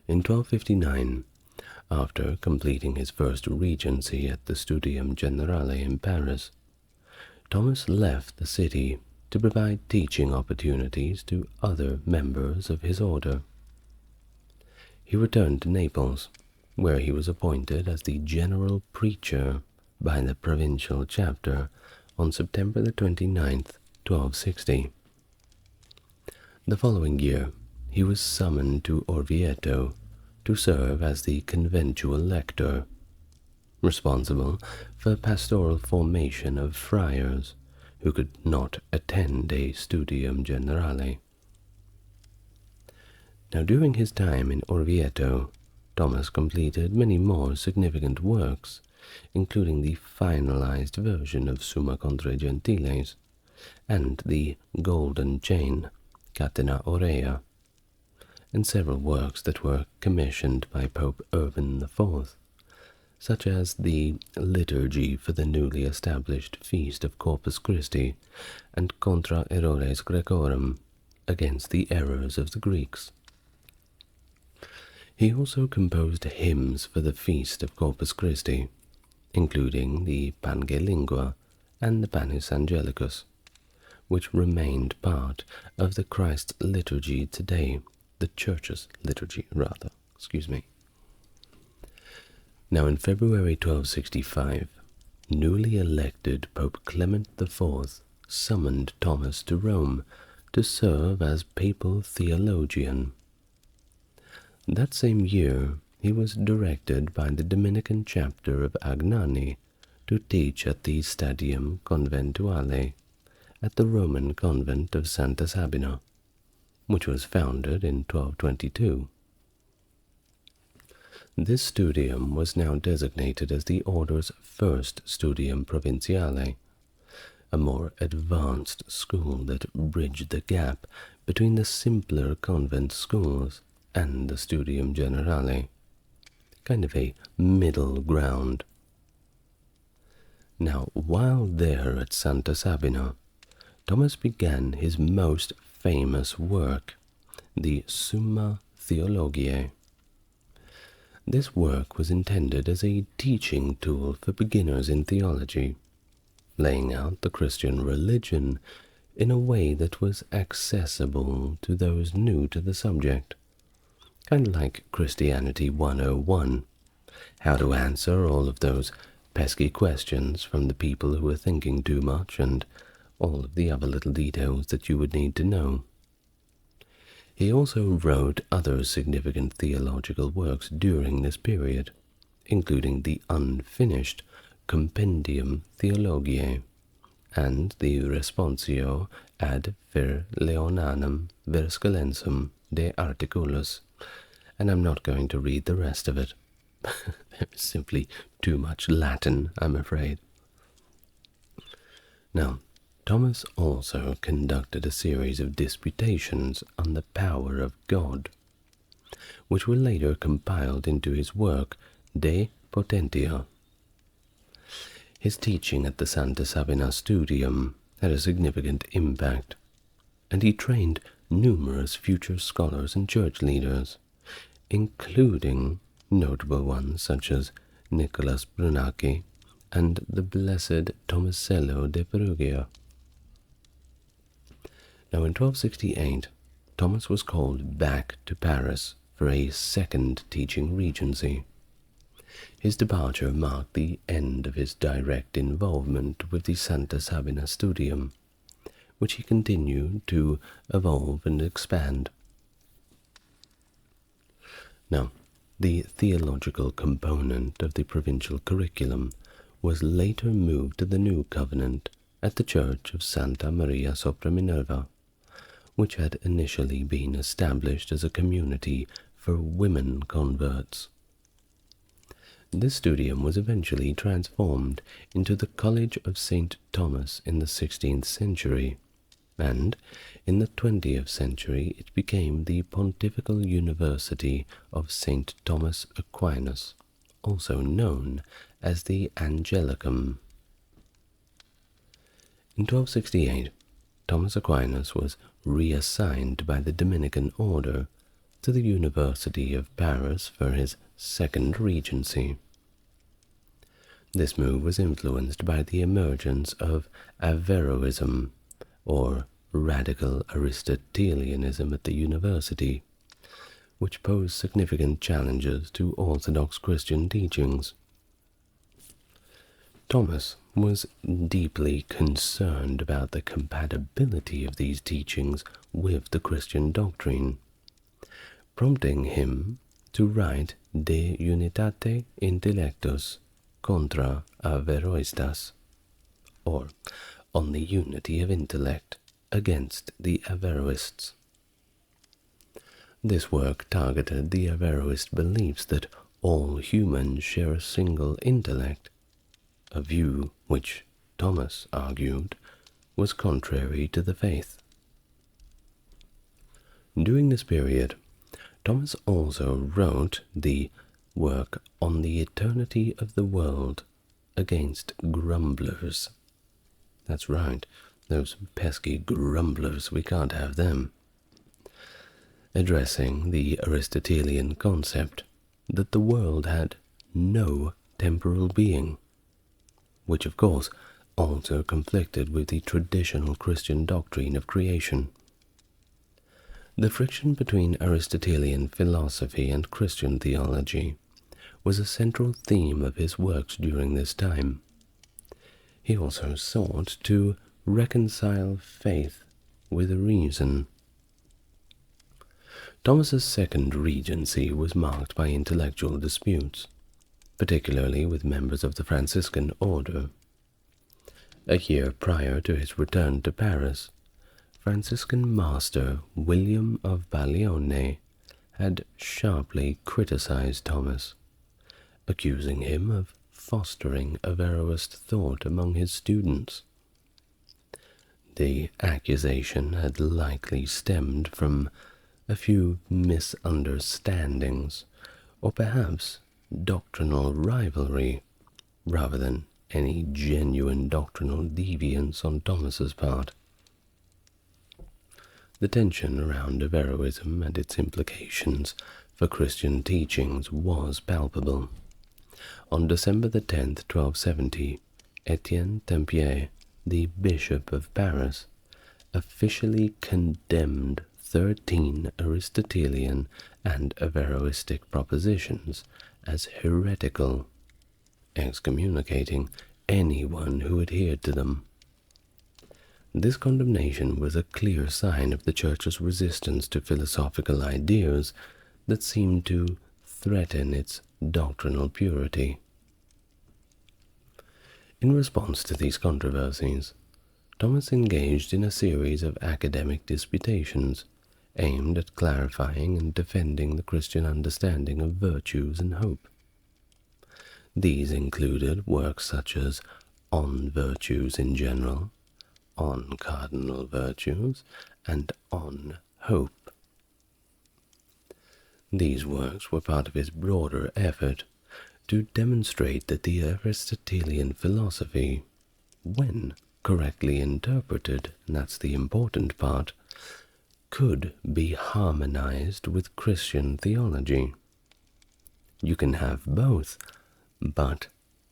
In 1259, after completing his first regency at the Studium Generale in Paris, Thomas left the city to provide teaching opportunities to other members of his order. He returned to Naples, where he was appointed as the general preacher by the provincial chapter on September the 29th, 1260. The following year, he was summoned to Orvieto to serve as the conventual lector, responsible for pastoral formation of friars who could not attend a studium generale. Now, during his time in Orvieto, Thomas completed many more significant works, including the finalized version of Summa Contra Gentiles and the Golden Chain, Catena Aurea, and several works that were commissioned by Pope Urban IV, such as the Liturgy for the newly established Feast of Corpus Christi and Contra Errores Graecorum, against the errors of the Greeks. He also composed hymns for the Feast of Corpus Christi, including the Pange Lingua and the Panis Angelicus, which remained part of the Christ liturgy today, the Church's liturgy, rather, Now, in February 1265, newly elected Pope Clement IV summoned Thomas to Rome to serve as papal theologian. That same year, he was directed by the Dominican chapter of Agnani to teach at the Stadium Conventuale at the Roman convent of Santa Sabina, which was founded in 1222. This studium was now designated as the order's first studium provinciale, a more advanced school that bridged the gap between the simpler convent schools and the studium generale, kind of a middle ground. Now, while there at Santa Sabina, Thomas began his most famous work, the Summa Theologiae. This work was intended as a teaching tool for beginners in theology, laying out the Christian religion in a way that was accessible to those new to the subject, kind of like Christianity 101, how to answer all of those pesky questions from the people who are thinking too much, and all of the other little details that you would need to know. He also wrote other significant theological works during this period, including the unfinished Compendium Theologiae and the Responsio ad Vir Leonanum Verscalensum de Articulus, and I'm not going to read the rest of it. There is simply too much Latin, I'm afraid. Now, Thomas also conducted a series of disputations on the power of God, which were later compiled into his work De Potentia. His teaching at the Santa Sabina Studium had a significant impact, and he trained numerous future scholars and church leaders, including notable ones such as Nicholas Brunacchi and the blessed Tomasello de Perugia. Now in 1268, Thomas was called back to Paris for a second teaching regency. His departure marked the end of his direct involvement with the Santa Sabina Studium, which he continued to evolve and expand. Now, the theological component of the provincial curriculum was later moved to the New Covenant at the Church of Santa Maria sopra Minerva, which had initially been established as a community for women converts. This studium was eventually transformed into the College of St. Thomas in the 16th century, and in the 20th century it became the Pontifical University of St. Thomas Aquinas, also known as the Angelicum. In 1268, Thomas Aquinas was reassigned by the Dominican order to the University of Paris for his second regency. This move was influenced by the emergence of Averroism, or radical Aristotelianism at the university, which posed significant challenges to Orthodox Christian teachings. Thomas was deeply concerned about the compatibility of these teachings with the Christian doctrine, prompting him to write De Unitate Intellectus contra Averroistas, or On the Unity of Intellect against the Averroists. This work targeted the Averroist beliefs that all humans share a single intellect, a view which, Thomas argued, was contrary to the faith. During this period, Thomas also wrote the work On the Eternity of the World against Grumblers. That's right, those pesky grumblers, we can't have them. Addressing the Aristotelian concept that the world had no temporal being, which of course also conflicted with the traditional Christian doctrine of creation. The friction between Aristotelian philosophy and Christian theology was a central theme of his works during this time. He also sought to reconcile faith with reason. Thomas's second regency was marked by intellectual disputes, particularly with members of the Franciscan order. A year prior to his return to Paris, Franciscan master William of Ballione had sharply criticized Thomas, accusing him of fostering Averroist thought among his students. The accusation had likely stemmed from a few misunderstandings, or perhaps doctrinal rivalry, rather than any genuine doctrinal deviance on Thomas's part. The tension around Averroism and its implications for Christian teachings was palpable. On December the 10th, 1270, Etienne Tempier, the Bishop of Paris, officially condemned 13 Aristotelian and Averroistic propositions as heretical, excommunicating anyone who adhered to them. This condemnation was a clear sign of the Church's resistance to philosophical ideas that seemed to threaten its doctrinal purity. In response to these controversies, Thomas engaged in a series of academic disputations aimed at clarifying and defending the Christian understanding of virtues and hope. These included works such as On Virtues in General, On Cardinal Virtues, and On Hope. These works were part of his broader effort to demonstrate that the Aristotelian philosophy, when correctly interpreted, and that's the important part, could be harmonized with Christian theology. You can have both, but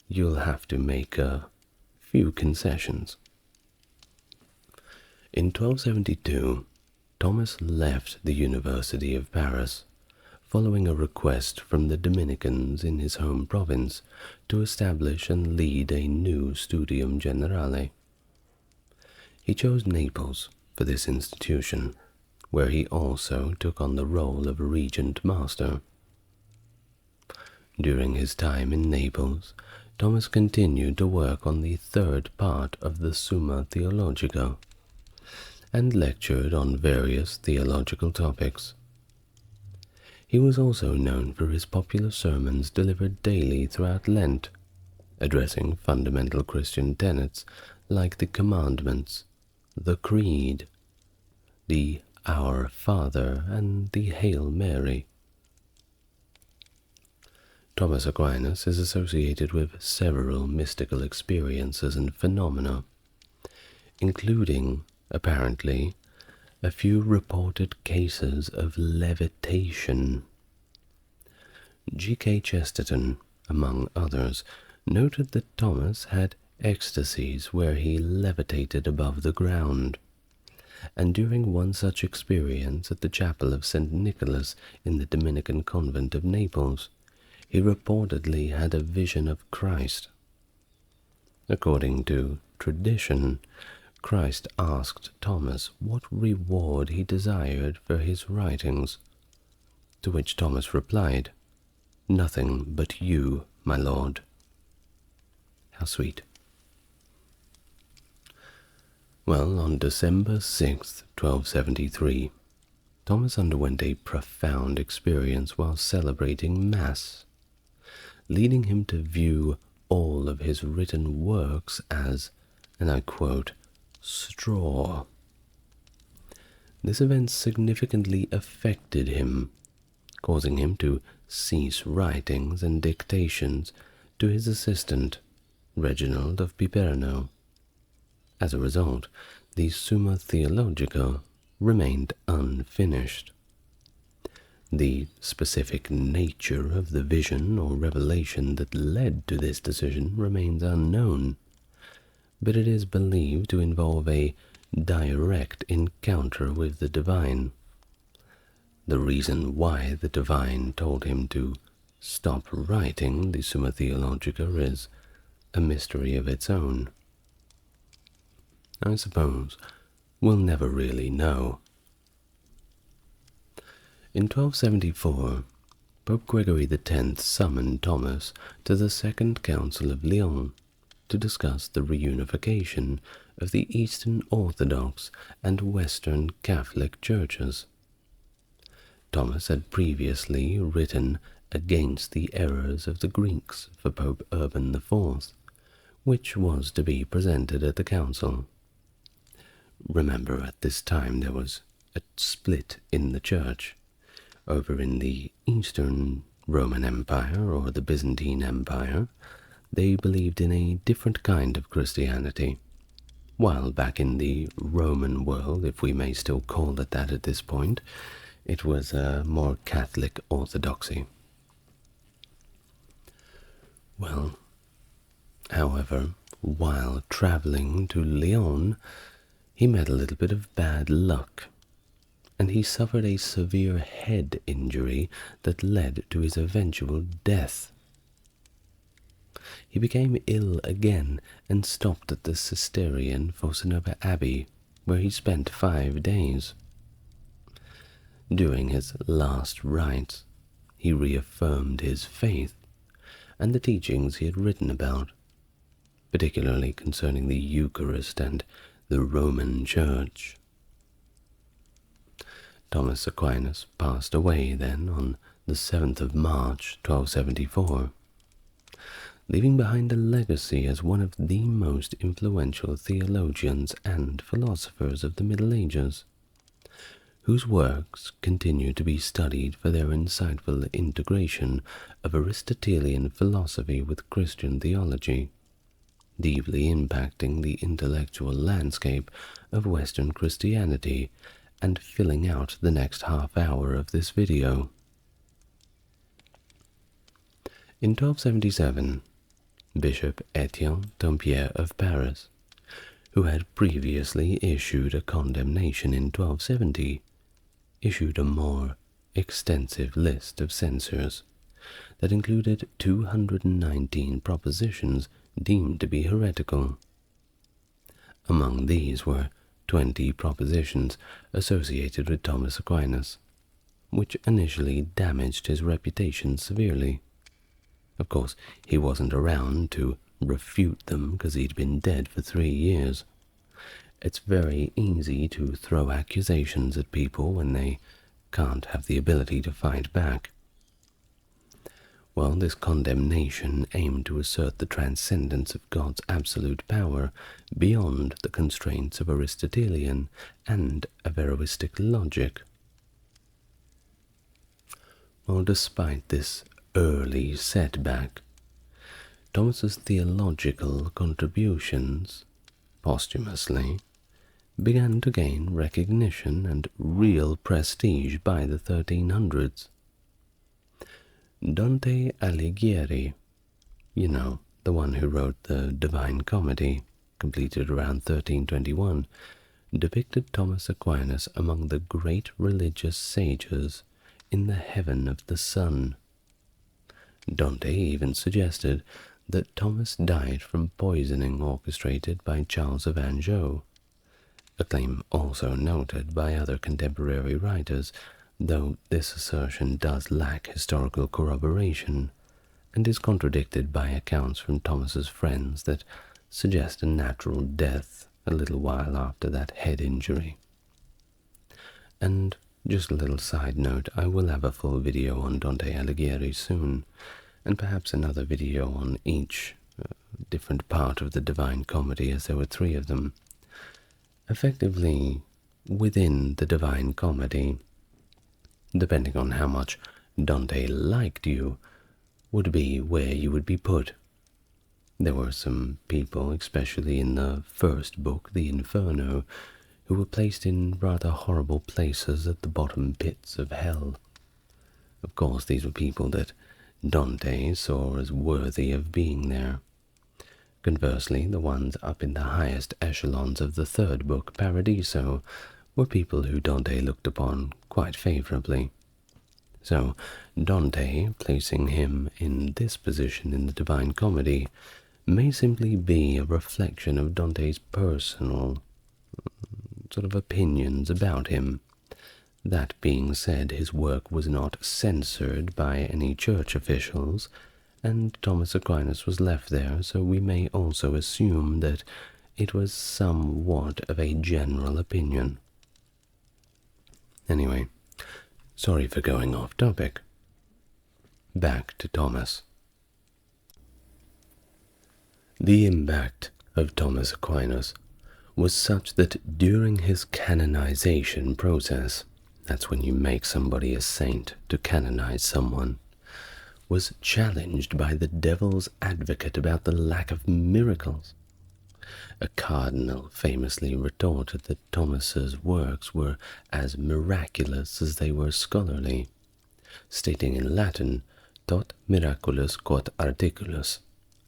you'll have to make a few concessions. In 1272, Thomas left the University of Paris, following a request from the Dominicans in his home province to establish and lead a new Studium Generale. He chose Naples for this institution, where he also took on the role of Regent Master. During his time in Naples, Thomas continued to work on the third part of the Summa Theologica, and lectured on various theological topics. He was also known for his popular sermons delivered daily throughout Lent, addressing fundamental Christian tenets like the Commandments, the Creed, the Our Father, and the Hail Mary. Thomas Aquinas is associated with several mystical experiences and phenomena, including, apparently, a few reported cases of levitation. G.K. Chesterton, among others, noted that Thomas had ecstasies where he levitated above the ground, and during one such experience at the chapel of St. Nicholas in the Dominican convent of Naples, he reportedly had a vision of Christ. According to tradition, Christ asked Thomas what reward he desired for his writings, to which Thomas replied, "Nothing but you, my Lord." How sweet. Well, on December 6th, 1273, Thomas underwent a profound experience while celebrating Mass, leading him to view all of his written works as, and I quote, straw. This event significantly affected him, causing him to cease writings and dictations to his assistant, Reginald of Piperno. As a result, the Summa Theologica remained unfinished. The specific nature of the vision or revelation that led to this decision remains unknown, but it is believed to involve a direct encounter with the divine. The reason why the divine told him to stop writing the Summa Theologica is a mystery of its own. I suppose we'll never really know. In 1274, Pope Gregory X summoned Thomas to the Second Council of Lyon to discuss the reunification of the Eastern Orthodox and Western Catholic churches. Thomas had previously written against the errors of the Greeks for Pope Urban IV, which was to be presented at the council. Remember, at this time there was a split in the church. Over in the Eastern Roman Empire or the Byzantine Empire, they believed in a different kind of Christianity, while back in the Roman world, if we may still call it that at this point, it was a more Catholic orthodoxy. Well, however, while travelling to Lyon, he met a little bit of bad luck, and he suffered a severe head injury that led to his eventual death. He became ill again and stopped at the Cistercian Fosanova Abbey, where he spent 5 days. During his last rites, he reaffirmed his faith and the teachings he had written about, particularly concerning the Eucharist and the Roman Church. Thomas Aquinas passed away then on the 7th of March, 1274, leaving behind a legacy as one of the most influential theologians and philosophers of the Middle Ages, whose works continue to be studied for their insightful integration of Aristotelian philosophy with Christian theology, deeply impacting the intellectual landscape of Western Christianity and filling out the next half hour of this video. In 1277, Bishop Etienne Dampierre of Paris, who had previously issued a condemnation in 1270, issued a more extensive list of censures that included 219 propositions deemed to be heretical. Among these were 20 propositions associated with Thomas Aquinas, which initially damaged his reputation severely. Of course, he wasn't around to refute them because he'd been dead for 3 years. It's very easy to throw accusations at people when they can't have the ability to fight back. Well, this condemnation aimed to assert the transcendence of God's absolute power beyond the constraints of Aristotelian and Averroistic logic. Well, despite this early setback, Thomas's theological contributions, posthumously, began to gain recognition and real prestige by the 1300s. Dante Alighieri, the one who wrote the Divine Comedy, completed around 1321, depicted Thomas Aquinas among the great religious sages in the heaven of the sun. Dante even suggested that Thomas died from poisoning orchestrated by Charles of Anjou, a claim also noted by other contemporary writers, though this assertion does lack historical corroboration and is contradicted by accounts from Thomas's friends that suggest a natural death a little while after that head injury. And just a little side note, I will have a full video on Dante Alighieri soon, and perhaps another video on each different part of the Divine Comedy, as there were 3 of them. Effectively, within the Divine Comedy, depending on how much Dante liked you, would be where you would be put. There were some people, especially in the first book, the Inferno, who were placed in rather horrible places at the bottom pits of hell. Of course, these were people that Dante saw as worthy of being there. Conversely, the ones up in the highest echelons of the third book, Paradiso, were people who Dante looked upon quite favorably. So, Dante, placing him in this position in the Divine Comedy, may simply be a reflection of Dante's personal sort of opinions about him. That being said, his work was not censored by any church officials, and Thomas Aquinas was left there, so we may also assume that it was somewhat of a general opinion. Anyway, sorry for going off topic. Back to Thomas. The impact of Thomas Aquinas was such that during his canonization process, that's when you make somebody a saint to canonize someone, was challenged by the devil's advocate about the lack of miracles. A cardinal famously retorted that Thomas's works were as miraculous as they were scholarly, stating in Latin, tot miraculus quod articulus,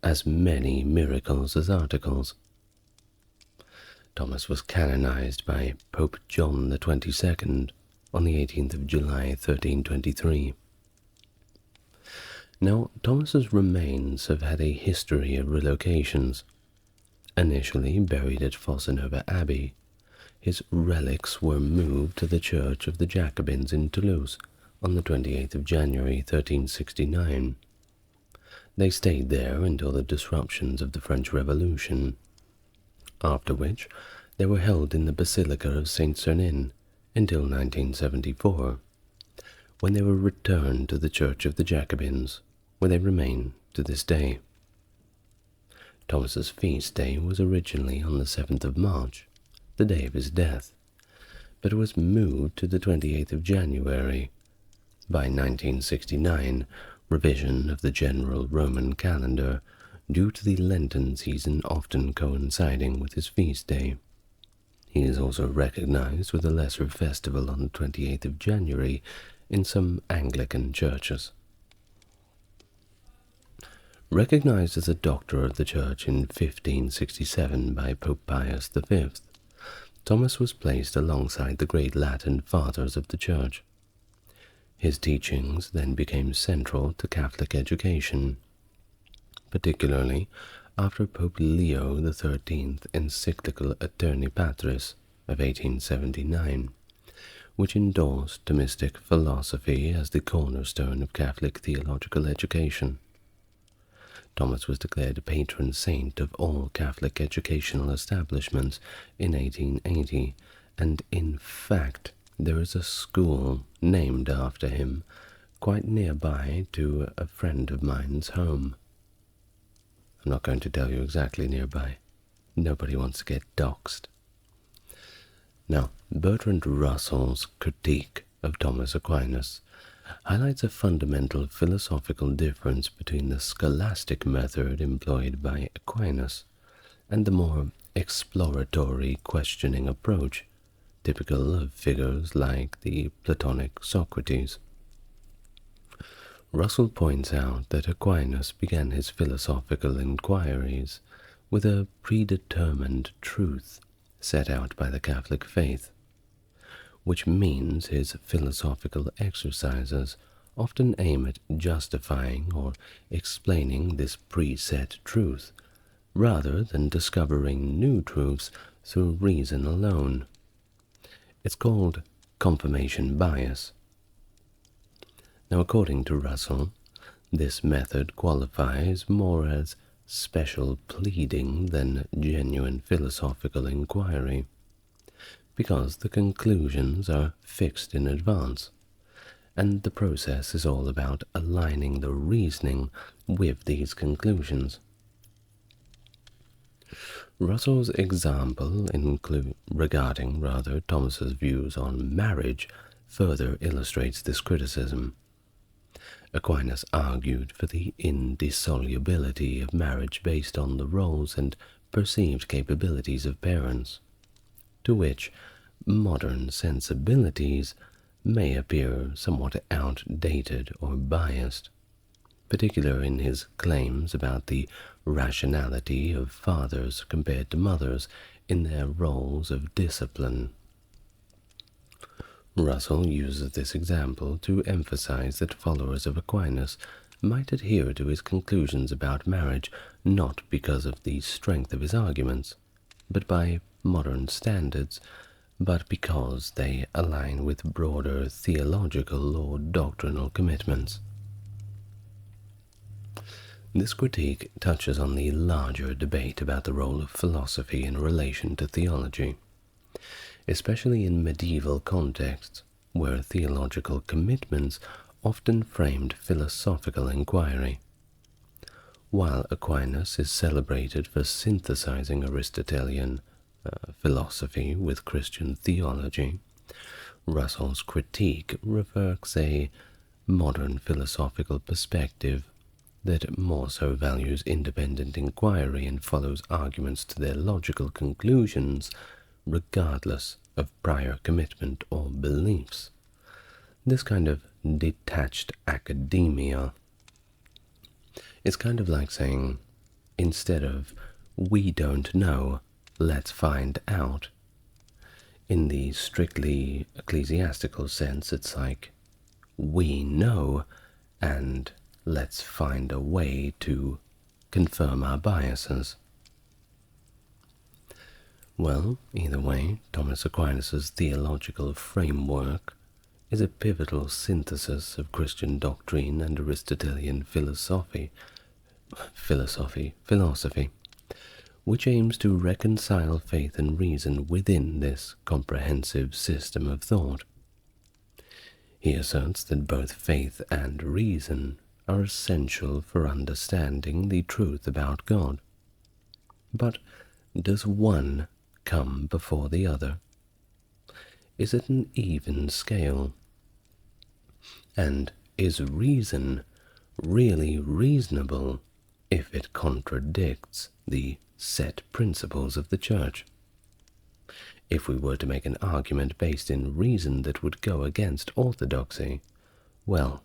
as many miracles as articles. Thomas was canonized by Pope John the 22nd on the 18th of July, 1323. Now, Thomas's remains have had a history of relocations. Initially buried at Fossanova Abbey, his relics were moved to the Church of the Jacobins in Toulouse on the 28th of January, 1369. They stayed there until the disruptions of the French Revolution, after which they were held in the Basilica of St. Serene until 1974, when they were returned to the Church of the Jacobins, where they remain to this day. Thomas's feast day was originally on the 7th of March, the day of his death, but it was moved to the 28th of January. By 1969, revision of the general Roman calendar, due to the Lenten season often coinciding with his feast day. He is also recognized with a lesser festival on the 28th of January in some Anglican churches. Recognized as a doctor of the Church in 1567 by Pope Pius V, Thomas was placed alongside the great Latin fathers of the Church. His teachings then became central to Catholic education, particularly after Pope Leo XIII's encyclical Aeterni Patris of 1879, which endorsed Thomistic philosophy as the cornerstone of Catholic theological education. Thomas was declared a patron saint of all Catholic educational establishments in 1880, and in fact there is a school named after him quite nearby to a friend of mine's home. I'm not going to tell you exactly nearby. Nobody wants to get doxed. Now, Bertrand Russell's critique of Thomas Aquinas highlights a fundamental philosophical difference between the scholastic method employed by Aquinas and the more exploratory questioning approach typical of figures like the Platonic Socrates. Russell points out that Aquinas began his philosophical inquiries with a predetermined truth set out by the Catholic faith, which means his philosophical exercises often aim at justifying or explaining this preset truth, rather than discovering new truths through reason alone. It's called confirmation bias. Now, according to Russell, this method qualifies more as special pleading than genuine philosophical inquiry, because the conclusions are fixed in advance, and the process is all about aligning the reasoning with these conclusions. Russell's example regarding Thomas's views on marriage further illustrates this criticism. Aquinas argued for the indissolubility of marriage based on the roles and perceived capabilities of parents, to which modern sensibilities may appear somewhat outdated or biased, particularly in his claims about the rationality of fathers compared to mothers in their roles of discipline. Russell uses this example to emphasize that followers of Aquinas might adhere to his conclusions about marriage not because of the strength of his arguments, but by modern standards, but because they align with broader theological or doctrinal commitments. This critique touches on the larger debate about the role of philosophy in relation to theology, especially in medieval contexts, where theological commitments often framed philosophical inquiry. While Aquinas is celebrated for synthesizing Aristotelian philosophy with Christian theology, Russell's critique reflects a modern philosophical perspective that more so values independent inquiry and follows arguments to their logical conclusions, regardless of prior commitment or beliefs. This kind of detached academia is kind of like saying, instead of "we don't know, let's find out," in the strictly ecclesiastical sense, it's like, "we know, and let's find a way to confirm our biases." Well, either way, Thomas Aquinas' theological framework is a pivotal synthesis of Christian doctrine and Aristotelian philosophy, which aims to reconcile faith and reason within this comprehensive system of thought. He asserts that both faith and reason are essential for understanding the truth about God. But does one come before the other? Is it an even scale? And is reason really reasonable if it contradicts the set principles of the Church? If we were to make an argument based in reason that would go against orthodoxy, well,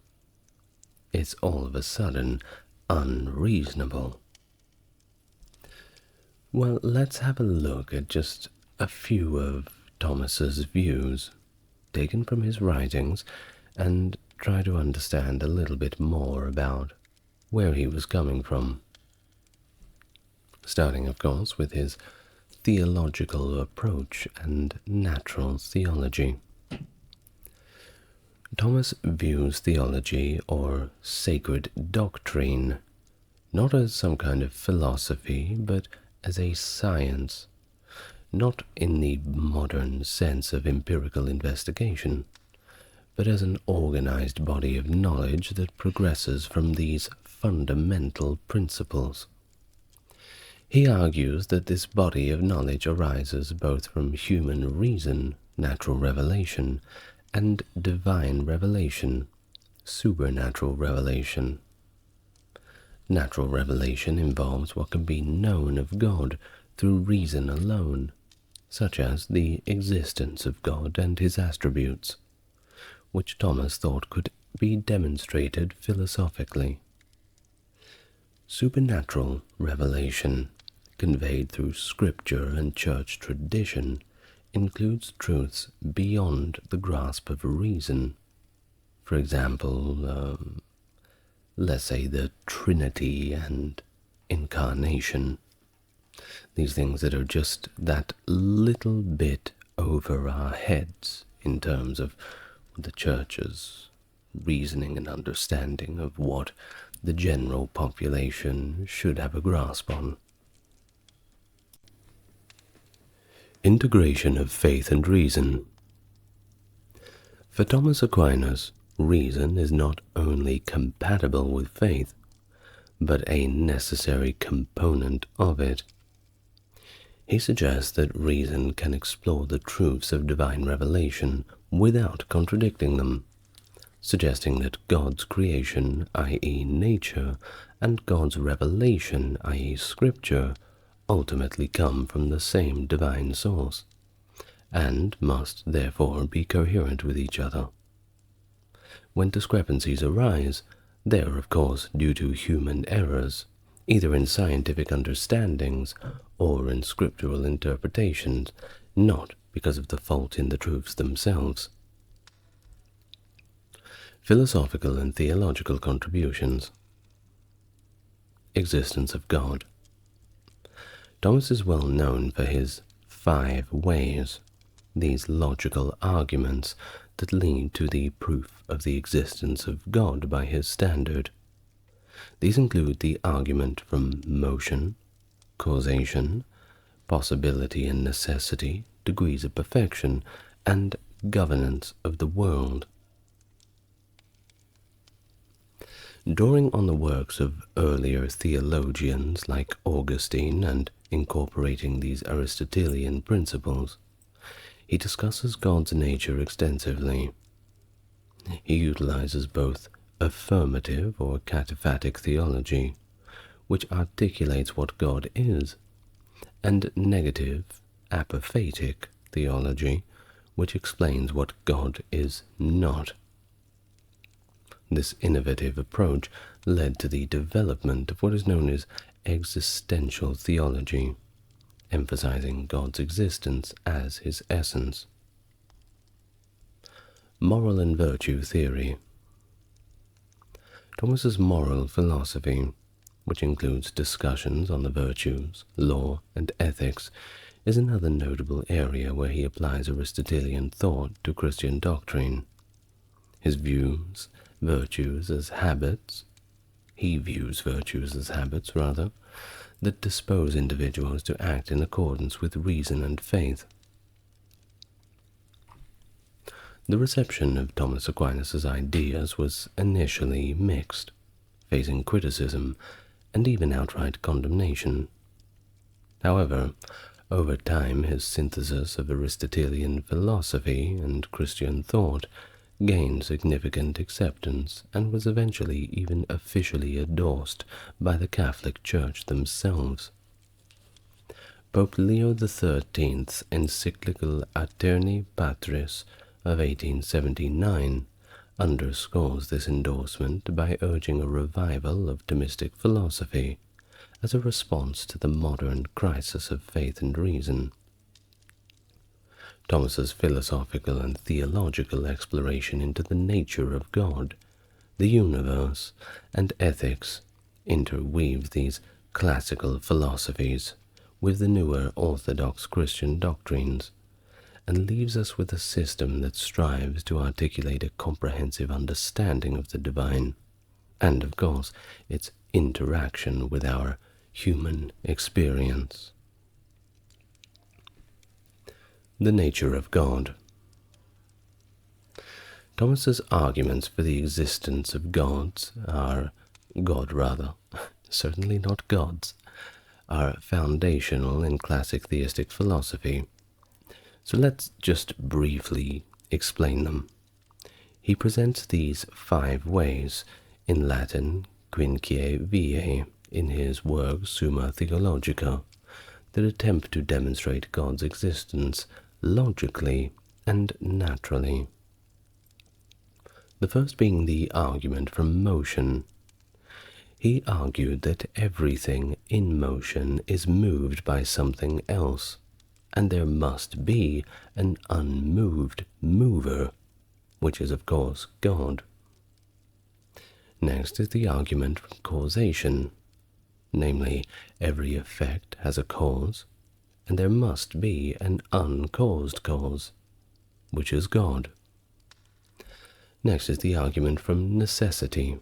it's all of a sudden unreasonable. Well, let's have a look at just a few of Thomas's views, taken from his writings, and try to understand a little bit more about where he was coming from. Starting, of course, with his theological approach and natural theology. Thomas views theology, or sacred doctrine, not as some kind of philosophy, but as a science, not in the modern sense of empirical investigation, but as an organized body of knowledge that progresses from these fundamental principles. He argues that this body of knowledge arises both from human reason, natural revelation, and divine revelation, supernatural revelation. Natural revelation involves what can be known of God through reason alone, such as the existence of God and his attributes, which Thomas thought could be demonstrated philosophically. Supernatural revelation, conveyed through scripture and church tradition, includes truths beyond the grasp of reason. For example, let's say the Trinity and incarnation. These things that are just that little bit over our heads in terms of the church's reasoning and understanding of what the general population should have a grasp on. Integration of faith and reason. For Thomas Aquinas, reason is not only compatible with faith, but a necessary component of it. He suggests that reason can explore the truths of divine revelation without contradicting them, suggesting that God's creation, i.e. nature, and God's revelation, i.e. scripture, ultimately come from the same divine source, and must therefore be coherent with each other. When discrepancies arise, they are of course due to human errors, either in scientific understandings or in scriptural interpretations, not because of the fault in the truths themselves. Philosophical and theological contributions. Existence of God. Thomas is well known for his 5 ways, these logical arguments that lead to the proof of the existence of God by his standard. These include the argument from motion, causation, possibility and necessity, degrees of perfection, and governance of the world. Drawing on the works of earlier theologians like Augustine and incorporating these Aristotelian principles, he discusses God's nature extensively. He utilizes both affirmative or cataphatic theology, which articulates what God is, and negative, apophatic theology, which explains what God is not. This innovative approach led to the development of what is known as existential theology, emphasizing God's existence as his essence. Moral and virtue theory. Thomas's moral philosophy, which includes discussions on the virtues, law, and ethics, is another notable area where he applies Aristotelian thought to Christian doctrine. He views virtues as habits, that dispose individuals to act in accordance with reason and faith. The reception of Thomas Aquinas' ideas was initially mixed, facing criticism and even outright condemnation. However, over time his synthesis of Aristotelian philosophy and Christian thought gained significant acceptance and was eventually even officially endorsed by the Catholic Church themselves. Pope Leo XIII's encyclical Aeterni Patris of 1879 underscores this endorsement by urging a revival of Thomistic philosophy as a response to the modern crisis of faith and reason. Thomas's philosophical and theological exploration into the nature of God, the universe, and ethics interweaved these classical philosophies with the newer orthodox Christian doctrines, and leaves us with a system that strives to articulate a comprehensive understanding of the divine, and, of course, its interaction with our human experience. The nature of God. Thomas's arguments for the existence of certainly not gods, are foundational in classic theistic philosophy. So let's just briefly explain them. He presents these 5 ways, in Latin quinque viae, in his work Summa Theologica, that attempt to demonstrate God's existence logically and naturally. The first being the argument from motion. He argued that everything in motion is moved by something else, and there must be an unmoved mover, which is of course God. Next is the argument from causation, namely, every effect has a cause, and there must be an uncaused cause, which is God. Next is the argument from necessity.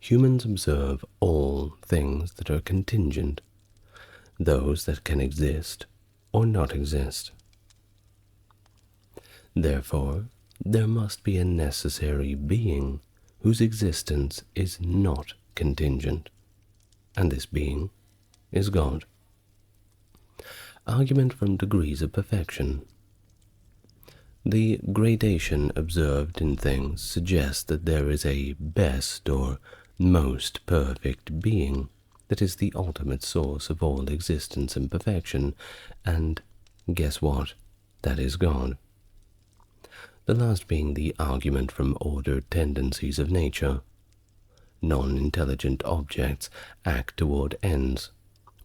Humans observe all things that are contingent, those that can exist or not exist. Therefore, there must be a necessary being whose existence is not contingent, and this being is God. Argument from degrees of perfection. The gradation observed in things suggests that there is a best or most perfect being that is the ultimate source of all existence and perfection, and guess what? That is God. The last being the argument from ordered tendencies of nature. Non-intelligent objects act toward ends,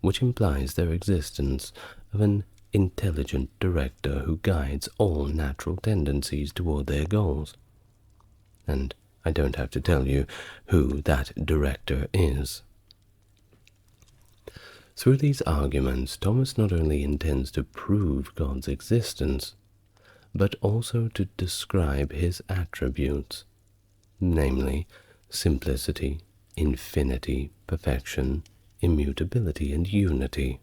which implies their existence of an intelligent director who guides all natural tendencies toward their goals. And I don't have to tell you who that director is. Through these arguments, Thomas not only intends to prove God's existence, but also to describe his attributes, namely simplicity, infinity, perfection, immutability, and unity.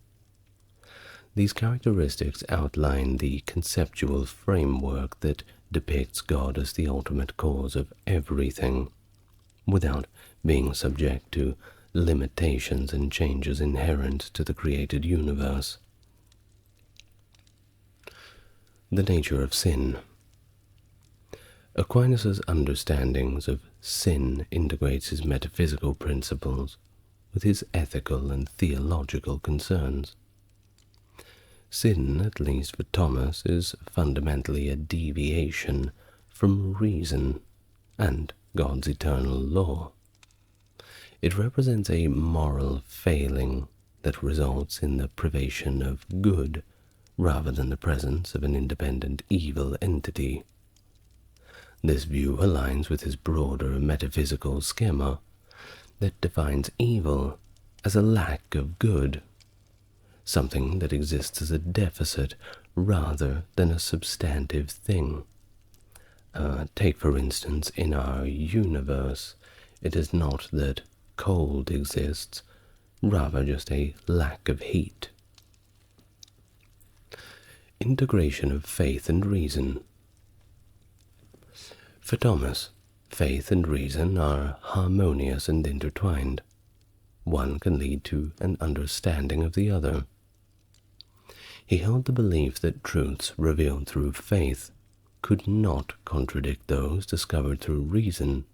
These characteristics outline the conceptual framework that depicts God as the ultimate cause of everything, without being subject to limitations and changes inherent to the created universe. The nature of sin. Aquinas' understandings of sin integrates his metaphysical principles with his ethical and theological concerns. Sin, at least for Thomas, is fundamentally a deviation from reason and God's eternal law. It represents a moral failing that results in the privation of good rather than the presence of an independent evil entity. This view aligns with his broader metaphysical schema that defines evil as a lack of good, something that exists as a deficit rather than a substantive thing. Take, for instance, in our universe, it is not that cold exists, rather just a lack of heat. Integration of faith and reason. For Thomas, faith and reason are harmonious and intertwined. One can lead to an understanding of the other. He held the belief that truths revealed through faith could not contradict those discovered through reason,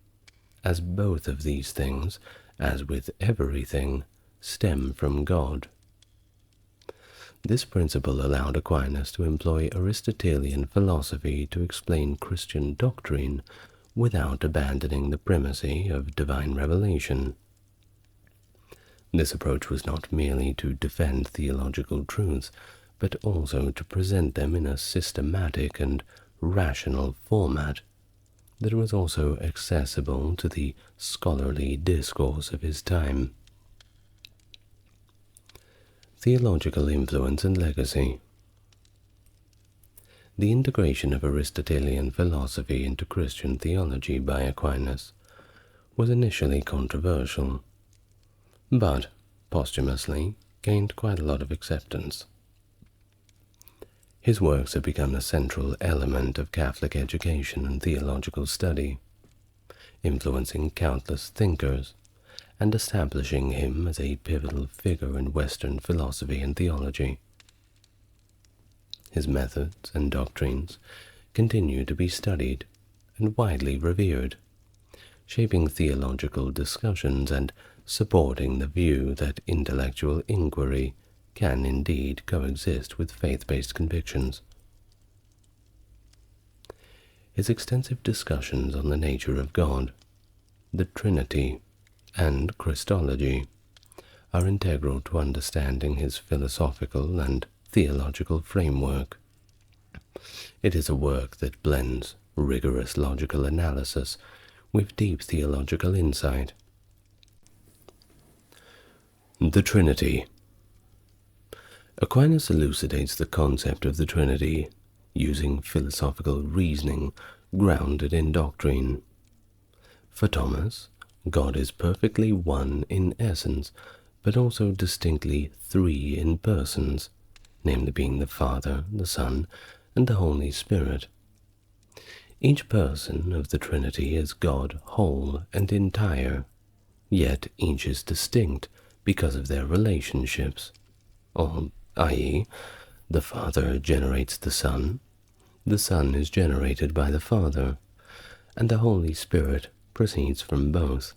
as both of these things, as with everything, stem from God. This principle allowed Aquinas to employ Aristotelian philosophy to explain Christian doctrine without abandoning the primacy of divine revelation. This approach was not merely to defend theological truths, but also to present them in a systematic and rational format that was also accessible to the scholarly discourse of his time. Theological influence and legacy. The integration of Aristotelian philosophy into Christian theology by Aquinas was initially controversial, but posthumously gained quite a lot of acceptance. His works have become a central element of Catholic education and theological study, influencing countless thinkers and establishing him as a pivotal figure in Western philosophy and theology. His methods and doctrines continue to be studied and widely revered, shaping theological discussions and supporting the view that intellectual inquiry can indeed coexist with faith-based convictions. His extensive discussions on the nature of God, the Trinity, and Christology are integral to understanding his philosophical and theological framework. It is a work that blends rigorous logical analysis with deep theological insight. The Trinity. Aquinas elucidates the concept of the Trinity using philosophical reasoning grounded in doctrine. For Thomas, God is perfectly one in essence, but also distinctly three in persons, namely being the Father, the Son, and the Holy Spirit. Each person of the Trinity is God whole and entire, yet each is distinct because of their relationships, i.e., the Father generates the Son is generated by the Father, and the Holy Spirit proceeds from both.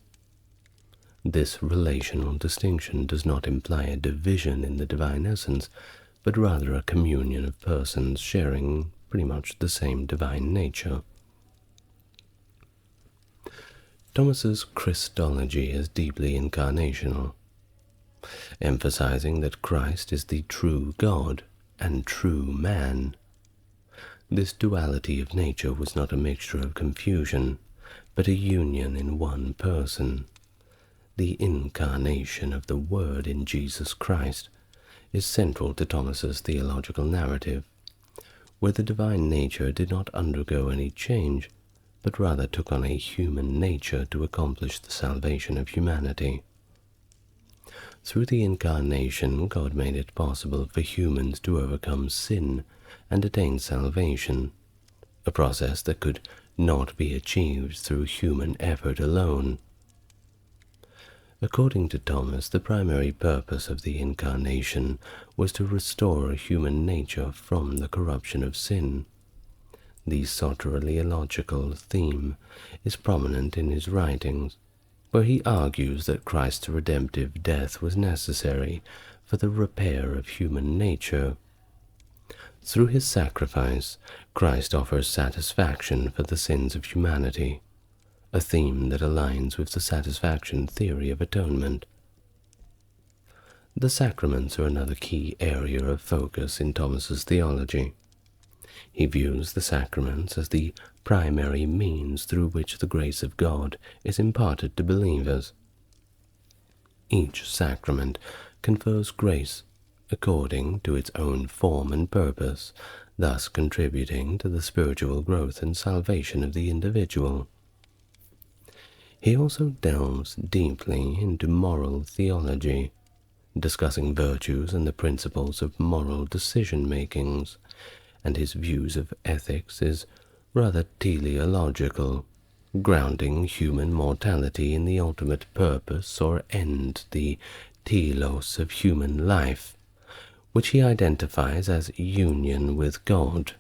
This relational distinction does not imply a division in the divine essence, but rather a communion of persons sharing pretty much the same divine nature. Thomas's Christology is deeply incarnational, emphasizing that Christ is the true God and true man. This duality of nature was not a mixture of confusion, but a union in one person. The incarnation of the Word in Jesus Christ is central to Thomas's theological narrative, where the divine nature did not undergo any change, but rather took on a human nature to accomplish the salvation of humanity. Through the incarnation, God made it possible for humans to overcome sin and attain salvation, a process that could not be achieved through human effort alone. According to Thomas, the primary purpose of the incarnation was to restore human nature from the corruption of sin. The soteriological theme is prominent in his writings, where he argues that Christ's redemptive death was necessary for the repair of human nature. Through his sacrifice, Christ offers satisfaction for the sins of humanity, a theme that aligns with the satisfaction theory of atonement. The sacraments are another key area of focus in Thomas's theology. He views the sacraments as the primary means through which the grace of God is imparted to believers. Each sacrament confers grace according to its own form and purpose, thus contributing to the spiritual growth and salvation of the individual. He also delves deeply into moral theology, discussing virtues and the principles of moral decision-makings, and his views of ethics is rather teleological, grounding human mortality in the ultimate purpose or end, the telos of human life, which he identifies as union with God.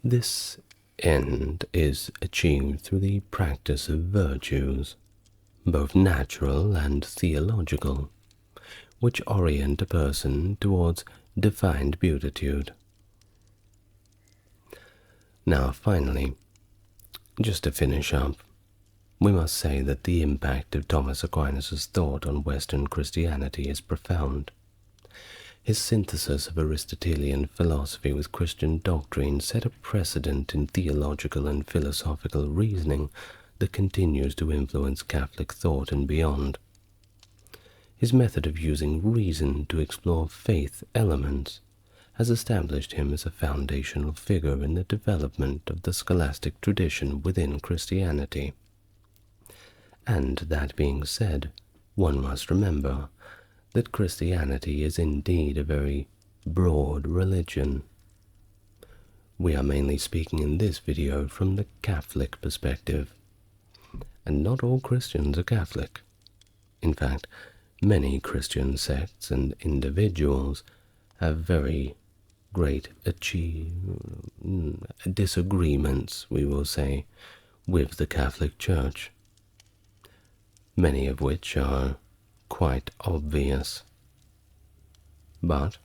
This end is achieved through the practice of virtues, both natural and theological, which orient a person towards defined beatitude. Now, finally, just to finish up, we must say that the impact of Thomas Aquinas' thought on Western Christianity is profound. His synthesis of Aristotelian philosophy with Christian doctrine set a precedent in theological and philosophical reasoning that continues to influence Catholic thought and beyond. His method of using reason to explore faith elements has established him as a foundational figure in the development of the scholastic tradition within Christianity. And that being said, one must remember that Christianity is indeed a very broad religion. We are mainly speaking in this video from the Catholic perspective, and not all Christians are Catholic. In fact, many Christian sects and individuals have very great disagreements, we will say, with the Catholic Church, many of which are quite obvious. But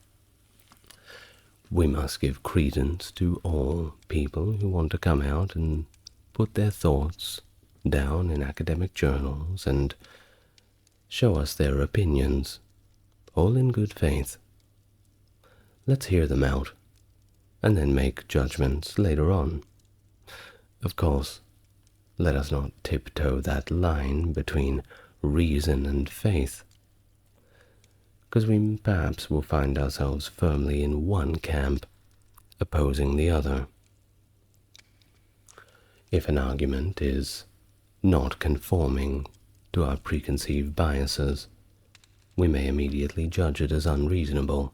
we must give credence to all people who want to come out and put their thoughts down in academic journals and show us their opinions, all in good faith. Let's hear them out, and then make judgments later on. Of course, let us not tiptoe that line between reason and faith, because we perhaps will find ourselves firmly in one camp, opposing the other. If an argument is not conforming to our preconceived biases, we may immediately judge it as unreasonable.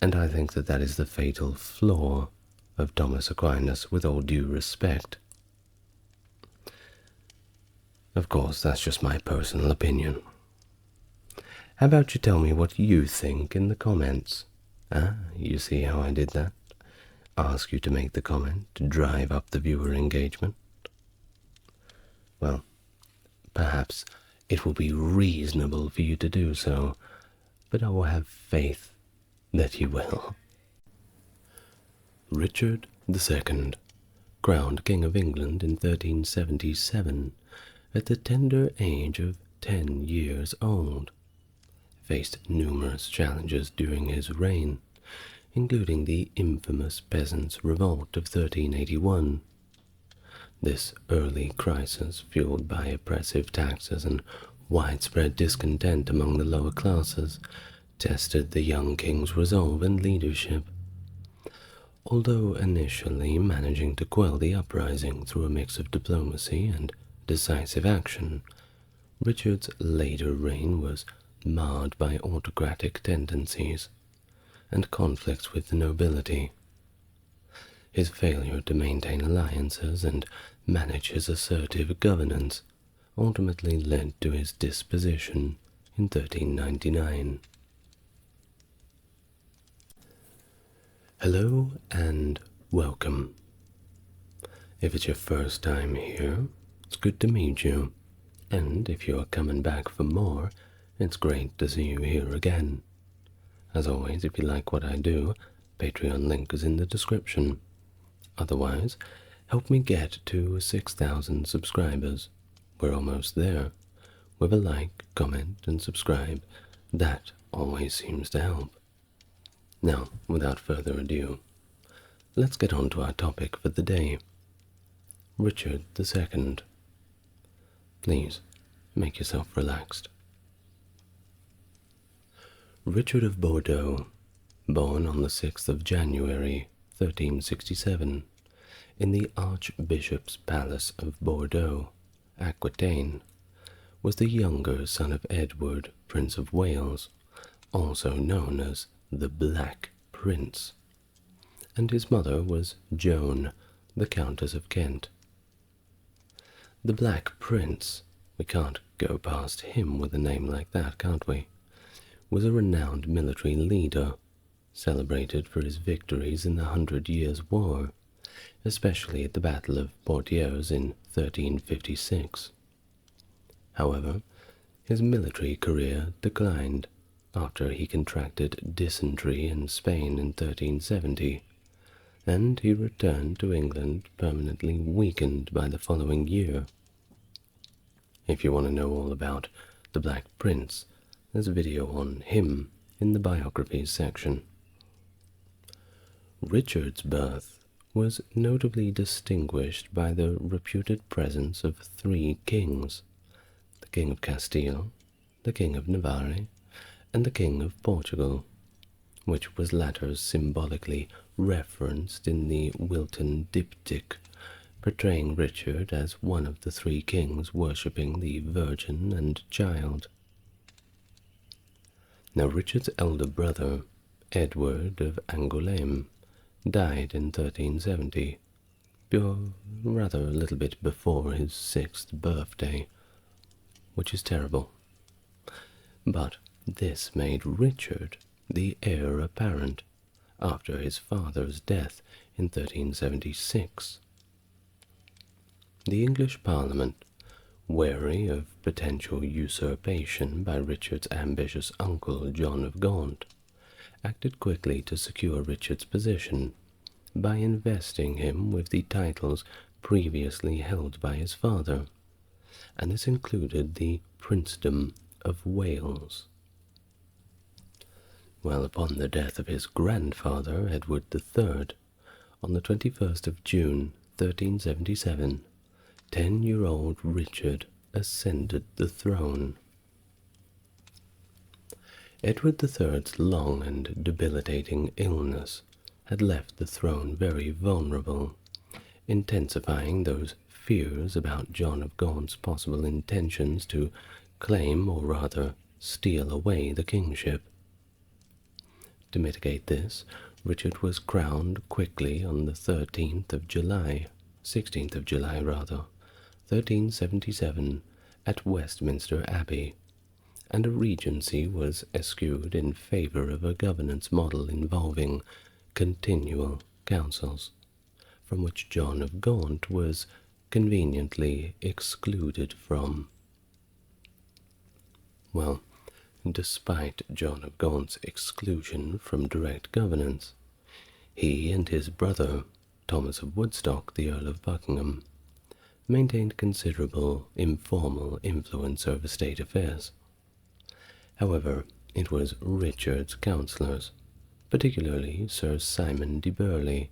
And I think that that is the fatal flaw of Thomas Aquinas, with all due respect. Of course, that's just my personal opinion. How about you tell me what you think in the comments? You see how I did that? Ask you to make the comment to drive up the viewer engagement. Well, perhaps it will be reasonable for you to do so, but I will have faith that you will. Richard II, crowned King of England in 1377, at the tender age of 10 years old, faced numerous challenges during his reign, including the infamous Peasants Revolt of 1381. This early crisis, fueled by oppressive taxes and widespread discontent among the lower classes, tested the young king's resolve and leadership. Although initially managing to quell the uprising through a mix of diplomacy and decisive action, Richard's later reign was marred by autocratic tendencies and conflicts with the nobility. His failure to maintain alliances and manage his assertive governance ultimately led to his disposition in 1399. Hello and welcome. If it's your first time here, it's good to meet you. And if you're coming back for more, it's great to see you here again. As always, if you like what I do, Patreon link is in the description. Otherwise, help me get to 6,000 subscribers. We're almost there. With a like, comment, and subscribe, that always seems to help. Now, without further ado, let's get on to our topic for the day. Richard II. Please, make yourself relaxed. Richard of Bordeaux, born on the 6th of January, 1367, in the Archbishop's Palace of Bordeaux, Aquitaine, was the younger son of Edward, Prince of Wales, also known as the Black Prince, and his mother was Joan, the Countess of Kent. The Black Prince, we can't go past him with a name like that, can't we, was a renowned military leader, celebrated for his victories in the 100 Years' War, especially at the Battle of Poitiers in 1356. However, his military career declined after he contracted dysentery in Spain in 1370, and he returned to England permanently weakened by the following year. If you want to know all about the Black Prince, there's a video on him in the biographies section. Richard's birth was notably distinguished by the reputed presence of 3 kings: the King of Castile, the King of Navarre, and the King of Portugal, which was latter symbolically referenced in the Wilton diptych, portraying Richard as one of the 3 kings worshipping the Virgin and Child. Now Richard's elder brother, Edward of Angoulême, died in 1370, rather a little bit before his 6th birthday, which is terrible. But this made Richard the heir apparent after his father's death in 1376. The English Parliament, wary of potential usurpation by Richard's ambitious uncle John of Gaunt, acted quickly to secure Richard's position by investing him with the titles previously held by his father, and this included the princedom of Wales. Well, upon the death of his grandfather, Edward III, on the 21st of June, 1377, 10-year-old Richard ascended the throne. Edward III's long and debilitating illness had left the throne very vulnerable, intensifying those fears about John of Gaunt's possible intentions to claim, or rather steal away, the kingship. To mitigate this, Richard was crowned quickly on the 16th of July, 1377, at Westminster Abbey, and a regency was eschewed in favor of a governance model involving continual councils, from which John of Gaunt was conveniently excluded from. Well, despite John of Gaunt's exclusion from direct governance, he and his brother, Thomas of Woodstock, the Earl of Buckingham, maintained considerable informal influence over state affairs. However, it was Richard's councillors, particularly Sir Simon de Burghley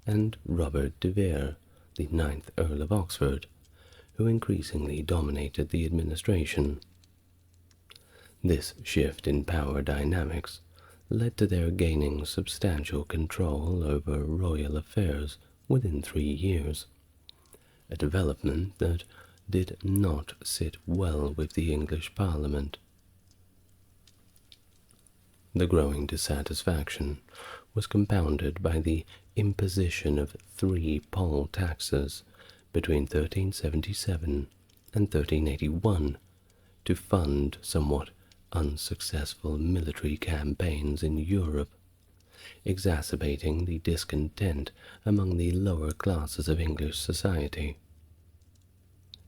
and Robert de Vere, the 9th Earl of Oxford, who increasingly dominated the administration. This shift in power dynamics led to their gaining substantial control over royal affairs within 3 years, a development that did not sit well with the English Parliament. The growing dissatisfaction was compounded by the imposition of 3 poll taxes between 1377 and 1381 to fund somewhat unsuccessful military campaigns in Europe, exacerbating the discontent among the lower classes of English society.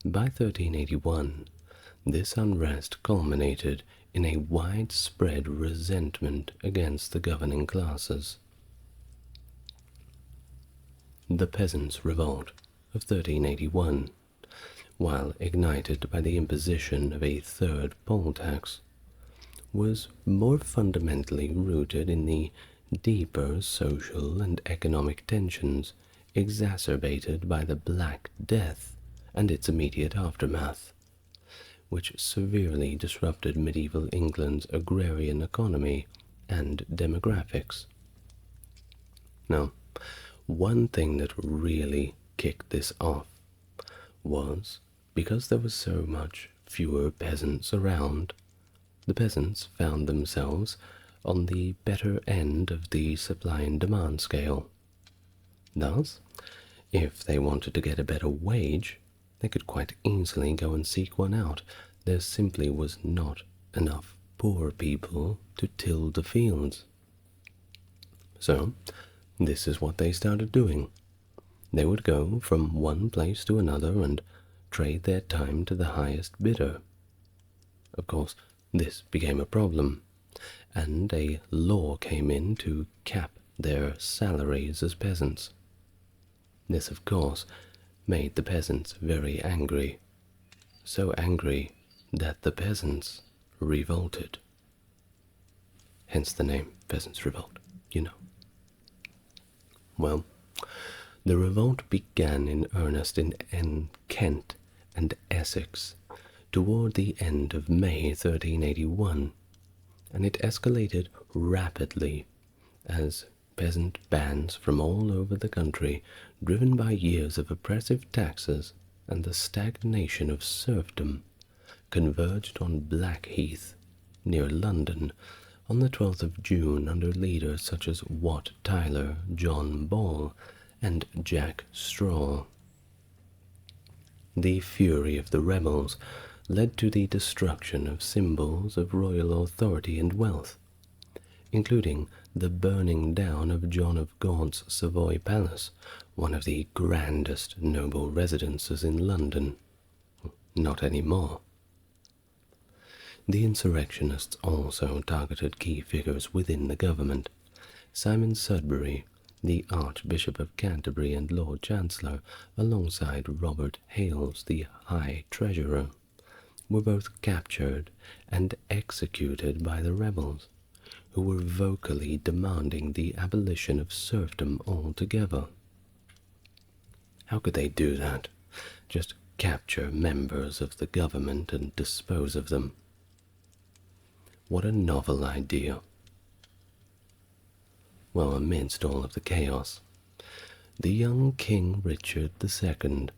By 1381, this unrest culminated in a widespread resentment against the governing classes. The Peasants Revolt of 1381, while ignited by the imposition of a third poll tax, was more fundamentally rooted in the deeper social and economic tensions exacerbated by the Black Death and its immediate aftermath, which severely disrupted medieval England's agrarian economy and demographics. Now, one thing that really kicked this off was, because there was so much fewer peasants around, the peasants found themselves on the better end of the supply and demand scale. Thus, if they wanted to get a better wage, they could quite easily go and seek one out. There simply was not enough poor people to till the fields. So, this is what they started doing. They would go from one place to another and trade their time to the highest bidder. Of course, this became a problem, and a law came in to cap their salaries as peasants. This, of course, made the peasants very angry, so angry that the peasants revolted. Hence the name Peasants Revolt, you know. Well, the revolt began in earnest in Kent and Essex toward the end of May 1381, and it escalated rapidly as peasant bands from all over the country, driven by years of oppressive taxes and the stagnation of serfdom, converged on Blackheath, near London, on the 12th of June under leaders such as Wat Tyler, John Ball, and Jack Straw. The fury of the rebels led to the destruction of symbols of royal authority and wealth, including the burning down of John of Gaunt's Savoy Palace, one of the grandest noble residences in London. Not anymore. The insurrectionists also targeted key figures within the government. Simon Sudbury, the Archbishop of Canterbury and Lord Chancellor, alongside Robert Hales, the High Treasurer, were both captured and executed by the rebels, who were vocally demanding the abolition of serfdom altogether. How could they do that? Just capture members of the government and dispose of them? What a novel idea. Well, amidst all of the chaos, the young King Richard II,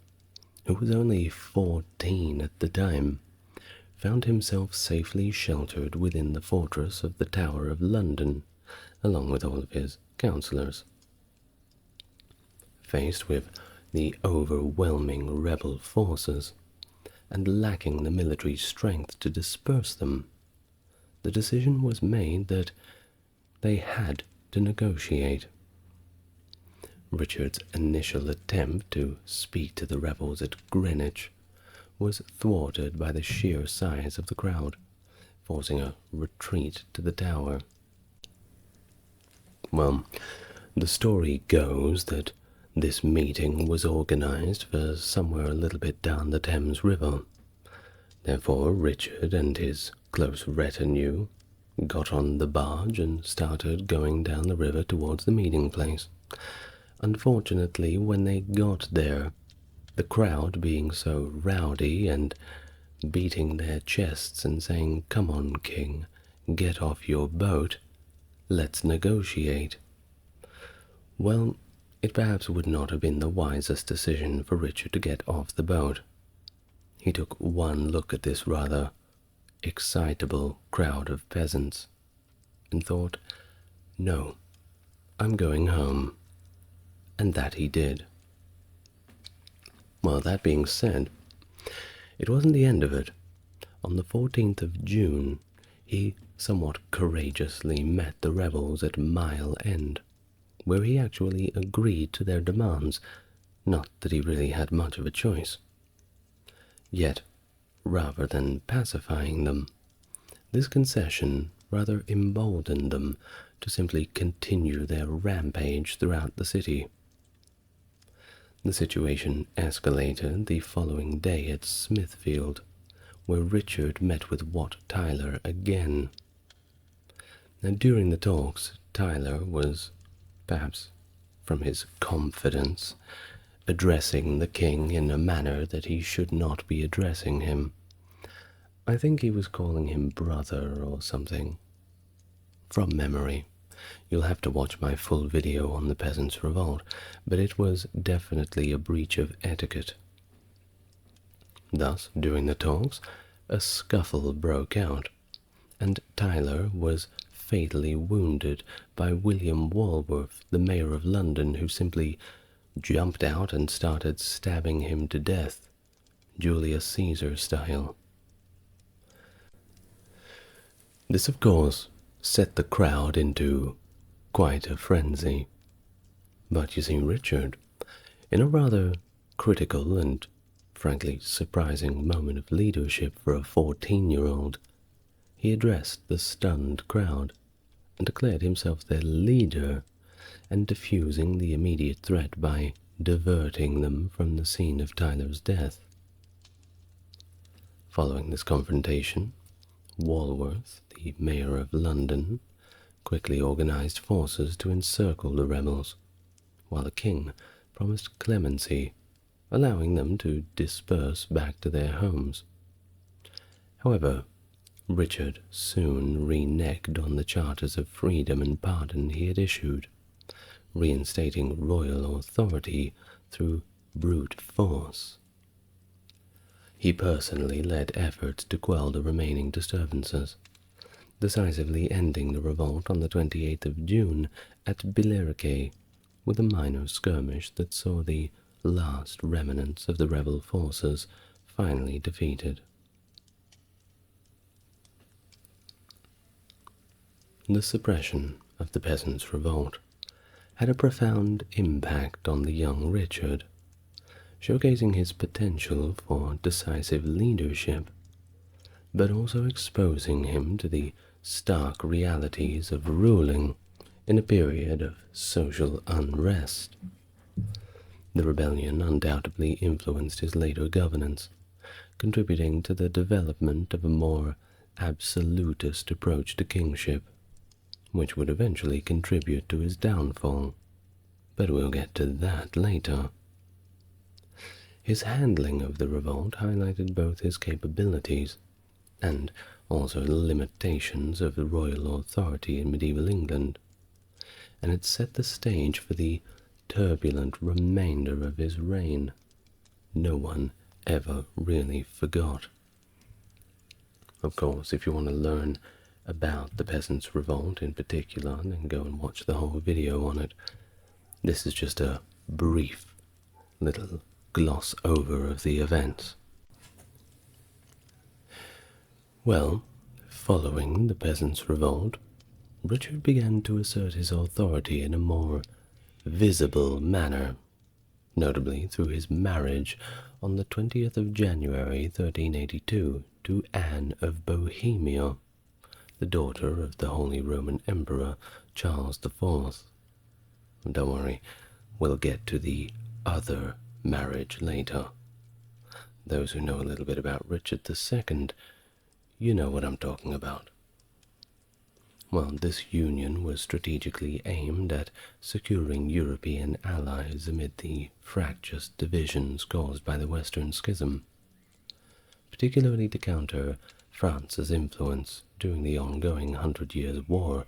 who was only 14 at the time, found himself safely sheltered within the fortress of the Tower of London, along with all of his councillors. Faced with the overwhelming rebel forces, and lacking the military strength to disperse them, the decision was made that they had to negotiate. Richard's initial attempt to speak to the rebels at Greenwich was thwarted by the sheer size of the crowd, forcing a retreat to the Tower. Well, the story goes that this meeting was organized for somewhere a little bit down the Thames River. Therefore, Richard and his close retinue got on the barge and started going down the river towards the meeting place. Unfortunately, when they got there, the crowd being so rowdy and beating their chests and saying, "Come on, King, get off your boat, let's negotiate," well, it perhaps would not have been the wisest decision for Richard to get off the boat. He took one look at this rather excitable crowd of peasants and thought, "No, I'm going home," and that he did. Well, that being said, it wasn't the end of it. On the 14th of June, He somewhat courageously met the rebels at Mile End, where he actually agreed to their demands, not that he really had much of a choice. Yet, rather than pacifying them, this concession rather emboldened them to simply continue their rampage throughout the city. The situation escalated the following day at Smithfield, where Richard met with Wat Tyler again. Now, during the talks, Tyler was, perhaps from his confidence, addressing the king in a manner that he should not be addressing him. I think he was calling him brother or something. From memory. You'll have to watch my full video on the Peasants Revolt, but it was definitely a breach of etiquette. Thus, during the talks, a scuffle broke out, and Tyler was fatally wounded by William Walworth, the mayor of London, who simply jumped out and started stabbing him to death, Julius Caesar style. This, of course, set the crowd into quite a frenzy. But you see, Richard, in a rather critical and frankly surprising moment of leadership for a 14-year-old, he addressed the stunned crowd and declared himself their leader, and diffusing the immediate threat by diverting them from the scene of Tyler's death. Following this confrontation, Walworth, the mayor of London, quickly organized forces to encircle the rebels, while the king promised clemency, allowing them to disperse back to their homes. However, Richard soon reneged on the charters of freedom and pardon he had issued, reinstating royal authority through brute force. He personally led efforts to quell the remaining disturbances, decisively ending the revolt on the 28th of June at Billericay, with a minor skirmish that saw the last remnants of the rebel forces finally defeated. The suppression of the Peasants' Revolt had a profound impact on the young Richard, showcasing his potential for decisive leadership, but also exposing him to the stark realities of ruling in a period of social unrest. The rebellion undoubtedly influenced his later governance, contributing to the development of a more absolutist approach to kingship, which would eventually contribute to his downfall, but we'll get to that later. His handling of the revolt highlighted both his capabilities and also the limitations of the royal authority in medieval England, and it set the stage for the turbulent remainder of his reign no one ever really forgot. Of course, if you want to learn about the Peasants' Revolt in particular, then go and watch the whole video on it. This is just a brief little gloss over of the events. Well, following the Peasants' Revolt, Richard began to assert his authority in a more visible manner, notably through his marriage on the 20th of January 1382 to Anne of Bohemia, the daughter of the Holy Roman Emperor Charles IV. Don't worry, we'll get to the other marriage later. Those who know a little bit about Richard II, you know what I'm talking about. Well, this union was strategically aimed at securing European allies amid the fractious divisions caused by the Western Schism, particularly to counter France's influence during the ongoing 100 Years' War,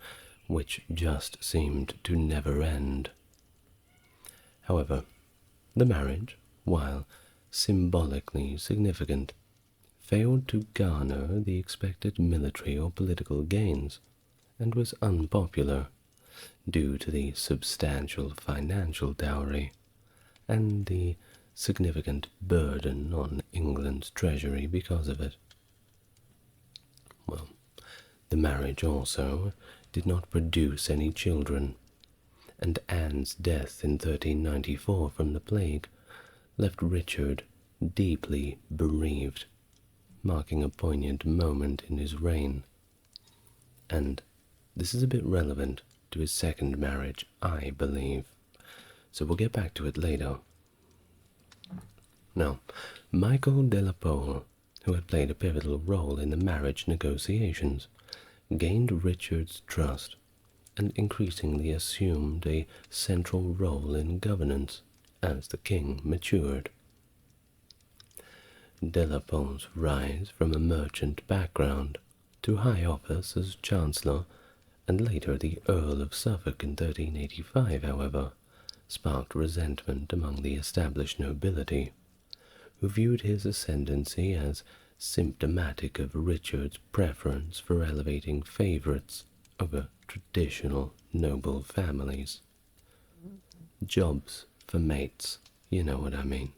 which just seemed to never end. However, the marriage, while symbolically significant, failed to garner the expected military or political gains, and was unpopular due to the substantial financial dowry and the significant burden on England's treasury because of it. Well, The marriage also did not produce any children, and Anne's death in 1394 from the plague left Richard deeply bereaved, marking a poignant moment in his reign. And this is a bit relevant to his second marriage, I believe, so we'll get back to it later. Now, Michael de la Pole, who had played a pivotal role in the marriage negotiations, gained Richard's trust and increasingly assumed a central role in governance as the king matured. De la Pole's rise from a merchant background to high office as Chancellor and later the Earl of Suffolk in 1385, however, sparked resentment among the established nobility, who viewed his ascendancy as symptomatic of Richard's preference for elevating favourites over traditional noble families. Jobs for mates, you know what I mean.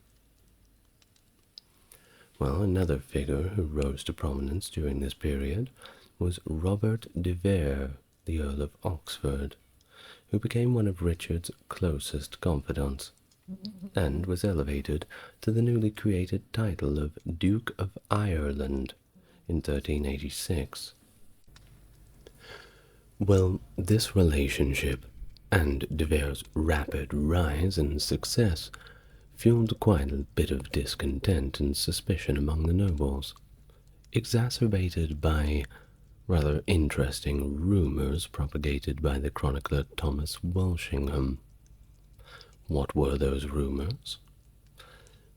Well, another figure who rose to prominence during this period was Robert de Vere, the Earl of Oxford, who became one of Richard's closest confidants, and was elevated to the newly created title of Duke of Ireland in 1386. Well, this relationship and de Vere's rapid rise and success fueled quite a bit of discontent and suspicion among the nobles, exacerbated by rather interesting rumours propagated by the chronicler Thomas Walsingham. What were those rumours?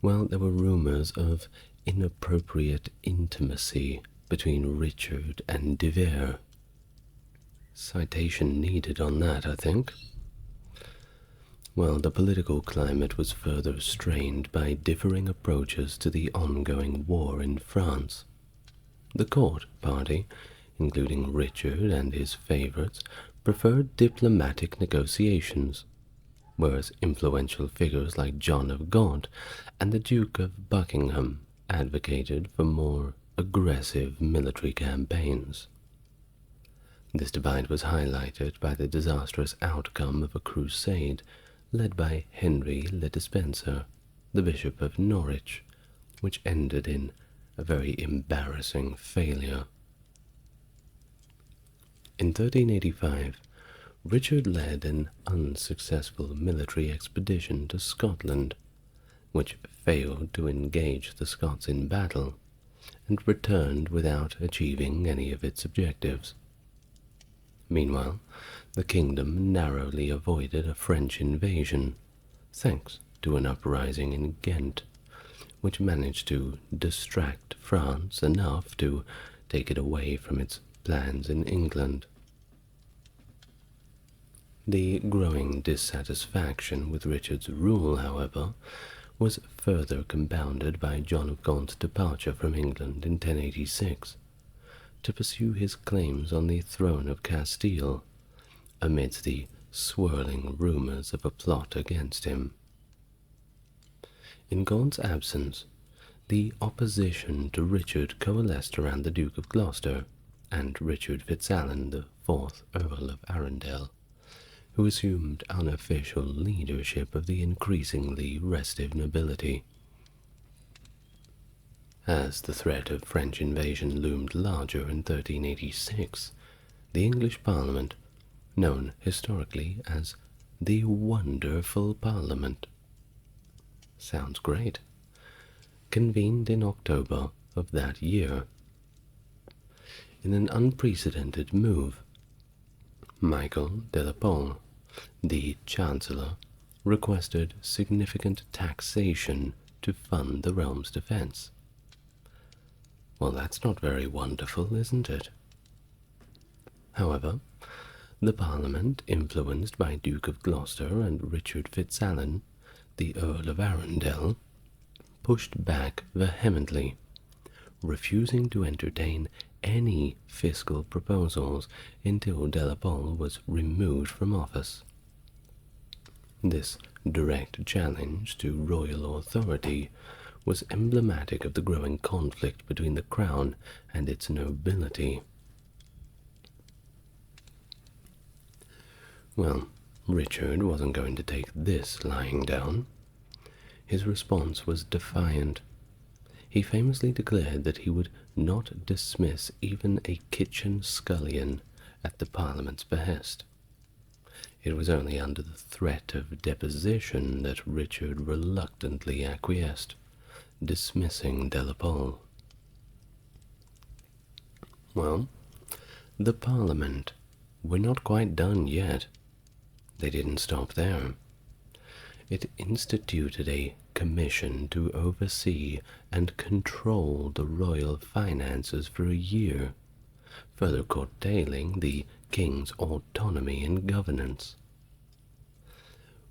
Well, there were rumours of inappropriate intimacy between Richard and de Vere. Citation needed on that, I think. Well, the political climate was further strained by differing approaches to the ongoing war in France. The court party, including Richard and his favourites, preferred diplomatic negotiations, whereas influential figures like John of Gaunt and the Duke of Buckingham advocated for more aggressive military campaigns. This divide was highlighted by the disastrous outcome of a crusade led by Henry le Despencer, the Bishop of Norwich, which ended in a very embarrassing failure. In 1385, Richard led an unsuccessful military expedition to Scotland, which failed to engage the Scots in battle, and returned without achieving any of its objectives. Meanwhile, the kingdom narrowly avoided a French invasion, thanks to an uprising in Ghent, which managed to distract France enough to take it away from its plans in England. The growing dissatisfaction with Richard's rule, however, was further compounded by John of Gaunt's departure from England in 1086 to pursue his claims on the throne of Castile, amidst the swirling rumours of a plot against him. In Gaunt's absence, the opposition to Richard coalesced around the Duke of Gloucester and Richard Fitzalan, the fourth Earl of Arundel, who assumed unofficial leadership of the increasingly restive nobility. As the threat of French invasion loomed larger in 1386, the English Parliament, known historically as the Wonderful Parliament, sounds great, convened in October of that year. In an unprecedented move, Michael de la Pole, the Chancellor, requested significant taxation to fund the realm's defense. Well, that's not very wonderful, isn't it? However, the Parliament, influenced by Duke of Gloucester and Richard Fitzalan, the Earl of Arundel, pushed back vehemently, refusing to entertain any fiscal proposals until de la Pole was removed from office. This direct challenge to royal authority was emblematic of the growing conflict between the crown and its nobility. Well, Richard wasn't going to take this lying down. His response was defiant. He famously declared that he would not dismiss even a kitchen scullion at the Parliament's behest. It was only under the threat of deposition that Richard reluctantly acquiesced, dismissing Delapole. Well, the Parliament were not quite done yet. They didn't stop there. It instituted a commission to oversee and control the royal finances for a year, further curtailing the king's autonomy in governance.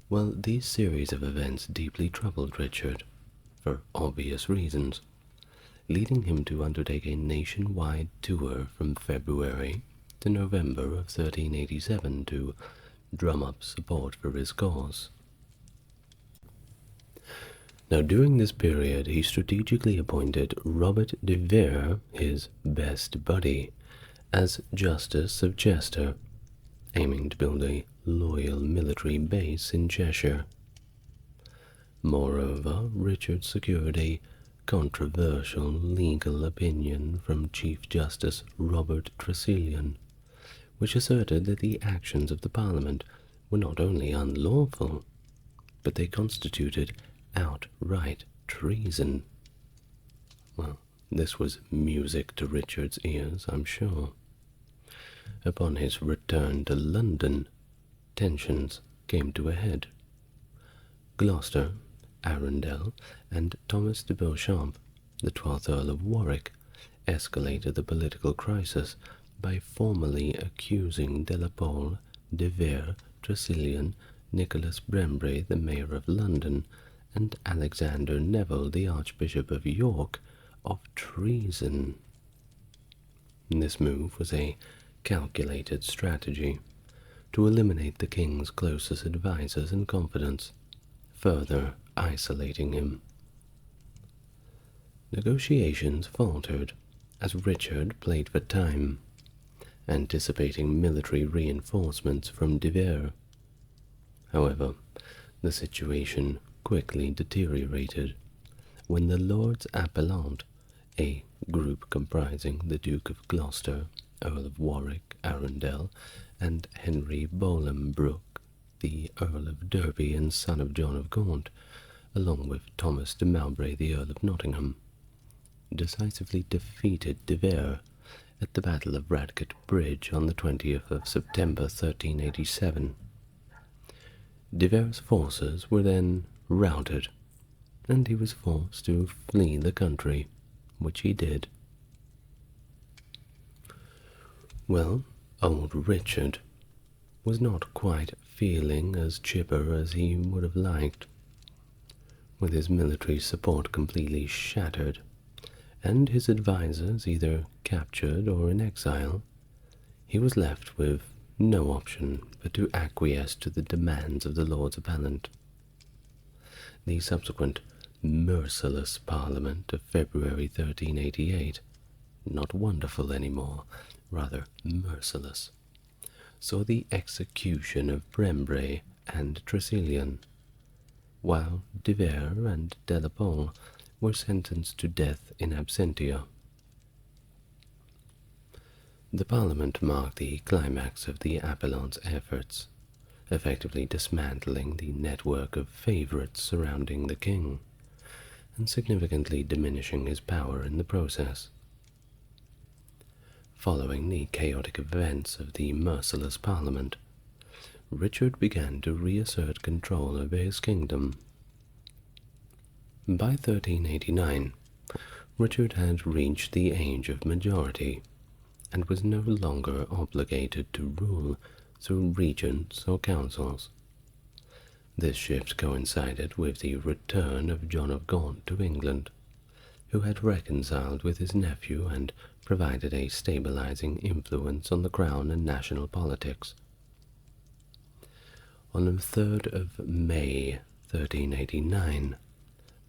Well, these series of events deeply troubled Richard, for obvious reasons, leading him to undertake a nationwide tour from February to November of 1387 to drum up support for his cause. Now, during this period, he strategically appointed Robert de Vere, his best buddy, as Justice of Chester, aiming to build a loyal military base in Cheshire. Moreover, Richard secured a controversial legal opinion from Chief Justice Robert Tressilian, which asserted that the actions of the Parliament were not only unlawful, but they constituted outright treason. Well, this was music to Richard's ears, I'm sure. Upon his return to London, tensions came to a head. Gloucester, Arundel, and Thomas de Beauchamp, the 12th Earl of Warwick, escalated the political crisis by formally accusing Delapole, de Vere, Tressilian, Nicholas Brembre, the Mayor of London, and Alexander Neville, the Archbishop of York, of treason. This move was a calculated strategy to eliminate the king's closest advisers and confidants, further isolating him. Negotiations faltered as Richard played for time, anticipating military reinforcements from de Vere. However, the situation quickly deteriorated when the Lords Appellant, a group comprising the Duke of Gloucester, Earl of Warwick, Arundel, and Henry Bolingbroke, the Earl of Derby and son of John of Gaunt, along with Thomas de Mowbray, the Earl of Nottingham, decisively defeated de Vere at the Battle of Radcott Bridge on the 20th of September 1387. De Vere's forces were then routed, and he was forced to flee the country, which he did. Well, old Richard was not quite feeling as chipper as he would have liked. With his military support completely shattered, and his advisers either captured or in exile, he was left with no option but to acquiesce to the demands of the Lords Appellant. The subsequent merciless Parliament of February 1388, not wonderful anymore, rather merciless, saw the execution of Brembre and Tressilian, while de Vere and Delapole were sentenced to death in absentia. The Parliament marked the climax of the Appellant's efforts, effectively dismantling the network of favourites surrounding the king, and significantly diminishing his power in the process. Following the chaotic events of the merciless Parliament, Richard began to reassert control over his kingdom. By 1389, Richard had reached the age of majority, and was no longer obligated to rule through regents or councils. This shift coincided with the return of John of Gaunt to England, who had reconciled with his nephew and provided a stabilizing influence on the crown and national politics. On the 3rd of May 1389,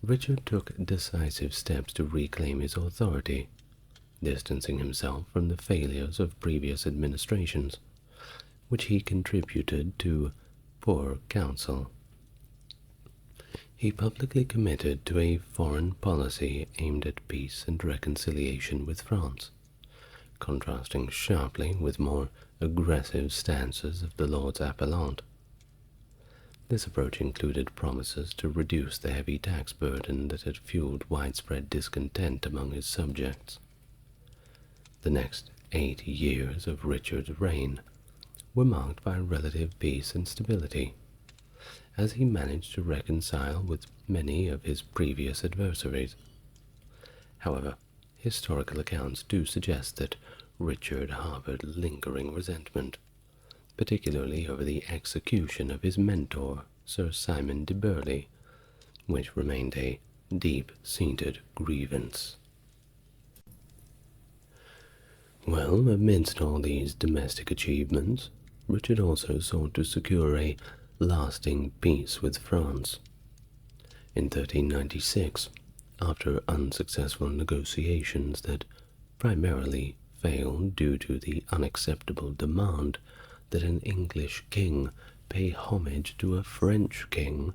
Richard took decisive steps to reclaim his authority, distancing himself from the failures of previous administrations, which he contributed to poor counsel. He publicly committed to a foreign policy aimed at peace and reconciliation with France, contrasting sharply with more aggressive stances of the Lords Appellant. This approach included promises to reduce the heavy tax burden that had fueled widespread discontent among his subjects. The next 8 years of Richard's reign were marked by relative peace and stability, as he managed to reconcile with many of his previous adversaries. However, historical accounts do suggest that Richard harbored lingering resentment, particularly over the execution of his mentor, Sir Simon de Burghley, which remained a deep-seated grievance. Well, amidst all these domestic achievements, Richard also sought to secure a lasting peace with France. In 1396, after unsuccessful negotiations that primarily failed due to the unacceptable demand that an English king pay homage to a French king,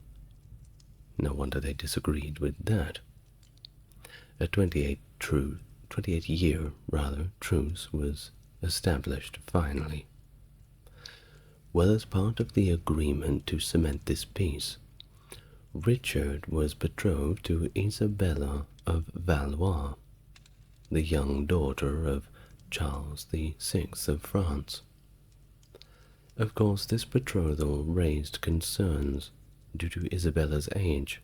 no wonder they disagreed with that. A 28-year truce was established finally. Well, as part of the agreement to cement this peace, Richard was betrothed to Isabella of Valois, the young daughter of Charles VI of France. Of course, this betrothal raised concerns due to Isabella's age.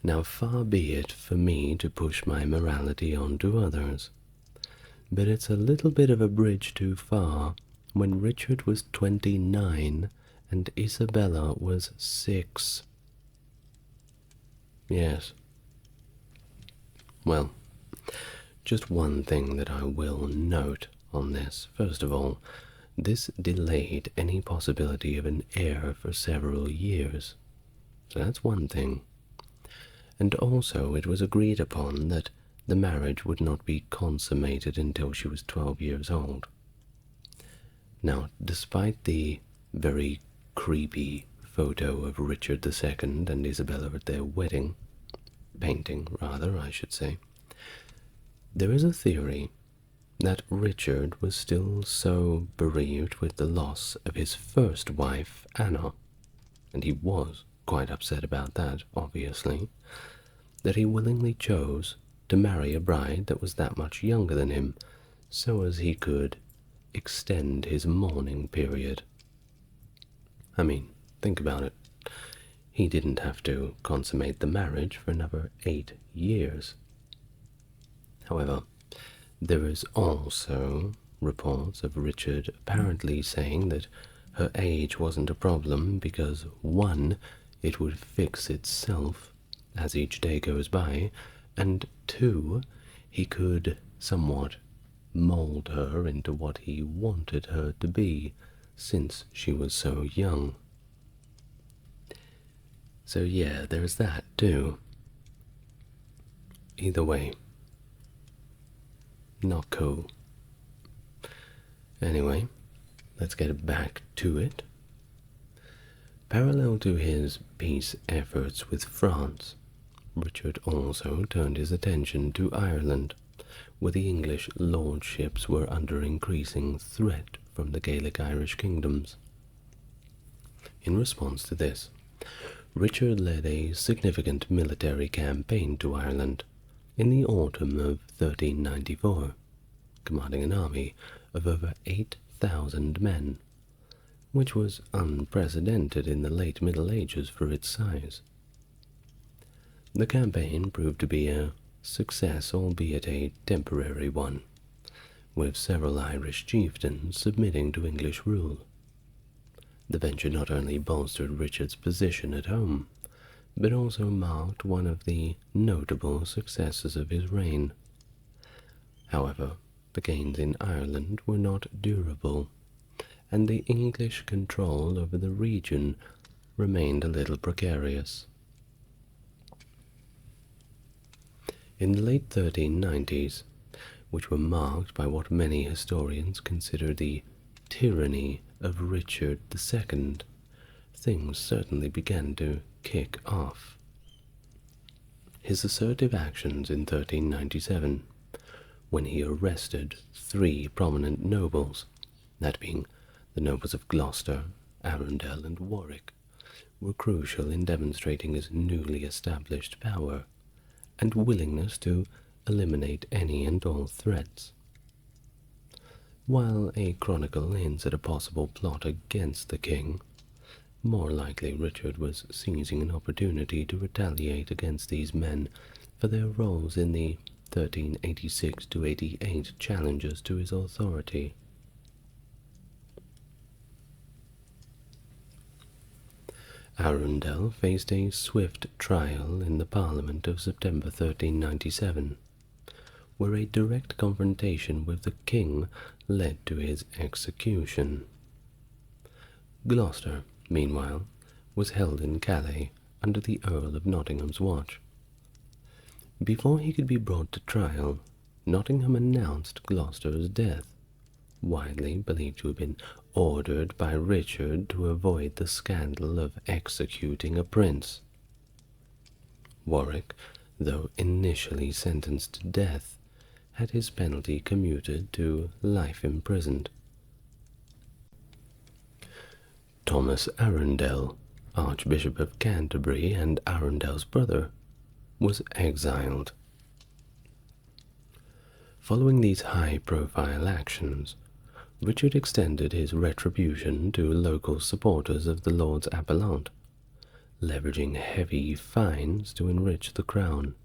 Now, far be it for me to push my morality onto others, but it's a little bit of a bridge too far when Richard was 29 and Isabella was 6. Yes. Well, just one thing that I will note on this. First of all, this delayed any possibility of an heir for several years. So that's one thing. And also it was agreed upon that the marriage would not be consummated until she was 12 years old. Now, despite the very creepy photo of Richard II and Isabella at their wedding, painting rather, I should say, there is a theory that Richard was still so bereaved with the loss of his first wife, Anna, and he was quite upset about that, obviously, that he willingly chose to marry a bride that was that much younger than him, so as he could extend his mourning period. I mean, think about it. He didn't have to consummate the marriage for another 8 years. However, there is also reports of Richard apparently saying that her age wasn't a problem because, 1, it would fix itself as each day goes by, and 2, he could somewhat mold her into what he wanted her to be, since she was so young. So yeah, there's that too. Either way, not cool. Anyway, let's get back to it. Parallel to his peace efforts with France, Richard also turned his attention to Ireland, where the English lordships were under increasing threat from the Gaelic Irish kingdoms. In response to this, Richard led a significant military campaign to Ireland in the autumn of 1394, commanding an army of over 8,000 men, which was unprecedented in the late Middle Ages for its size. The campaign proved to be a success, albeit a temporary one, with several Irish chieftains submitting to English rule. The venture not only bolstered Richard's position at home, but also marked one of the notable successes of his reign. However, the gains in Ireland were not durable, and the English control over the region remained a little precarious. In the late 1390s, which were marked by what many historians consider the tyranny of Richard II, things certainly began to kick off. His assertive actions in 1397, when he arrested 3 prominent nobles, that being the nobles of Gloucester, Arundel, and Warwick, were crucial in demonstrating his newly established power and willingness to eliminate any and all threats. While a chronicle hints at a possible plot against the king, more likely Richard was seizing an opportunity to retaliate against these men for their roles in the 1386–88 challenges to his authority. Arundel faced a swift trial in the Parliament of September 1397, where a direct confrontation with the king led to his execution. Gloucester, meanwhile, was held in Calais under the Earl of Nottingham's watch. Before he could be brought to trial, Nottingham announced Gloucester's death, widely believed to have been ordered by Richard to avoid the scandal of executing a prince. Warwick, though initially sentenced to death, had his penalty commuted to life imprisoned. Thomas Arundel, Archbishop of Canterbury and Arundel's brother, was exiled. Following these high-profile actions, Richard extended his retribution to local supporters of the Lords Appellant, leveraging heavy fines to enrich the crown.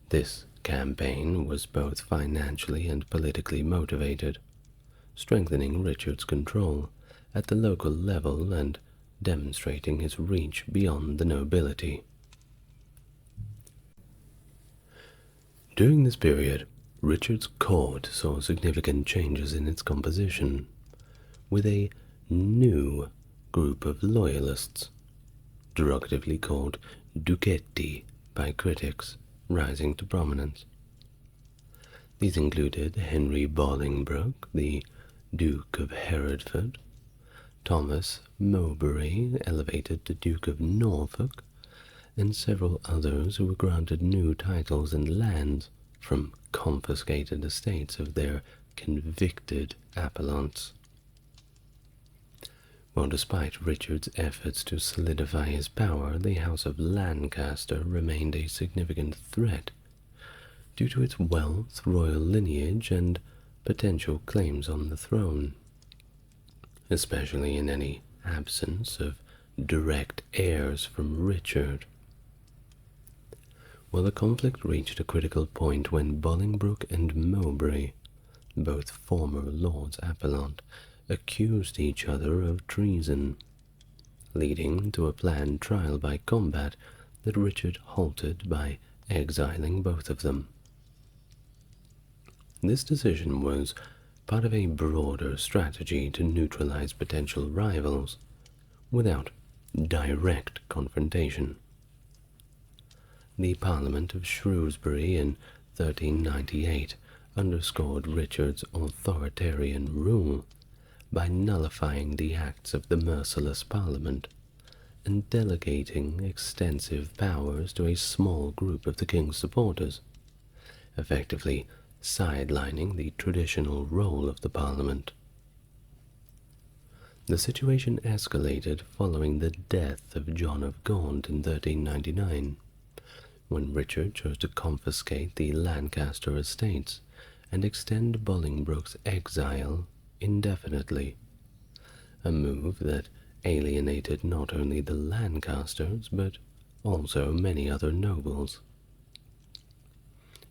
This campaign was both financially and politically motivated, strengthening Richard's control at the local level and demonstrating his reach beyond the nobility. During this period, Richard's court saw significant changes in its composition, with a new group of loyalists, derogatively called duchetti by critics, rising to prominence. These included Henry Bolingbroke, the Duke of Hereford, Thomas Mowbray, elevated to Duke of Norfolk, and several others who were granted new titles and lands from confiscated estates of their convicted appellants. While despite Richard's efforts to solidify his power, the House of Lancaster remained a significant threat due to its wealth, royal lineage, and potential claims on the throne, especially in any absence of direct heirs from Richard. Well, the conflict reached a critical point when Bolingbroke and Mowbray, both former Lords Appellant, accused each other of treason, leading to a planned trial by combat that Richard halted by exiling both of them. This decision was part of a broader strategy to neutralize potential rivals without direct confrontation. The Parliament of Shrewsbury in 1398 underscored Richard's authoritarian rule by nullifying the acts of the merciless Parliament and delegating extensive powers to a small group of the king's supporters, effectively sidelining the traditional role of the Parliament. The situation escalated following the death of John of Gaunt in 1399, when Richard chose to confiscate the Lancaster estates and extend Bolingbroke's exile indefinitely, a move that alienated not only the Lancasters but also many other nobles.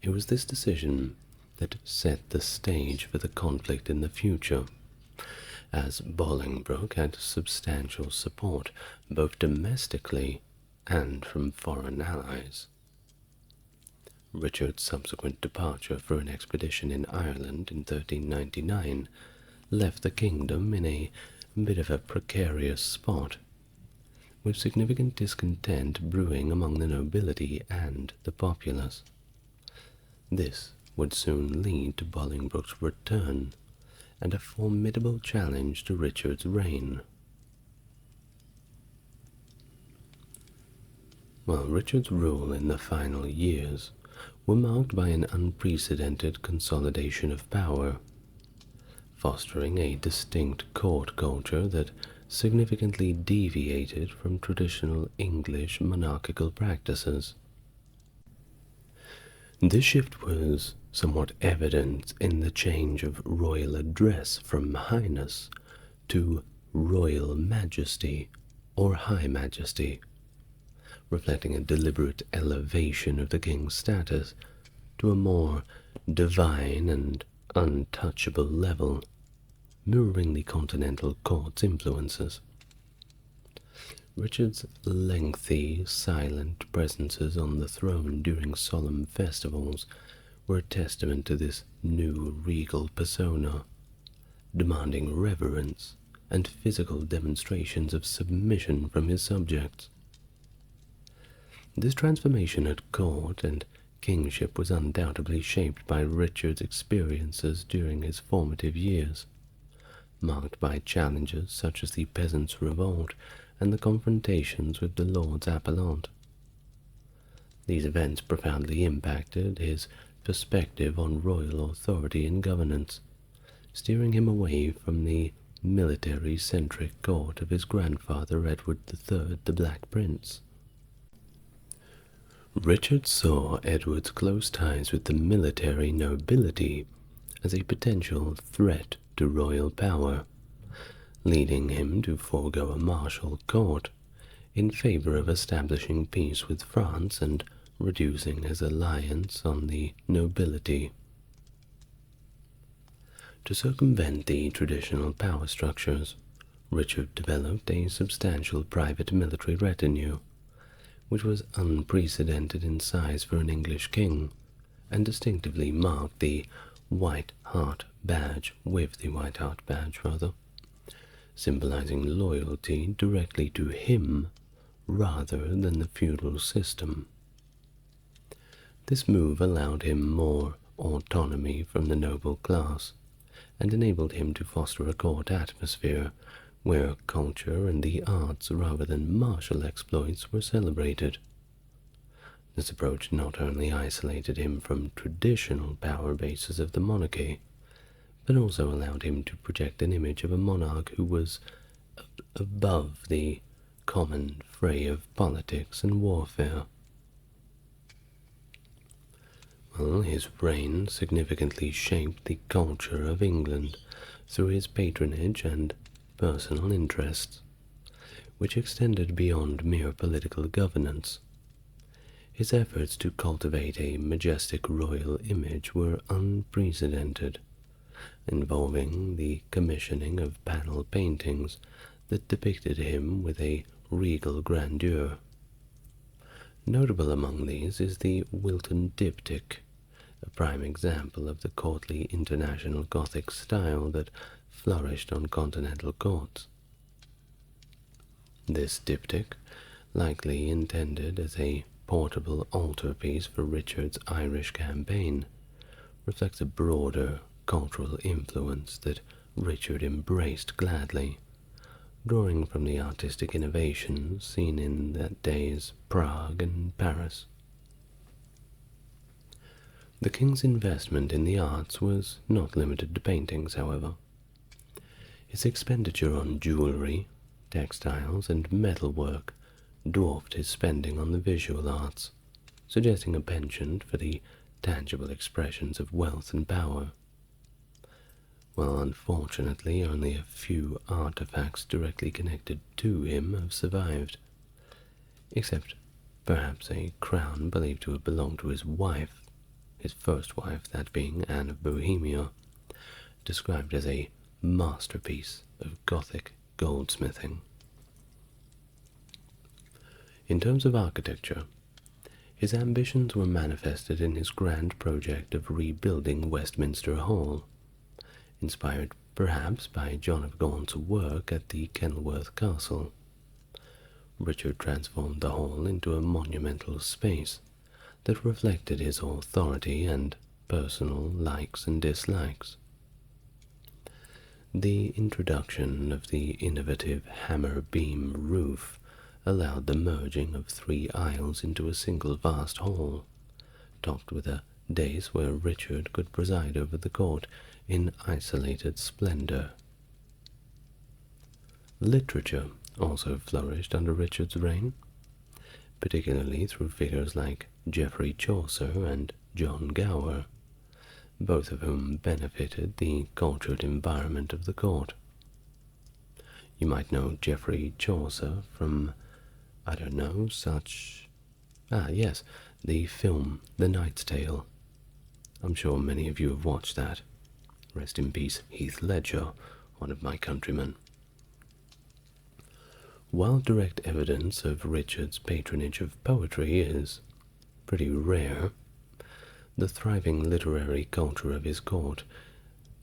It was this decision that set the stage for the conflict in the future, as Bolingbroke had substantial support both domestically and from foreign allies. Richard's subsequent departure for an expedition in Ireland in 1399 left the kingdom in a bit of a precarious spot, with significant discontent brewing among the nobility and the populace. This would soon lead to Bolingbroke's return, and a formidable challenge to Richard's reign. While Richard's rule in the final years were marked by an unprecedented consolidation of power, fostering a distinct court culture that significantly deviated from traditional English monarchical practices. This shift was somewhat evident in the change of royal address from Highness to Royal Majesty or High Majesty, reflecting a deliberate elevation of the king's status to a more divine and untouchable level, mirroring the continental court's influences. Richard's lengthy, silent presences on the throne during solemn festivals were a testament to this new regal persona, demanding reverence and physical demonstrations of submission from his subjects. This transformation at court and kingship was undoubtedly shaped by Richard's experiences during his formative years, marked by challenges such as the Peasants' Revolt and the confrontations with the Lords Appellant. These events profoundly impacted his perspective on royal authority and governance, steering him away from the military-centric court of his grandfather Edward III, the Black Prince. Richard saw Edward's close ties with the military nobility as a potential threat to royal power, leading him to forego a martial court in favor of establishing peace with France and reducing his reliance on the nobility. To circumvent the traditional power structures, Richard developed a substantial private military retinue, which was unprecedented in size for an English king, and distinctively marked the White Hart badge, symbolizing loyalty directly to him rather than the feudal system. This move allowed him more autonomy from the noble class, and enabled him to foster a court atmosphere where culture and the arts rather than martial exploits were celebrated. This approach not only isolated him from traditional power bases of the monarchy, but also allowed him to project an image of a monarch who was above the common fray of politics and warfare. Well, his reign significantly shaped the culture of England through his patronage and personal interests, which extended beyond mere political governance. His efforts to cultivate a majestic royal image were unprecedented, involving the commissioning of panel paintings that depicted him with a regal grandeur. Notable among these is the Wilton diptych, a prime example of the courtly international Gothic style that flourished on continental courts. This diptych, likely intended as a portable altarpiece for Richard's Irish campaign, reflects a broader cultural influence that Richard embraced gladly, drawing from the artistic innovations seen in that day's Prague and Paris. The king's investment in the arts was not limited to paintings, however. His expenditure on jewelry, textiles, and metalwork dwarfed his spending on the visual arts, suggesting a penchant for the tangible expressions of wealth and power. While unfortunately only a few artifacts directly connected to him have survived, except perhaps a crown believed to have belonged to his wife, his first wife, that being Anne of Bohemia, described as a masterpiece of Gothic goldsmithing. In terms of architecture, his ambitions were manifested in his grand project of rebuilding Westminster Hall, inspired perhaps by John of Gaunt's work at the Kenilworth Castle. Richard transformed the hall into a monumental space that reflected his authority and personal likes and dislikes. The introduction of the innovative hammer-beam roof allowed the merging of 3 aisles into a single vast hall, topped with a dais where Richard could preside over the court in isolated splendor. Literature also flourished under Richard's reign, particularly through figures like Geoffrey Chaucer and John Gower, both of whom benefited the cultured environment of the court. You might know Geoffrey Chaucer from, yes, the film The Knight's Tale. I'm sure many of you have watched that. Rest in peace, Heath Ledger, one of my countrymen. While direct evidence of Richard's patronage of poetry is pretty rare, the thriving literary culture of his court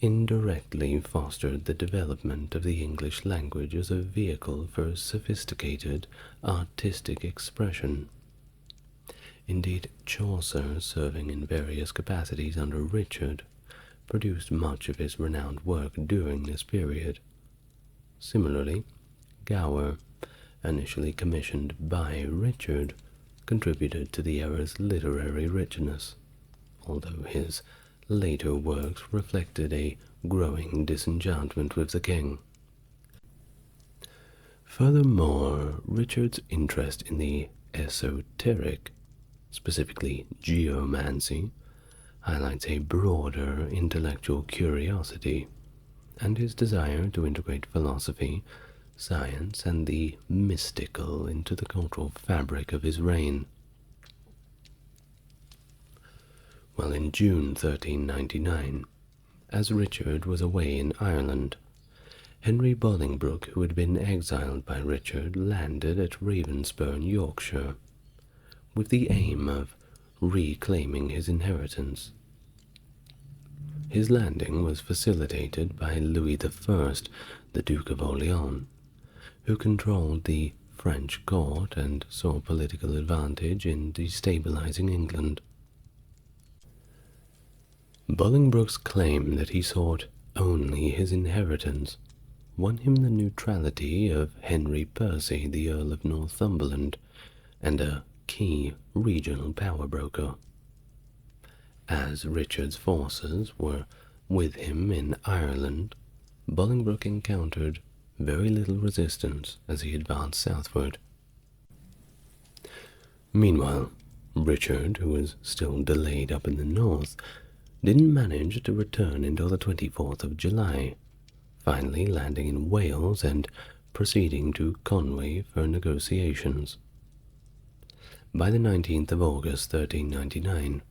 indirectly fostered the development of the English language as a vehicle for sophisticated artistic expression. Indeed, Chaucer, serving in various capacities under Richard, produced much of his renowned work during this period. Similarly, Gower, initially commissioned by Richard, contributed to the era's literary richness, although his later works reflected a growing disenchantment with the king. Furthermore, Richard's interest in the esoteric, specifically geomancy, highlights a broader intellectual curiosity and his desire to integrate philosophy, science, and the mystical into the cultural fabric of his reign. Well, in June 1399, as Richard was away in Ireland, Henry Bolingbroke, who had been exiled by Richard, landed at Ravenspur, Yorkshire, with the aim of reclaiming his inheritance. His landing was facilitated by Louis I, the Duke of Orleans, who controlled the French court and saw political advantage in destabilizing England. Bolingbroke's claim that he sought only his inheritance won him the neutrality of Henry Percy, the Earl of Northumberland, and a key regional power broker. As Richard's forces were with him in Ireland, Bolingbroke encountered very little resistance as he advanced southward. Meanwhile, Richard, who was still delayed up in the north, didn't manage to return until the 24th of July, finally landing in Wales and proceeding to Conway for negotiations. By the 19th of August 1399,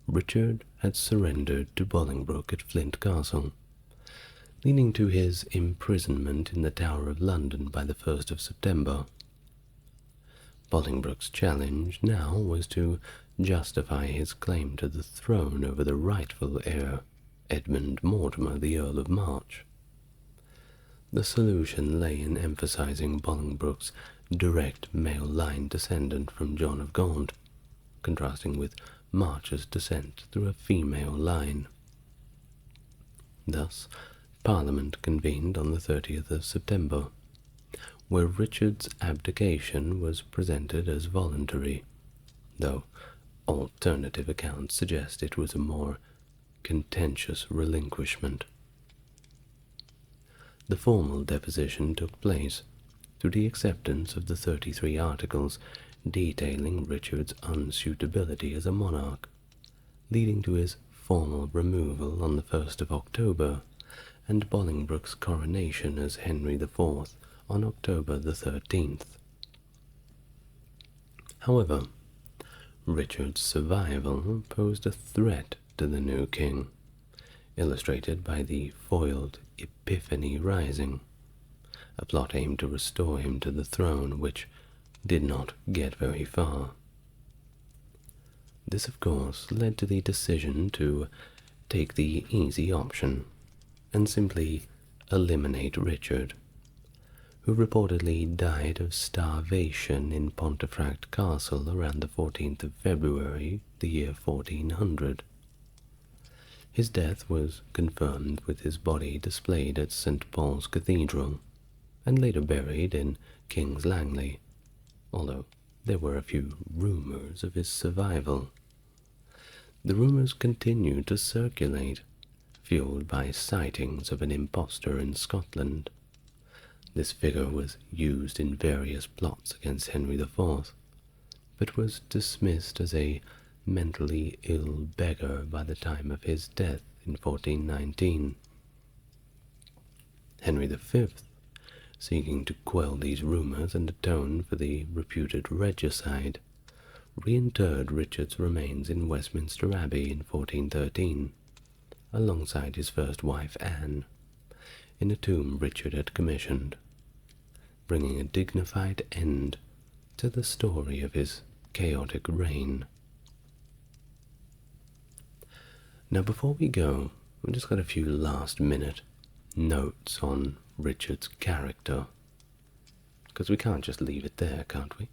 Richard had surrendered to Bolingbroke at Flint Castle, leading to his imprisonment in the Tower of London by the 1st of September. Bolingbroke's challenge now was to justify his claim to the throne over the rightful heir, Edmund Mortimer, the Earl of March. The solution lay in emphasizing Bolingbroke's direct male line descendant from John of Gaunt, contrasting with March's descent through a female line. Thus, Parliament convened on the 30th of September, where Richard's abdication was presented as voluntary, though alternative accounts suggest it was a more contentious relinquishment. The formal deposition took place through the acceptance of the 33 articles detailing Richard's unsuitability as a monarch, leading to his formal removal on the 1st of October and Bolingbroke's coronation as Henry IV on October the 13th. However, Richard's survival posed a threat to the new king, illustrated by the foiled Epiphany Rising, a plot aimed to restore him to the throne which did not get very far. This, of course, led to the decision to take the easy option and simply eliminate Richard, who reportedly died of starvation in Pontefract Castle around the 14th of February, the year 1400. His death was confirmed with his body displayed at St. Paul's Cathedral, and later buried in King's Langley, although there were a few rumours of his survival. The rumours continued to circulate, fueled by sightings of an impostor in Scotland. This figure was used in various plots against Henry IV, but was dismissed as a mentally ill beggar by the time of his death in 1419. Henry V, seeking to quell these rumours and atone for the reputed regicide, reinterred Richard's remains in Westminster Abbey in 1413, alongside his first wife Anne, in a tomb Richard had commissioned, bringing a dignified end to the story of his chaotic reign. Now before we go, we've just got a few last-minute notes on Richard's character, because we can't just leave it there, can't we?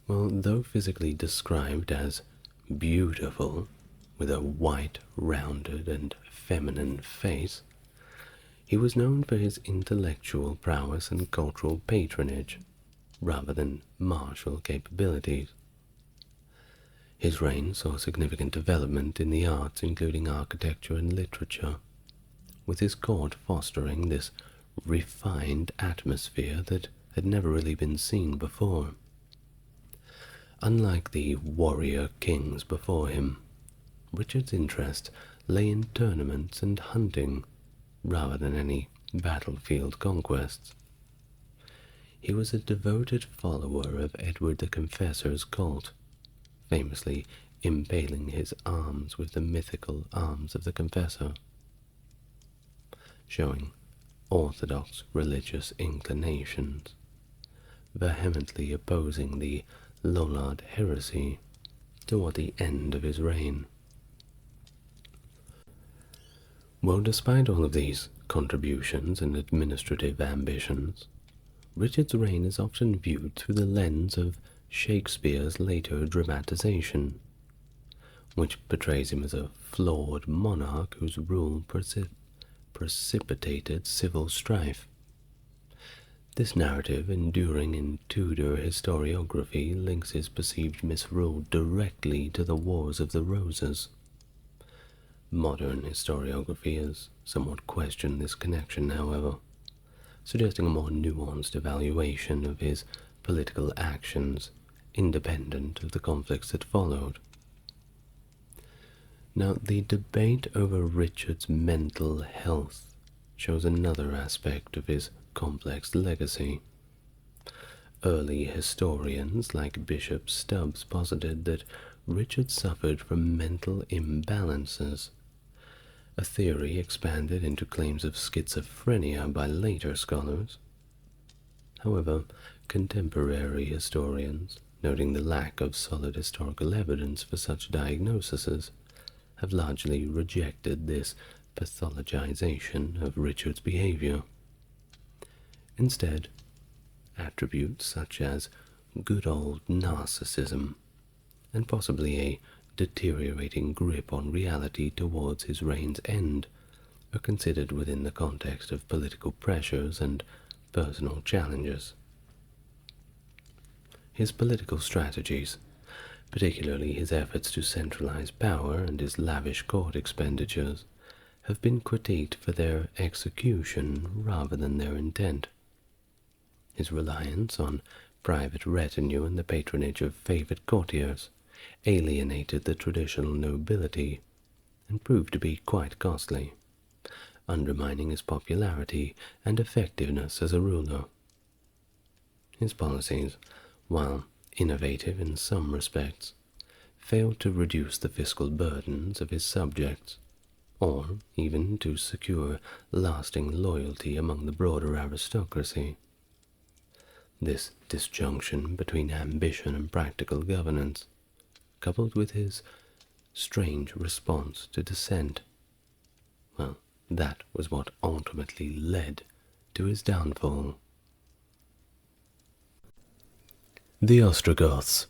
Well, though physically described as beautiful, with a white, rounded, and feminine face, he was known for his intellectual prowess and cultural patronage, rather than martial capabilities. His reign saw significant development in the arts, including architecture and literature, with his court fostering this refined atmosphere that had never really been seen before. Unlike the warrior kings before him, Richard's interest lay in tournaments and hunting, rather than any battlefield conquests. He was a devoted follower of Edward the Confessor's cult, famously impaling his arms with the mythical arms of the Confessor, showing orthodox religious inclinations, vehemently opposing the Lollard heresy toward the end of his reign. Well, despite all of these contributions and administrative ambitions, Richard's reign is often viewed through the lens of Shakespeare's later dramatization, which portrays him as a flawed monarch whose rule precipitated civil strife. This narrative, enduring in Tudor historiography, links his perceived misrule directly to the Wars of the Roses. Modern historiography has somewhat questioned this connection, however, suggesting a more nuanced evaluation of his political actions, independent of the conflicts that followed. Now, the debate over Richard's mental health shows another aspect of his complex legacy. Early historians like Bishop Stubbs posited that Richard suffered from mental imbalances, a theory expanded into claims of schizophrenia by later scholars. However, contemporary historians, noting the lack of solid historical evidence for such diagnoses, have largely rejected this pathologization of Richard's behavior. Instead, attributes such as good old narcissism and possibly a deteriorating grip on reality towards his reign's end are considered within the context of political pressures and personal challenges. His political strategies, particularly his efforts to centralize power and his lavish court expenditures, have been critiqued for their execution rather than their intent. His reliance on private retinue and the patronage of favored courtiers alienated the traditional nobility and proved to be quite costly, undermining his popularity and effectiveness as a ruler. His policies, while innovative in some respects, failed to reduce the fiscal burdens of his subjects, or even to secure lasting loyalty among the broader aristocracy. This disjunction between ambition and practical governance, coupled with his strange response to dissent, well, that was what ultimately led to his downfall. The Ostrogoths.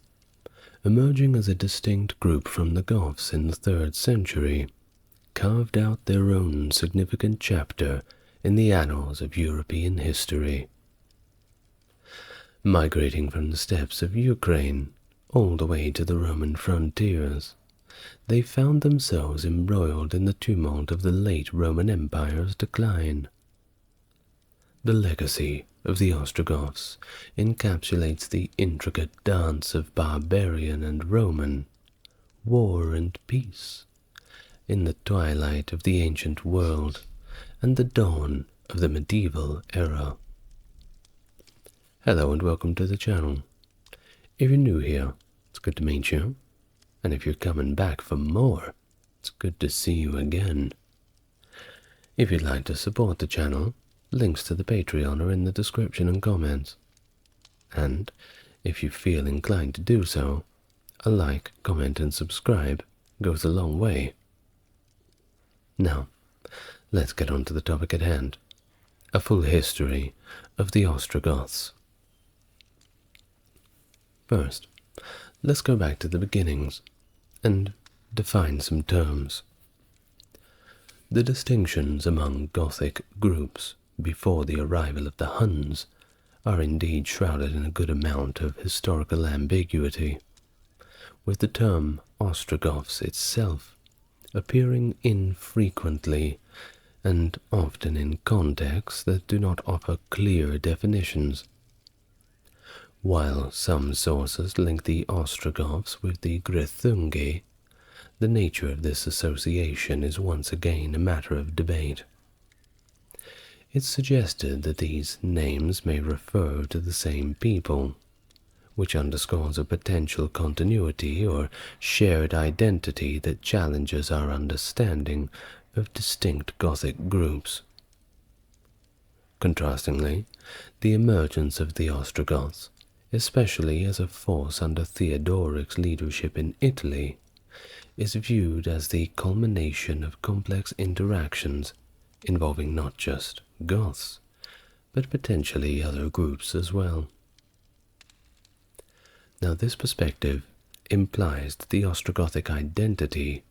emerging as a distinct group from the Goths in the 3rd century, carved out their own significant chapter in the annals of European history. Migrating from the steppes of Ukraine all the way to the Roman frontiers, they found themselves embroiled in the tumult of the late Roman Empire's decline. The legacy of the Ostrogoths encapsulates the intricate dance of barbarian and Roman, war and peace, in the twilight of the ancient world and the dawn of the medieval era. Hello and welcome to the channel. If you're new here, it's good to meet you, and if you're coming back for more, it's good to see you again. If you'd like to support the channel, links to the Patreon are in the description and comments. And if you feel inclined to do so, a like, comment and subscribe goes a long way. Now, let's get on to the topic at hand, a full history of the Ostrogoths. First, let's go back to the beginnings and define some terms. The distinctions among Gothic groups before the arrival of the Huns are indeed shrouded in a good amount of historical ambiguity, with the term Ostrogoths itself appearing infrequently and often in contexts that do not offer clear definitions. While some sources link the Ostrogoths with the Greuthungi, the nature of this association is once again a matter of debate. It's suggested that these names may refer to the same people, which underscores a potential continuity or shared identity that challenges our understanding of distinct Gothic groups. Contrastingly, the emergence of the Ostrogoths, especially as a force under Theodoric's leadership in Italy, is viewed as the culmination of complex interactions involving not just Goths, but potentially other groups as well. Now, this perspective implies that the Ostrogothic identity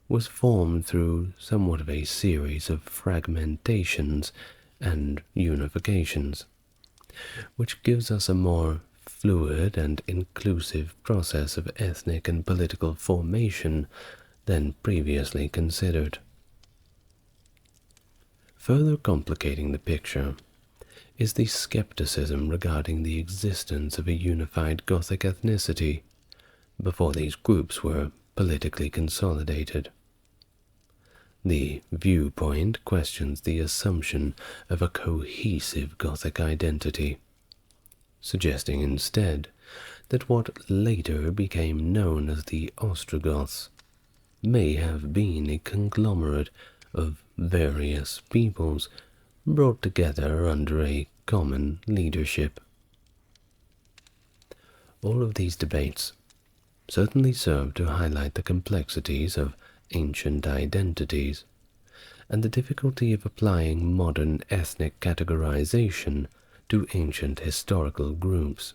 was formed through somewhat of a series of fragmentations and unifications, which gives us a more fluid and inclusive process of ethnic and political formation than previously considered. Further complicating the picture is the skepticism regarding the existence of a unified Gothic ethnicity before these groups were politically consolidated. The viewpoint questions the assumption of a cohesive Gothic identity, suggesting instead that what later became known as the Ostrogoths may have been a conglomerate of various peoples brought together under a common leadership. All of these debates certainly serve to highlight the complexities of ancient identities and the difficulty of applying modern ethnic categorization to ancient historical groups.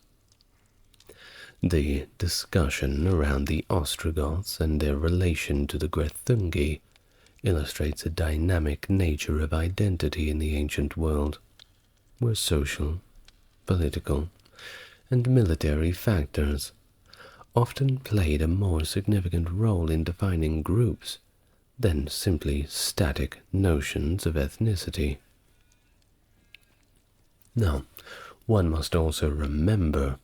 The discussion around the Ostrogoths and their relation to the Greuthungi illustrates a dynamic nature of identity in the ancient world, where social, political, and military factors often played a more significant role in defining groups than simply static notions of ethnicity. Now, one must also remember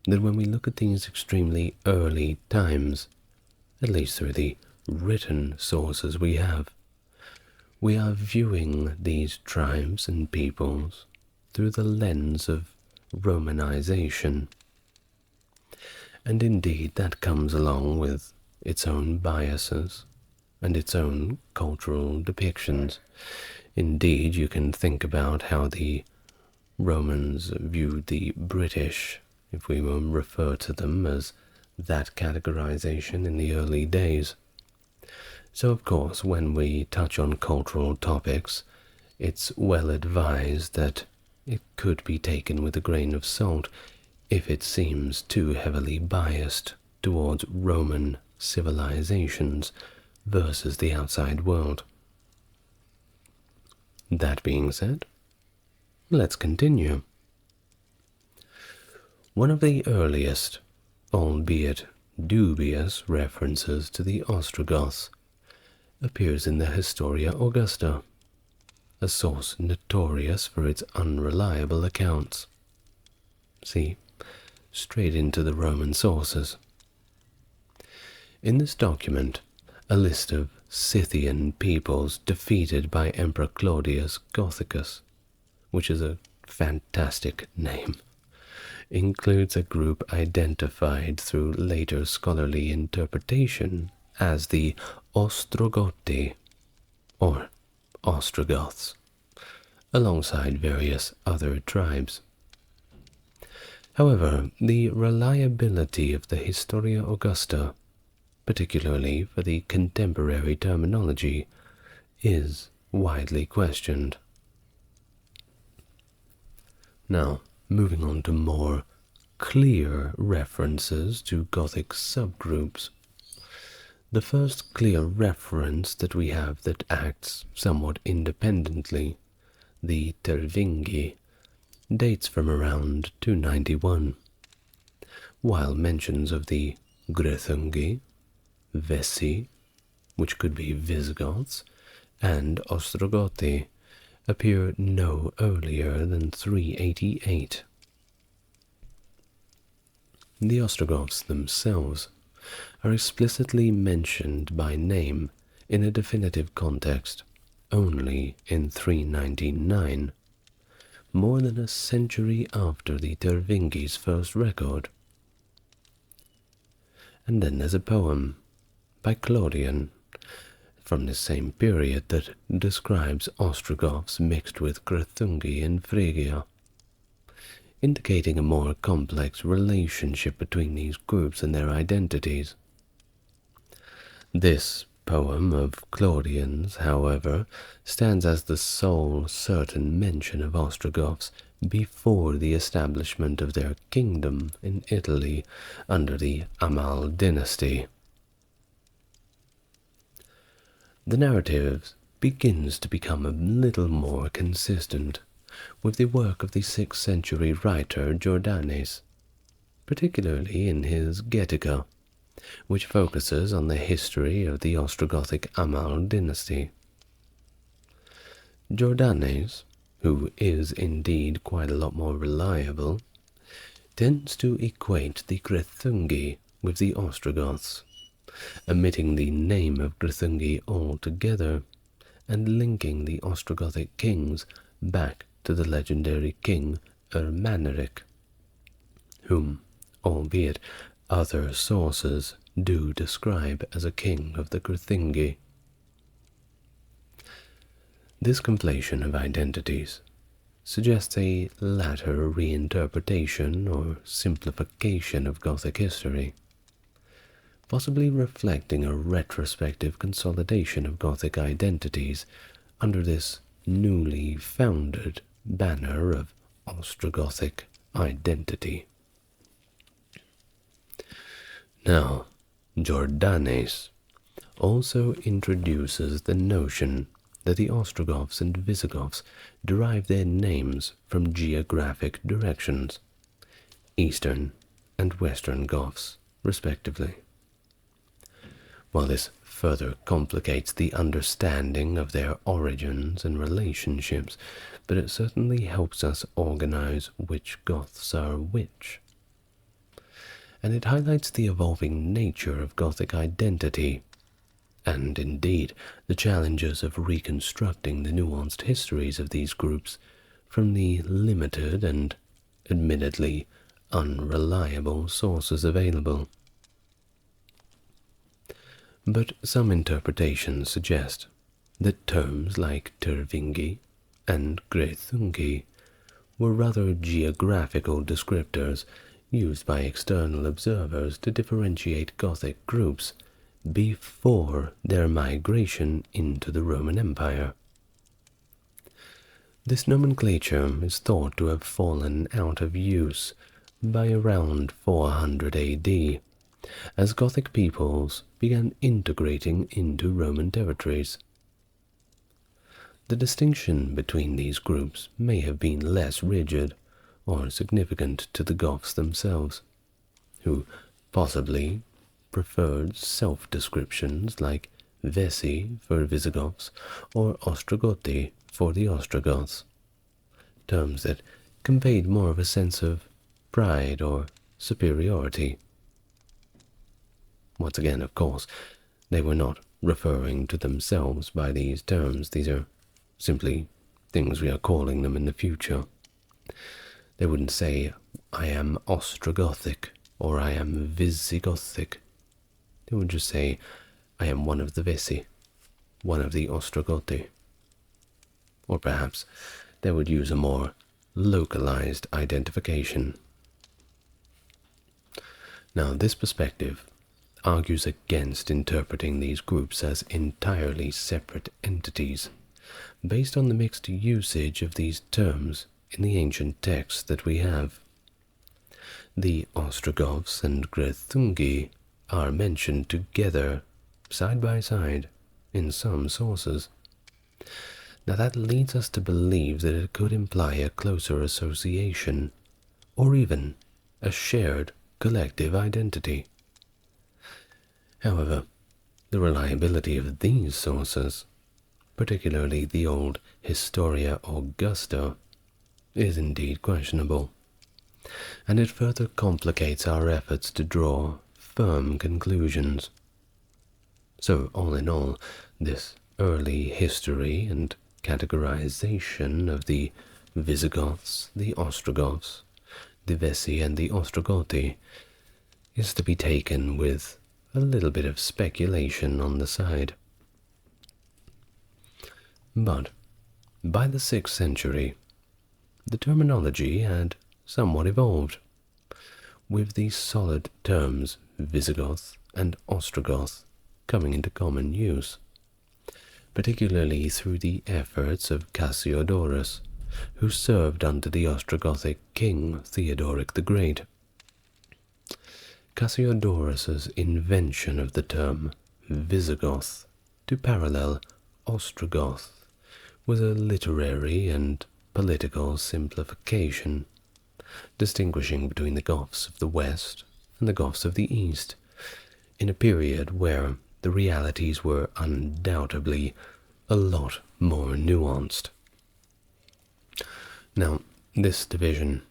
that when we look at these extremely early times, at least through the written sources we are viewing these tribes and peoples through the lens of Romanization. And indeed that comes along with its own biases and its own cultural depictions. Indeed, you can think about how the Romans viewed the British, if we will refer to them as that categorization in the early days. So of course, when we touch on cultural topics, it's well advised that it could be taken with a grain of salt if it seems too heavily biased towards Roman civilizations versus the outside world. That being said, let's continue. One of the earliest, albeit dubious, references to the Ostrogoths appears in the Historia Augusta, a source notorious for its unreliable accounts. See, straight into the Roman sources. In this document, a list of Scythian peoples defeated by Emperor Claudius Gothicus, which is a fantastic name, includes a group identified through later scholarly interpretation as the Ostrogothi, or Ostrogoths, alongside various other tribes. However, the reliability of the Historia Augusta, particularly for the contemporary terminology, is widely questioned. Now, moving on to more clear references to Gothic subgroups. The first clear reference that we have that acts somewhat independently, the Tervingi, dates from around 291, while mentions of the Grethungi, Vessi, which could be Visigoths, and Ostrogothi appear no earlier than 388. The Ostrogoths themselves are explicitly mentioned by name in a definitive context only in 399, more than a century after the Tervingi's first record. And then there's a poem by Claudian from the same period that describes Ostrogoths mixed with Grethungi in Phrygia, indicating a more complex relationship between these groups and their identities. This poem of Claudian's, however, stands as the sole certain mention of Ostrogoths before the establishment of their kingdom in Italy under the Amal dynasty. The narrative begins to become a little more consistent with the work of the 6th century writer Jordanes, particularly in his Getica, which focuses on the history of the Ostrogothic Amal dynasty. Jordanes, who is indeed quite a lot more reliable, tends to equate the Grethungi with the Ostrogoths, omitting the name of Grethungi altogether and linking the Ostrogothic kings back to the legendary king Ermaneric, whom, albeit other sources do describe as a king of the Grethungi. This conflation of identities suggests a latter reinterpretation or simplification of Gothic history, possibly reflecting a retrospective consolidation of Gothic identities under this newly founded banner of Ostrogothic identity. Now, Jordanes also introduces the notion that the Ostrogoths and Visigoths derive their names from geographic directions, Eastern and Western Goths, respectively. While this further complicates the understanding of their origins and relationships, but it certainly helps us organize which Goths are which. And it highlights the evolving nature of Gothic identity, and indeed the challenges of reconstructing the nuanced histories of these groups from the limited and admittedly unreliable sources available. But some interpretations suggest that terms like Tervingi and Grethungi were rather geographical descriptors used by external observers to differentiate Gothic groups before their migration into the Roman Empire. This nomenclature is thought to have fallen out of use by around 400 AD, as Gothic peoples began integrating into Roman territories. The distinction between these groups may have been less rigid or significant to the Goths themselves, who possibly preferred self-descriptions like Vessi for Visigoths or Ostrogothi for the Ostrogoths, terms that conveyed more of a sense of pride or superiority. Once again, of course, they were not referring to themselves by these terms. These are simply things we are calling them in the future. They wouldn't say, I am Ostrogothic, or I am Visigothic. They would just say, I am one of the Vessi, one of the Ostrogothi. Or perhaps they would use a more localized identification. Now, this perspective argues against interpreting these groups as entirely separate entities, based on the mixed usage of these terms in the ancient texts that we have. The Ostrogoths and Grethungi are mentioned together, side by side, in some sources. Now that leads us to believe that it could imply a closer association, or even a shared collective identity. However, the reliability of these sources, particularly the old Historia Augusta, is indeed questionable, and it further complicates our efforts to draw firm conclusions. So, all in all, this early history and categorization of the Visigoths, the Ostrogoths, the Vessi, and the Ostrogothi is to be taken with a little bit of speculation on the side. But by the 6th century, the terminology had somewhat evolved, with the solid terms Visigoth and Ostrogoth coming into common use, particularly through the efforts of Cassiodorus, who served under the Ostrogothic king Theodoric the Great. Cassiodorus's invention of the term Visigoth to parallel Ostrogoth was a literary and political simplification, distinguishing between the Goths of the West and the Goths of the East, in a period where the realities were undoubtedly a lot more nuanced. Now, this division,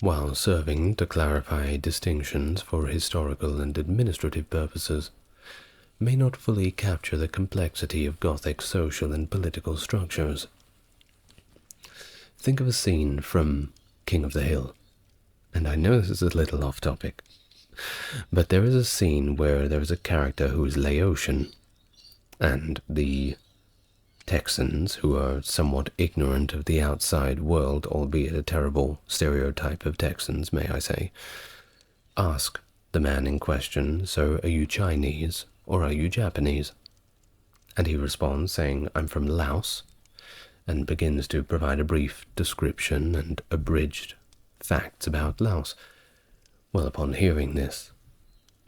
while serving to clarify distinctions for historical and administrative purposes, may not fully capture the complexity of Gothic social and political structures. Think of a scene from King of the Hill, and I know this is a little off topic, but there is a scene where there is a character who is Laotian, and the Texans, who are somewhat ignorant of the outside world, albeit a terrible stereotype of Texans, may I say, ask the man in question, so are you Chinese or are you Japanese? And he responds saying, I'm from Laos, and begins to provide a brief description and abridged facts about Laos. Well, upon hearing this,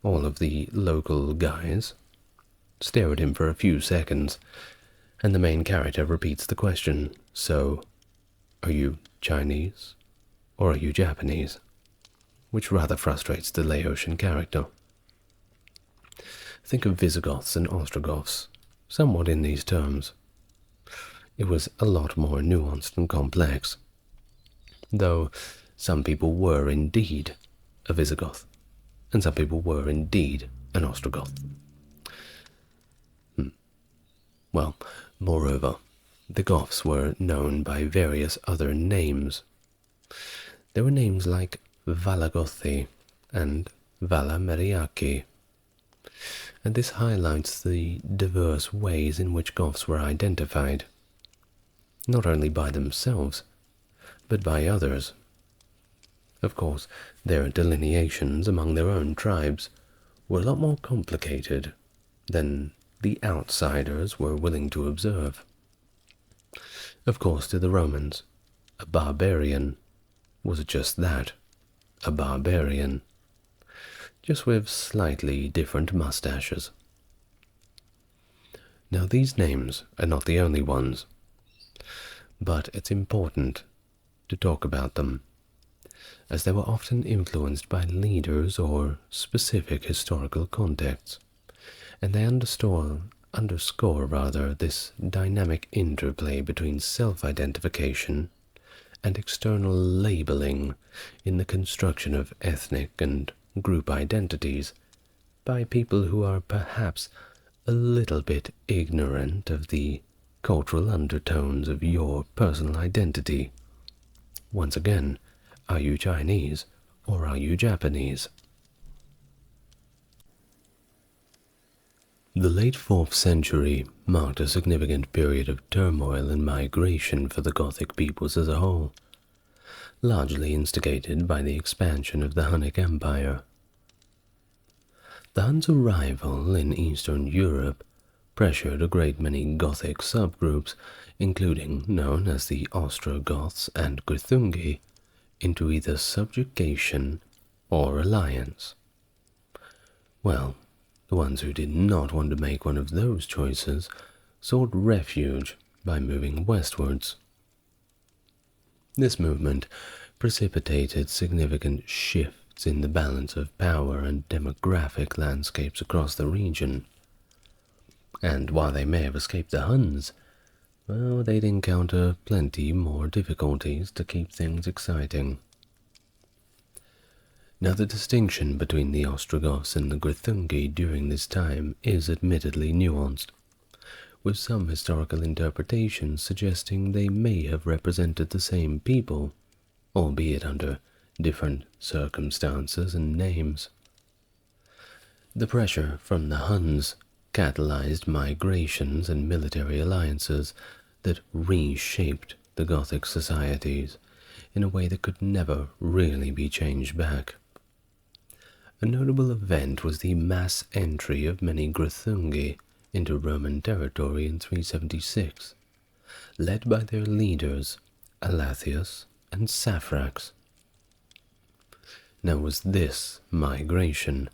all of the local guys stare at him for a few seconds, and the main character repeats the question, so, are you Chinese or are you Japanese? Which rather frustrates the Laotian character. Think of Visigoths and Ostrogoths, somewhat in these terms. It was a lot more nuanced and complex, though some people were indeed a Visigoth, and some people were indeed an Ostrogoth. Well, moreover, the Goths were known by various other names. There were names like Valagothi and Valameriaki, and this highlights the diverse ways in which Goths were identified, not only by themselves, but by others. Of course, their delineations among their own tribes were a lot more complicated than the outsiders were willing to observe. Of course, to the Romans, a barbarian was just that, a barbarian. just with slightly different mustaches. Now, these names are not the only ones, but it's important to talk about them, as they were often influenced by leaders or specific historical contexts, and they underscore this dynamic interplay between self-identification and external labeling in the construction of ethnic and group identities by people who are perhaps a little bit ignorant of the cultural undertones of your personal identity. Once again, are you Chinese or are you Japanese? The late 4th century marked a significant period of turmoil and migration for the Gothic peoples as a whole, largely instigated by the expansion of the Hunnic Empire. The Huns' arrival in Eastern Europe pressured a great many Gothic subgroups, including known as the Ostrogoths and Greuthungi, into either subjugation or alliance. Well, the ones who did not want to make one of those choices sought refuge by moving westwards. This movement precipitated significant shifts in the balance of power and demographic landscapes across the region. And while they may have escaped the Huns, well, they'd encounter plenty more difficulties to keep things exciting. Now, the distinction between the Ostrogoths and the Greuthungi during this time is admittedly nuanced, with some historical interpretations suggesting they may have represented the same people, albeit under different circumstances and names. The pressure from the Huns catalyzed migrations and military alliances that reshaped the Gothic societies in a way that could never really be changed back. A notable event was the mass entry of many Greuthungi into Roman territory in 376, led by their leaders Alathius and Saphrax. Now, it was this migration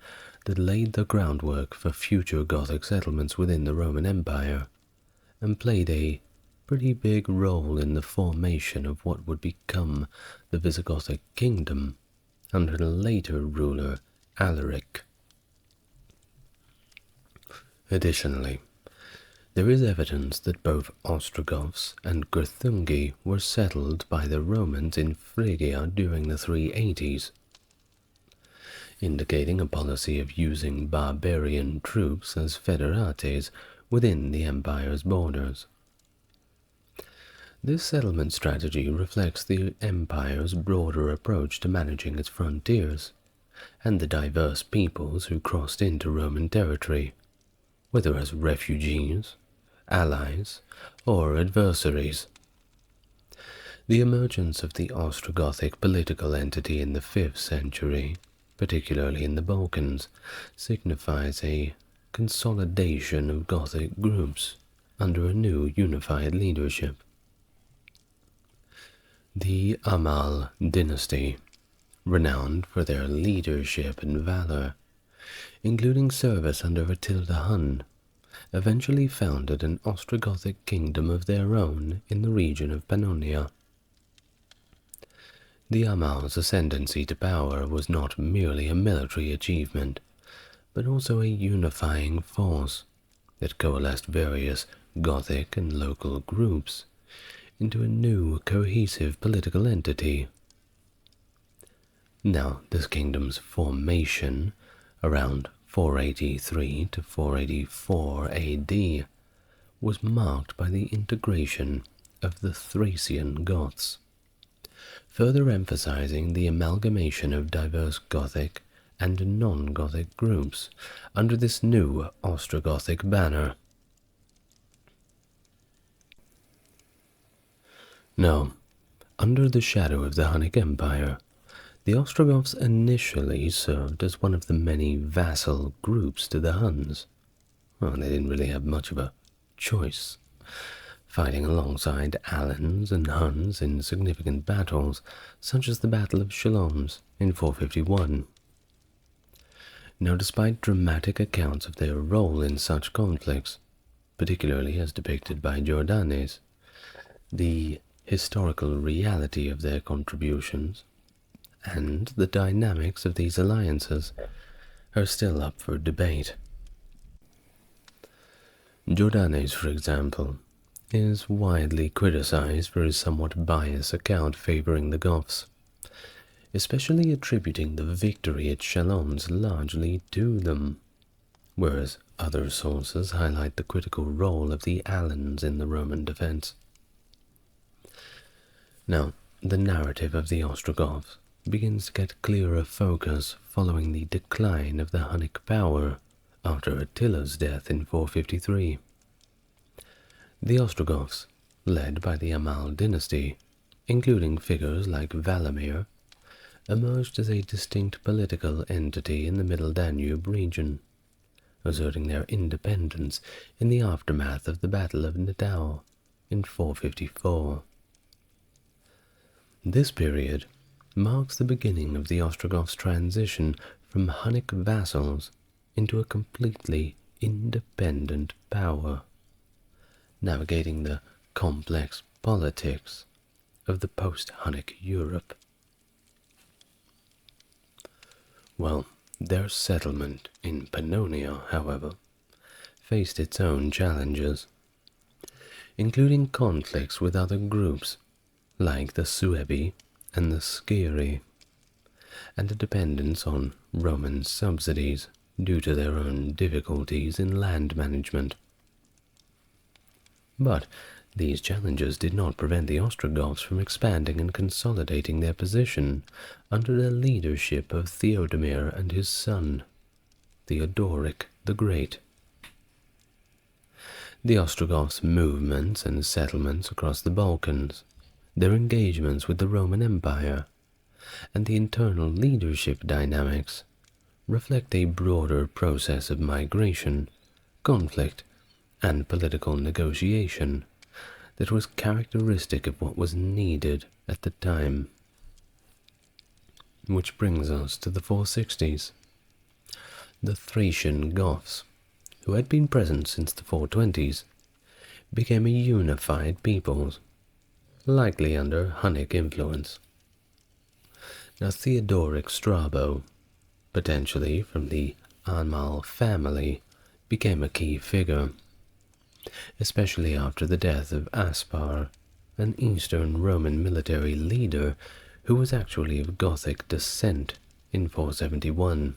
that laid the groundwork for future Gothic settlements within the Roman Empire, and played a pretty big role in the formation of what would become the Visigothic kingdom under the later ruler Alaric. Additionally, there is evidence that both Ostrogoths and Greuthungi were settled by the Romans in Phrygia during the 380s, indicating a policy of using barbarian troops as federates within the empire's borders. This settlement strategy reflects the empire's broader approach to managing its frontiers, and the diverse peoples who crossed into Roman territory, whether as refugees, allies, or adversaries. The emergence of the Ostrogothic political entity in the 5th century, particularly in the Balkans, signifies a consolidation of Gothic groups under a new unified leadership. The Amal dynasty, renowned for their leadership and valor, including service under Attila Hun, eventually founded an Ostrogothic kingdom of their own in the region of Pannonia. The Amal's ascendancy to power was not merely a military achievement, but also a unifying force that coalesced various Gothic and local groups into a new cohesive political entity. Now, this kingdom's formation, around 483 to 484 AD, was marked by the integration of the Thracian Goths, further emphasizing the amalgamation of diverse Gothic and non-Gothic groups under this new Ostrogothic banner. Now, under the shadow of the Hunnic Empire, the Ostrogoths initially served as one of the many vassal groups to the Huns. Well, they didn't really have much of a choice, fighting alongside Alans and Huns in significant battles, such as the Battle of Chalons in 451. Now, despite dramatic accounts of their role in such conflicts, particularly as depicted by Jordanes, the historical reality of their contributions and the dynamics of these alliances are still up for debate. Jordanes, for example, is widely criticized for his somewhat biased account favoring the Goths, especially attributing the victory at Chalons largely to them, whereas other sources highlight the critical role of the Alans in the Roman defense. Now, the narrative of the Ostrogoths begins to get clearer focus following the decline of the Hunnic power after Attila's death in 453. The Ostrogoths, led by the Amal dynasty, including figures like Valamir, emerged as a distinct political entity in the Middle Danube region, asserting their independence in the aftermath of the Battle of Nidau in 454. This period marks the beginning of the Ostrogoths' transition from Hunnic vassals into a completely independent power, navigating the complex politics of the post-Hunnic Europe. Well, their settlement in Pannonia, however, faced its own challenges, including conflicts with other groups like the Suebi and the Sciri, and a dependence on Roman subsidies due to their own difficulties in land management. But these challenges did not prevent the Ostrogoths from expanding and consolidating their position under the leadership of Theodomir and his son, Theodoric the Great. The Ostrogoths' movements and settlements across the Balkans, their engagements with the Roman Empire, and the internal leadership dynamics reflect a broader process of migration, conflict, and political negotiation that was characteristic of what was needed at the time. Which brings us to the 460s. The Thracian Goths, who had been present since the 420s, became a unified people, likely under Hunnic influence. Now, Theodoric Strabo, potentially from the Amal family, became a key figure, especially after the death of Aspar, an Eastern Roman military leader who was actually of Gothic descent in 471.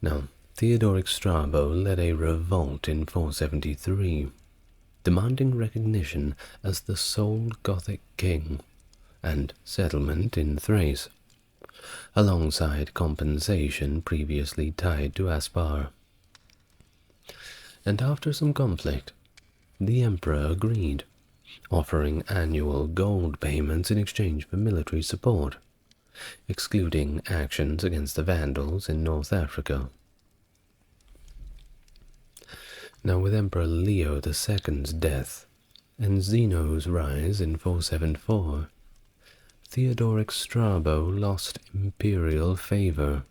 Now, Theodoric Strabo led a revolt in 473, demanding recognition as the sole Gothic king and settlement in Thrace, alongside compensation previously tied to Aspar. And after some conflict, the emperor agreed, offering annual gold payments in exchange for military support, excluding actions against the Vandals in North Africa. Now, with Emperor Leo II's death and Zeno's rise in 474, Theodoric Strabo lost imperial favor,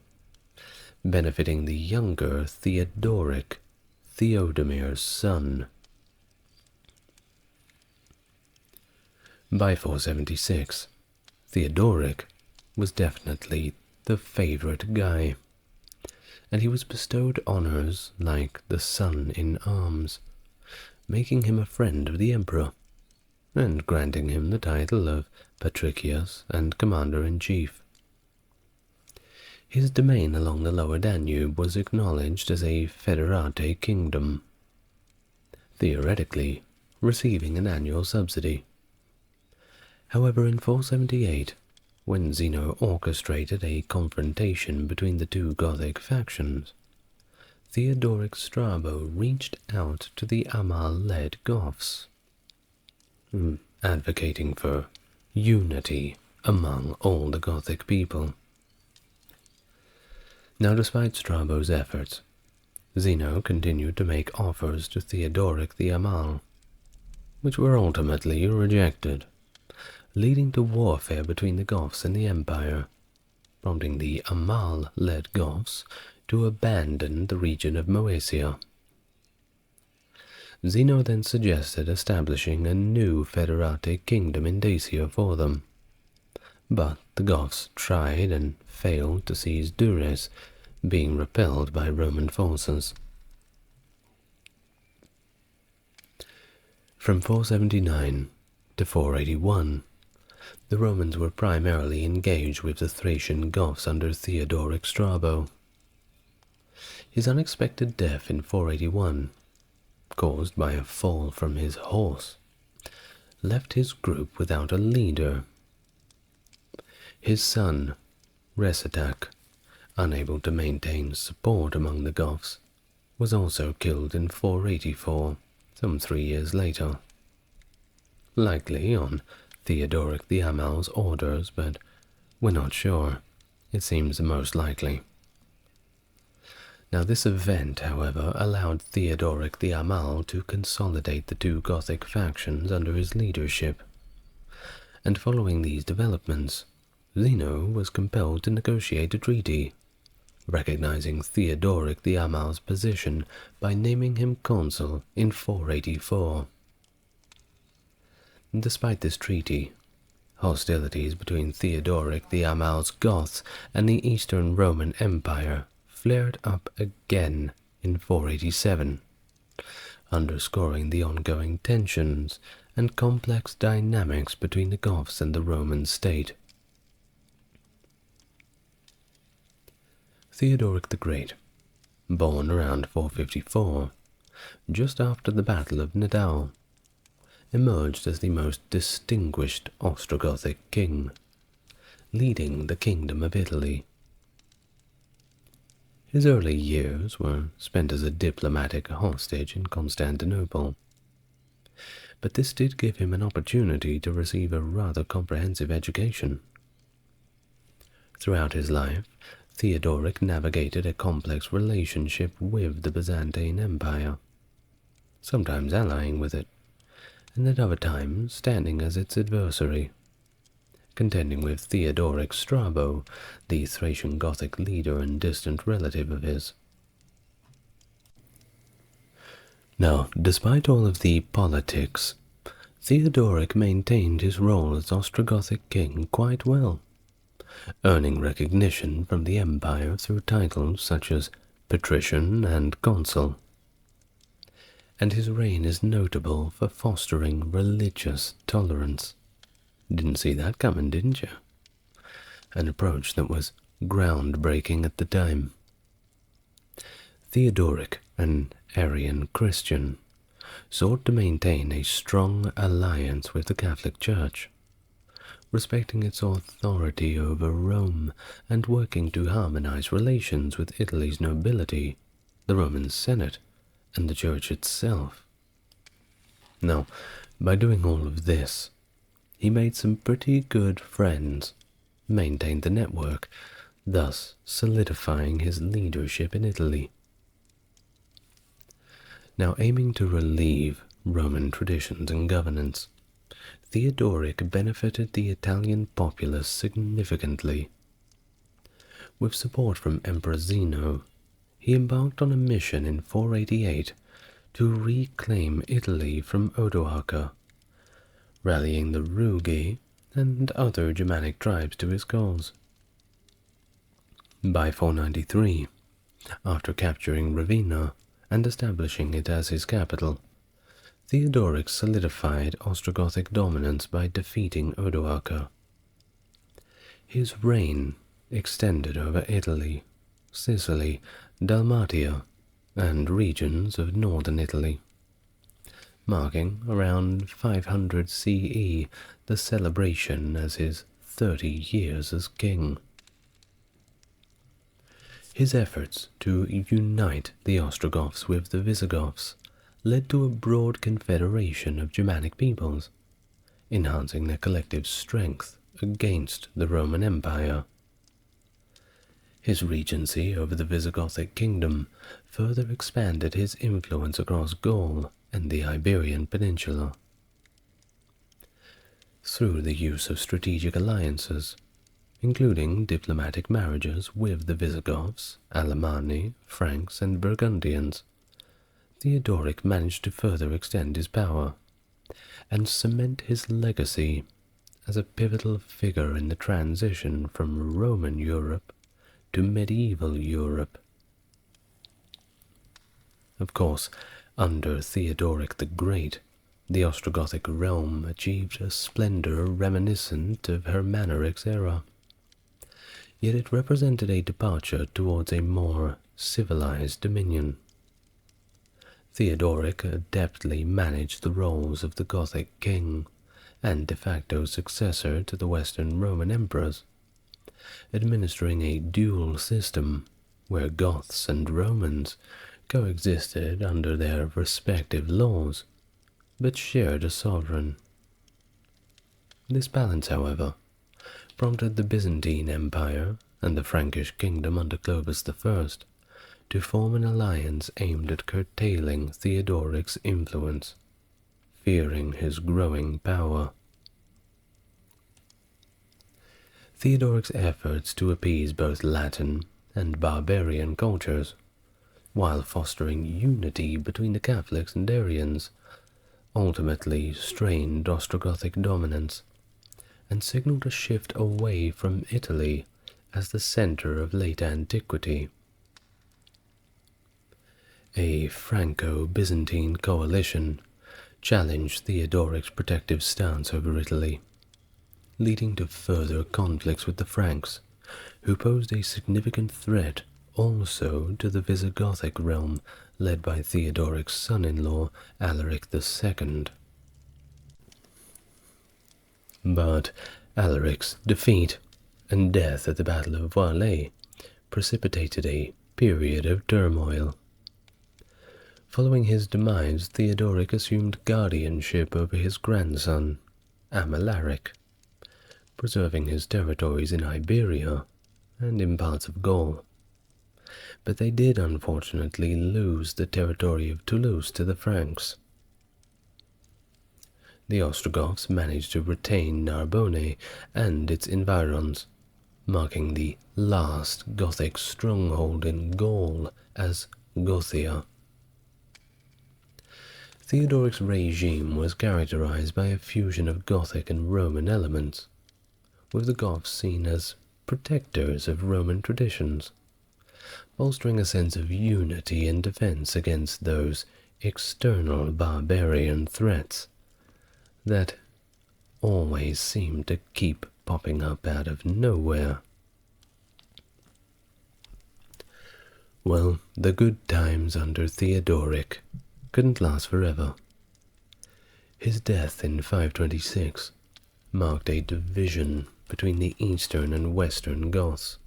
benefiting the younger Theodoric, Theodomir's son. By 476, Theodoric was definitely the favorite guy, and he was bestowed honors like the Son in Arms, making him a friend of the emperor, and granting him the title of Patricius and Commander-in-Chief. His domain along the lower Danube was acknowledged as a federate kingdom, theoretically receiving an annual subsidy. However, in 478, when Zeno orchestrated a confrontation between the two Gothic factions, Theodoric Strabo reached out to the Amal-led Goths, advocating for unity among all the Gothic people. Now, despite Strabo's efforts, Zeno continued to make offers to Theodoric the Amal, which were ultimately rejected, leading to warfare between the Goths and the Empire, prompting the Amal-led Goths to abandon the region of Moesia. Zeno then suggested establishing a new federated kingdom in Dacia for them, but the Goths tried and failed to seize Dures, being repelled by Roman forces. From 479 to 481, the Romans were primarily engaged with the Thracian Goths under Theodoric Strabo. His unexpected death in 481, caused by a fall from his horse, left his group without a leader. His son, Resetac, unable to maintain support among the Goths, was also killed in 484, some 3 years later. Likely on Theodoric the Amal's orders, but we're not sure. It seems the most likely. Now this event, however, allowed Theodoric the Amal to consolidate the two Gothic factions under his leadership, and following these developments, Zeno was compelled to negotiate a treaty, recognizing Theodoric the Amal's position by naming him consul in 484. Despite this treaty, hostilities between Theodoric the Amal's Goths and the Eastern Roman Empire flared up again in 487, underscoring the ongoing tensions and complex dynamics between the Goths and the Roman state. Theodoric the Great, born around 454, just after the Battle of Nidau, emerged as the most distinguished Ostrogothic king, leading the Kingdom of Italy. His early years were spent as a diplomatic hostage in Constantinople, but this did give him an opportunity to receive a rather comprehensive education. Throughout his life, Theodoric navigated a complex relationship with the Byzantine Empire, sometimes allying with it, and at other times standing as its adversary, contending with Theodoric Strabo, the Thracian Gothic leader and distant relative of his. Now, despite all of the politics, Theodoric maintained his role as Ostrogothic king quite well, earning recognition from the empire through titles such as patrician and consul. And his reign is notable for fostering religious tolerance. Didn't see that coming, didn't you? An approach that was groundbreaking at the time. Theodoric, an Arian Christian, sought to maintain a strong alliance with the Catholic Church, respecting its authority over Rome and working to harmonize relations with Italy's nobility, the Roman Senate, and the Church itself. Now, by doing all of this, he made some pretty good friends, maintained the network, thus solidifying his leadership in Italy. Now, aiming to relieve Roman traditions and governance, Theodoric benefited the Italian populace significantly. With support from Emperor Zeno, he embarked on a mission in 488 to reclaim Italy from Odoacer, rallying the Rugi and other Germanic tribes to his cause. By 493, after capturing Ravenna and establishing it as his capital, Theodoric solidified Ostrogothic dominance by defeating Odoacer. His reign extended over Italy, Sicily, Dalmatia, and regions of northern Italy, marking around 500 CE the celebration as his 30 years as king. His efforts to unite the Ostrogoths with the Visigoths led to a broad confederation of Germanic peoples, enhancing their collective strength against the Roman Empire. His regency over the Visigothic kingdom further expanded his influence across Gaul and the Iberian Peninsula. Through the use of strategic alliances, including diplomatic marriages with the Visigoths, Alemanni, Franks, and Burgundians. Theodoric managed to further extend his power and cement his legacy as a pivotal figure in the transition from Roman Europe to medieval Europe. Of course, under Theodoric the Great, the Ostrogothic realm achieved a splendor reminiscent of Hermanoric's era. Yet it represented a departure towards a more civilized dominion. Theodoric adeptly managed the roles of the Gothic king and de facto successor to the Western Roman emperors, administering a dual system where Goths and Romans coexisted under their respective laws, but shared a sovereign. This balance, however, prompted the Byzantine Empire and the Frankish kingdom under Clovis I to form an alliance aimed at curtailing Theodoric's influence, fearing his growing power. Theodoric's efforts to appease both Latin and barbarian cultures, while fostering unity between the Catholics and Arians, ultimately strained Ostrogothic dominance and signaled a shift away from Italy as the center of late antiquity. A Franco-Byzantine coalition challenged Theodoric's protective stance over Italy, leading to further conflicts with the Franks, who posed a significant threat also to the Visigothic realm led by Theodoric's son-in-law Alaric II. But Alaric's defeat and death at the Battle of Vailly precipitated a period of turmoil. Following his demise, Theodoric assumed guardianship over his grandson, Amalaric, preserving his territories in Iberia and in parts of Gaul. But they did unfortunately lose the territory of Toulouse to the Franks. The Ostrogoths managed to retain Narbonne and its environs, marking the last Gothic stronghold in Gaul as Gothia. Theodoric's regime was characterized by a fusion of Gothic and Roman elements, with the Goths seen as protectors of Roman traditions, bolstering a sense of unity and defense against those external barbarian threats that always seemed to keep popping up out of nowhere. Well, the good times under Theodoric couldn't last forever. His death in 526 marked a division between the Eastern and Western Goths,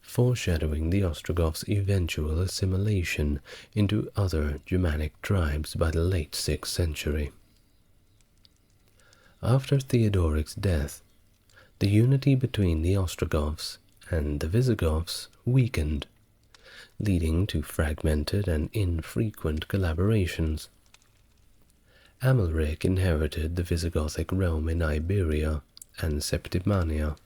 foreshadowing the Ostrogoths' eventual assimilation into other Germanic tribes by the late 6th century. After Theodoric's death, the unity between the Ostrogoths and the Visigoths weakened, leading to fragmented and infrequent collaborations. Amalric inherited the Visigothic realm in Iberia and Septimania,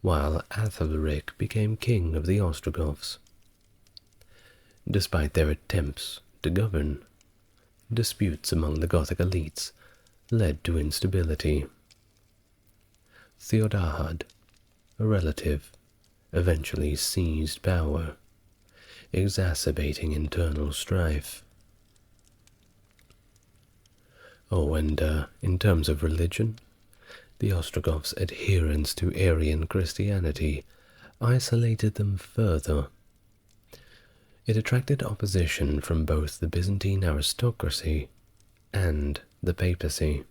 while Athalric became king of the Ostrogoths. Despite their attempts to govern, disputes among the Gothic elites led to instability. Theodahad, a relative, eventually seized power, exacerbating internal strife. Oh, and in terms of religion, the Ostrogoths' adherence to Arian Christianity isolated them further. It attracted opposition from both the Byzantine aristocracy and the papacy.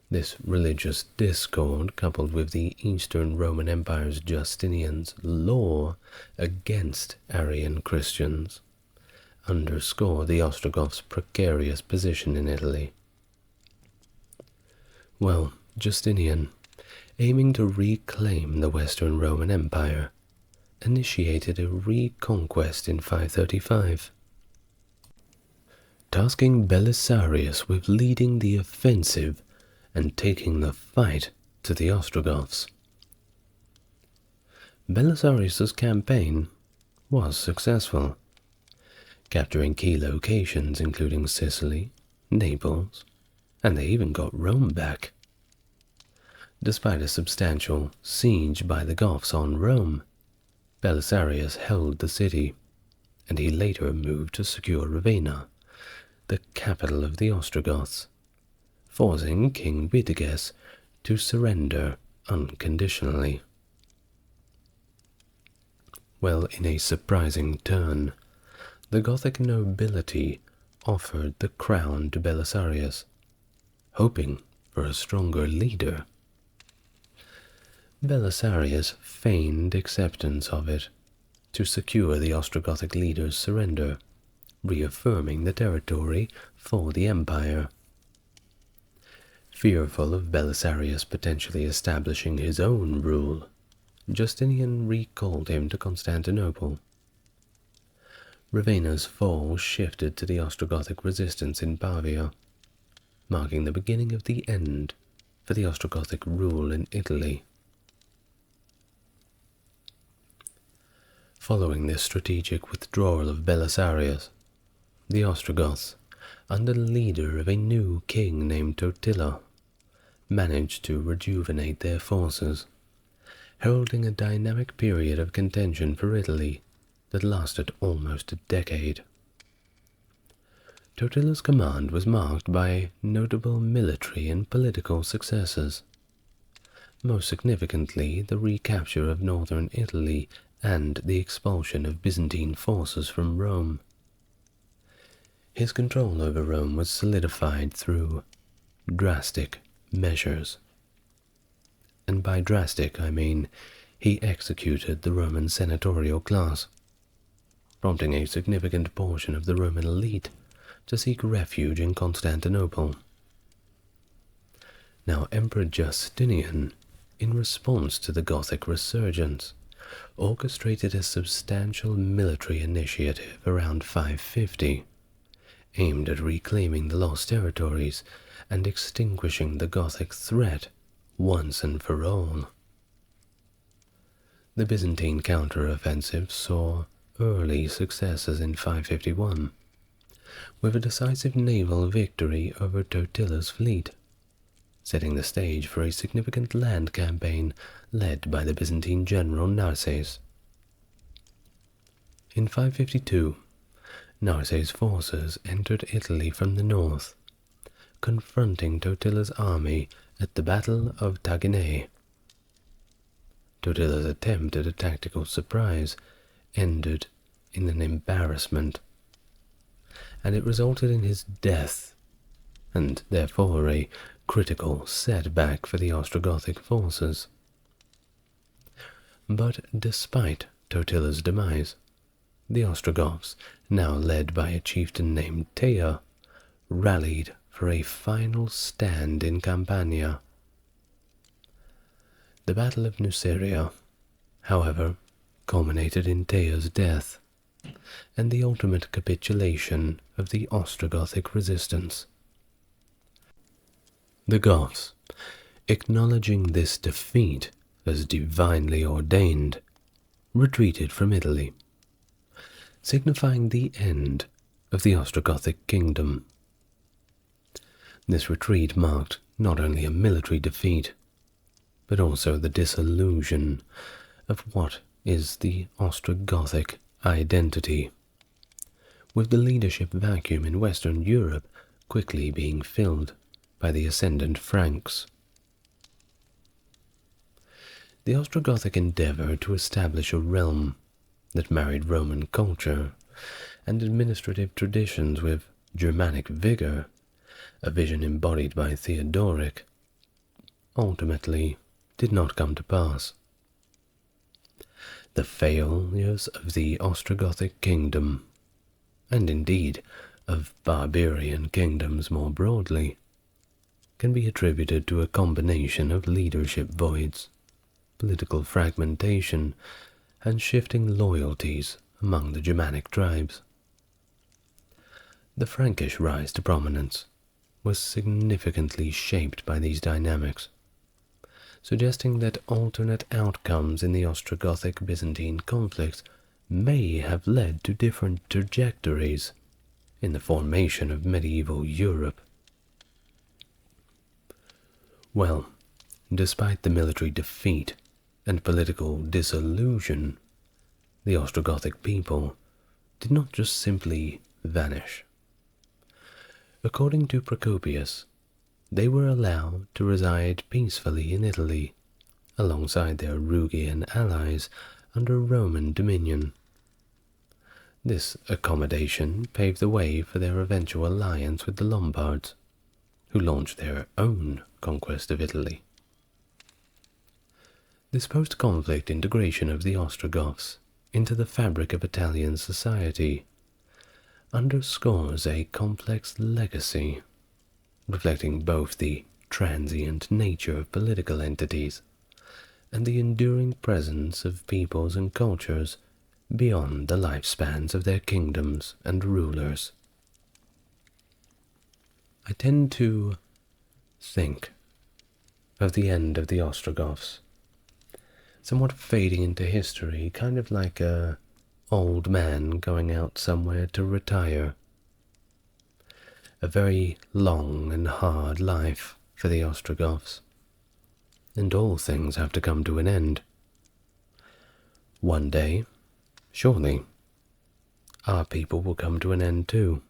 This religious discord, coupled with the Eastern Roman Empire's Justinian's law against Arian Christians, underscore the Ostrogoths' precarious position in Italy. Well, Justinian, aiming to reclaim the Western Roman Empire, initiated a reconquest in 535, tasking Belisarius with leading the offensive and taking the fight to the Ostrogoths. Belisarius's campaign was successful, capturing key locations including Sicily, Naples, and they even got Rome back. Despite a substantial siege by the Goths on Rome, Belisarius held the city, and he later moved to secure Ravenna, the capital of the Ostrogoths, forcing King Witiges to surrender unconditionally. Well, in a surprising turn, the Gothic nobility offered the crown to Belisarius, hoping for a stronger leader. Belisarius feigned acceptance of it to secure the Ostrogothic leader's surrender, reaffirming the territory for the empire. Fearful of Belisarius potentially establishing his own rule, Justinian recalled him to Constantinople. Ravenna's fall shifted to the Ostrogothic resistance in Pavia, marking the beginning of the end for the Ostrogothic rule in Italy. Following this strategic withdrawal of Belisarius, the Ostrogoths, under the leader of a new king named Totila, managed to rejuvenate their forces, heralding a dynamic period of contention for Italy that lasted almost a decade. Totila's command was marked by notable military and political successes, most significantly the recapture of northern Italy and the expulsion of Byzantine forces from Rome. His control over Rome was solidified through drastic measures. And by drastic, I mean he executed the Roman senatorial class, prompting a significant portion of the Roman elite to seek refuge in Constantinople. Now, Emperor Justinian, in response to the Gothic resurgence, orchestrated a substantial military initiative around 550, aimed at reclaiming the lost territories and extinguishing the Gothic threat once and for all. The Byzantine counter-offensive saw early successes in 551, with a decisive naval victory over Totila's fleet, setting the stage for a significant land campaign led by the Byzantine general Narses. In 552, Narses' forces entered Italy from the north, confronting Totila's army at the Battle of Taginae. Totila's attempt at a tactical surprise ended in an embarrassment, and it resulted in his death, and therefore a critical setback for the Ostrogothic forces. But despite Totila's demise, the Ostrogoths, now led by a chieftain named Teia, rallied for a final stand in Campania. The Battle of Nuceria, however, culminated in Teia's death, and the ultimate capitulation of the Ostrogothic resistance. The Goths, acknowledging this defeat as divinely ordained, retreated from Italy, signifying the end of the Ostrogothic kingdom. This retreat marked not only a military defeat, but also the dissolution of what is the Ostrogothic identity, with the leadership vacuum in Western Europe quickly being filled by the ascendant Franks. The Ostrogothic endeavour to establish a realm that married Roman culture and administrative traditions with Germanic vigour, a vision embodied by Theodoric, ultimately did not come to pass. The failures of the Ostrogothic kingdom, and indeed of barbarian kingdoms more broadly, can be attributed to a combination of leadership voids, political fragmentation, and shifting loyalties among the Germanic tribes. The Frankish rise to prominence was significantly shaped by these dynamics, suggesting that alternate outcomes in the Ostrogothic-Byzantine conflict may have led to different trajectories in the formation of medieval Europe. Well, despite the military defeat and political disillusion, the Ostrogothic people did not just simply vanish. According to Procopius, they were allowed to reside peacefully in Italy, alongside their Rugian allies under Roman dominion. This accommodation paved the way for their eventual alliance with the Lombards, who launched their own conquest of Italy. This post-conflict integration of the Ostrogoths into the fabric of Italian society underscores a complex legacy, reflecting both the transient nature of political entities and the enduring presence of peoples and cultures beyond the lifespans of their kingdoms and rulers. I tend to think of the end of the Ostrogoths somewhat fading into history, kind of like a old man going out somewhere to retire. A very long and hard life for the Ostrogoths, and all things have to come to an end. One day, surely, our people will come to an end too.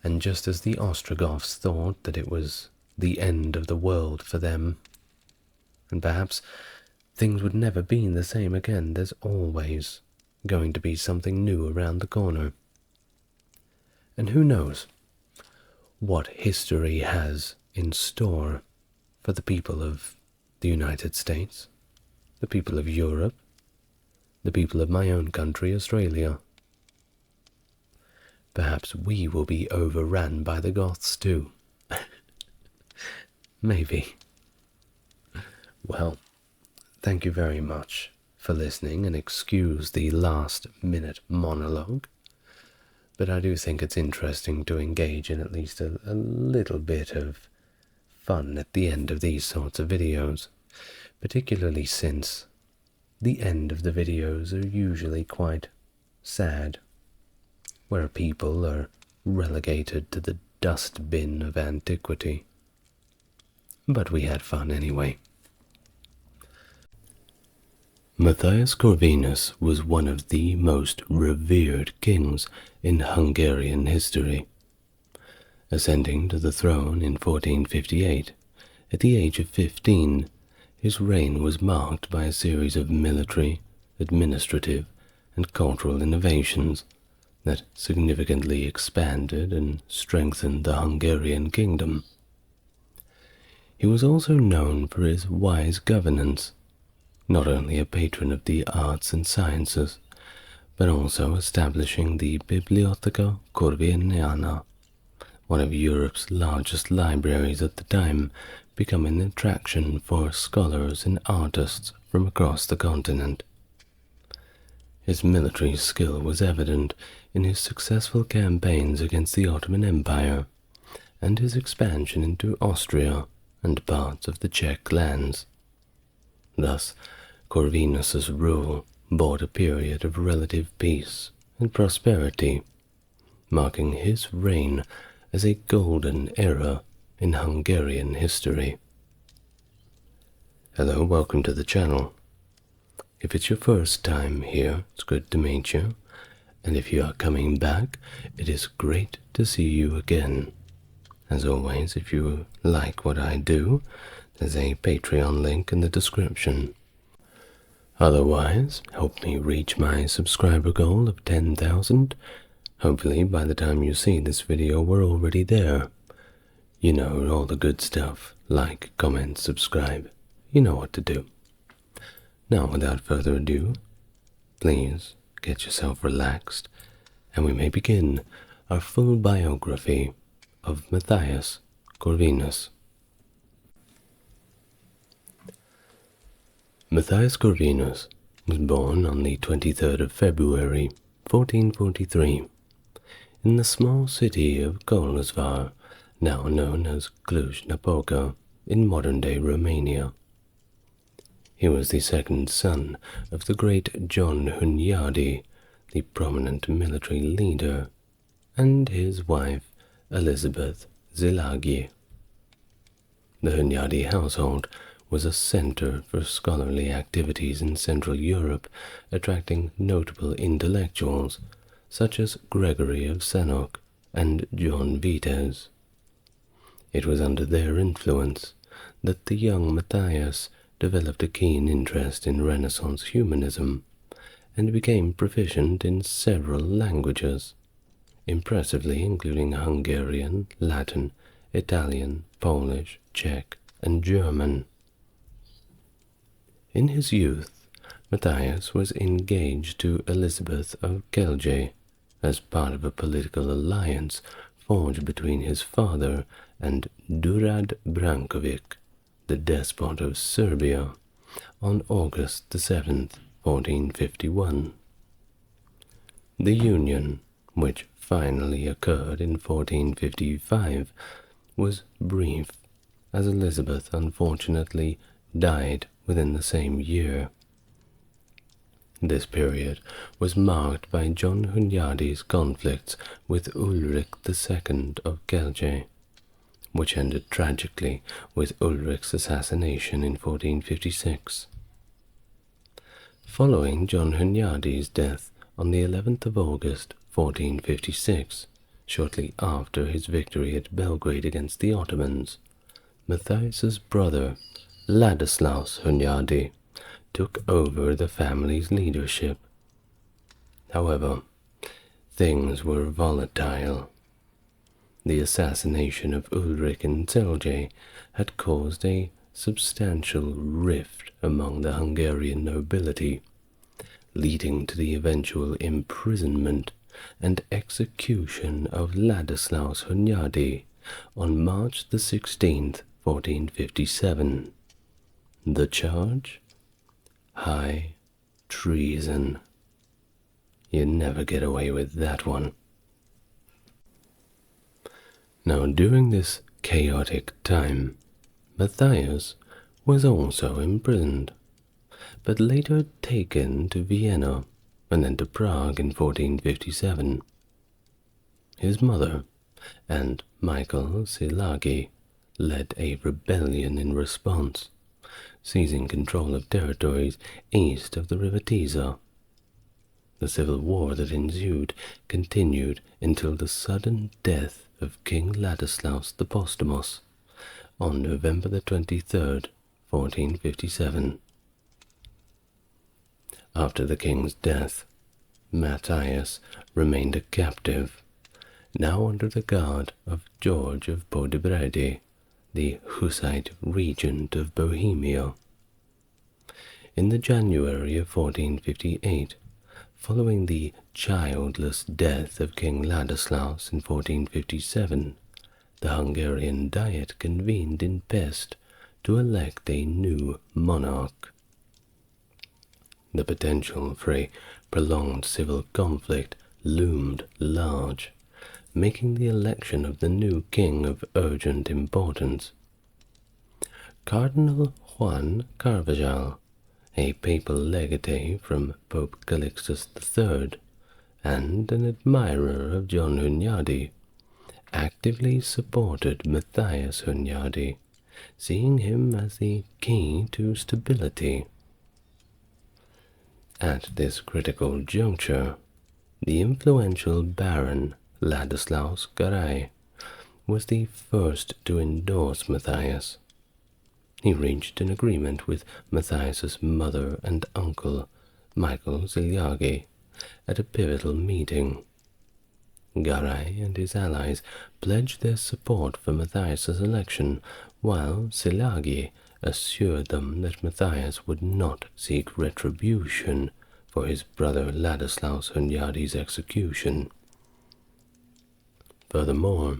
And just as the Ostrogoths thought that it was the end of the world for them, and perhaps things would never be the same again, there's always going to be something new around the corner. And who knows what history has in store for the people of the United States, the people of Europe, the people of my own country, Australia. Perhaps we will be overrun by the Goths too. Maybe. Well, thank you very much for listening, and excuse the last-minute monologue, but I do think it's interesting to engage in at least a little bit of fun at the end of these sorts of videos, particularly since the end of the videos are usually quite sad, where people are relegated to the dustbin of antiquity. But we had fun anyway. Matthias Corvinus was one of the most revered kings in Hungarian history. Ascending to the throne in 1458, at the age of 15, his reign was marked by a series of military, administrative, and cultural innovations that significantly expanded and strengthened the Hungarian kingdom. He was also known for his wise governance, not only a patron of the arts and sciences, but also establishing the Bibliotheca Corviniana, one of Europe's largest libraries at the time, becoming an attraction for scholars and artists from across the continent. His military skill was evident in his successful campaigns against the Ottoman Empire, and his expansion into Austria and parts of the Czech lands. Thus, Corvinus's rule brought a period of relative peace and prosperity, marking his reign as a golden era in Hungarian history. Hello, welcome to the channel. If it's your first time here, it's good to meet you, and if you are coming back, it is great to see you again. As always, if you like what I do, there's a Patreon link in the description. Otherwise, help me reach my subscriber goal of 10,000. Hopefully, by the time you see this video, we're already there. You know, all the good stuff. Like, comment, subscribe. You know what to do. Now, without further ado, please get yourself relaxed, and we may begin our full biography of Matthias Corvinus. Matthias Corvinus was born on the 23rd of February, 1443, in the small city of Kolozsvár, now known as Cluj-Napoca, in modern-day Romania. He was the second son of the great John Hunyadi, the prominent military leader, and his wife Elizabeth Szilágyi. The Hunyadi household was a center for scholarly activities in Central Europe, attracting notable intellectuals such as Gregory of Senok and John Vites. It was under their influence that the young Matthias developed a keen interest in Renaissance humanism and became proficient in several languages, impressively including Hungarian, Latin, Italian, Polish, Czech, and German. In his youth, Matthias was engaged to Elizabeth of Celje as part of a political alliance forged between his father and Đurađ Branković, the despot of Serbia, on August the 7th, 1451. The union, which finally occurred in 1455, was brief, as Elizabeth unfortunately died within the same year. This period was marked by John Hunyadi's conflicts with Ulrich II of Celje, which ended tragically with Ulrich's assassination in 1456. Following John Hunyadi's death on the 11th of August, 1456, shortly after his victory at Belgrade against the Ottomans, Matthias's brother, Ladislaus Hunyadi, took over the family's leadership. However, things were volatile. The assassination of Ulrich in Celje had caused a substantial rift among the Hungarian nobility, leading to the eventual imprisonment and execution of Ladislaus Hunyadi on March the 16th, 1457. The charge? High treason. You never get away with that one. Now, during this chaotic time, Matthias was also imprisoned, but later taken to Vienna and then to Prague in 1457. His mother and Michael Szilágyi led a rebellion in response, seizing control of territories east of the River Tisza. The civil war that ensued continued until the sudden death of King Ladislaus the Posthumous on November the 23rd, 1457. After the king's death, Matthias remained a captive, now under the guard of George of Podebrady, the Hussite regent of Bohemia. In the January of 1458, following the childless death of King Ladislaus in 1457, the Hungarian Diet convened in Pest to elect a new monarch. The potential for a prolonged civil conflict loomed large, making the election of the new king of urgent importance. Cardinal Juan Carvajal, a papal legatee from Pope Calixtus III, and an admirer of John Hunyadi, actively supported Matthias Hunyadi, seeing him as the key to stability. At this critical juncture, the influential Baron Ladislaus Garai was the first to endorse Matthias. He reached an agreement with Matthias's mother and uncle, Michael Szilágyi, at a pivotal meeting. Garai and his allies pledged their support for Matthias's election, while Szilágyi assured them that Matthias would not seek retribution for his brother Ladislaus Hunyadi's execution. Furthermore,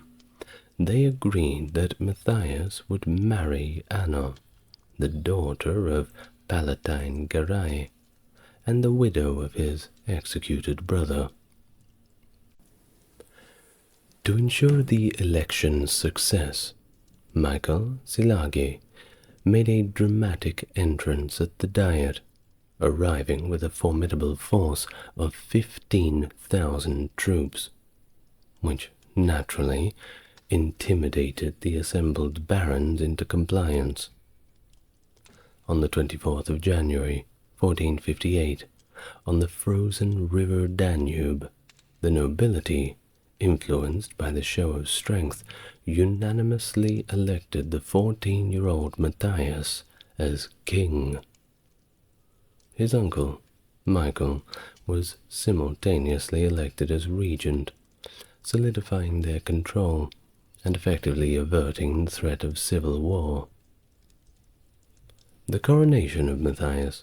they agreed that Matthias would marry Anna, the daughter of Palatine Garai, and the widow of his executed brother. To ensure the election's success, Michael Szilágy made a dramatic entrance at the Diet, arriving with a formidable force of 15,000 troops, which naturally intimidated the assembled barons into compliance. On the 24th of January, 1458, on the frozen river Danube, the nobility, influenced by the show of strength, unanimously elected the 14-year-old Matthias as king. His uncle, Michael, was simultaneously elected as regent, solidifying their control and effectively averting the threat of civil war. The coronation of Matthias,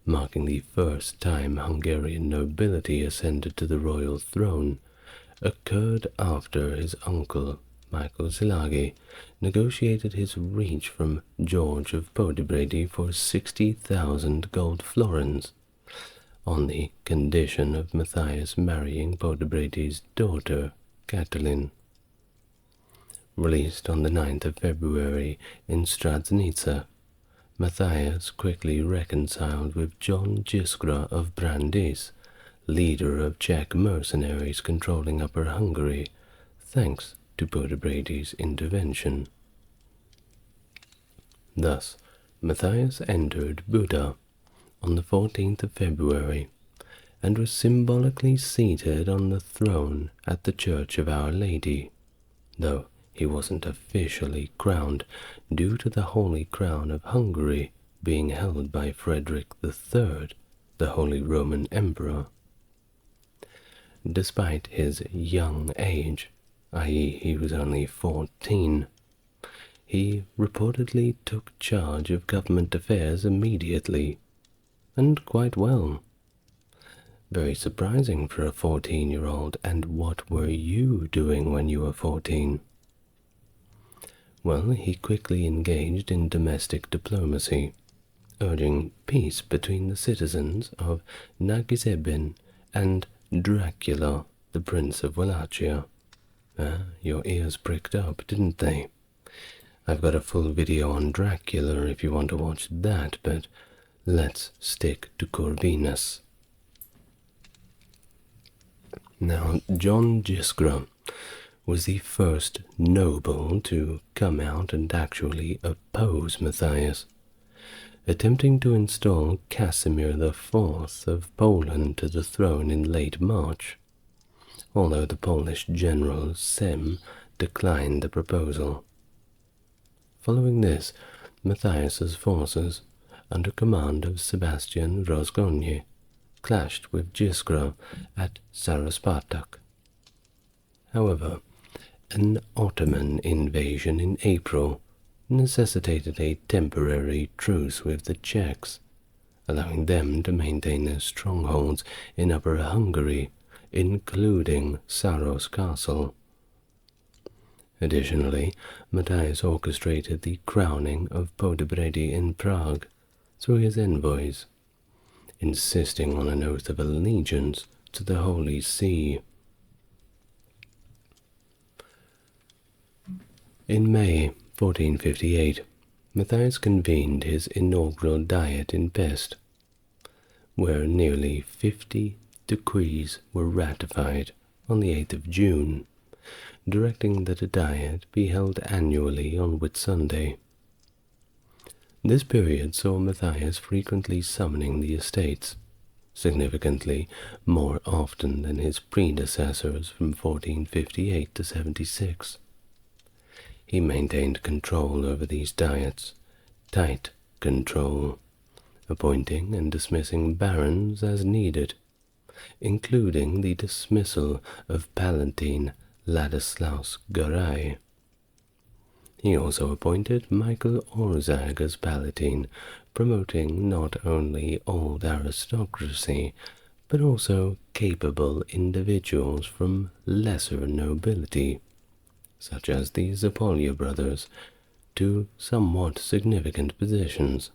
marking the first time Hungarian nobility ascended to the royal throne, occurred after his uncle, Michael Szilágy, negotiated his reach from George of Podebrady for 60,000 gold florins, on the condition of Matthias marrying Podebrady's daughter, Catalin. Released on the 9th of February in Straznica, Matthias quickly reconciled with John Jiskra of Brandis, leader of Czech mercenaries controlling Upper Hungary, thanks to Podebrady's intervention. Thus, Matthias entered Buda on the 14th of February, and was symbolically seated on the throne at the Church of Our Lady, though he wasn't officially crowned due to the Holy Crown of Hungary being held by Frederick III, the Holy Roman Emperor. Despite his young age, i.e. he was only 14, he reportedly took charge of government affairs immediately, and quite well. Very surprising for a 14-year-old, and what were you doing when you were 14? Well, he quickly engaged in domestic diplomacy, urging peace between the citizens of Nagyszeben and Dracula, the Prince of Wallachia. Your ears pricked up, didn't they? I've got a full video on Dracula if you want to watch that, but let's stick to Corvinus. Now, John Jiskra was the first noble to come out and actually oppose Matthias, attempting to install Casimir IV of Poland to the throne in late March, although the Polish general Sem declined the proposal. Following this, Matthias's forces, under command of Sebastian Rozgonyi, clashed with Jiskra at Saraspatak. However, an Ottoman invasion in April necessitated a temporary truce with the Czechs, allowing them to maintain their strongholds in Upper Hungary, including Saros Castle. Additionally, Matthias orchestrated the crowning of Podebrady in Prague through his envoys, insisting on an oath of allegiance to the Holy See. In May 1458, Matthias convened his inaugural Diet in Pest, where nearly 50 decrees were ratified on the 8th of June, directing that a Diet be held annually on Whitsunday. This period saw Matthias frequently summoning the estates, significantly more often than his predecessors from 1458 to 76. He maintained control over these diets, tight control, appointing and dismissing barons as needed, including the dismissal of Palatine Ladislaus Garay. He also appointed Michael Orzag as Palatine, promoting not only old aristocracy, but also capable individuals from lesser nobility, such as the Zapolya brothers, to somewhat significant positions.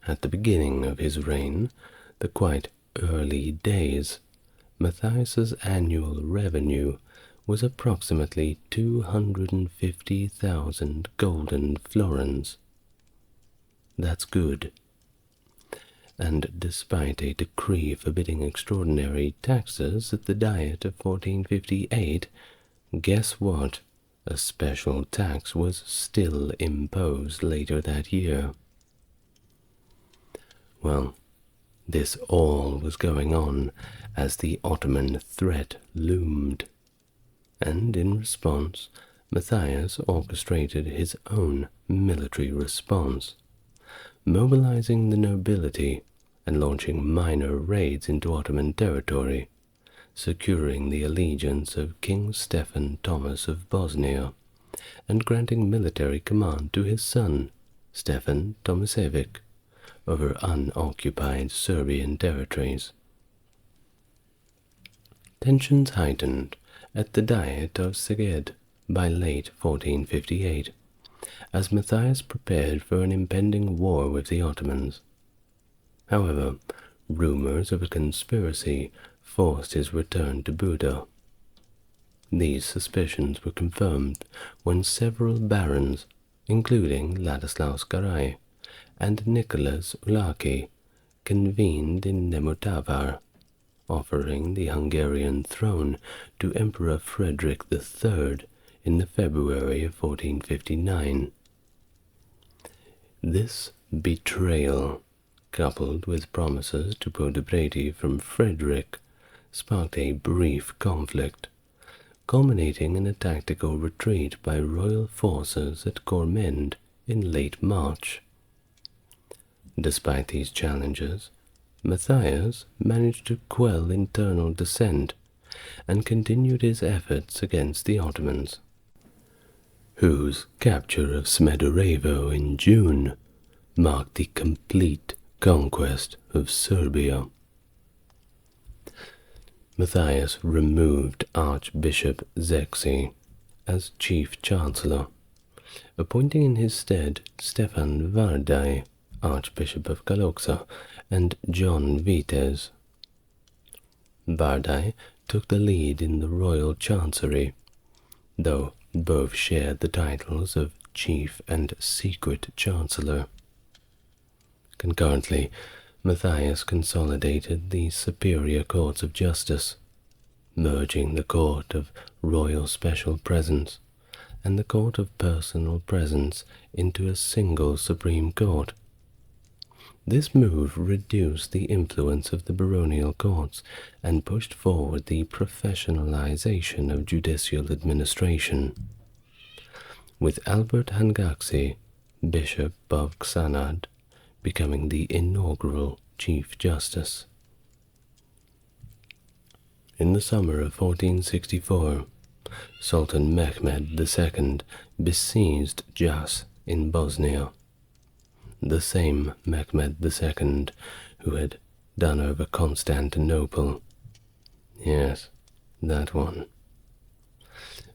At the beginning of his reign, the quite early days, Matthias's annual revenue was approximately 250,000 golden florins. That's good. And despite a decree forbidding extraordinary taxes at the Diet of 1458, guess what? A special tax was still imposed later that year. Well, this all was going on as the Ottoman threat loomed, and in response, Matthias orchestrated his own military response, mobilizing the nobility and launching minor raids into Ottoman territory, securing the allegiance of King Stephen Thomas of Bosnia, and granting military command to his son, Stefan Tomasevic, over unoccupied Serbian territories. Tensions heightened at the Diet of Szeged by late 1458, as Matthias prepared for an impending war with the Ottomans. However, rumors of a conspiracy forced his return to Buda. These suspicions were confirmed when several barons, including Ladislaus Garai and Nicholas Ulaki, convened in Nemotavar, offering the Hungarian throne to Emperor Frederick III in the February of 1459. This betrayal, coupled with promises to put Brady from Frederick, sparked a brief conflict, culminating in a tactical retreat by royal forces at Cormend in late March. Despite these challenges, Matthias managed to quell internal dissent and continued his efforts against the Ottomans, whose capture of Smederevo in June marked the complete conquest of Serbia. Matthias removed Archbishop Zexi as chief chancellor, appointing in his stead Stefan Vardai, Archbishop of Kalocsa, and John Vites. Vardai took the lead in the royal chancery, though both shared the titles of chief and secret chancellor. Concurrently, Matthias consolidated the superior courts of justice, merging the court of royal special presence and the court of personal presence into a single supreme court. This move reduced the influence of the baronial courts and pushed forward the professionalization of judicial administration, with Albert Hangaxi, Bishop of Xanad, becoming the inaugural Chief Justice. In the summer of 1464, Sultan Mehmed II besieged Jas in Bosnia, the same Mehmed II who had done over Constantinople. Yes, that one.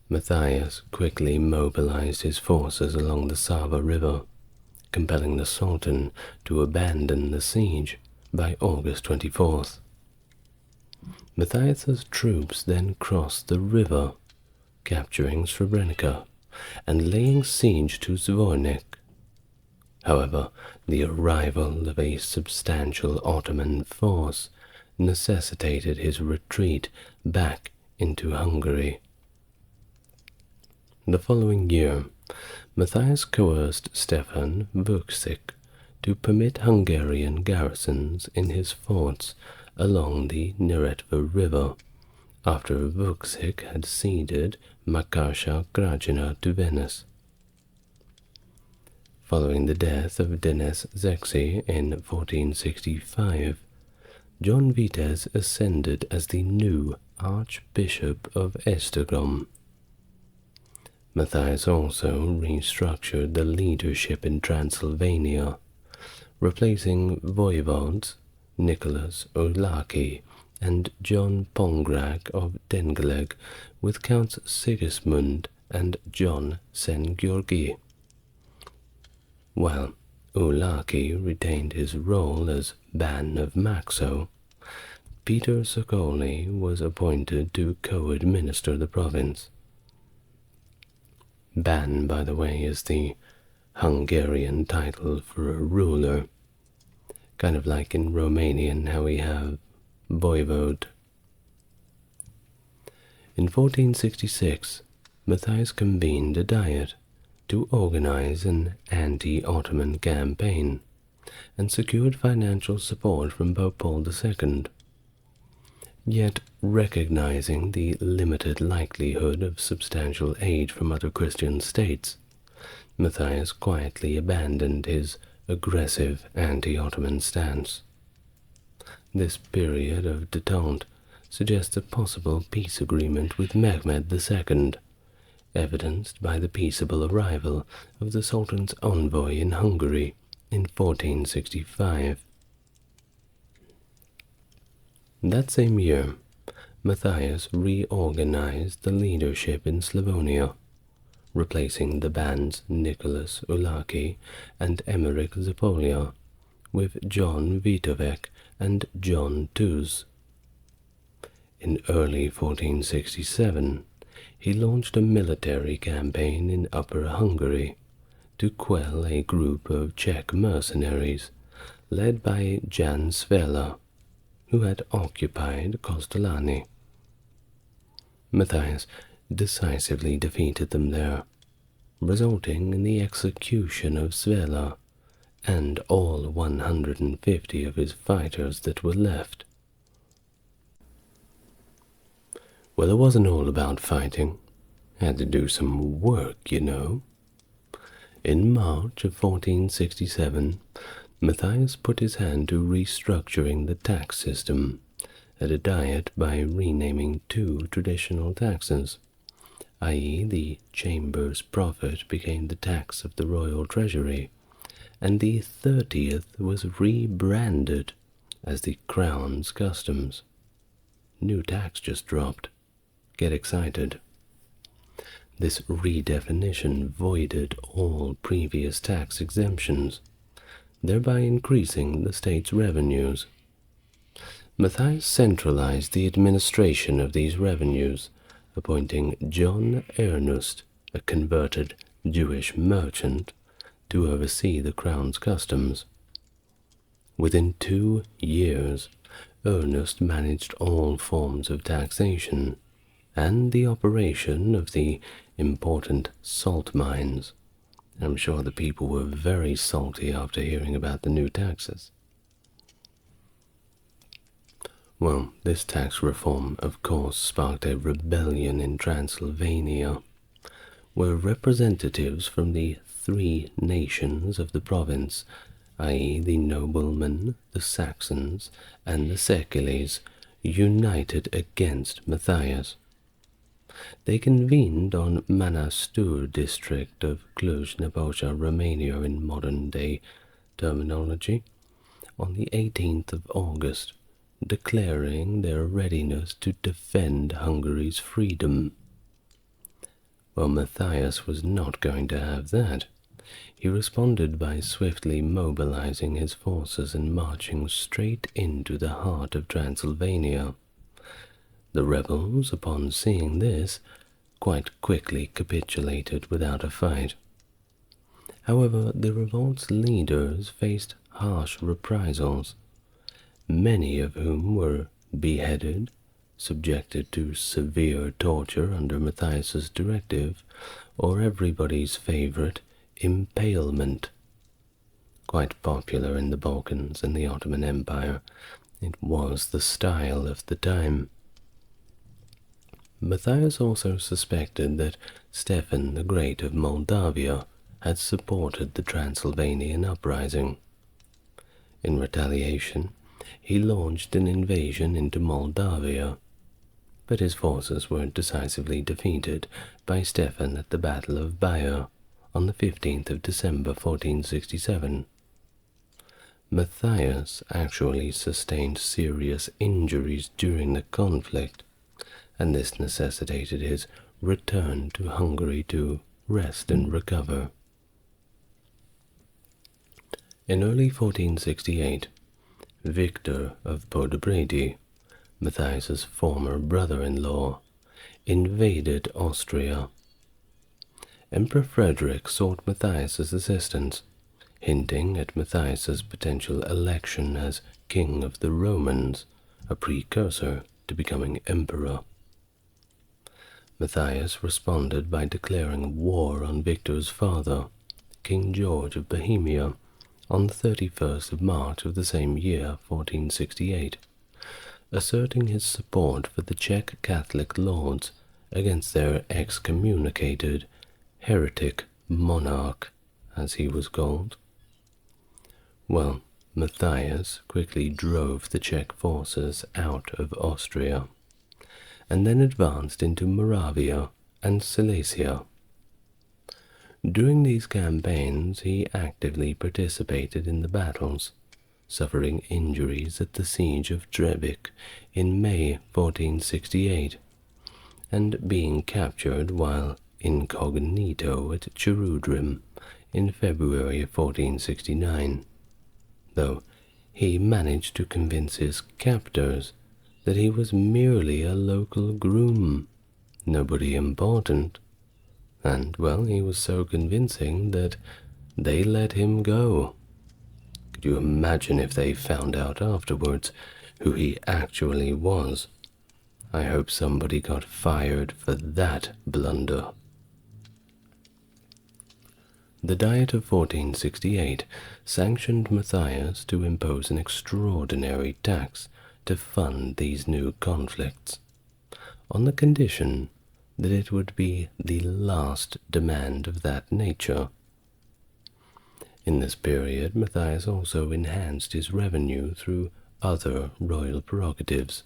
Matthias quickly mobilized his forces along the Sava River, compelling the Sultan to abandon the siege by August 24th. Matthias's troops then crossed the river, capturing Srebrenica and laying siege to Zvornik. However, the arrival of a substantial Ottoman force necessitated his retreat back into Hungary. The following year, Matthias coerced Stefan Vuksik to permit Hungarian garrisons in his forts along the Neretva River, after Vuksik had ceded Makarsha Grajina to Venice. Following the death of Denis Zexi in 1465, John Vites ascended as the new Archbishop of Esztergom. Matthias also restructured the leadership in Transylvania, replacing voivodes Nicholas Ulaki and John Pongrag of Dengeleg with Counts Sigismund and John Sen-Georgi, while Ulaki retained his role as Ban of Maxo. Peter Sokoli was appointed to co-administer the province. Ban, by the way, is the Hungarian title for a ruler, kind of like in Romanian how we have voivode. In 1466, Matthias convened a diet to organize an anti-Ottoman campaign and secured financial support from Pope Paul II. Yet, recognizing the limited likelihood of substantial aid from other Christian states, Matthias quietly abandoned his aggressive anti-Ottoman stance. This period of détente suggests a possible peace agreement with Mehmed II, evidenced by the peaceable arrival of the Sultan's envoy in Hungary in 1465. That same year, Matthias reorganized the leadership in Slavonia, replacing the bands Nicholas Ulaki and Emmerich Zapolia with John Vitovec and John Tuz. In early 1467, he launched a military campaign in Upper Hungary to quell a group of Czech mercenaries led by Jan Svela, who had occupied Kostelany. Matthias decisively defeated them there, resulting in the execution of Svela and all 150 of his fighters that were left. Well, it wasn't all about fighting. Had to do some work, you know. In March of 1467, Matthias put his hand to restructuring the tax system at a diet by renaming two traditional taxes, i.e. the chamber's profit became the tax of the royal treasury, and the 30th was rebranded as the crown's customs. New tax just dropped. Get excited. This redefinition voided all previous tax exemptions, thereby increasing the state's revenues. Matthias centralized the administration of these revenues, appointing John Ernest, a converted Jewish merchant, to oversee the crown's customs. Within 2 years, Ernest managed all forms of taxation and the operation of the important salt mines. I'm sure the people were very salty after hearing about the new taxes. Well, this tax reform, of course, sparked a rebellion in Transylvania, where representatives from the 3 nations of the province, i.e. the noblemen, the Saxons, and the Secules, united against Matthias. They convened on Manastur district of Cluj-Napoca, Romania in modern-day terminology, on the 18th of August, declaring their readiness to defend Hungary's freedom. Well, Matthias was not going to have that. He responded by swiftly mobilizing his forces and marching straight into the heart of Transylvania. The rebels, upon seeing this, quite quickly capitulated without a fight. However, the revolt's leaders faced harsh reprisals, many of whom were beheaded, subjected to severe torture under Matthias's directive, or everybody's favorite, impalement. Quite popular in the Balkans and the Ottoman Empire, it was the style of the time. Matthias also suspected that Stephen the Great of Moldavia had supported the Transylvanian uprising. In retaliation, he launched an invasion into Moldavia, but his forces were decisively defeated by Stephen at the Battle of Bayer on the 15th of December 1467. Matthias actually sustained serious injuries during the conflict, and this necessitated his return to Hungary to rest and recover. In early 1468, Victor of Podebrady Matthias's former brother-in-law, invaded Austria. Emperor Frederick sought Matthias's assistance, hinting at Matthias's potential election as King of the Romans, a precursor to becoming emperor. Matthias responded by declaring war on Victor's father, King George of Bohemia, on the 31st of March of the same year, 1468, asserting his support for the Czech Catholic lords against their excommunicated heretic monarch, as he was called. Well, Matthias quickly drove the Czech forces out of Austria, and then advanced into Moravia and Silesia. During these campaigns he actively participated in the battles, suffering injuries at the siege of Trebek in May 1468, and being captured while incognito at Cherudrim in February of 1469, though he managed to convince his captors that he was merely a local groom, nobody important, and, well, he was so convincing that they let him go. Could you imagine if they found out afterwards who he actually was? I hope somebody got fired for that blunder. The Diet of 1468 sanctioned Matthias to impose an extraordinary tax to fund these new conflicts, on the condition that it would be the last demand of that nature. In this period, Matthias also enhanced his revenue through other royal prerogatives,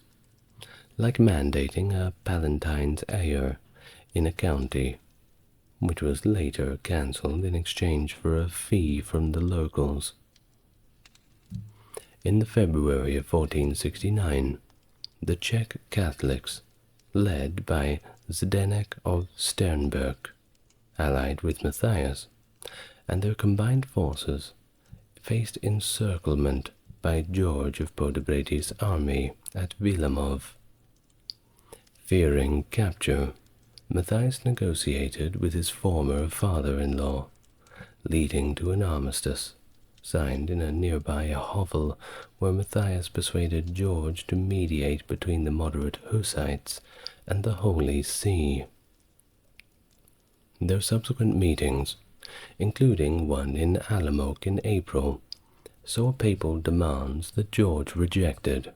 like mandating a palatine's heir in a county, which was later cancelled in exchange for a fee from the locals. In the February of 1469, the Czech Catholics, led by Zdeněk of Sternberg, allied with Matthias, and their combined forces faced encirclement by George of Podebrate's army at Wilamov. Fearing capture, Matthias negotiated with his former father-in-law, leading to an armistice signed in a nearby hovel where Matthias persuaded George to mediate between the moderate Hussites and the Holy See. Their subsequent meetings, including one in Alamoque in April, saw papal demands that George rejected.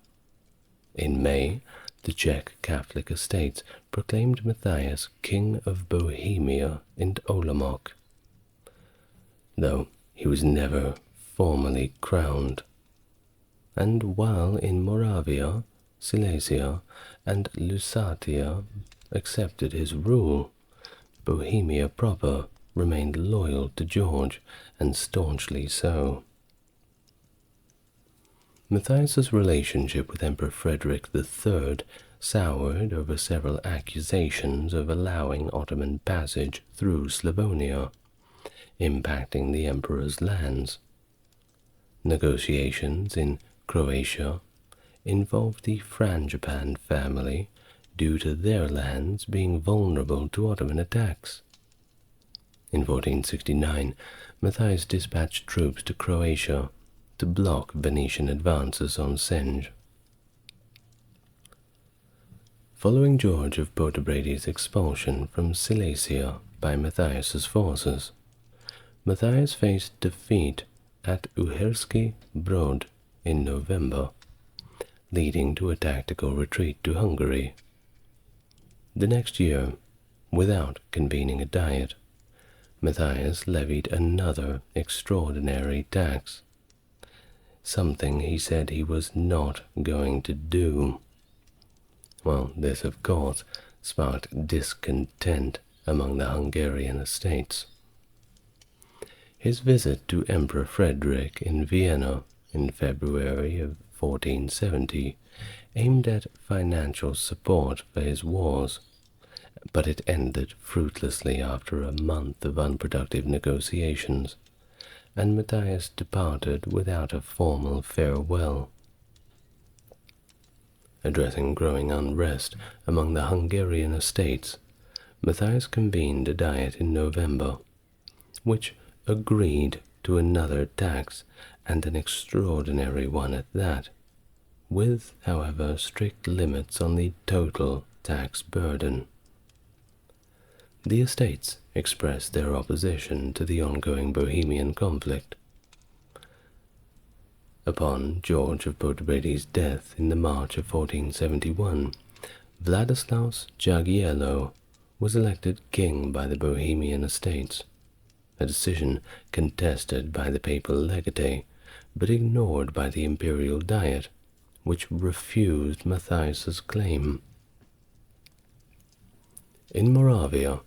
In May, the Czech Catholic estates proclaimed Matthias King of Bohemia and Olomouc, though he was never formally crowned. And while in Moravia, Silesia, and Lusatia accepted his rule, Bohemia proper remained loyal to George, and staunchly so. Matthias's relationship with Emperor Frederick III soured over several accusations of allowing Ottoman passage through Slavonia, impacting the emperor's lands. Negotiations in Croatia involved the Frangipan family due to their lands being vulnerable to Ottoman attacks. In 1469, Matthias dispatched troops to Croatia to block Venetian advances on Senge. Following George of Podebrate's expulsion from Silesia by Matthias's forces, Matthias faced defeat at Uherski Brod in November, leading to a tactical retreat to Hungary. The next year, without convening a diet, Matthias levied another extraordinary tax, something he said he was not going to do. Well, this, of course, sparked discontent among the Hungarian estates. His visit to Emperor Frederick in Vienna in February of 1470 aimed at financial support for his wars, but it ended fruitlessly after a month of unproductive negotiations, and Matthias departed without a formal farewell. Addressing growing unrest among the Hungarian estates, Matthias convened a diet in November, which agreed to another tax, and an extraordinary one at that, with, however, strict limits on the total tax burden. The estates expressed their opposition to the ongoing Bohemian conflict. Upon George of Podebrady's death in the March of 1471, Vladislaus Jagiello was elected king by the Bohemian estates, a decision contested by the papal legate, but ignored by the imperial diet, which refused Matthias's claim. In Moravia,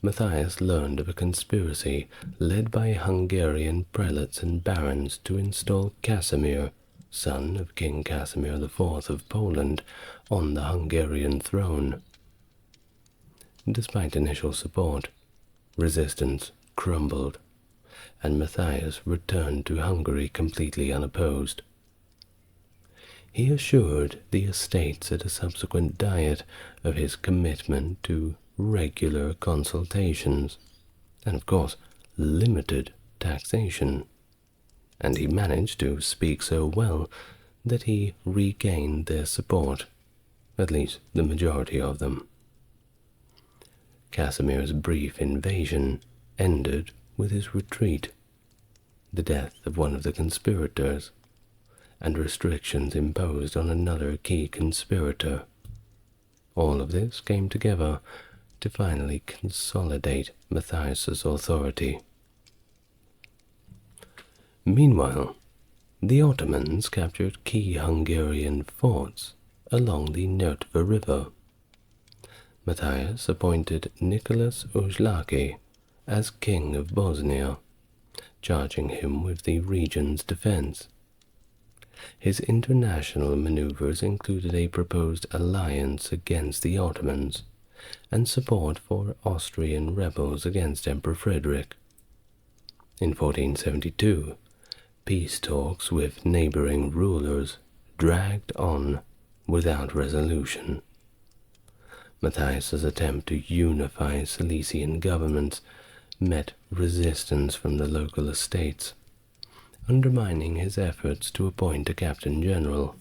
Matthias learned of a conspiracy led by Hungarian prelates and barons to install Casimir, son of King Casimir IV of Poland, on the Hungarian throne. Despite initial support, resistance crumbled, and Matthias returned to Hungary completely unopposed. He assured the estates at a subsequent diet of his commitment to regular consultations, and of course limited taxation, and he managed to speak so well that he regained their support, at least the majority of them. Casimir's brief invasion ended with his retreat, the death of one of the conspirators, and restrictions imposed on another key conspirator. All of this came together to finally consolidate Matthias's authority. Meanwhile, the Ottomans captured key Hungarian forts along the Nertva River. Matthias appointed Nicholas Ujlaki as king of Bosnia, charging him with the region's defense. His international maneuvers included a proposed alliance against the Ottomans and support for Austrian rebels against Emperor Frederick. In 1472, peace talks with neighboring rulers dragged on without resolution. Matthias's attempt to unify Silesian governments met resistance from the local estates, undermining his efforts to appoint a captain general.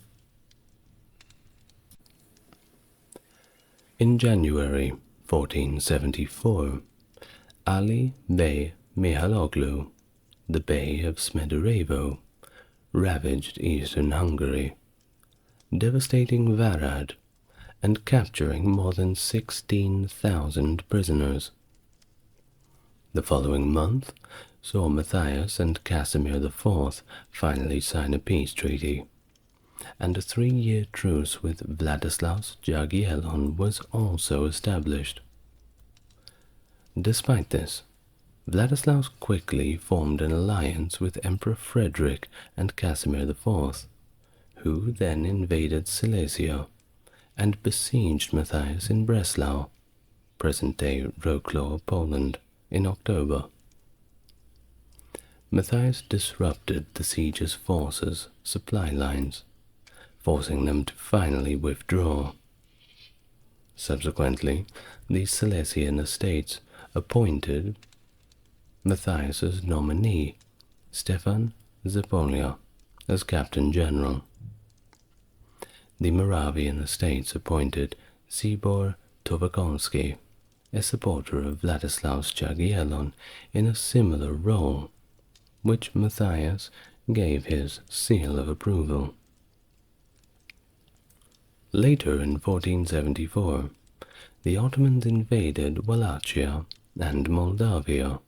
In January 1474, Ali Bey Mihaloglu, the Bey of Smederevo, ravaged eastern Hungary, devastating Varad and capturing more than 16,000 prisoners. The following month saw Matthias and Casimir IV finally sign a peace treaty, and a 3-year truce with Vladislaus Jagiellon was also established. Despite this, Vladislaus quickly formed an alliance with Emperor Frederick and Casimir IV, who then invaded Silesia and besieged Matthias in Breslau, present-day Wrocław, Poland, in October. Matthias disrupted the siege's forces' supply lines, forcing them to finally withdraw. Subsequently, the Silesian estates appointed Matthias's nominee, Stefan Zapolia, as captain general. The Moravian estates appointed Sibor Tovakonski, a supporter of Vladislaus Jagiellon, in a similar role, which Matthias gave his seal of approval. Later in 1474, the Ottomans invaded Wallachia and Moldavia.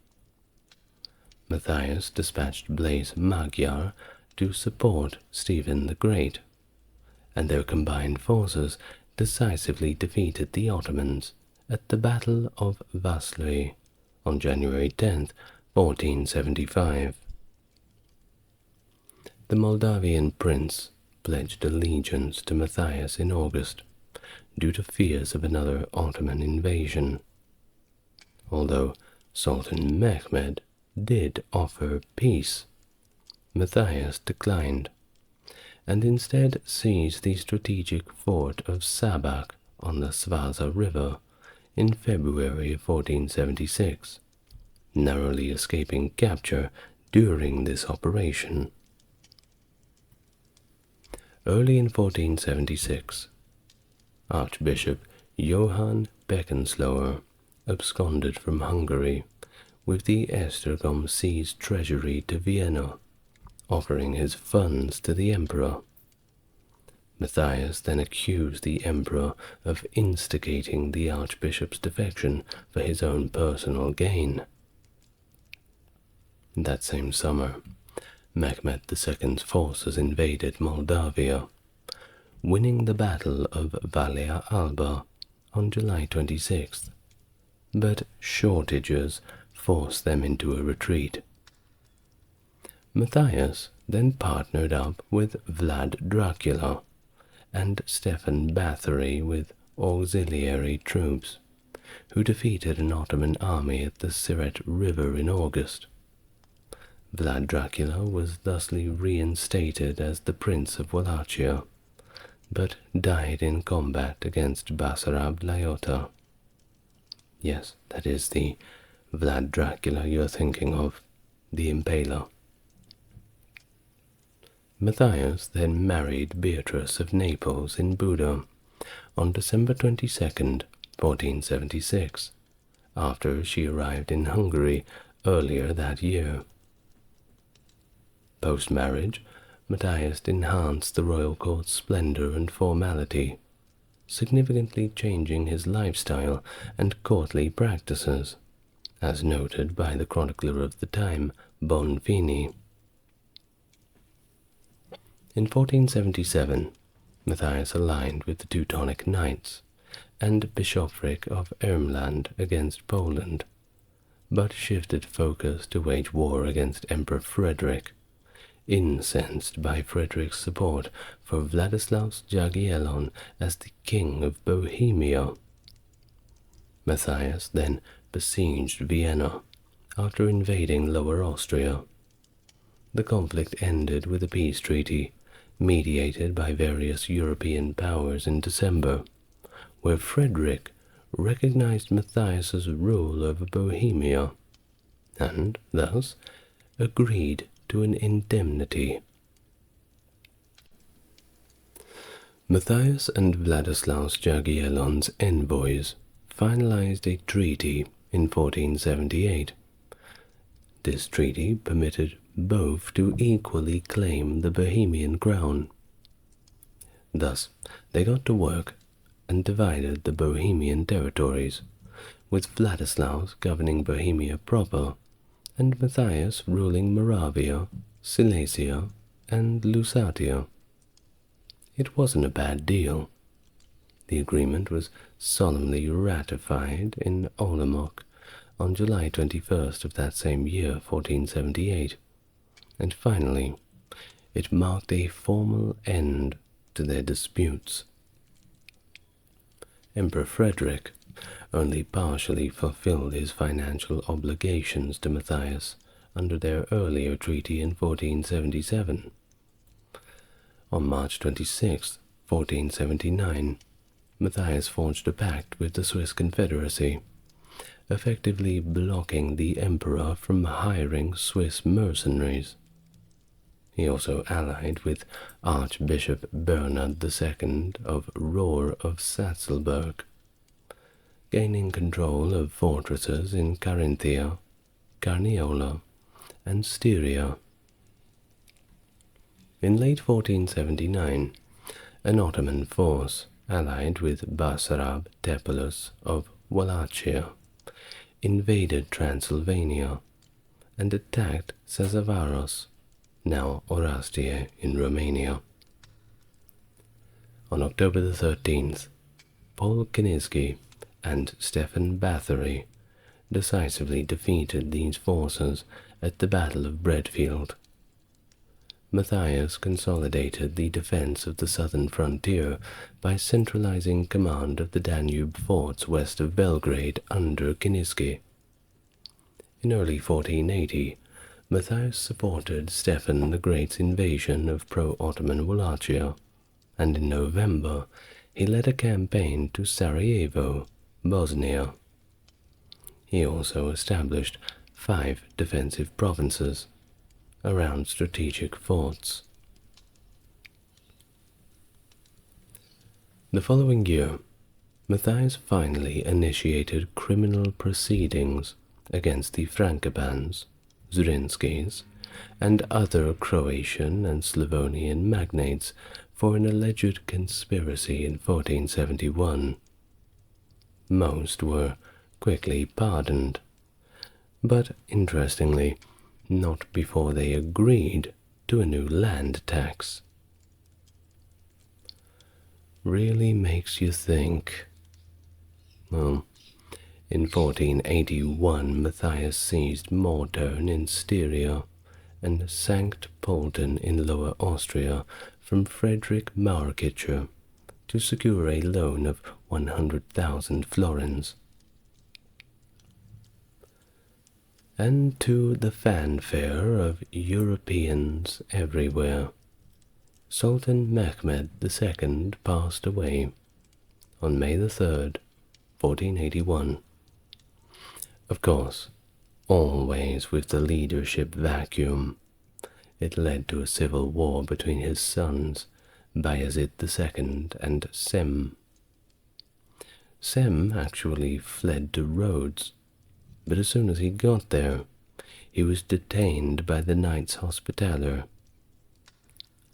Matthias dispatched Blaise Magyar to support Stephen the Great, and their combined forces decisively defeated the Ottomans at the Battle of Vaslui on January 10, 1475. The Moldavian prince pledged allegiance to Matthias in August, due to fears of another Ottoman invasion, although Sultan Mehmed did offer peace. Matthias declined, and instead seized the strategic fort of Sabak on the Svasa River in February of 1476, narrowly escaping capture during this operation. Early in 1476, Archbishop Johann Beckensloher absconded from Hungary with the Esztergom seized treasury to Vienna, offering his funds to the emperor. Matthias then accused the emperor of instigating the archbishop's defection for his own personal gain. That same summer, Mehmed II's forces invaded Moldavia, winning the Battle of Valea Alba on July 26th, but shortages forced them into a retreat. Matthias then partnered up with Vlad Dracula and Stefan Bathory with auxiliary troops, who defeated an Ottoman army at the Siret River in August. Vlad Dracula was thusly reinstated as the Prince of Wallachia, but died in combat against Basarab Laiota. Yes, that is the Vlad Dracula you're thinking of, the Impaler. Matthias then married Beatrice of Naples in Buda on December 22nd, 1476, after she arrived in Hungary earlier that year. Post-marriage, Matthias enhanced the royal court's splendor and formality, significantly changing his lifestyle and courtly practices, as noted by the chronicler of the time, Bonfini. In 1477, Matthias aligned with the Teutonic Knights and bishopric of Ermland against Poland, but shifted focus to wage war against Emperor Frederick, incensed by Frederick's support for Vladislaus Jagiellon as the King of Bohemia. Matthias then besieged Vienna after invading Lower Austria. The conflict ended with a peace treaty mediated by various European powers in December, where Frederick recognized Matthias's rule over Bohemia and thus agreed to an indemnity. Matthias and Vladislaus Jagiellon's envoys finalized a treaty in 1478. This treaty permitted both to equally claim the Bohemian crown. Thus, they got to work and divided the Bohemian territories, with Vladislaus governing Bohemia proper, and Matthias ruling Moravia, Silesia, and Lusatia. It wasn't a bad deal. The agreement was solemnly ratified in Olomouc on July 21st of that same year, 1478, and finally, it marked a formal end to their disputes. Emperor Frederick only partially fulfilled his financial obligations to Matthias under their earlier treaty in 1477. On March 26, 1479, Matthias forged a pact with the Swiss Confederacy, effectively blocking the emperor from hiring Swiss mercenaries. He also allied with Archbishop Bernard II of Rohr of Satzelburg, gaining control of fortresses in Carinthia, Carniola, and Styria. In late 1479, an Ottoman force, allied with Basarab Tepelus of Wallachia, invaded Transylvania and attacked Sesavaros, now Orastie in Romania. On October the 13th, Paul Kiniski and Stefan Bathory decisively defeated these forces at the Battle of Bredfield. Matthias consolidated the defense of the southern frontier by centralizing command of the Danube forts west of Belgrade under Kiniski. In early 1480, Matthias supported Stephen the Great's invasion of pro-Ottoman Wallachia, and in November he led a campaign to Sarajevo, Bosnia. He also established 5 defensive provinces around strategic forts. The following year, Matthias finally initiated criminal proceedings against the Frankopans, Zrinskis, and other Croatian and Slavonian magnates for an alleged conspiracy in 1471. Most were quickly pardoned, but interestingly, not before they agreed to a new land tax. Really makes you think. Well, in 1481 Matthias seized Mortern in Styria and Sankt Polten in Lower Austria from Frederick Markicher to secure a loan of 100,000 florins. And to the fanfare of Europeans everywhere, Sultan Mehmed II passed away on May the 3rd, 1481. Of course, always with the leadership vacuum, it led to a civil war between his sons, Bayezid II and Sem. Sem actually fled to Rhodes, but as soon as he got there, he was detained by the Knights Hospitaller.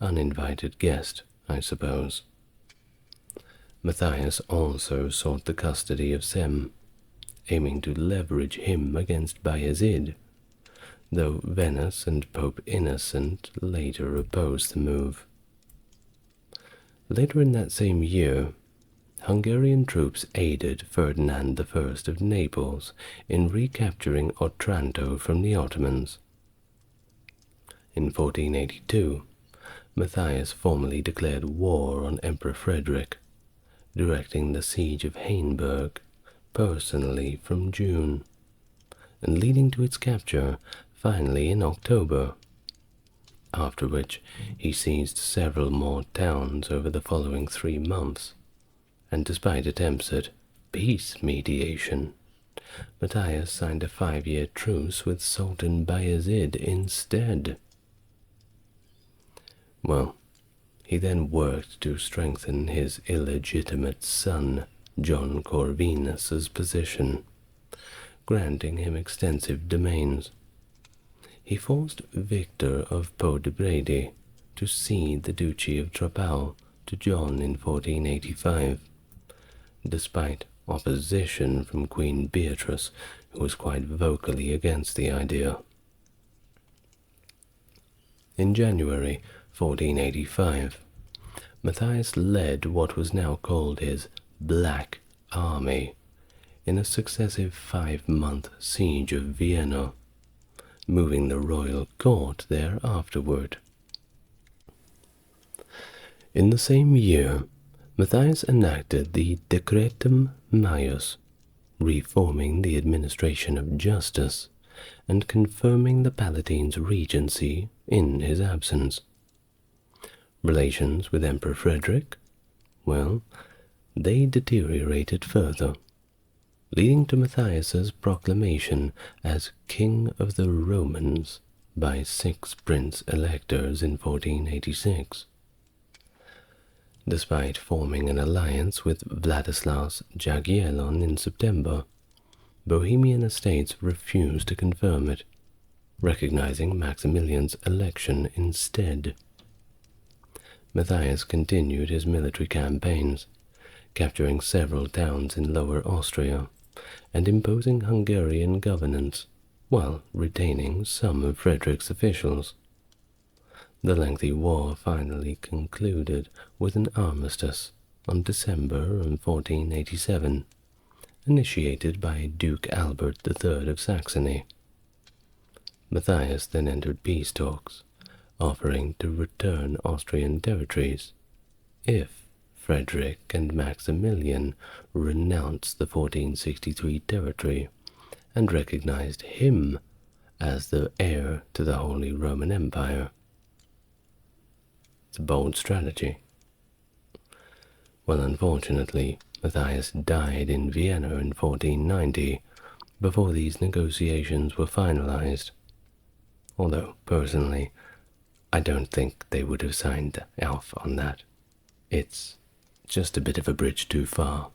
Uninvited guest, I suppose. Matthias also sought the custody of Sem, aiming to leverage him against Bayezid, though Venice and Pope Innocent later opposed the move. Later in that same year, Hungarian troops aided Ferdinand I of Naples in recapturing Otranto from the Ottomans. In 1482, Matthias formally declared war on Emperor Frederick, directing the siege of Hainburg personally from June, and leading to its capture finally in October, after which he seized several more towns over the following 3 months, and despite attempts at peace mediation, Matthias signed a 5-year truce with Sultan Bayezid instead. Well, he then worked to strengthen his illegitimate son, John Corvinus's position, granting him extensive domains. He forced Victor of Podebrady to cede the Duchy of Trapal to John in 1485, despite opposition from Queen Beatrice, who was quite vocally against the idea. In January 1485, Matthias led what was now called his Black Army in a successive 5-month siege of Vienna, moving the royal court there afterward. In the same year, Matthias enacted the Decretum Maius, reforming the administration of justice and confirming the Palatine's regency in his absence. Relations with Emperor Frederick, well, they deteriorated further, leading to Matthias's proclamation as King of the Romans by 6 prince-electors in 1486. Despite forming an alliance with Vladislaus Jagiellon in September, Bohemian estates refused to confirm it, recognizing Maximilian's election instead. Matthias continued his military campaigns, capturing several towns in Lower Austria and imposing Hungarian governance while retaining some of Frederick's officials. The lengthy war finally concluded with an armistice on December 1487, initiated by Duke Albert III of Saxony. Matthias then entered peace talks, offering to return Austrian territories if Frederick and Maximilian renounced the 1463 territory and recognized him as the heir to the Holy Roman Empire. It's a bold strategy. Well, unfortunately, Matthias died in Vienna in 1490 before these negotiations were finalized, although, personally, I don't think they would have signed off on that. It's just a bit of a bridge too far.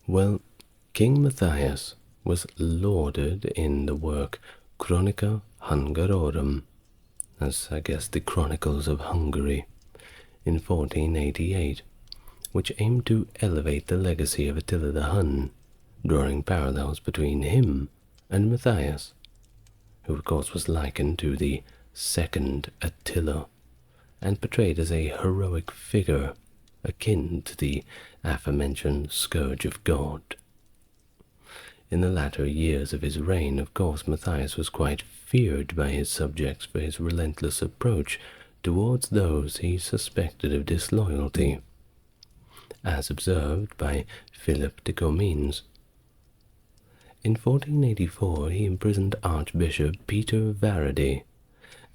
Well, King Matthias was lauded in the work Chronica Hungarorum, as I guess the Chronicles of Hungary, in 1488, which aimed to elevate the legacy of Attila the Hun, drawing parallels between him and Matthias, who of course was likened to the second Attila, and portrayed as a heroic figure akin to the aforementioned Scourge of God. In the latter years of his reign, of course, Matthias was quite feared by his subjects for his relentless approach towards those he suspected of disloyalty, as observed by Philip de Comines. In 1484 he imprisoned Archbishop Peter Varady,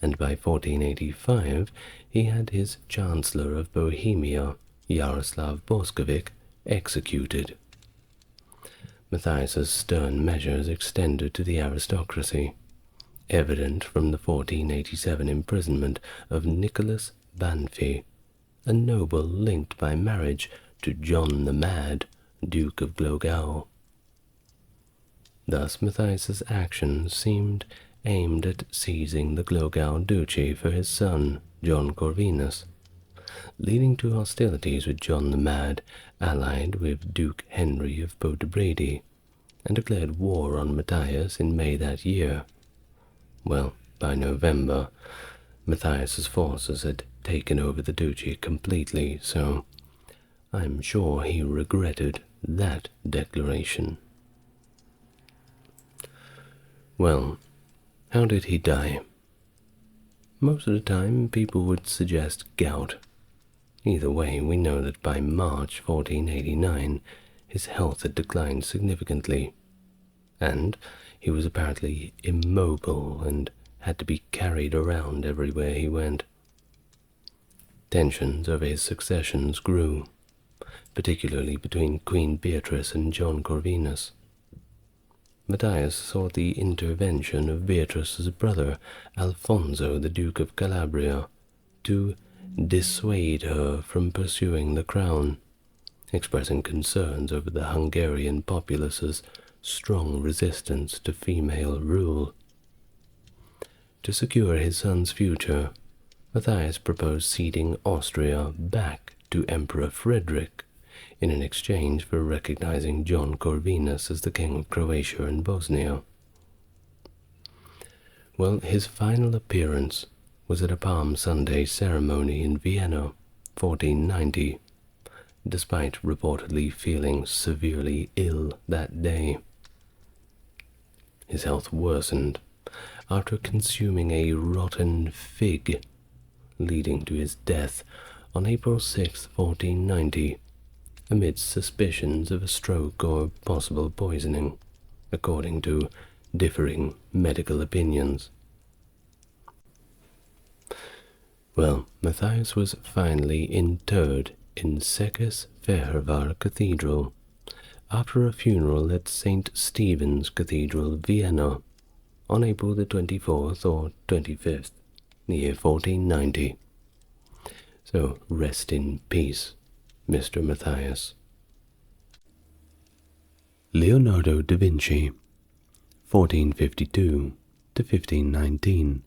and by 1485 he had his Chancellor of Bohemia, Yaroslav Boskovic, executed. Matthias's stern measures extended to the aristocracy, evident from the 1487 imprisonment of Nicholas Banfi, a noble linked by marriage to John the Mad, Duke of Glogau. Thus Matthias's actions seemed aimed at seizing the Glogau duchy for his son, John Corvinus, leading to hostilities with John the Mad, allied with Duke Henry of Podebrady, and declared war on Matthias in May that year. Well, by November, Matthias's forces had taken over the duchy completely, so I'm sure he regretted that declaration. Well, how did he die? Most of the time, people would suggest gout. Either way, we know that by March 1489, his health had declined significantly, and he was apparently immobile and had to be carried around everywhere he went. Tensions over his successions grew, particularly between Queen Beatrice and John Corvinus. Matthias sought the intervention of Beatrice's brother, Alfonso, the Duke of Calabria, to dissuade her from pursuing the crown, expressing concerns over the Hungarian populace's strong resistance to female rule. To secure his son's future, Matthias proposed ceding Austria back to Emperor Frederick in an exchange for recognizing John Corvinus as the King of Croatia and Bosnia. Well, his final appearance was at a Palm Sunday ceremony in Vienna, 1490, despite reportedly feeling severely ill that day. His health worsened after consuming a rotten fig, leading to his death on April 6, 1490, amidst suspicions of a stroke or possible poisoning, according to differing medical opinions. Well, Matthias was finally interred in Székes Fehérvár Cathedral, after a funeral at St. Stephen's Cathedral, Vienna, on April the 24th or 25th, the year 1490. So rest in peace, Mr. Matthias. Leonardo da Vinci, 1452 to 1519,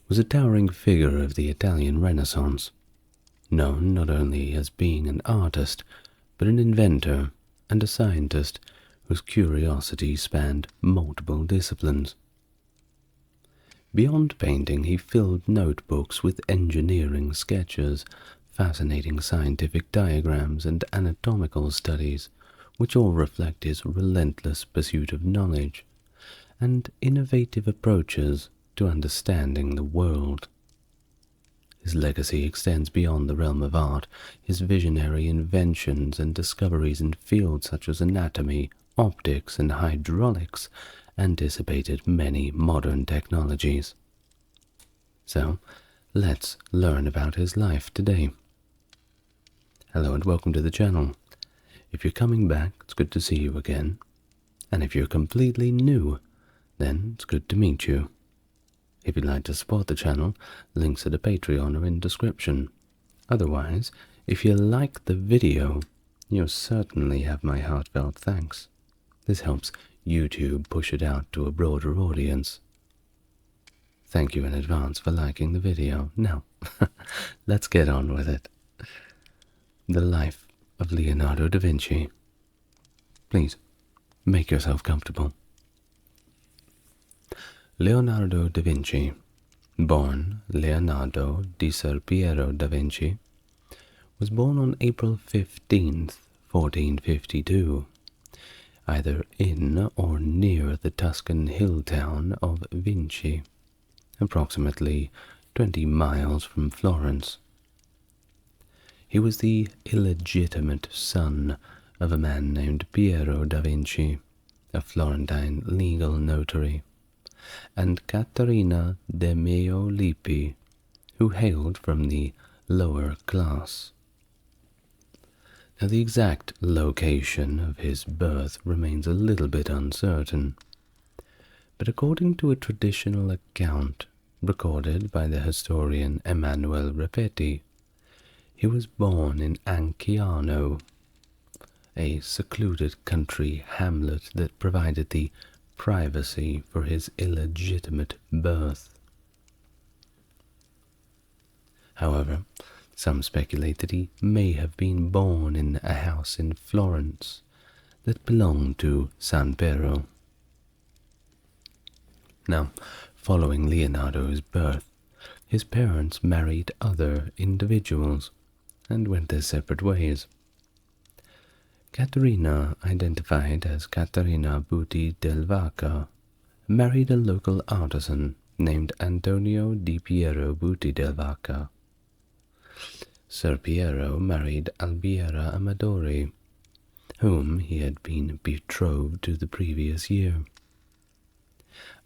was a towering figure of the Italian Renaissance, known not only as being an artist, but an inventor and a scientist whose curiosity spanned multiple disciplines. Beyond painting, he filled notebooks with engineering sketches, fascinating scientific diagrams, and anatomical studies, which all reflect his relentless pursuit of knowledge and innovative approaches to understanding the world. His legacy extends beyond the realm of art. His visionary inventions and discoveries in fields such as anatomy, optics and hydraulics anticipated many modern technologies. So, let's learn about his life today. Hello and welcome to the channel. If you're coming back, it's good to see you again. And if you're completely new, then it's good to meet you. If you'd like to support the channel, links to the Patreon are in description. Otherwise, if you like the video, you'll certainly have my heartfelt thanks. This helps YouTube push it out to a broader audience. Thank you in advance for liking the video. Now, let's get on with it. The life of Leonardo da Vinci. Please, make yourself comfortable. Leonardo da Vinci, born Leonardo di Ser Piero da Vinci, was born on April 15th, 1452, either in or near the Tuscan hill town of Vinci, approximately 20 miles from Florence. He was the illegitimate son of a man named Piero da Vinci, a Florentine legal notary, and Caterina de Meo Lippi, who hailed from the lower class. Now, the exact location of his birth remains a little bit uncertain, but according to a traditional account recorded by the historian Emanuele Repetti, he was born in Anciano, a secluded country hamlet that provided the privacy for his illegitimate birth. However, some speculate that he may have been born in a house in Florence that belonged to San Piero. Now, following Leonardo's birth, his parents married other individuals and went their separate ways. Caterina, identified as Caterina Buti del Vaca, married a local artisan named Antonio di Piero Buti del Vaca. Ser Piero married Albiera Amadori, whom he had been betrothed to the previous year.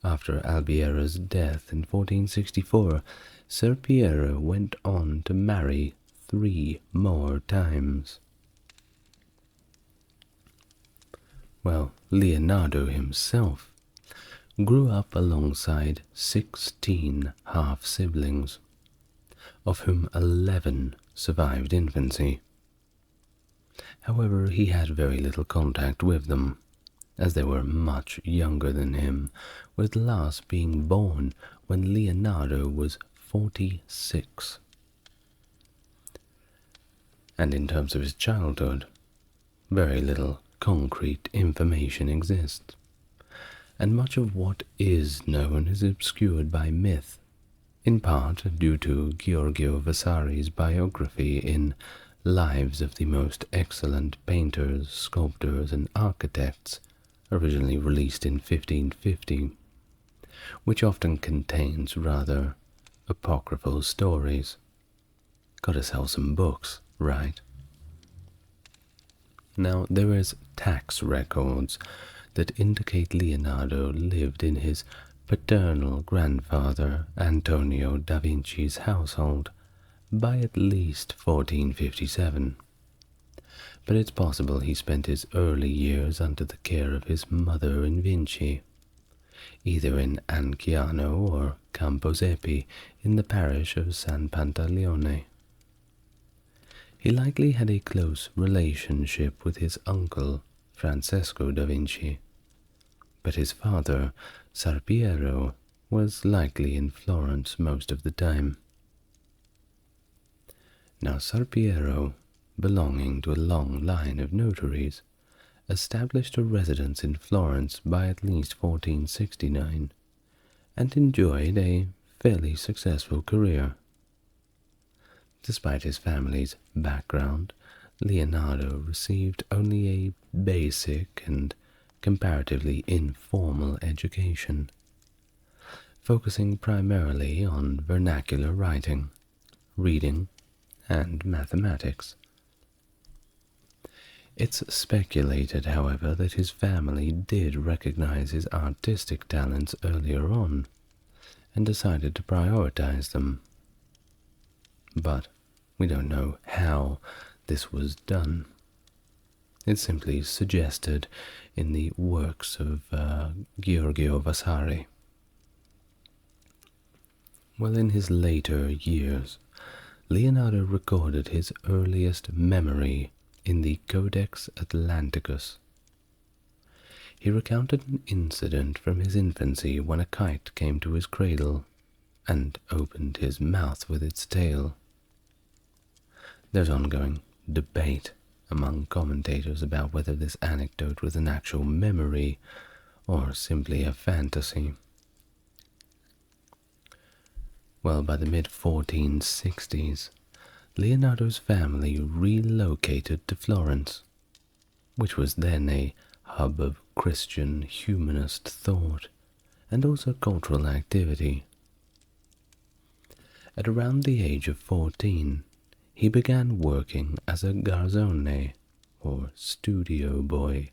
After Albiera's death in 1464, Ser Piero went on to marry 3 more times. Well, Leonardo himself grew up alongside 16 half-siblings, of whom 11 survived infancy. However, he had very little contact with them, as they were much younger than him, with the last being born when Leonardo was 46. And in terms of his childhood, very little concrete information exists, and much of what is known is obscured by myth, in part due to Giorgio Vasari's biography in Lives of the Most Excellent Painters, Sculptors, and Architects, originally released in 1550, which often contains rather apocryphal stories. Gotta sell some books, right? Now, there is tax records that indicate Leonardo lived in his paternal grandfather Antonio da Vinci's household by at least 1457, but it's possible he spent his early years under the care of his mother in Vinci, either in Anciano or Camposepi in the parish of San Pantaleone. He likely had a close relationship with his uncle, Francesco da Vinci, but his father, Ser Piero, was likely in Florence most of the time. Now, Ser Piero, belonging to a long line of notaries, established a residence in Florence by at least 1469, and enjoyed a fairly successful career. Despite his family's background, Leonardo received only a basic and comparatively informal education, focusing primarily on vernacular writing, reading, and mathematics. It's speculated, however, that his family did recognize his artistic talents earlier on and decided to prioritize them. But we don't know how this was done. It's simply suggested in the works of Giorgio Vasari. Well, in his later years, Leonardo recorded his earliest memory in the Codex Atlanticus. He recounted an incident from his infancy when a kite came to his cradle and opened his mouth with its tail. There's ongoing debate among commentators about whether this anecdote was an actual memory or simply a fantasy. Well, by the mid-1460s, Leonardo's family relocated to Florence, which was then a hub of Christian humanist thought and also cultural activity. At around the age of 14, he began working as a garzone, or studio boy,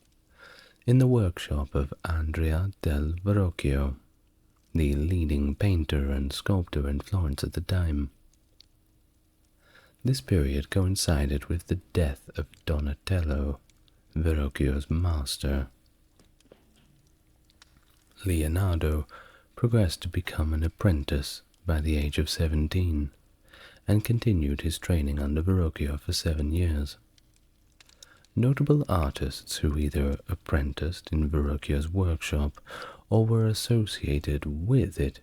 in the workshop of Andrea del Verrocchio, the leading painter and sculptor in Florence at the time. This period coincided with the death of Donatello, Verrocchio's master. Leonardo progressed to become an apprentice by the age of 17, and continued his training under Verrocchio for 7 years. Notable artists who either apprenticed in Verrocchio's workshop or were associated with it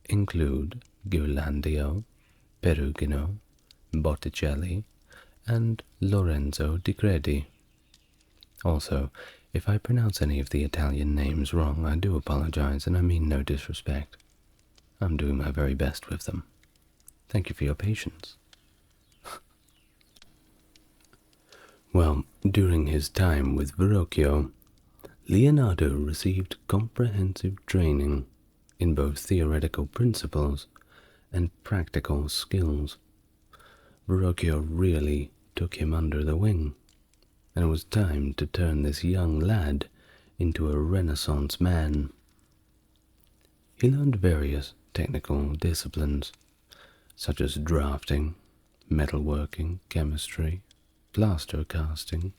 include Ghirlandaio, Perugino, Botticelli, and Lorenzo di Credi. Also, if I pronounce any of the Italian names wrong, I do apologize, and I mean no disrespect. I'm doing my very best with them. Thank you for your patience. Well, during his time with Verrocchio, Leonardo received comprehensive training in both theoretical principles and practical skills. Verrocchio really took him under the wing, and it was time to turn this young lad into a Renaissance man. He learned various technical disciplines, such as drafting, metalworking, chemistry, plaster casting,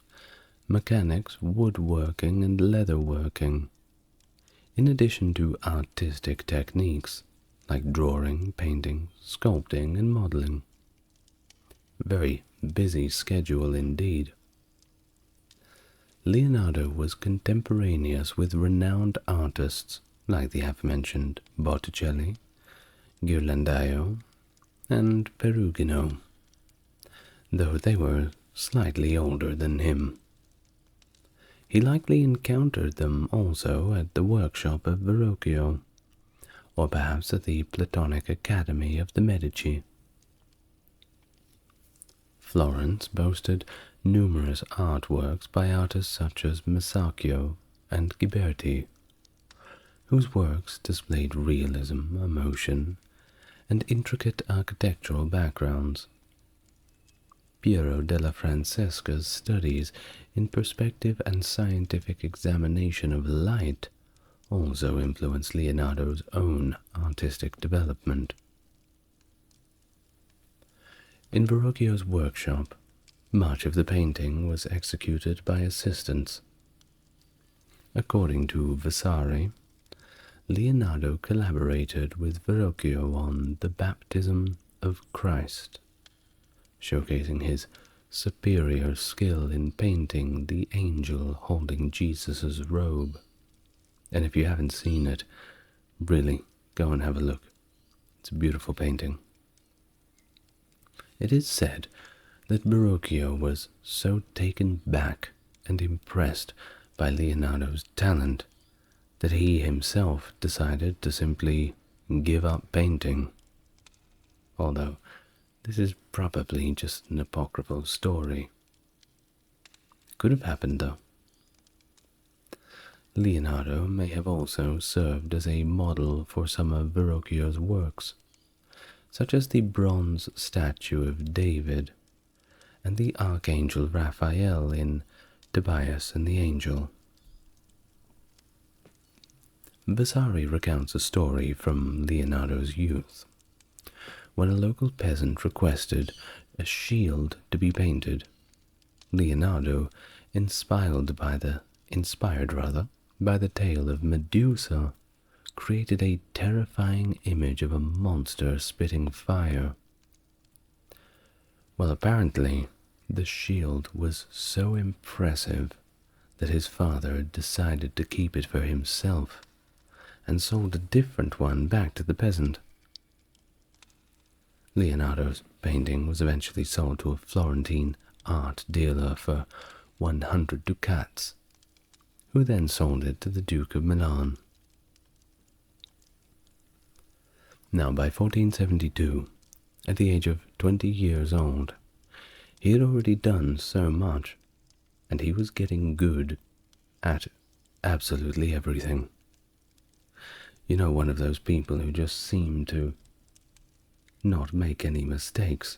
mechanics, woodworking, and leatherworking, in addition to artistic techniques like drawing, painting, sculpting, and modeling. Very busy schedule indeed. Leonardo was contemporaneous with renowned artists like the aforementioned Botticelli, Ghirlandaio, and Perugino, though they were slightly older than him. He likely encountered them also at the workshop of Verrocchio, or perhaps at the Platonic Academy of the Medici. Florence boasted numerous artworks by artists such as Masaccio and Ghiberti, whose works displayed realism, emotion, and intricate architectural backgrounds. Piero della Francesca's studies in perspective and scientific examination of light also influenced Leonardo's own artistic development. In Verrocchio's workshop, much of the painting was executed by assistants. According to Vasari, Leonardo collaborated with Verrocchio on the Baptism of Christ, showcasing his superior skill in painting the angel holding Jesus' robe. And if you haven't seen it, really, go and have a look. It's a beautiful painting. It is said that Verrocchio was so taken back and impressed by Leonardo's talent that he himself decided to simply give up painting. Although this is probably just an apocryphal story. Could have happened though. Leonardo may have also served as a model for some of Verrocchio's works, such as the bronze statue of David and the Archangel Raphael in Tobias and the Angel. Vasari recounts a story from Leonardo's youth, when a local peasant requested a shield to be painted. Leonardo, inspired by the tale of Medusa, created a terrifying image of a monster spitting fire. Well, apparently, the shield was so impressive that his father decided to keep it for himself and sold a different one back to the peasant. Leonardo's painting was eventually sold to a Florentine art dealer for 100 ducats, who then sold it to the Duke of Milan. Now, by 1472, at the age of 20 years old, he had already done so much, and he was getting good at absolutely everything. You know, one of those people who just seem to not make any mistakes,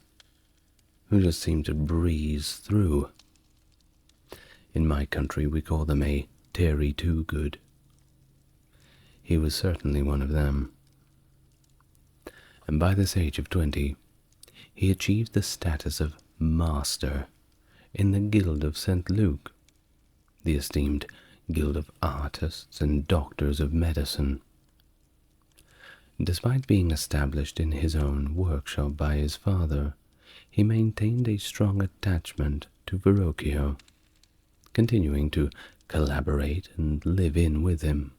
who just seem to breeze through. In my country, we call them a Terry Too Good. He was certainly one of them. And by this age of 20, he achieved the status of master in the Guild of St. Luke, the esteemed guild of artists and doctors of medicine. Despite being established in his own workshop by his father, he maintained a strong attachment to Verrocchio, continuing to collaborate and live in with him.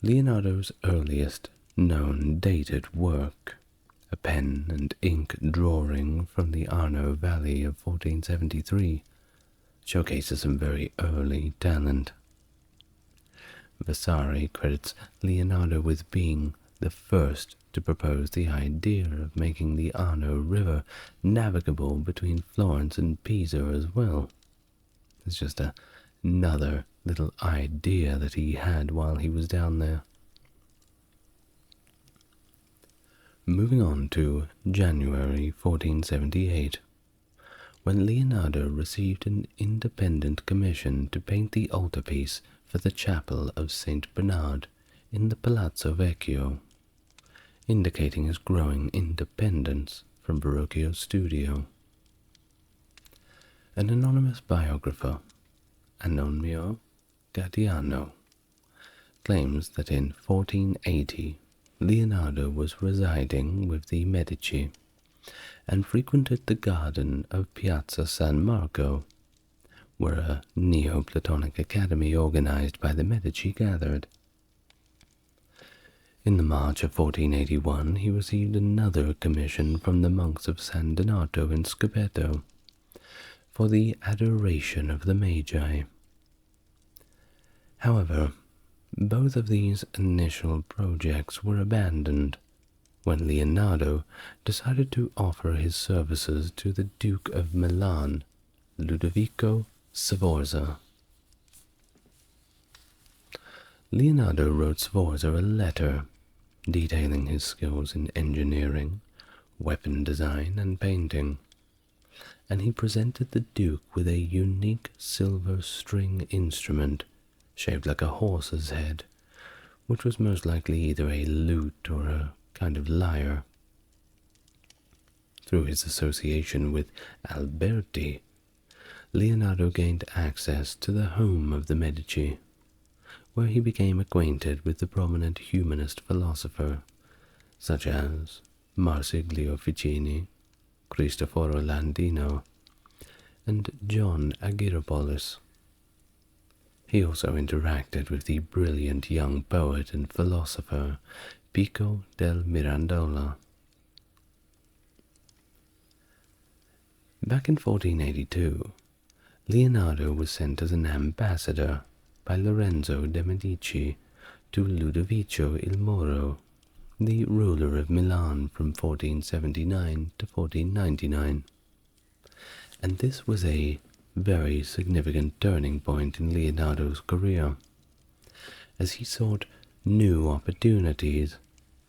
Leonardo's earliest known dated work, a pen and ink drawing from the Arno Valley of 1473, showcases some very early talent. Vasari credits Leonardo with being the first to propose the idea of making the Arno River navigable between Florence and Pisa as well. It's just another little idea that he had while he was down there. Moving on to January 1478, when Leonardo received an independent commission to paint the altarpiece for the chapel of St. Bernard in the Palazzo Vecchio, indicating his growing independence from Verrocchio's studio. An anonymous biographer, Anonimo Gadiano, claims that in 1480 Leonardo was residing with the Medici and frequented the garden of Piazza San Marco, where a Neoplatonic academy organized by the Medici gathered. In the March of 1481, he received another commission from the monks of San Donato in Scopeto for the adoration of the Magi. However, both of these initial projects were abandoned when Leonardo decided to offer his services to the Duke of Milan, Ludovico Sforza. Leonardo wrote Sforza a letter detailing his skills in engineering, weapon design, and painting, and he presented the Duke with a unique silver string instrument shaped like a horse's head, which was most likely either a lute or a kind of lyre. Through his association with Alberti, Leonardo gained access to the home of the Medici, where he became acquainted with the prominent humanist philosopher, such as Marsiglio Ficini, Cristoforo Landino, and John Argyropoulos. He also interacted with the brilliant young poet and philosopher Pico del Mirandola. Back in 1482, Leonardo was sent as an ambassador by Lorenzo de' Medici to Ludovico il Moro, the ruler of Milan from 1479 to 1499. And this was a very significant turning point in Leonardo's career, as he sought new opportunities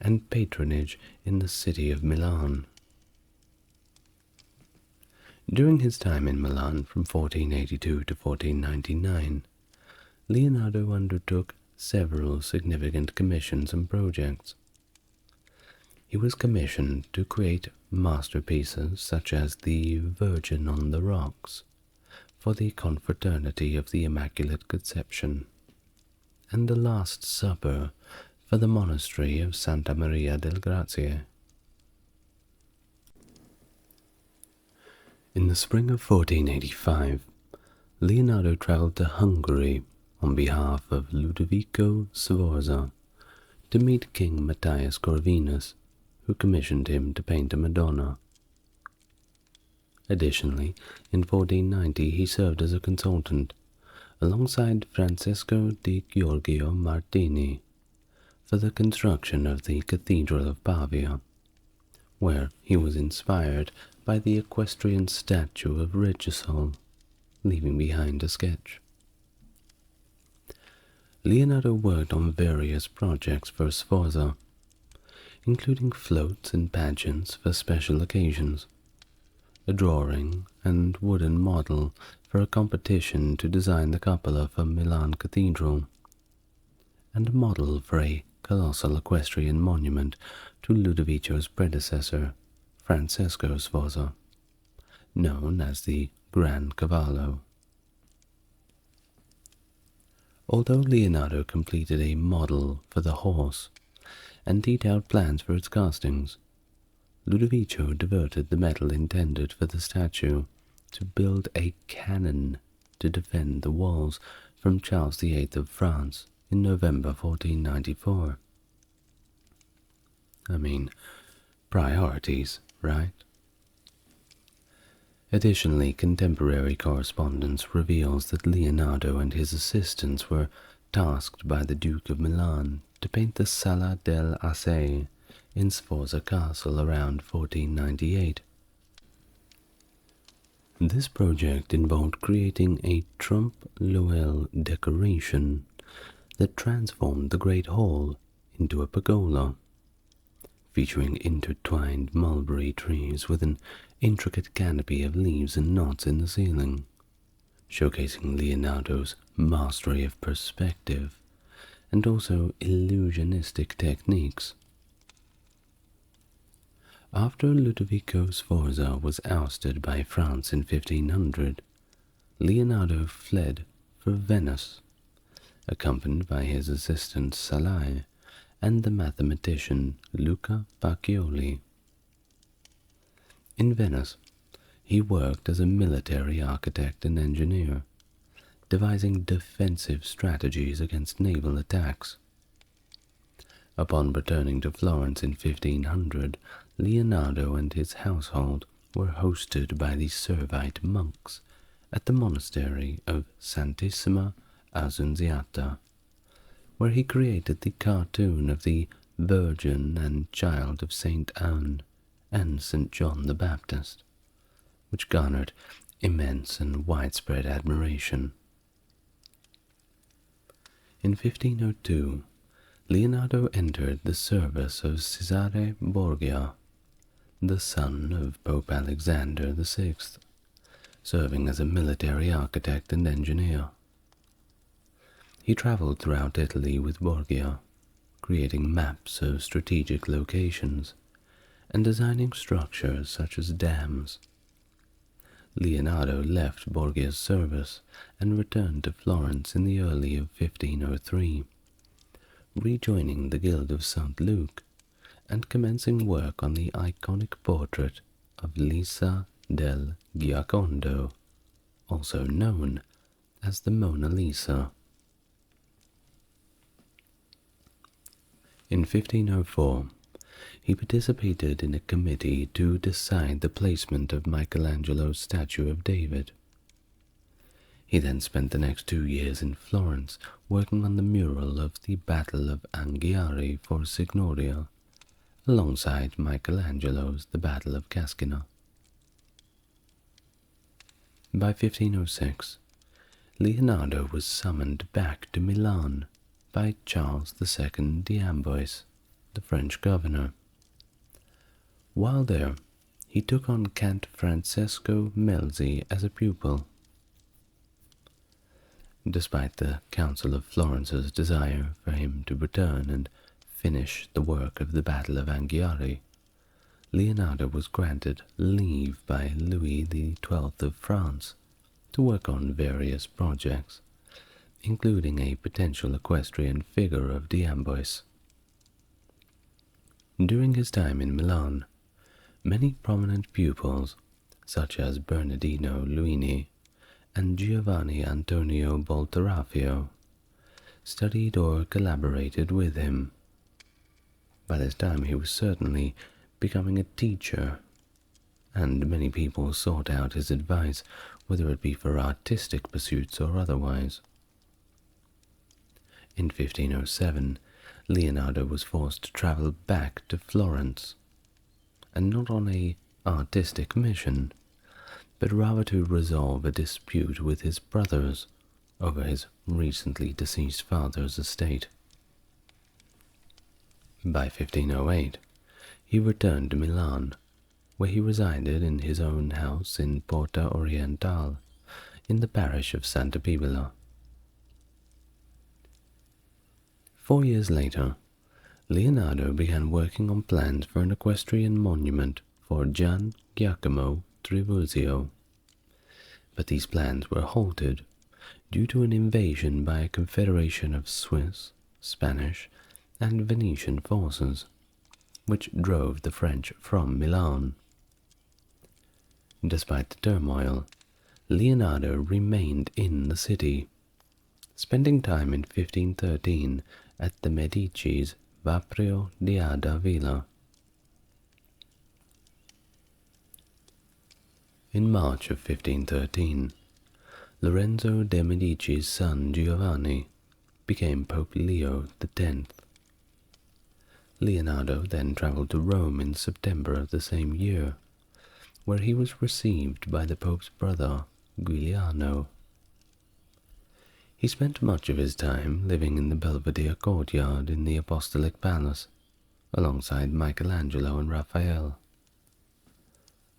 and patronage in the city of Milan. During his time in Milan from 1482 to 1499, Leonardo undertook several significant commissions and projects. He was commissioned to create masterpieces such as the Virgin on the Rocks for the Confraternity of the Immaculate Conception, and the Last Supper for the monastery of Santa Maria del Grazie. In the spring of 1485, Leonardo traveled to Hungary on behalf of Ludovico Sforza to meet King Matthias Corvinus, who commissioned him to paint a Madonna. Additionally, in 1490 he served as a consultant, alongside Francesco di Giorgio Martini, for the construction of the Cathedral of Pavia, where he was inspired by the equestrian statue of Regisol, leaving behind a sketch. Leonardo worked on various projects for Sforza, including floats and pageants for special occasions, a drawing and wooden model for a competition to design the cupola for Milan Cathedral, and a model for a colossal equestrian monument to Ludovico's predecessor, Francesco Sforza, known as the Gran Cavallo. Although Leonardo completed a model for the horse and detailed plans for its castings, Ludovico diverted the metal intended for the statue to build a cannon to defend the walls from Charles VIII of France in November 1494. I mean, priorities, right? Additionally, contemporary correspondence reveals that Leonardo and his assistants were tasked by the Duke of Milan to paint the Sala del Asse in Sforza Castle around 1498. This project involved creating a trompe-l'oeil decoration that transformed the Great Hall into a pergola, featuring intertwined mulberry trees with an intricate canopy of leaves and knots in the ceiling, showcasing Leonardo's mastery of perspective and also illusionistic techniques. After Ludovico Sforza was ousted by France in 1500, Leonardo fled for Venice, accompanied by his assistant Salai and the mathematician Luca Pacioli. In Venice, he worked as a military architect and engineer, devising defensive strategies against naval attacks. Upon returning to Florence in 1500, Leonardo and his household were hosted by the Servite monks at the monastery of Santissima Annunziata, where he created the cartoon of the Virgin and Child of Saint Anne and St. John the Baptist, which garnered immense and widespread admiration. In 1502, Leonardo entered the service of Cesare Borgia, the son of Pope Alexander VI, serving as a military architect and engineer. He traveled throughout Italy with Borgia, creating maps of strategic locations and designing structures such as dams. Leonardo left Borgia's service and returned to Florence in the early of 1503, rejoining the Guild of St. Luke and commencing work on the iconic portrait of Lisa del Giocondo, also known as the Mona Lisa. In 1504, he participated in a committee to decide the placement of Michelangelo's statue of David. He then spent the next 2 years in Florence working on the mural of the Battle of Anghiari for Signoria, alongside Michelangelo's The Battle of Cascina. By 1506, Leonardo was summoned back to Milan by Charles II d'Amboise, the French governor. While there, he took on Count Francesco Melzi as a pupil. Despite the Council of Florence's desire for him to return and finish the work of the Battle of Anghiari, Leonardo was granted leave by Louis XII of France to work on various projects, including a potential equestrian figure of Diambois. During his time in Milan, many prominent pupils, such as Bernardino Luini and Giovanni Antonio Bolterafio, studied or collaborated with him. By this time he was certainly becoming a teacher, and many people sought out his advice, whether it be for artistic pursuits or otherwise. In 1507, Leonardo was forced to travel back to Florence, and not on an artistic mission, but rather to resolve a dispute with his brothers over his recently deceased father's estate. By 1508, he returned to Milan, where he resided in his own house in Porta Orientale, in the parish of Santa Bibola. 4 years later, Leonardo began working on plans for an equestrian monument for Gian Giacomo Trivulzio, but these plans were halted due to an invasion by a confederation of Swiss, Spanish, and Venetian forces, which drove the French from Milan. Despite the turmoil, Leonardo remained in the city, spending time in 1513 at the Medici's Vaprio di Ada Villa. In March of 1513, Lorenzo de' Medici's son Giovanni became Pope Leo X. Leonardo then traveled to Rome in September of the same year, where he was received by the Pope's brother, Giuliano. He spent much of his time living in the Belvedere courtyard in the Apostolic Palace, alongside Michelangelo and Raphael.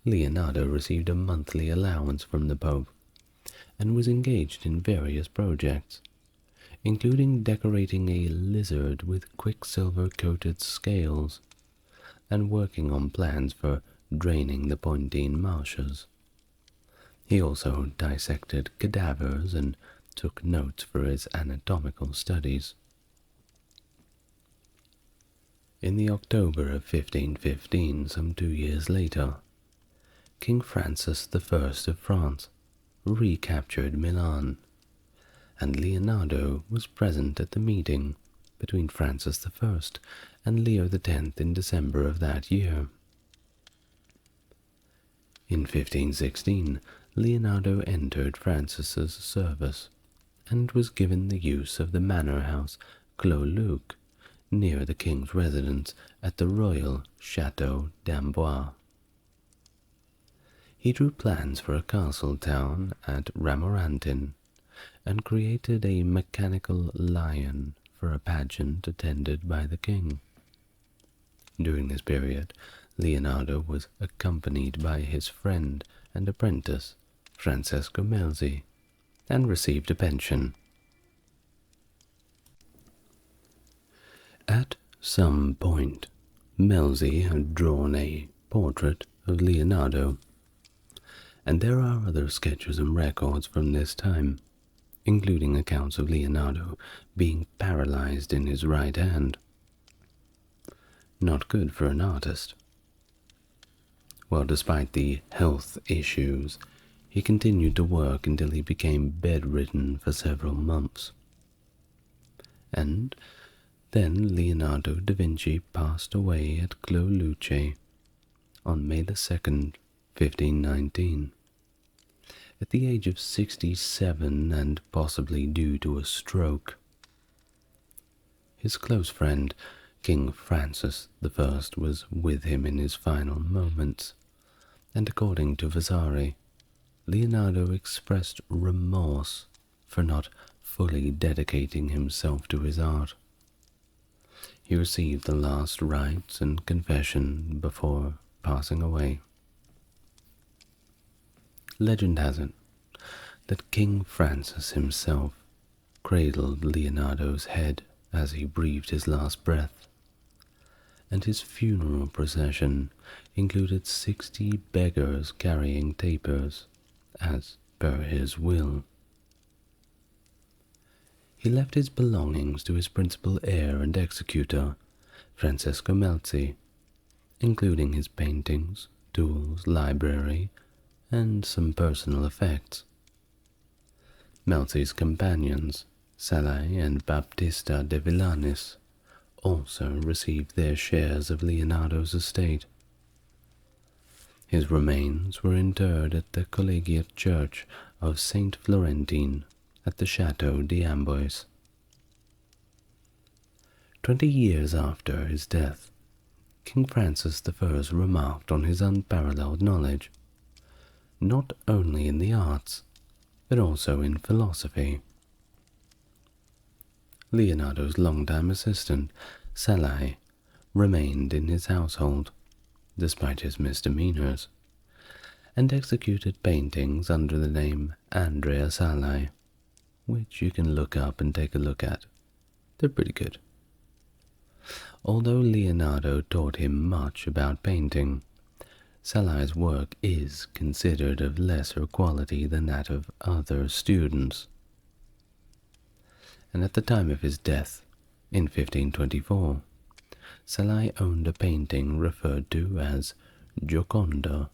Leonardo received a monthly allowance from the Pope, and was engaged in various projects, including decorating a lizard with quicksilver-coated scales, and working on plans for draining the Pontine marshes. He also dissected cadavers and took notes for his anatomical studies. In the October of 1515, some 2 years later, King Francis I of France recaptured Milan, and Leonardo was present at the meeting between Francis I and Leo X in December of that year. In 1516, Leonardo entered Francis's service and was given the use of the manor house Clos-Luc near the king's residence at the royal Château d'Amboise. He drew plans for a castle town at Ramorantin and created a mechanical lion for a pageant attended by the king. During this period, Leonardo was accompanied by his friend and apprentice, Francesco Melzi, and received a pension. At some point, Melzi had drawn a portrait of Leonardo, and there are other sketches and records from this time, including accounts of Leonardo being paralyzed in his right hand. Not good for an artist. Well, despite the health issues, he continued to work until he became bedridden for several months. And then Leonardo da Vinci passed away at Clos-Luce on May 2nd, 1519, at the age of 67 and possibly due to a stroke. His close friend, King Francis I, was with him in his final moments, and according to Vasari, Leonardo expressed remorse for not fully dedicating himself to his art. He received the last rites and confession before passing away. Legend has it that King Francis himself cradled Leonardo's head as he breathed his last breath, and his funeral procession included 60 beggars carrying tapers, as per his will. He left his belongings to his principal heir and executor, Francesco Melzi, including his paintings, tools, library, and some personal effects. Melzi's companions, Salai and Baptista de Villanis, also received their shares of Leonardo's estate. His remains were interred at the Collegiate Church of Saint Florentine at the Château d'Amboise. 20 years after his death, King Francis I remarked on his unparalleled knowledge, not only in the arts, but also in philosophy. Leonardo's longtime assistant, Salai, remained in his household, despite his misdemeanors, and executed paintings under the name Andrea Salai, which you can look up and take a look at. They're pretty good. Although Leonardo taught him much about painting, Salai's work is considered of lesser quality than that of other students. And at the time of his death, in 1524, Salai owned a painting referred to as Gioconda,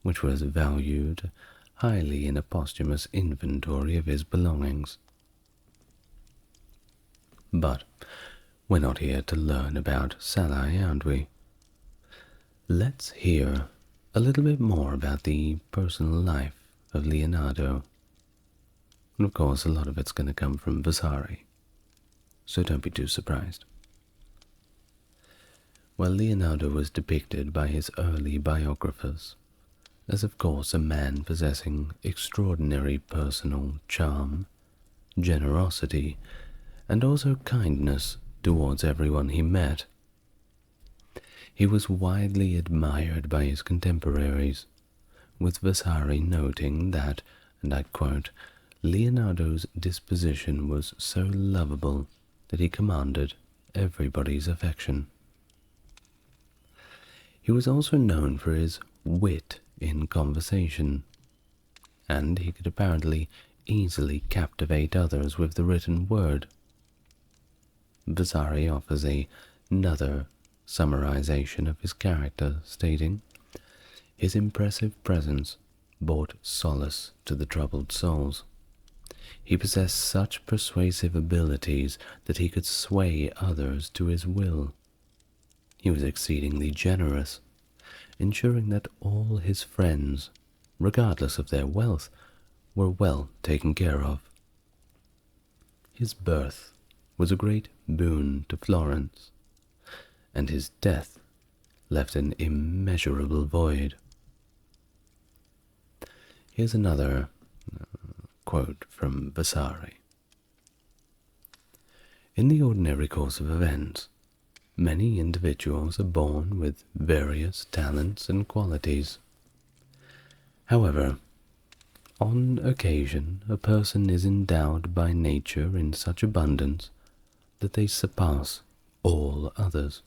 which was valued highly in a posthumous inventory of his belongings. But we're not here to learn about Salai, aren't we? Let's hear a little bit more about the personal life of Leonardo. And of course, a lot of it's going to come from Vasari, so don't be too surprised. Well, Leonardo was depicted by his early biographers as, of course, a man possessing extraordinary personal charm, generosity, and also kindness towards everyone he met. He was widely admired by his contemporaries, with Vasari noting that, and I quote, Leonardo's disposition was so lovable that he commanded everybody's affection. He was also known for his wit in conversation, and he could apparently easily captivate others with the written word. Vasari offers another summarization of his character, stating, "His impressive presence brought solace to the troubled souls. He possessed such persuasive abilities that he could sway others to his will. He was exceedingly generous, ensuring that all his friends, regardless of their wealth, were well taken care of. His birth was a great boon to Florence, and his death left an immeasurable void." Here's another quote from Vasari. "In the ordinary course of events, many individuals are born with various talents and qualities. However, on occasion a person is endowed by nature in such abundance that they surpass all others.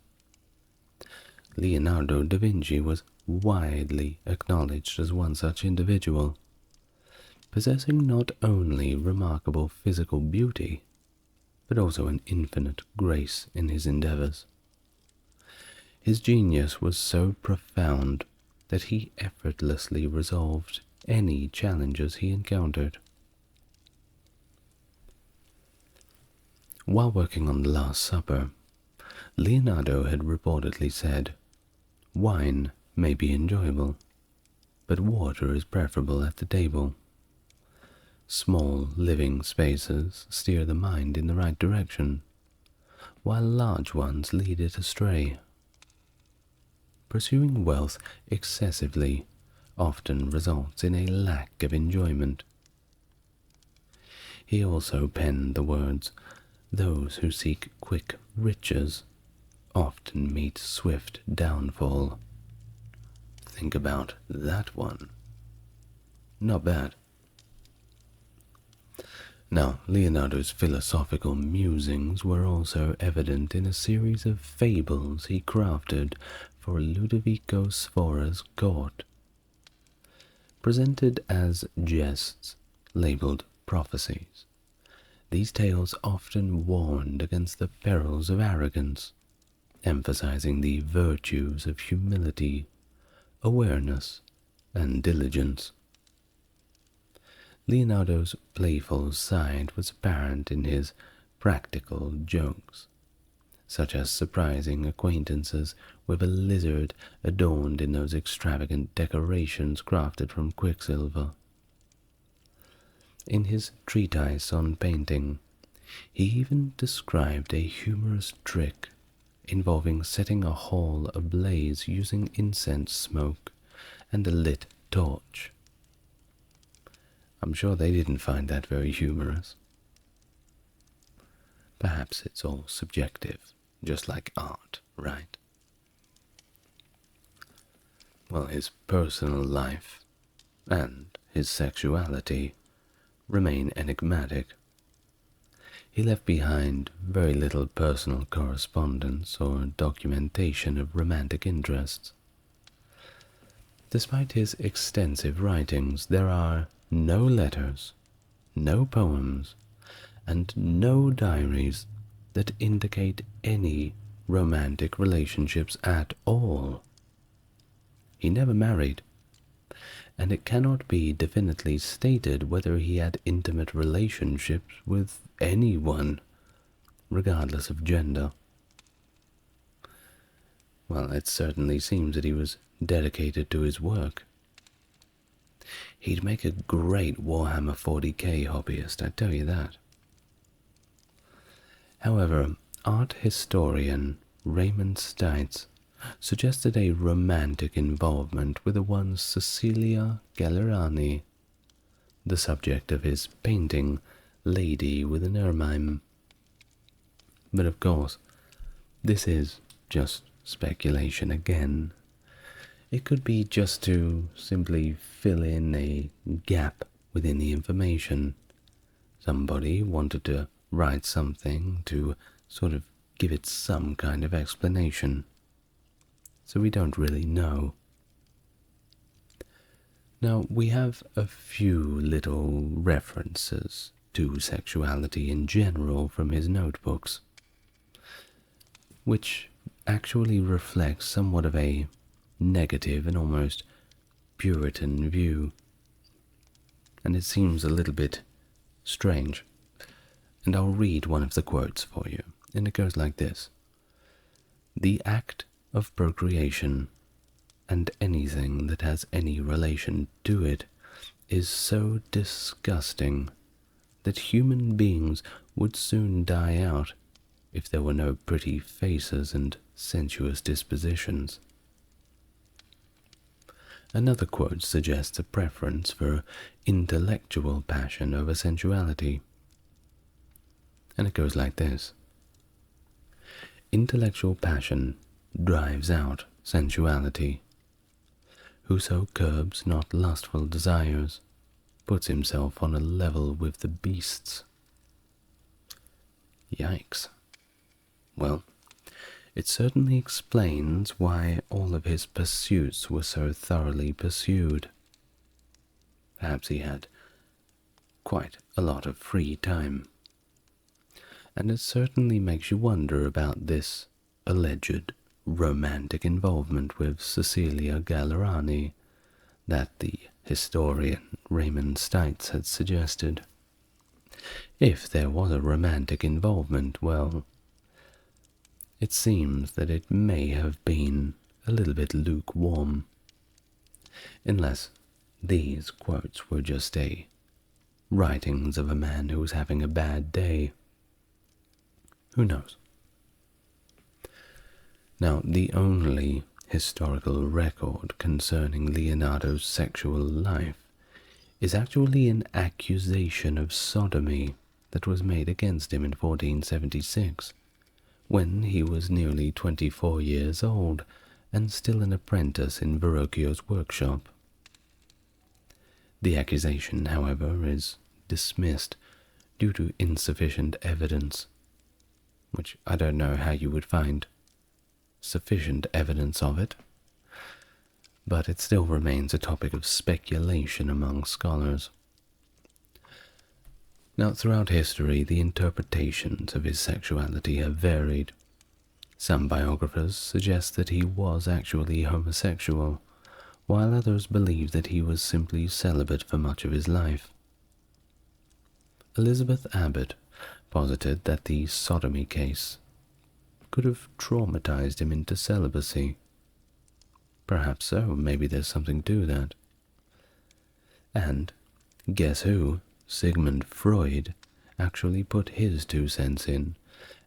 Leonardo da Vinci was widely acknowledged as one such individual, possessing not only remarkable physical beauty, but also an infinite grace in his endeavors. His genius was so profound that he effortlessly resolved any challenges he encountered. While working on the Last Supper, Leonardo had reportedly said, "Wine may be enjoyable, but water is preferable at the table. Small living spaces steer the mind in the right direction, while large ones lead it astray. Pursuing wealth excessively often results in a lack of enjoyment." He also penned the words, "Those who seek quick riches often meet swift downfall." Think about that one. Not bad. Now, Leonardo's philosophical musings were also evident in a series of fables he crafted for Ludovico Sfora's court. Presented as jests, labeled prophecies, these tales often warned against the perils of arrogance, emphasizing the virtues of humility, awareness, and diligence. Leonardo's playful side was apparent in his practical jokes, such as surprising acquaintances with a lizard adorned in those extravagant decorations crafted from quicksilver. In his treatise on painting, he even described a humorous trick involving setting a hall ablaze using incense smoke and a lit torch. I'm sure they didn't find that very humorous. Perhaps it's all subjective, just like art, right? Well, his personal life and his sexuality remain enigmatic. He left behind very little personal correspondence or documentation of romantic interests. Despite his extensive writings, there are no letters, no poems, and no diaries that indicate any romantic relationships at all. He never married, and it cannot be definitely stated whether he had intimate relationships with anyone, regardless of gender. Well, it certainly seems that he was dedicated to his work. He'd make a great Warhammer 40k hobbyist, I tell you that. However, art historian Raymond Stites suggested a romantic involvement with the one Cecilia Gallerani, the subject of his painting Lady with an Ermine. But of course, this is just speculation again. It could be just to simply fill in a gap within the information. Somebody wanted to write something to sort of give it some kind of explanation. So we don't really know. Now, we have a few little references to sexuality in general from his notebooks, which actually reflects somewhat of a negative and almost Puritan view, and it seems a little bit strange. And I'll read one of the quotes for you, and it goes like this. The act of procreation, and anything that has any relation to it, is so disgusting that human beings would soon die out if there were no pretty faces and sensuous dispositions. Another quote suggests a preference for intellectual passion over sensuality. And it goes like this. Intellectual passion drives out sensuality. Whoso curbs not lustful desires puts himself on a level with the beasts. Yikes. Well, it certainly explains why all of his pursuits were so thoroughly pursued. Perhaps he had quite a lot of free time. And it certainly makes you wonder about this alleged romantic involvement with Cecilia Gallerani that the historian Raymond Stites had suggested. If there was a romantic involvement, well, it seems that it may have been a little bit lukewarm, unless these quotes were just writings of a man who was having a bad day. Who knows? Now, the only historical record concerning Leonardo's sexual life is actually an accusation of sodomy that was made against him in 1476, when he was nearly 24 years old and still an apprentice in Verrocchio's workshop. The accusation, however, is dismissed due to insufficient evidence, which I don't know how you would find sufficient evidence of it, but it still remains a topic of speculation among scholars. Now, throughout history, the interpretations of his sexuality have varied. Some biographers suggest that he was actually homosexual, while others believe that he was simply celibate for much of his life. Elizabeth Abbott posited that the sodomy case could have traumatized him into celibacy. Perhaps so, maybe there's something to that. And guess who? Sigmund Freud actually put his 2 cents in,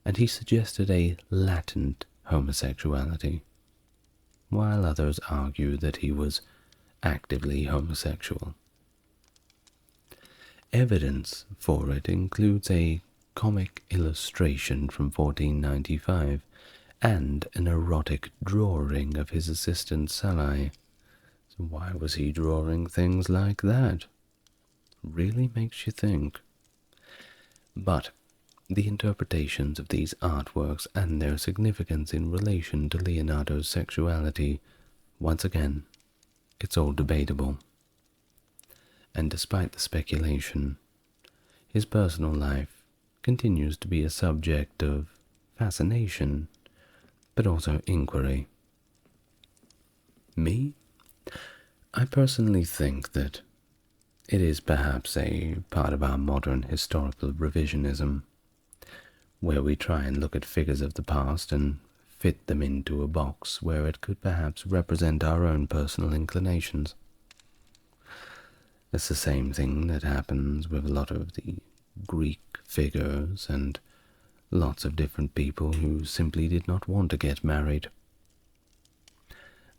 and he suggested a latent homosexuality, while others argue that he was actively homosexual. Evidence for it includes a comic illustration from 1495 and an erotic drawing of his assistant Salai. So why was he drawing things like that? Really makes you think. But the interpretations of these artworks and their significance in relation to Leonardo's sexuality, once again, it's all debatable. And despite the speculation, his personal life continues to be a subject of fascination, but also inquiry. Me? I personally think that it is perhaps a part of our modern historical revisionism, where we try and look at figures of the past and fit them into a box where it could perhaps represent our own personal inclinations. It's the same thing that happens with a lot of the Greek figures and lots of different people who simply did not want to get married.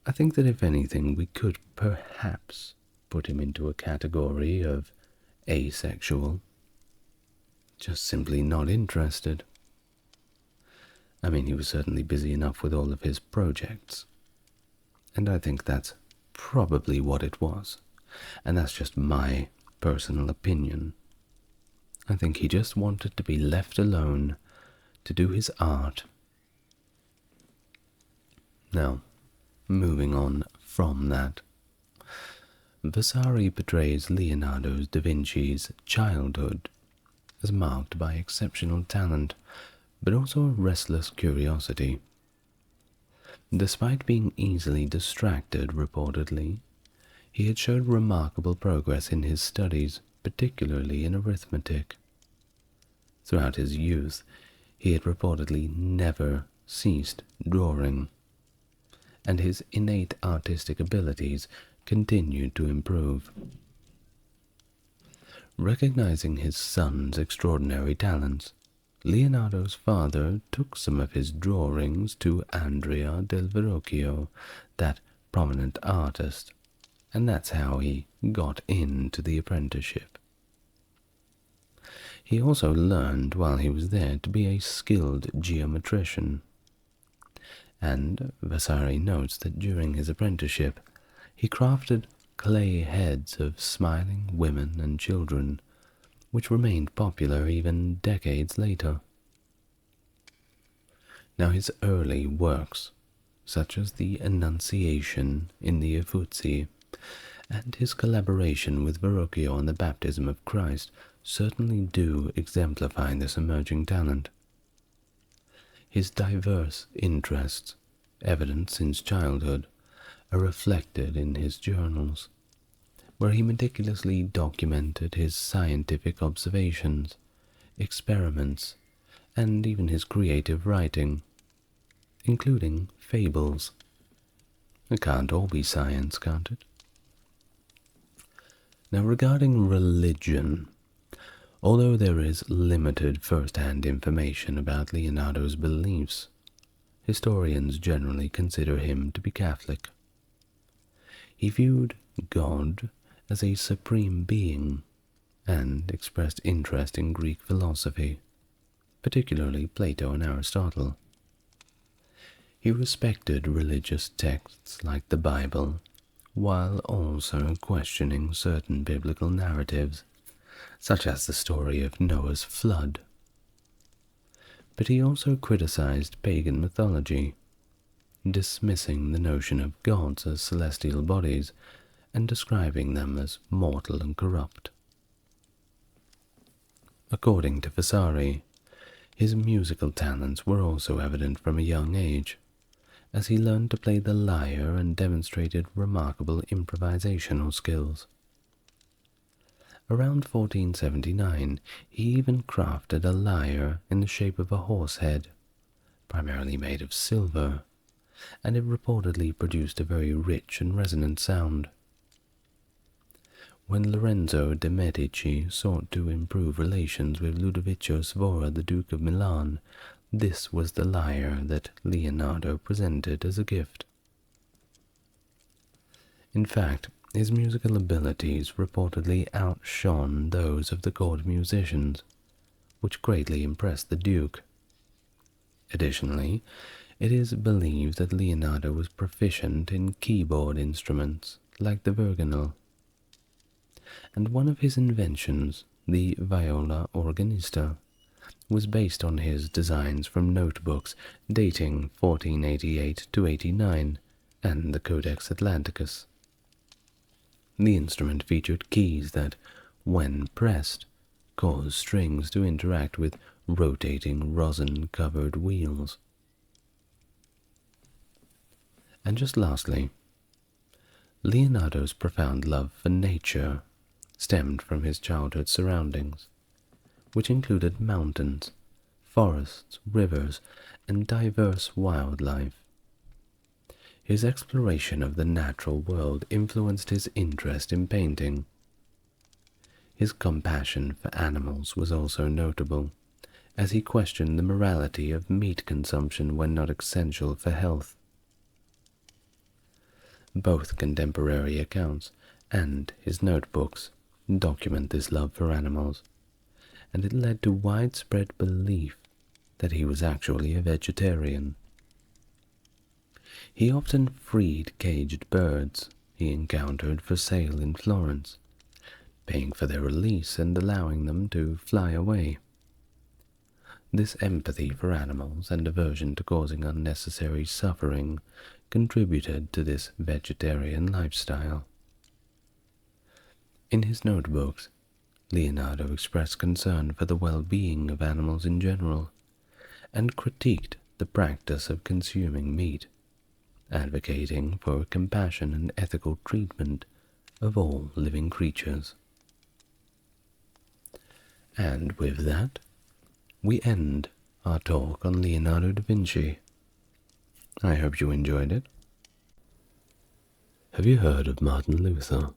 I think that if anything, we could perhaps put him into a category of asexual, just simply not interested. I mean, he was certainly busy enough with all of his projects, and I think that's probably what it was, and that's just my personal opinion. I think he just wanted to be left alone to do his art. Now, moving on from that, Vasari portrays Leonardo da Vinci's childhood as marked by exceptional talent, but also a restless curiosity. Despite being easily distracted, reportedly, he had showed remarkable progress in his studies, particularly in arithmetic. Throughout his youth, he had reportedly never ceased drawing, and his innate artistic abilities continued to improve. Recognizing his son's extraordinary talents, Leonardo's father took some of his drawings to Andrea del Verrocchio, that prominent artist, and that's how he got into the apprenticeship. He also learned while he was there to be a skilled geometrician, and Vasari notes that during his apprenticeship he crafted clay heads of smiling women and children, which remained popular even decades later. Now his early works, such as the Annunciation in the Uffizi, and his collaboration with Verrocchio on the baptism of Christ, certainly do exemplify this emerging talent. His diverse interests, evident since childhood, are reflected in his journals, where he meticulously documented his scientific observations, experiments, and even his creative writing, including fables. It can't all be science, can't it? Now, regarding religion, although there is limited first-hand information about Leonardo's beliefs, historians generally consider him to be Catholic. He viewed God as a supreme being and expressed interest in Greek philosophy, particularly Plato and Aristotle. He respected religious texts like the Bible, while also questioning certain biblical narratives, such as the story of Noah's flood. But he also criticized pagan mythology, dismissing the notion of gods as celestial bodies and describing them as mortal and corrupt. According to Vasari, his musical talents were also evident from a young age, as he learned to play the lyre and demonstrated remarkable improvisational skills. Around 1479, he even crafted a lyre in the shape of a horse head, primarily made of silver, and it reportedly produced a very rich and resonant sound. When Lorenzo de' Medici sought to improve relations with Ludovico Sforza, the Duke of Milan, this was the lyre that Leonardo presented as a gift. In fact, his musical abilities reportedly outshone those of the court musicians, which greatly impressed the Duke. Additionally, it is believed that Leonardo was proficient in keyboard instruments like the virginal, and one of his inventions, the viola organista, was based on his designs from notebooks dating 1488 to 89 and the Codex Atlanticus. The instrument featured keys that, when pressed, caused strings to interact with rotating rosin-covered wheels. And just lastly, Leonardo's profound love for nature stemmed from his childhood surroundings, which included mountains, forests, rivers, and diverse wildlife. His exploration of the natural world influenced his interest in painting. His compassion for animals was also notable, as he questioned the morality of meat consumption when not essential for health. Both contemporary accounts and his notebooks document this love for animals, and it led to widespread belief that he was actually a vegetarian. He often freed caged birds he encountered for sale in Florence, paying for their release and allowing them to fly away. This empathy for animals and aversion to causing unnecessary suffering contributed to this vegetarian lifestyle. In his notebooks, Leonardo expressed concern for the well-being of animals in general, and critiqued the practice of consuming meat, advocating for compassion and ethical treatment of all living creatures. And with that, we end our talk on Leonardo da Vinci. I hope you enjoyed it. Have you heard of Martin Luther?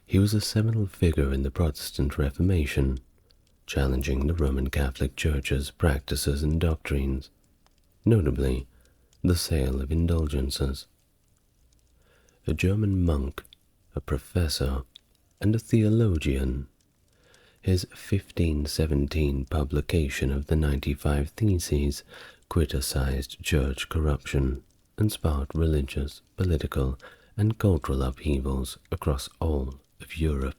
He was a seminal figure in the Protestant Reformation, challenging the Roman Catholic Church's practices and doctrines, notably the sale of indulgences. A German monk, a professor, and a theologian, his 1517 publication of the 95 Theses criticized church corruption and sparked religious, political, and cultural upheavals across all of Europe.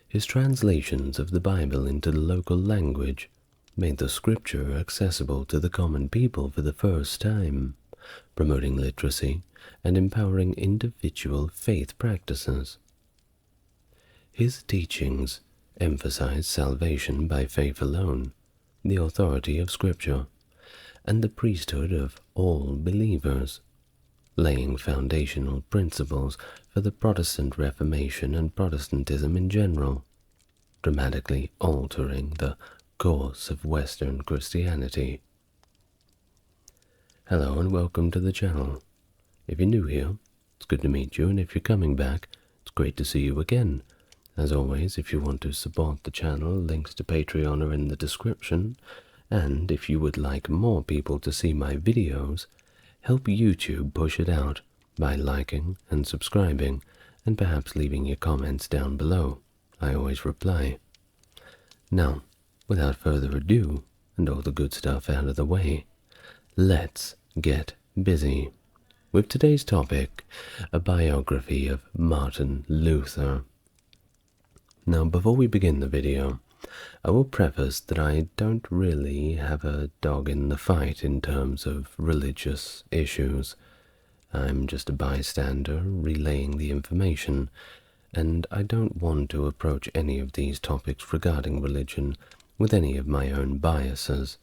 His translations of the Bible into the local language made the scripture accessible to the common people for the first time, promoting literacy and empowering individual faith practices. His teachings emphasize salvation by faith alone, the authority of Scripture, and the priesthood of all believers, laying foundational principles for the Protestant Reformation and Protestantism in general, dramatically altering the course of Western Christianity. Hello and welcome to the channel. If you're new here, it's good to meet you, and if you're coming back, it's great to see you again. As always, if you want to support the channel, links to Patreon are in the description, and if you would like more people to see my videos, help YouTube push it out by liking and subscribing, and perhaps leaving your comments down below. I always reply. Now, without further ado, and all the good stuff out of the way, let's get busy. with today's topic, a biography of Martin Luther. Now, before we begin the video, I will preface that I don't really have a dog in the fight in terms of religious issues. I'm just a bystander relaying the information, and I don't want to approach any of these topics regarding religion with any of my own biases.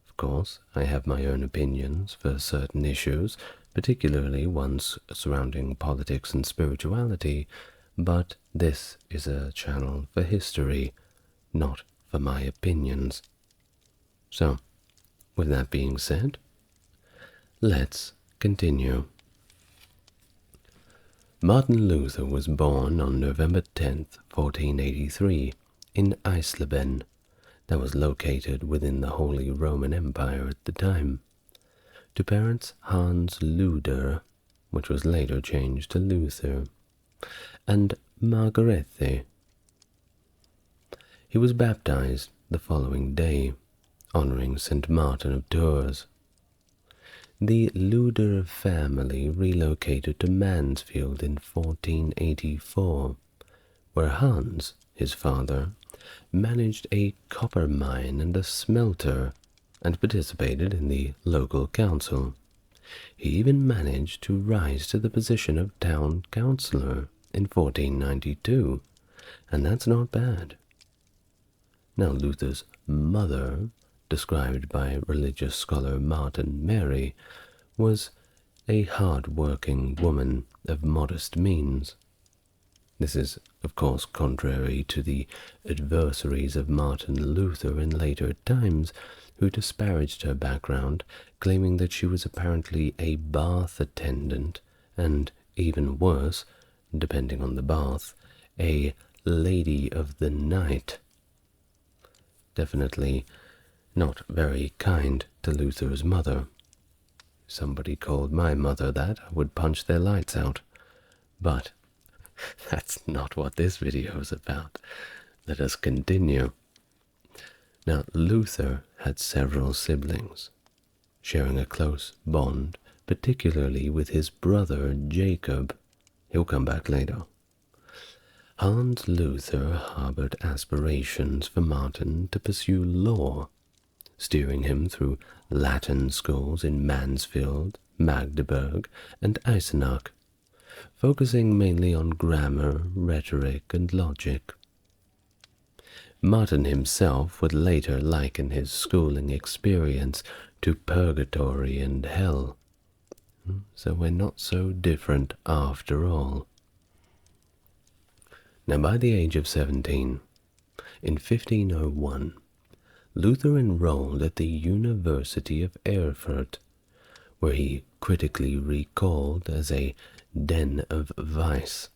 Of course, I have my own opinions for certain issues, particularly ones surrounding politics and spirituality, but this is a channel for history, not for my opinions. So, with that being said, let's continue. Martin Luther was born on November 10th, 1483, in Eisleben, that was located within the Holy Roman Empire at the time, to parents Hans Luder, which was later changed to Luther, and Margarethe. He was baptized the following day, honoring St. Martin of Tours. The Luder family relocated to Mansfield in 1484, where Hans, his father, managed a copper mine and a smelter, and participated in the local council. He even managed to rise to the position of town councillor in 1492, and that's not bad. Now, Luther's mother, described by religious scholar Martin Mary, was a hard-working woman of modest means. This is, of course, contrary to the adversaries of Martin Luther in later times, who disparaged her background, claiming that she was apparently a bath attendant, and, even worse, depending on the bath, a lady of the night. Definitely not very kind to Luther's mother. Somebody called my mother that, I would punch their lights out. But that's not what this video is about. Let us continue. Now, Luther had several siblings, sharing a close bond, particularly with his brother Jacob. He'll come back later. Hans Luther harbored aspirations for Martin to pursue law, steering him through Latin schools in Mansfield, Magdeburg, and Eisenach, focusing mainly on grammar, rhetoric, and logic. Martin himself would later liken his schooling experience to purgatory and hell. So we're not so different after all. Now, by the age of 17, in 1501, Luther enrolled at the University of Erfurt, where he critically recalled as a den of vice.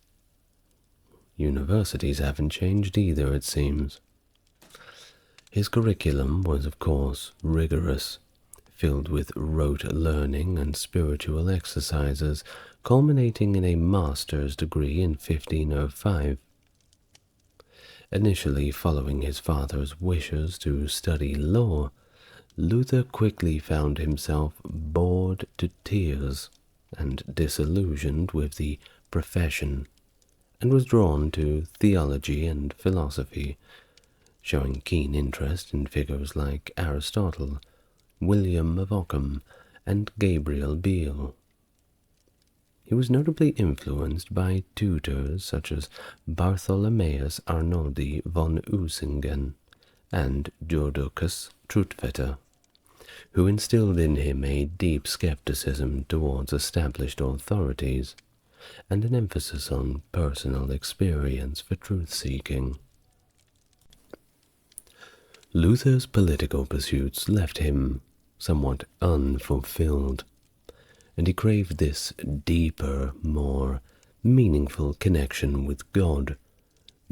Universities haven't changed either, it seems. His curriculum was, of course, rigorous, filled with rote learning and spiritual exercises, culminating in a master's degree in 1505. Initially following his father's wishes to study law, Luther quickly found himself bored to tears and disillusioned with the profession, and was drawn to theology and philosophy, showing keen interest in figures like Aristotle, William of Ockham, and Gabriel Biel. He was notably influenced by tutors such as Bartholomew Arnoldi von Usingen and Jodocus Trutvetter, who instilled in him a deep skepticism towards established authorities and an emphasis on personal experience for truth-seeking. Luther's political pursuits left him somewhat unfulfilled, and he craved this deeper, more meaningful connection with God,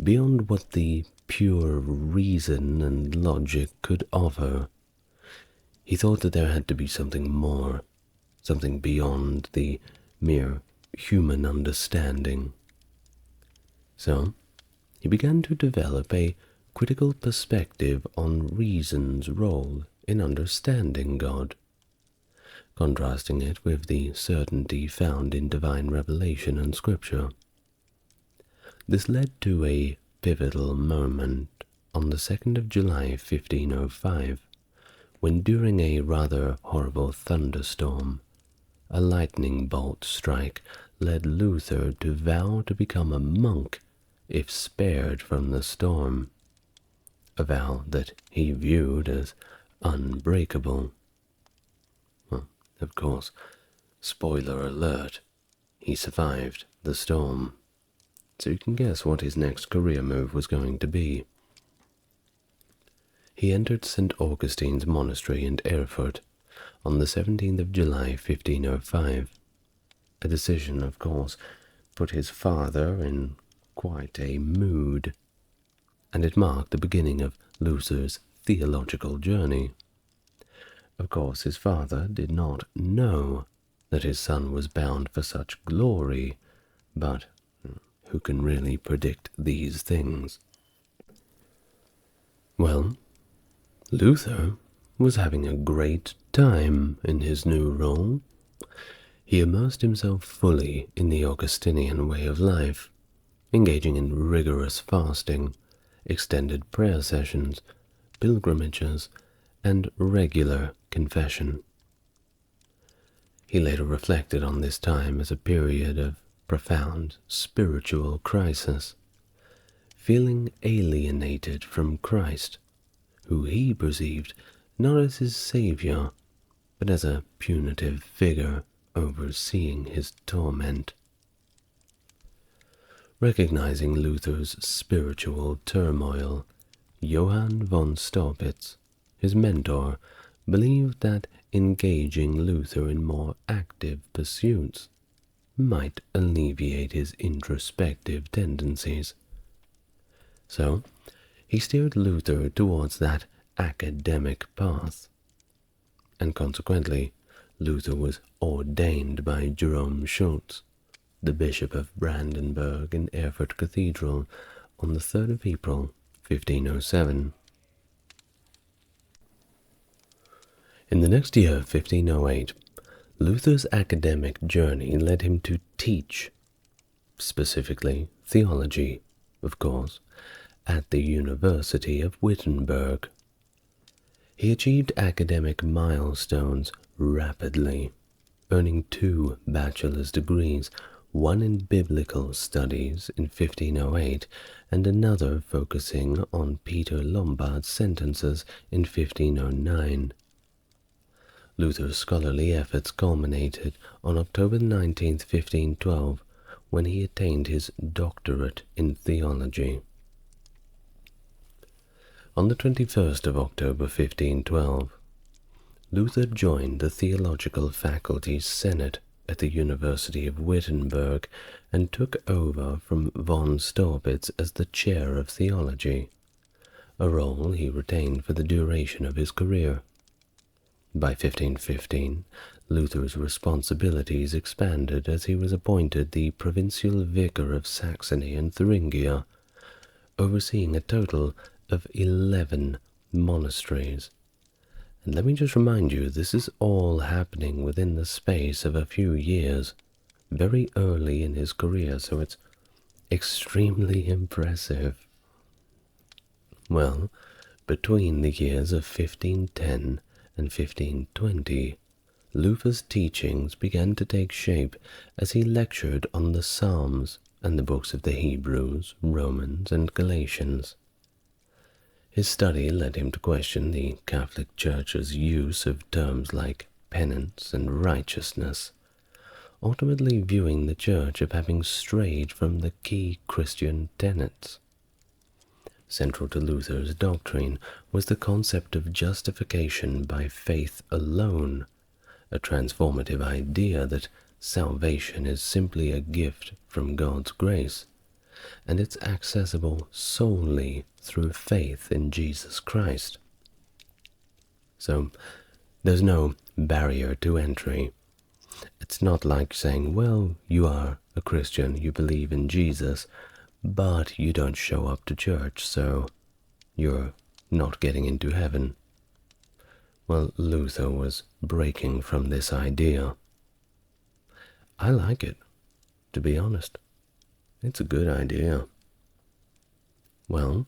beyond what the pure reason and logic could offer. He thought that there had to be something more, something beyond the mere human understanding. So, he began to develop a critical perspective on reason's role in understanding God. contrasting it with the certainty found in divine revelation and scripture. This led to a pivotal moment on the 2nd of July 1505, when during a rather horrible thunderstorm, a lightning bolt strike led Luther to vow to become a monk if spared from the storm, a vow that he viewed as unbreakable. Well, of course, spoiler alert, he survived the storm, so you can guess what his next career move was going to be. He entered St. Augustine's monastery in Erfurt on the 17th of July 1505. A decision, of course, put his father in quite a mood, and it marked the beginning of Luther's theological journey. Of course, his father did not know that his son was bound for such glory, but who can really predict these things? Well, Luther was having a great time in his new role. He immersed himself fully in the Augustinian way of life, engaging in rigorous fasting, extended prayer sessions, pilgrimages, and regular confession. He later reflected on this time as a period of profound spiritual crisis, feeling alienated from Christ, who he perceived not as his Savior, but as a punitive figure overseeing his torment. Recognizing Luther's spiritual turmoil, Johann von Staupitz, his mentor, believed that engaging Luther in more active pursuits might alleviate his introspective tendencies. So, he steered Luther towards that academic path, and consequently, Luther was ordained by Jerome Schultz, the Bishop of Brandenburg in Erfurt Cathedral, on the 3rd of April, 1507. In the next year, 1508, Luther's academic journey led him to teach, specifically theology, of course, at the University of Wittenberg. He achieved academic milestones rapidly, earning 2 bachelor's degrees, one in biblical studies in 1508 and another focusing on Peter Lombard's sentences in 1509. Luther's scholarly efforts culminated on October 19, 1512, when he attained his doctorate in theology. On the 21st of October 1512, Luther joined the Theological Faculty's Senate at the University of Wittenberg and took over from von Staupitz as the chair of theology, a role he retained for the duration of his career. By 1515, Luther's responsibilities expanded as he was appointed the provincial vicar of Saxony and Thuringia, overseeing a total of 11 monasteries. And let me just remind you, this is all happening within the space of a few years, very early in his career, so it's extremely impressive. Well, between the years of 1510 and 1520, Luther's teachings began to take shape as he lectured on the Psalms and the books of the Hebrews, Romans, and Galatians. His study led him to question the Catholic Church's use of terms like penance and righteousness, ultimately viewing the Church of having strayed from the key Christian tenets. Central to Luther's doctrine was the concept of justification by faith alone, a transformative idea that salvation is simply a gift from God's grace, and it's accessible solely through faith in Jesus Christ. So, there's no barrier to entry. It's not like saying, well, you are a Christian, you believe in Jesus, but you don't show up to church, so you're not getting into heaven. Well, Luther was breaking from this idea. I like it, to be honest. It's a good idea. Well,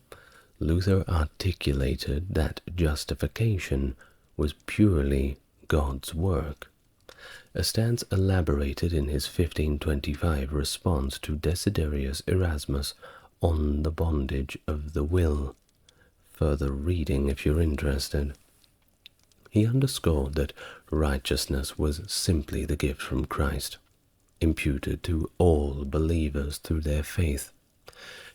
Luther articulated that justification was purely God's work, a stance elaborated in his 1525 response to Desiderius Erasmus on the bondage of the will. Further reading if you're interested. He underscored that righteousness was simply the gift from Christ, imputed to all believers through their faith,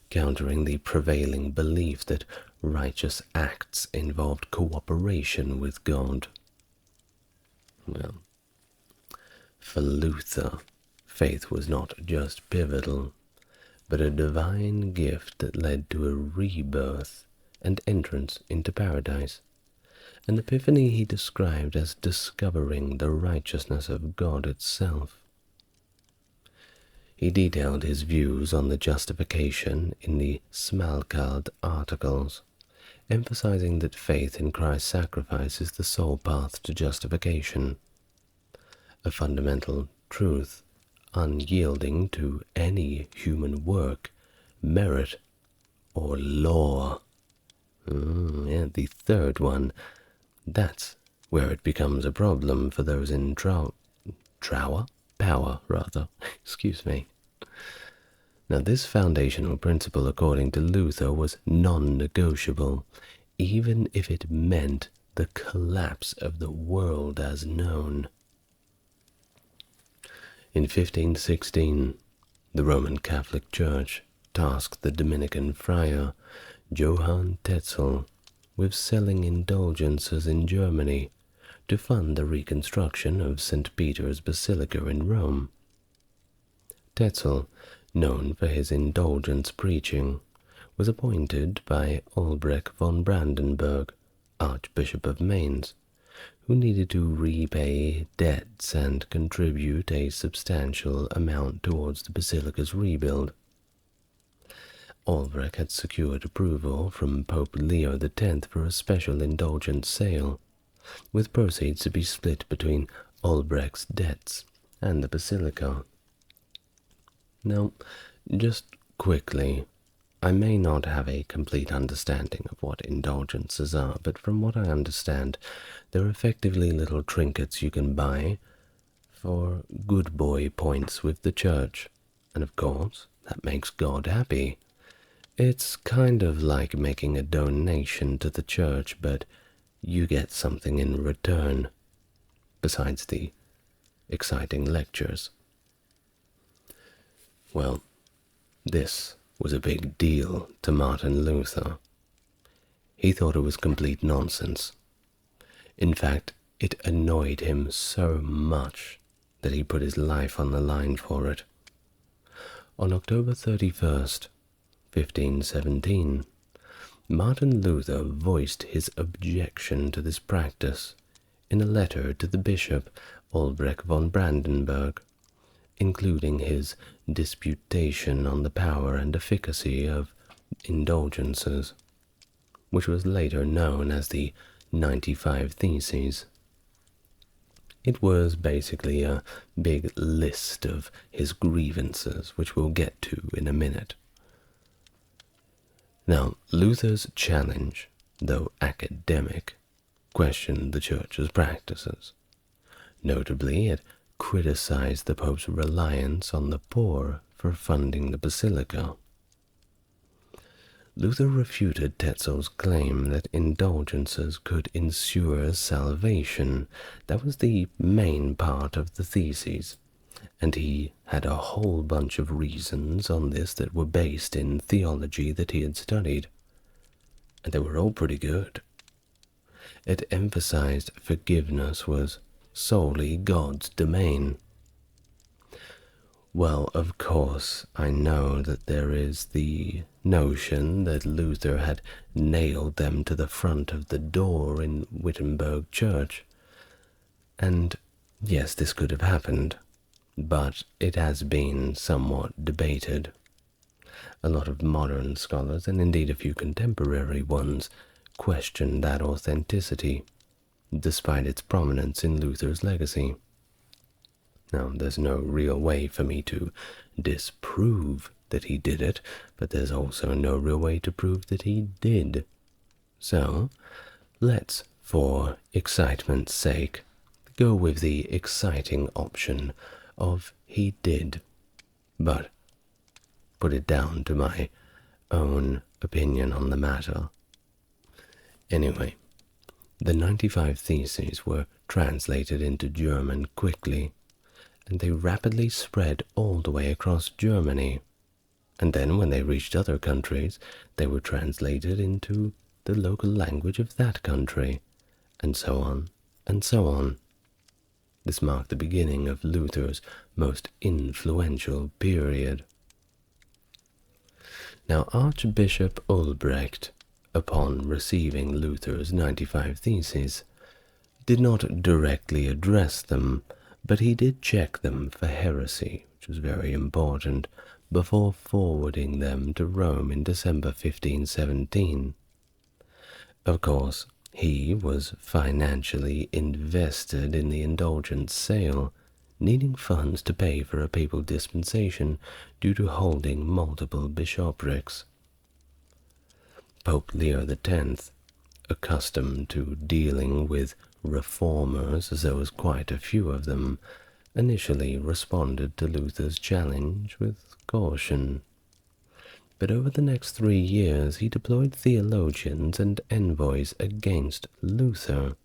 countering the prevailing belief that righteous acts involved cooperation with God. Well, for Luther, faith was not just pivotal, but a divine gift that led to a rebirth and entrance into paradise, an epiphany he described as discovering the righteousness of God itself. He detailed his views on the justification in the Smalcald articles, emphasizing that faith in Christ's sacrifice is the sole path to justification, a fundamental truth unyielding to any human work, merit, or law. Yeah, the third one, that's where it becomes a problem for those in power, excuse me. Now, this foundational principle, according to Luther, was non-negotiable, even if it meant the collapse of the world as known. In 1516, the Roman Catholic Church tasked the Dominican friar Johann Tetzel with selling indulgences in Germany to fund the reconstruction of St. Peter's Basilica in Rome. Tetzel, known for his indulgence preaching, was appointed by Albrecht von Brandenburg, Archbishop of Mainz, who needed to repay debts and contribute a substantial amount towards the basilica's rebuild. Albrecht had secured approval from Pope Leo X for a special indulgence sale, with proceeds to be split between Albrecht's debts and the basilica. Now, just quickly, I may not have a complete understanding of what indulgences are, but from what I understand, they're effectively little trinkets you can buy for good boy points with the church, and of course, that makes God happy. It's kind of like making a donation to the church, but you get something in return, besides the exciting lectures. Well, this was a big deal to Martin Luther. He thought it was complete nonsense. In fact, it annoyed him so much that he put his life on the line for it. On October 31st, 1517, Martin Luther voiced his objection to this practice in a letter to the bishop Albrecht von Brandenburg, including his disputation on the power and efficacy of indulgences, which was later known as the 95 Theses. It was basically a big list of his grievances, which we'll get to in a minute. Now, Luther's challenge, though academic, questioned the Church's practices. Notably, it criticized the Pope's reliance on the poor for funding the basilica. Luther refuted Tetzel's claim that indulgences could ensure salvation. That was the main part of the theses, and he had a whole bunch of reasons on this that were based in theology that he had studied, and they were all pretty good. It emphasized forgiveness was solely God's domain. Well, of course, I know that there is the notion that Luther had nailed them to the front of the door in Wittenberg Church. And yes, this could have happened, but it has been somewhat debated. A lot of modern scholars, and indeed a few contemporary ones, question that authenticity. despite its prominence in Luther's legacy. Now, there's no real way for me to disprove that he did it, but there's also no real way to prove that he did. So, let's, for excitement's sake, go with the exciting option of he did, but put it down to my own opinion on the matter. Anyway, the 95 Theses were translated into German quickly, and they rapidly spread all the way across Germany. And then when they reached other countries, they were translated into the local language of that country, and so on, and so on. This marked the beginning of Luther's most influential period. Now, Archbishop Ulbricht, upon receiving Luther's 95 Theses, did not directly address them, but he did check them for heresy, which was very important, before forwarding them to Rome in December 1517. Of course, he was financially invested in the indulgence sale, needing funds to pay for a papal dispensation due to holding multiple bishoprics. Pope Leo X, accustomed to dealing with reformers, as there was quite a few of them, initially responded to Luther's challenge with caution. But over the next 3 years he deployed theologians and envoys against Luther,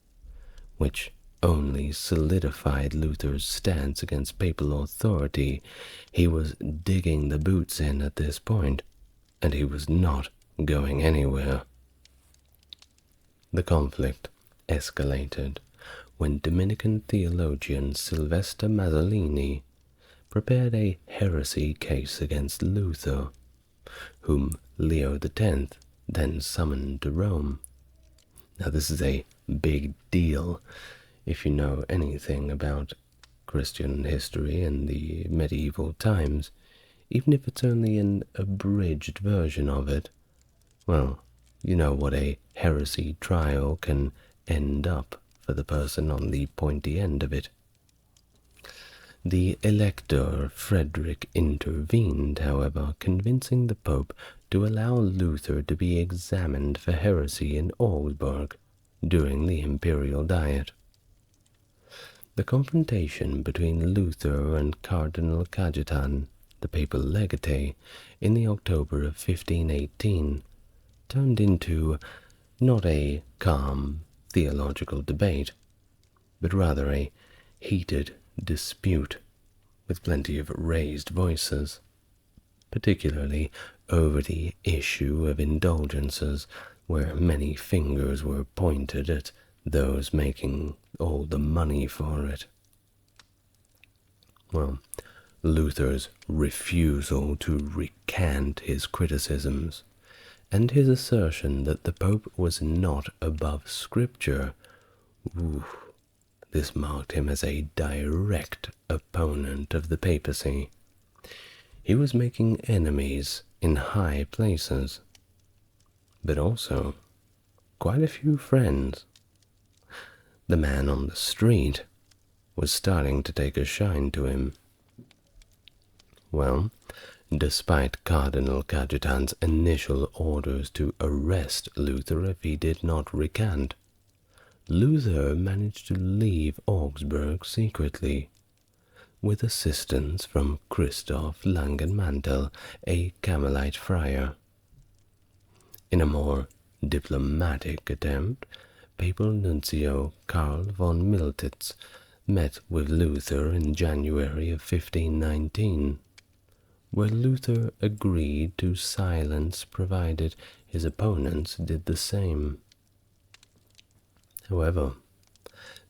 which only solidified Luther's stance against papal authority. He was digging the boots in at this point, and he was not going anywhere. The conflict escalated when Dominican theologian Sylvester Mazzolini prepared a heresy case against Luther, whom Leo X then summoned to Rome. Now, this is a big deal if you know anything about Christian history in the medieval times, even if it's only an abridged version of it. Well, you know what a heresy trial can end up for the person on the pointy end of it. The Elector Frederick intervened, however, convincing the Pope to allow Luther to be examined for heresy in Augsburg during the imperial diet. The confrontation between Luther and Cardinal Cajetan, the papal legate, in the October of 1518 turned into not a calm theological debate, but rather a heated dispute with plenty of raised voices, particularly over the issue of indulgences, where many fingers were pointed at those making all the money for it. Well, Luther's refusal to recant his criticisms and his assertion that the Pope was not above Scripture, this marked him as a direct opponent of the papacy. He was making enemies in high places, but also quite a few friends. The man on the street was starting to take a shine to him. Well, despite Cardinal Cajetan's initial orders to arrest Luther if he did not recant, Luther managed to leave Augsburg secretly, with assistance from Christoph Langenmantel, a Carmelite friar. In a more diplomatic attempt, Papal Nuncio Karl von Miltitz met with Luther in January of 1519, where Luther agreed to silence provided his opponents did the same. However,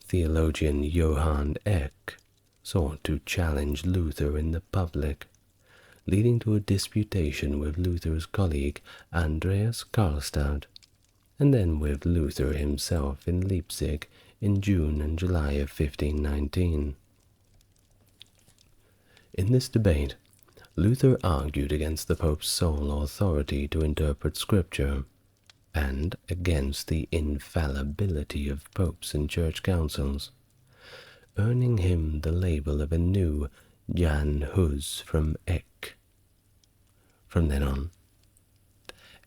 theologian Johann Eck sought to challenge Luther in the public, leading to a disputation with Luther's colleague Andreas Karlstadt, and then with Luther himself in Leipzig in June and July of 1519. In this debate, Luther argued against the Pope's sole authority to interpret Scripture, and against the infallibility of popes and church councils, earning him the label of a new Jan Hus from Eck. From then on,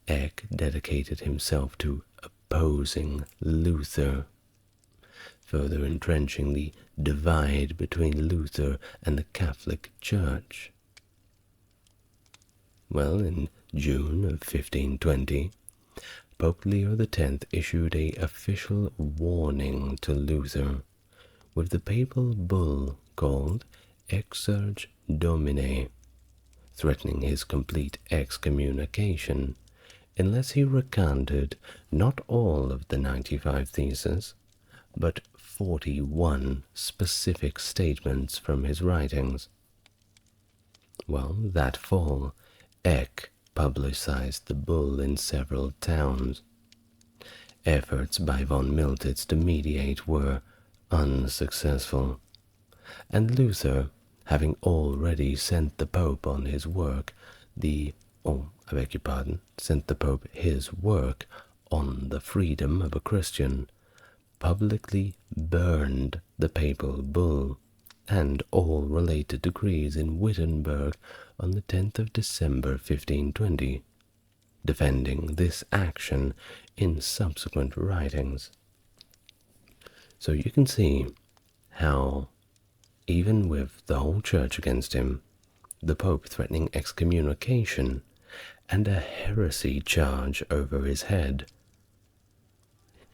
Eck dedicated himself to opposing Luther, further entrenching the divide between Luther and the Catholic Church. Well, in June of 1520, Pope Leo X issued an official warning to Luther with the papal bull called Exsurge Domine, threatening his complete excommunication unless he recanted not all of the 95 theses, but 41 specific statements from his writings. Well, that fall, Eck publicized the bull in several towns. Efforts by von Miltitz to mediate were unsuccessful, and Luther, having already sent the Pope on his work, sent the Pope his work on the freedom of a Christian, publicly burned the papal bull and all related decrees in Wittenberg on the 10th of December 1520, defending this action in subsequent writings. So you can see how, even with the whole church against him, the Pope threatening excommunication and a heresy charge over his head,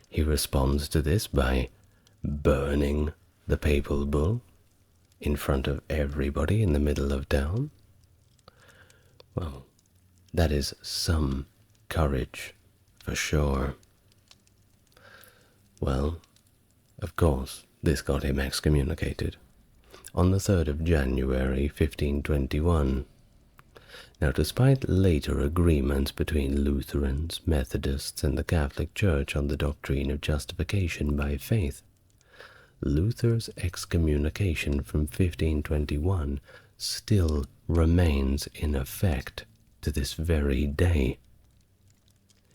he responds to this by burning the papal bull in front of everybody in the middle of town. Well, that is some courage, for sure. Well, of course, this got him excommunicated on the 3rd of January 1521. Now, despite later agreements between Lutherans, Methodists, and the Catholic Church on the doctrine of justification by faith, Luther's excommunication from 1521 still remains in effect to this very day.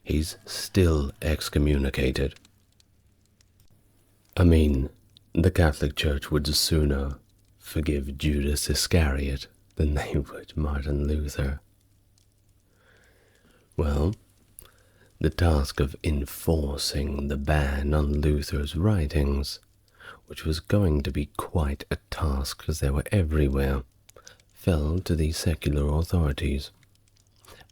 He's still excommunicated. I mean, the Catholic Church would sooner forgive Judas Iscariot than they would Martin Luther. Well, the task of enforcing the ban on Luther's writings, which was going to be quite a task as they were everywhere, fell to the secular authorities,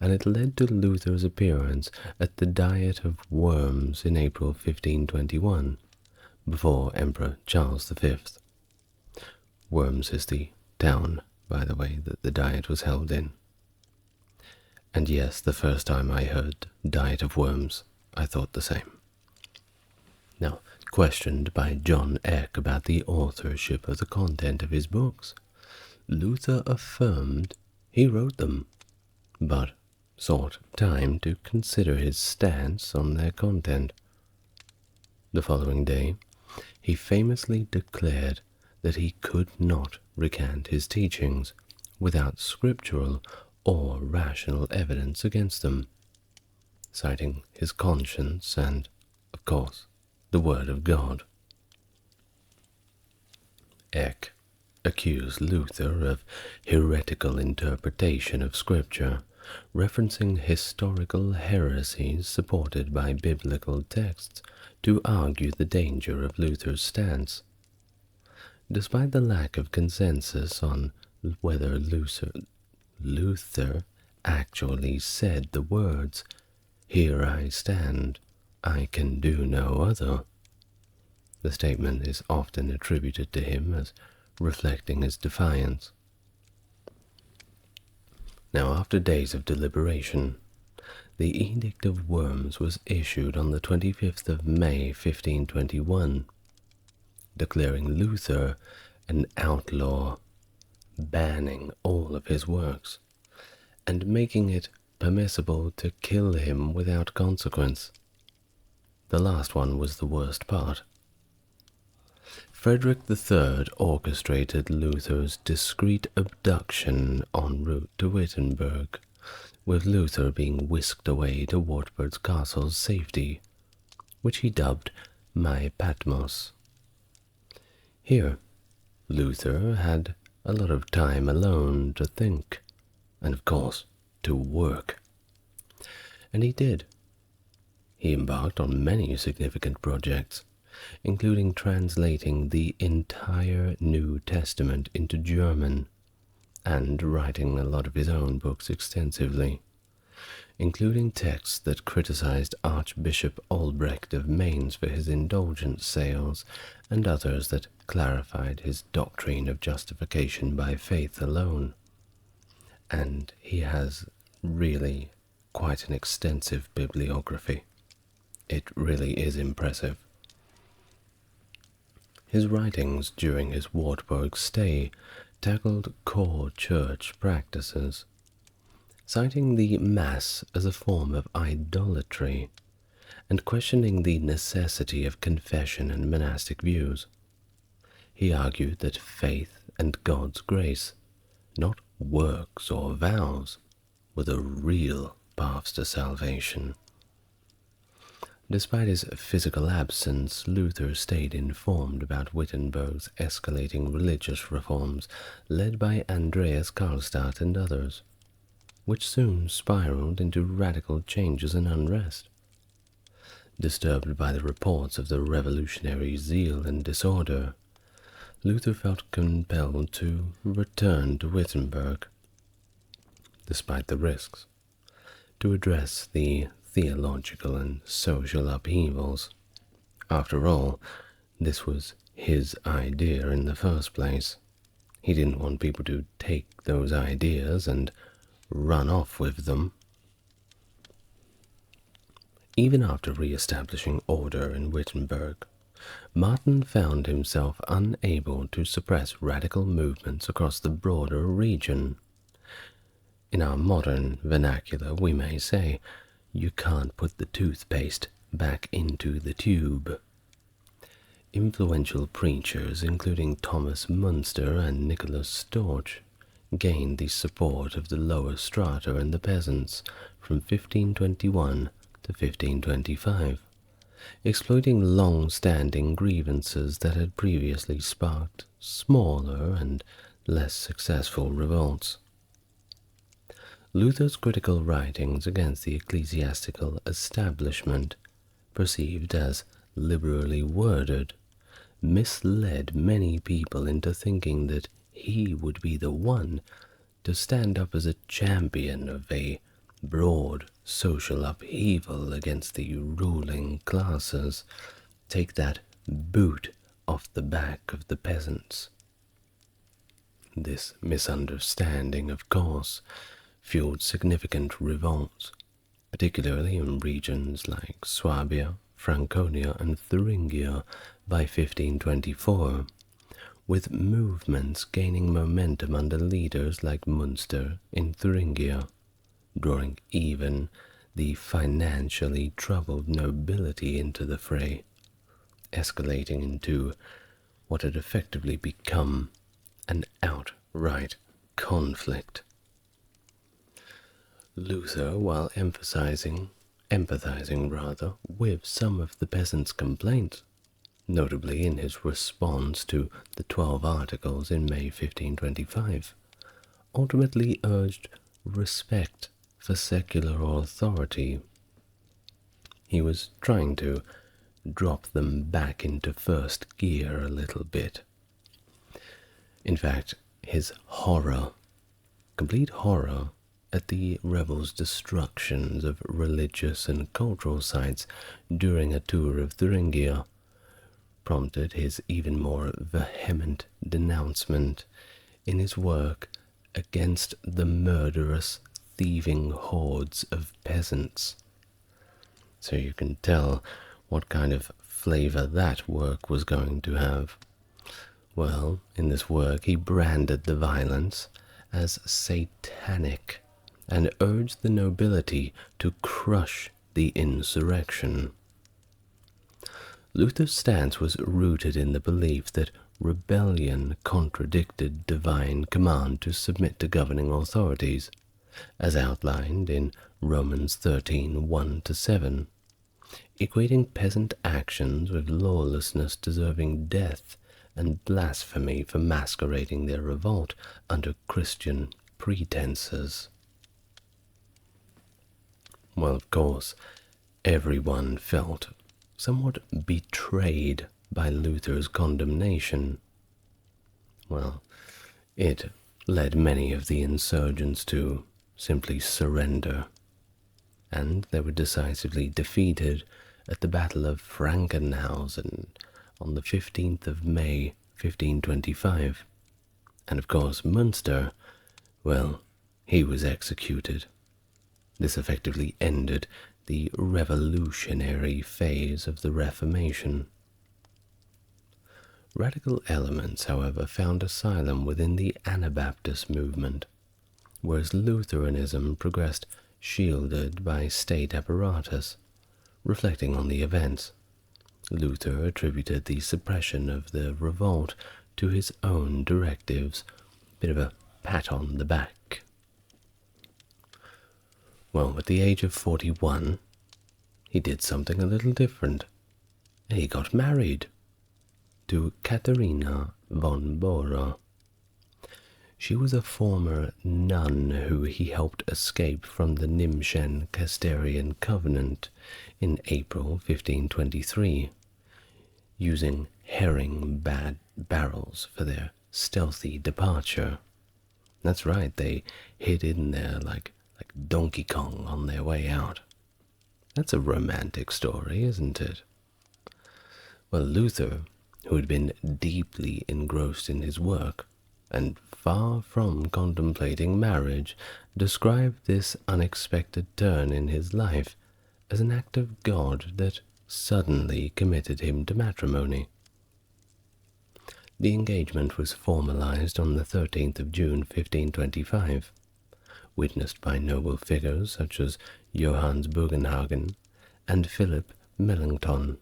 and it led to Luther's appearance at the Diet of Worms in April 1521, before Emperor Charles V. Worms is the town, by the way, that the Diet was held in. And yes, the first time I heard Diet of Worms, I thought the same. Now, questioned by John Eck about the authorship of the content of his books, Luther affirmed he wrote them, but sought time to consider his stance on their content. The following day, he famously declared that he could not recant his teachings without scriptural or rational evidence against them, citing his conscience and, of course, the Word of God. Eck accused Luther of heretical interpretation of Scripture, referencing historical heresies supported by biblical texts to argue the danger of Luther's stance. Despite the lack of consensus on whether Luther actually said the words, "Here I stand, I can do no other," the statement is often attributed to him as reflecting his defiance. Now, after days of deliberation, the Edict of Worms was issued on the 25th of May 1521, declaring Luther an outlaw, banning all of his works, and making it permissible to kill him without consequence. The last one was the worst part. Frederick III orchestrated Luther's discreet abduction en route to Wittenberg, with Luther being whisked away to Wartburg's castle's safety, which he dubbed My Patmos. Here, Luther had a lot of time alone to think, and of course, to work. And he did. He embarked on many significant projects, including translating the entire New Testament into German, and writing a lot of his own books extensively, including texts that criticized Archbishop Albrecht of Mainz for his indulgence sales, and others that clarified his doctrine of justification by faith alone. And he has really quite an extensive bibliography. It really is impressive. His writings during his Wartburg stay tackled core church practices, citing the Mass as a form of idolatry, and questioning the necessity of confession and monastic views. He argued that faith and God's grace, not works or vows, were the real paths to salvation. Despite his physical absence, Luther stayed informed about Wittenberg's escalating religious reforms led by Andreas Karlstadt and others, which soon spiraled into radical changes and unrest. Disturbed by the reports of the revolutionary zeal and disorder, Luther felt compelled to return to Wittenberg, despite the risks, to address the theological and social upheavals. After all, this was his idea in the first place. He didn't want people to take those ideas and run off with them. Even after re-establishing order in Wittenberg, Martin found himself unable to suppress radical movements across the broader region. In our modern vernacular, we may say, you can't put the toothpaste back into the tube. Influential preachers, including Thomas Münster and Nicholas Storch, gained the support of the lower strata and the peasants from 1521 to 1525, exploiting long-standing grievances that had previously sparked smaller and less successful revolts. Luther's critical writings against the ecclesiastical establishment, perceived as liberally worded, misled many people into thinking that he would be the one to stand up as a champion of a broad social upheaval against the ruling classes, take that boot off the back of the peasants. This misunderstanding, of course, fueled significant revolts, particularly in regions like Swabia, Franconia, and Thuringia by 1524, with movements gaining momentum under leaders like Münster in Thuringia, drawing even the financially troubled nobility into the fray, escalating into what had effectively become an outright conflict. Luther, while empathizing with some of the peasants' complaints, notably in his response to the 12 Articles in May 1525, ultimately urged respect for secular authority. He was trying to drop them back into first gear a little bit. In fact, his complete horror at the rebels' destructions of religious and cultural sites during a tour of Thuringia, prompted his even more vehement denouncement in his work against the murderous, thieving hordes of peasants. So you can tell what kind of flavor that work was going to have. Well, in this work he branded the violence as satanic and urged the nobility to crush the insurrection. Luther's stance was rooted in the belief that rebellion contradicted divine command to submit to governing authorities, as outlined in Romans 13:1-7, equating peasant actions with lawlessness deserving death and blasphemy for masquerading their revolt under Christian pretenses. Well, of course, everyone felt somewhat betrayed by Luther's condemnation. Well, it led many of the insurgents to simply surrender, and they were decisively defeated at the Battle of Frankenhausen on the 15th of May, 1525. And of course, Münster, well, he was executed. This effectively ended the revolutionary phase of the Reformation. Radical elements, however, found asylum within the Anabaptist movement, whereas Lutheranism progressed shielded by state apparatus. Reflecting on the events, Luther attributed the suppression of the revolt to his own directives, bit of a pat on the back. Well, at the age of 41, he did something a little different. He got married to Katharina von Bora. She was a former nun who he helped escape from the Nimschen Casterian Covenant in April 1523, using herring barrels for their stealthy departure. That's right, they hid in there like Donkey Kong on their way out. That's a romantic story, isn't it? Well, Luther, who had been deeply engrossed in his work and far from contemplating marriage, described this unexpected turn in his life as an act of God that suddenly committed him to matrimony. The engagement was formalized on the 13th of June 1525, witnessed by noble figures such as Johannes Bugenhagen and Philip Melanchthon,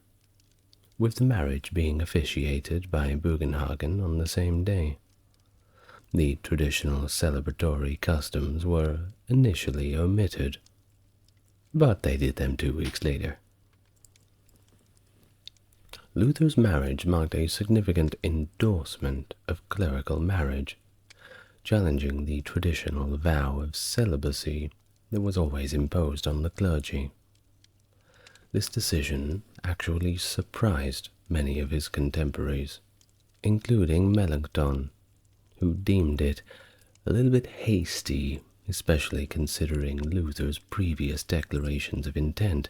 with the marriage being officiated by Bugenhagen on the same day. The traditional celebratory customs were initially omitted, but they did them 2 weeks later. Luther's marriage marked a significant endorsement of clerical marriage, challenging the traditional vow of celibacy that was always imposed on the clergy. This decision actually surprised many of his contemporaries, including Melanchthon, who deemed it a little bit hasty, especially considering Luther's previous declarations of intent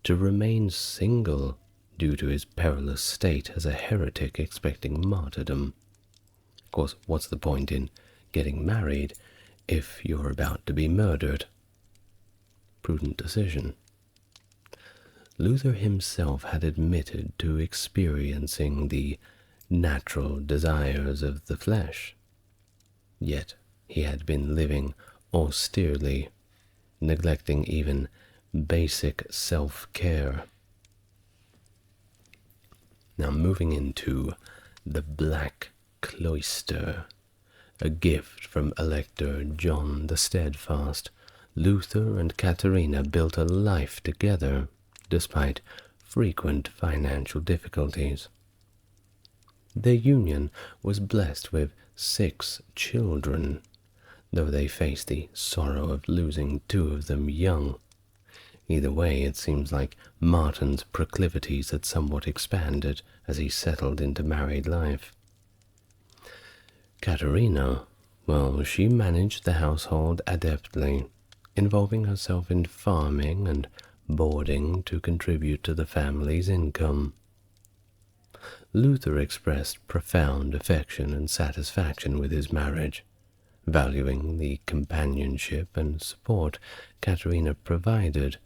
to remain single due to his perilous state as a heretic expecting martyrdom. Of course, what's the point in getting married if you're about to be murdered? Prudent decision. Luther himself had admitted to experiencing the natural desires of the flesh, yet he had been living austerely, neglecting even basic self-care. Now moving into the Black Cloister, a gift from Elector John the Steadfast, Luther and Katharina built a life together, despite frequent financial difficulties. Their union was blessed with 6 children, though they faced the sorrow of losing 2 of them young. Either way, it seems like Martin's proclivities had somewhat expanded as he settled into married life. Katharina, well, she managed the household adeptly, involving herself in farming and boarding to contribute to the family's income. Luther expressed profound affection and satisfaction with his marriage, valuing the companionship and support Katharina provided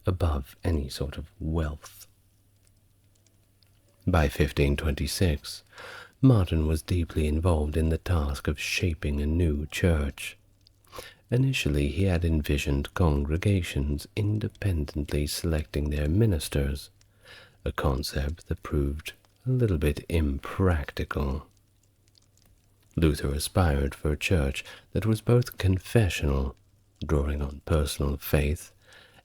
above any sort of wealth. By 1526, Martin was deeply involved in the task of shaping a new church. Initially, he had envisioned congregations independently selecting their ministers, a concept that proved a little bit impractical. Luther aspired for a church that was both confessional, drawing on personal faith,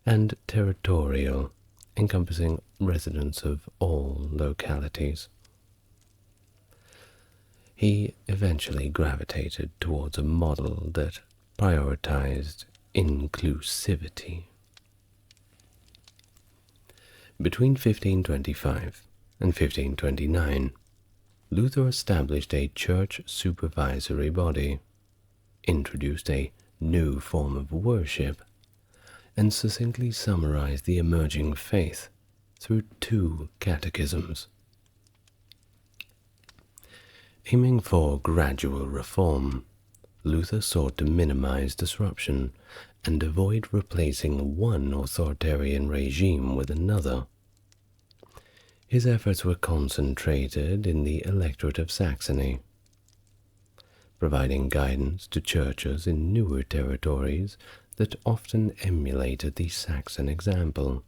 and territorial, encompassing residents of all localities. He eventually gravitated towards a model that prioritized inclusivity. Between 1525 and 1529, Luther established a church supervisory body, introduced a new form of worship, and succinctly summarized the emerging faith through 2 catechisms. Aiming for gradual reform, Luther sought to minimize disruption and avoid replacing one authoritarian regime with another. His efforts were concentrated in the electorate of Saxony, providing guidance to churches in newer territories that often emulated the Saxon example.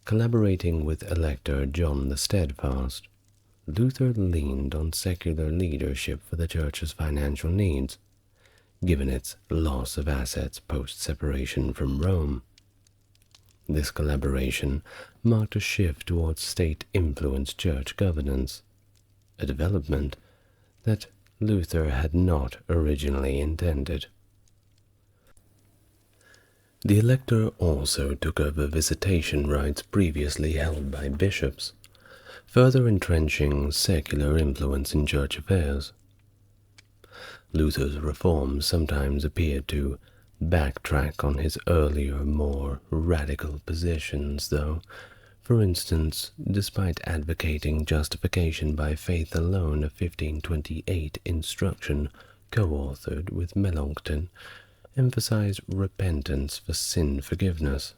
Collaborating with Elector John the Steadfast, Luther leaned on secular leadership for the Church's financial needs, given its loss of assets post-separation from Rome. This collaboration marked a shift towards state-influenced church governance, a development that Luther had not originally intended. The elector also took over visitation rights previously held by bishops, further entrenching secular influence in church affairs. Luther's reforms sometimes appeared to backtrack on his earlier, more radical positions, though. For instance, despite advocating justification by faith alone, a 1528 instruction co-authored with Melanchthon emphasized repentance for sin forgiveness.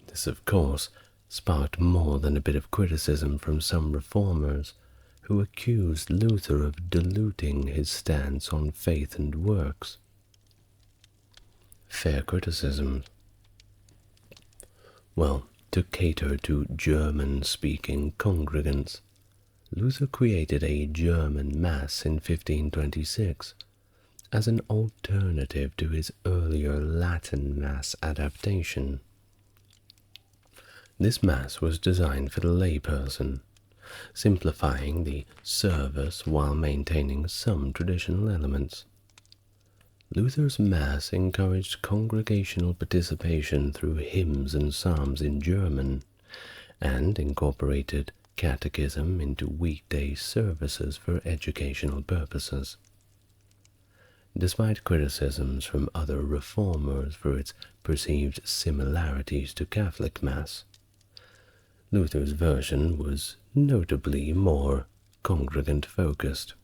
This, of course, sparked more than a bit of criticism from some reformers who accused Luther of diluting his stance on faith and works. Fair criticism. Well, to cater to German-speaking congregants, Luther created a German Mass in 1526 as an alternative to his earlier Latin Mass adaptation. This Mass was designed for the layperson, simplifying the service while maintaining some traditional elements. Luther's Mass encouraged congregational participation through hymns and psalms in German, and incorporated catechism into weekday services for educational purposes. Despite criticisms from other reformers for its perceived similarities to Catholic Mass, Luther's version was notably more congregant-focused.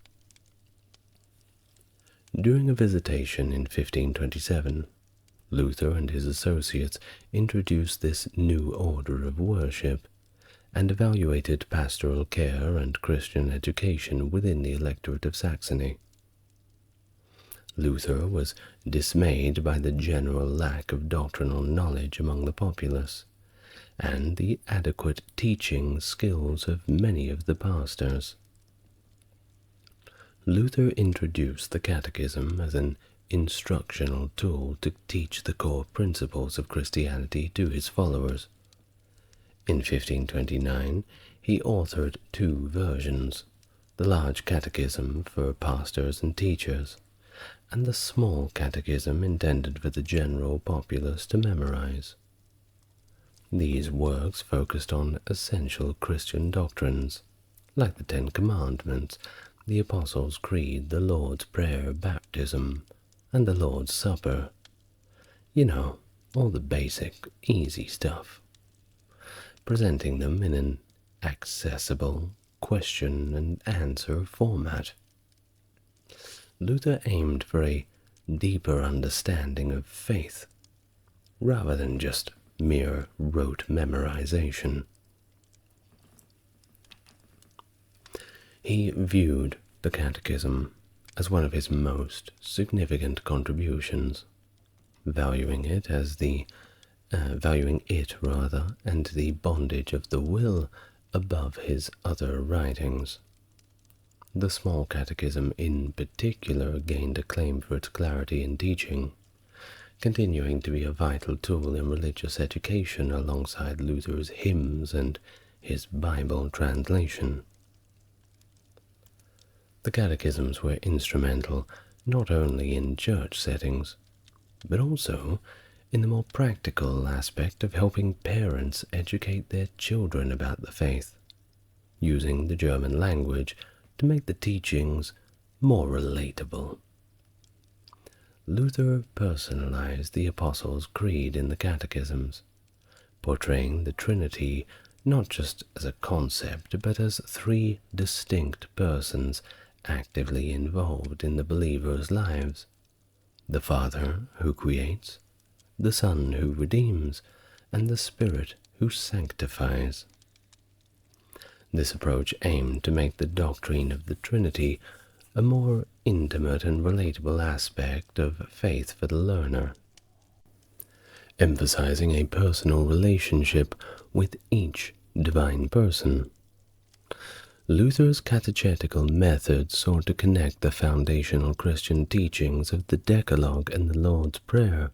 During a visitation in 1527, Luther and his associates introduced this new order of worship and evaluated pastoral care and Christian education within the electorate of Saxony. Luther was dismayed by the general lack of doctrinal knowledge among the populace, and the adequate teaching skills of many of the pastors. Luther introduced the Catechism as an instructional tool to teach the core principles of Christianity to his followers. In 1529, he authored 2 versions, the large catechism for pastors and teachers, and the small catechism intended for the general populace to memorize. These works focused on essential Christian doctrines, like the 10 Commandments, the Apostles' Creed, the Lord's Prayer, baptism, and the Lord's Supper. You know, all the basic, easy stuff. Presenting them in an accessible question and answer format. Luther aimed for a deeper understanding of faith, rather than just mere rote memorization. He viewed the Catechism as one of his most significant contributions, valuing it and the bondage of the will above his other writings. The small catechism in particular gained acclaim for its clarity in teaching, continuing to be a vital tool in religious education alongside Luther's hymns and his Bible translation. The catechisms were instrumental not only in church settings, but also in the more practical aspect of helping parents educate their children about the faith, using the German language to make the teachings more relatable. Luther personalized the Apostles' Creed in the catechisms, portraying the Trinity not just as a concept, but as three distinct persons actively involved in the believers' lives: the Father who creates, the Son who redeems, and the Spirit who sanctifies. This approach aimed to make the doctrine of the Trinity a more intimate and relatable aspect of faith for the learner, emphasizing a personal relationship with each divine person. Luther's catechetical method sought to connect the foundational Christian teachings of the Decalogue and the Lord's Prayer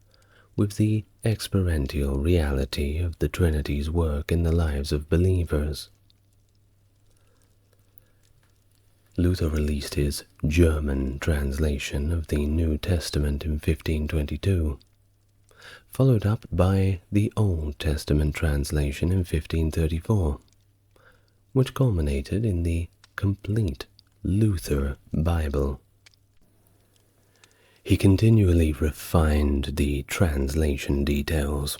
with the experiential reality of the Trinity's work in the lives of believers. Luther released his German translation of the New Testament in 1522, followed up by the Old Testament translation in 1534, which culminated in the complete Luther Bible. He continually refined the translation details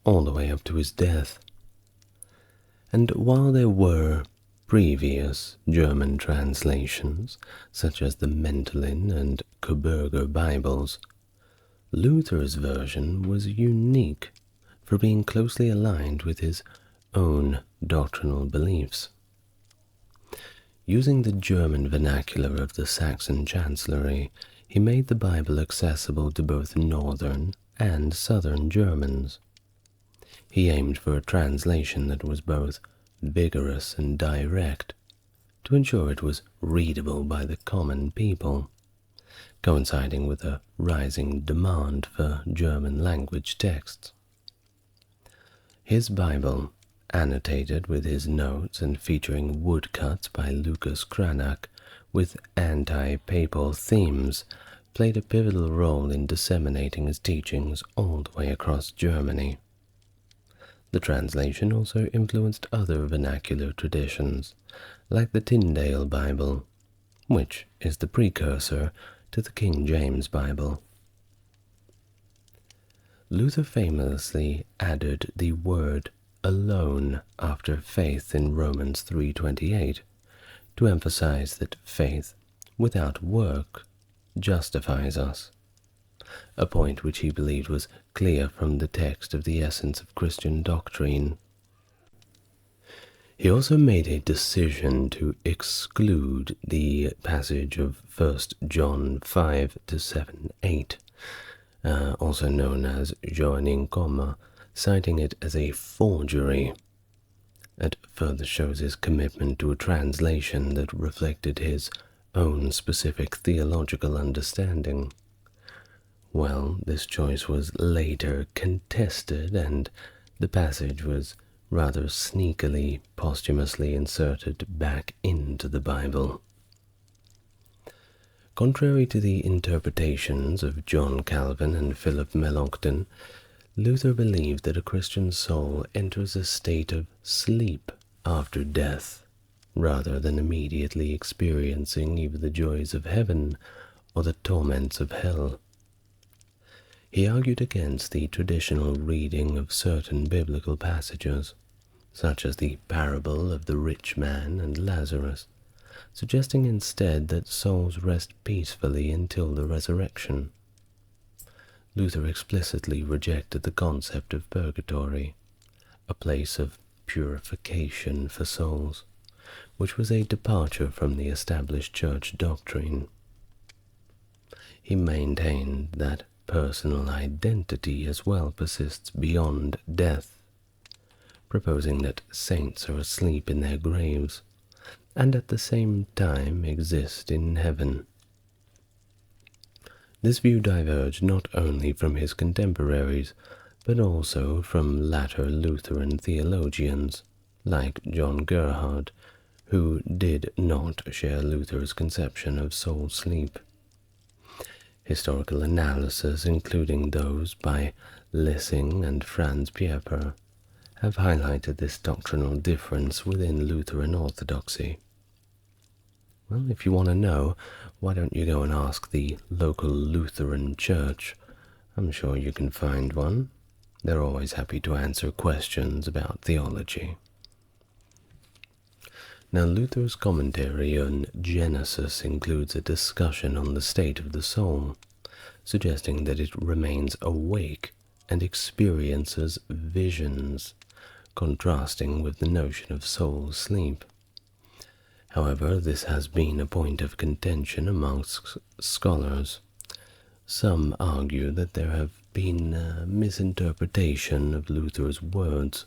all the way up to his death. And while there were previous German translations, such as the Mentalin and Coburger Bibles, Luther's version was unique for being closely aligned with his own doctrinal beliefs. Using the German vernacular of the Saxon Chancellery, he made the Bible accessible to both northern and southern Germans. He aimed for a translation that was both vigorous and direct, to ensure it was readable by the common people, coinciding with a rising demand for German language texts. His Bible, annotated with his notes and featuring woodcuts by Lucas Cranach with anti-papal themes, played a pivotal role in disseminating his teachings all the way across Germany. The translation also influenced other vernacular traditions, like the Tyndale Bible, which is the precursor to the King James Bible. Luther famously added the word alone after faith in Romans 3:28 to emphasize that faith without work justifies us, a point which he believed was clear from the text of the essence of Christian doctrine. He also made a decision to exclude the passage of 1 John 5-7-8, also known as joining comma, citing it as a forgery. It further shows his commitment to a translation that reflected his own specific theological understanding. Well, this choice was later contested, and the passage was rather sneakily, posthumously inserted back into the Bible. Contrary to the interpretations of John Calvin and Philip Melanchthon, Luther believed that a Christian soul enters a state of sleep after death, rather than immediately experiencing either the joys of heaven or the torments of hell. He argued against the traditional reading of certain biblical passages, such as the parable of the rich man and Lazarus, suggesting instead that souls rest peacefully until the resurrection. Luther explicitly rejected the concept of purgatory, a place of purification for souls, which was a departure from the established church doctrine. He maintained that personal identity as well persists beyond death, proposing that saints are asleep in their graves and at the same time exist in heaven. This view diverged not only from his contemporaries, but also from latter Lutheran theologians, like John Gerhard, who did not share Luther's conception of soul sleep. Historical analysis, including those by Lessing and Franz Pieper, have highlighted this doctrinal difference within Lutheran orthodoxy. Well, if you want to know, why don't you go and ask the local Lutheran church? I'm sure you can find one. They're always happy to answer questions about theology. Now, Luther's commentary on Genesis includes a discussion on the state of the soul, suggesting that it remains awake and experiences visions, contrasting with the notion of soul sleep. However, this has been a point of contention amongst scholars. Some argue that there have been a misinterpretation of Luther's words,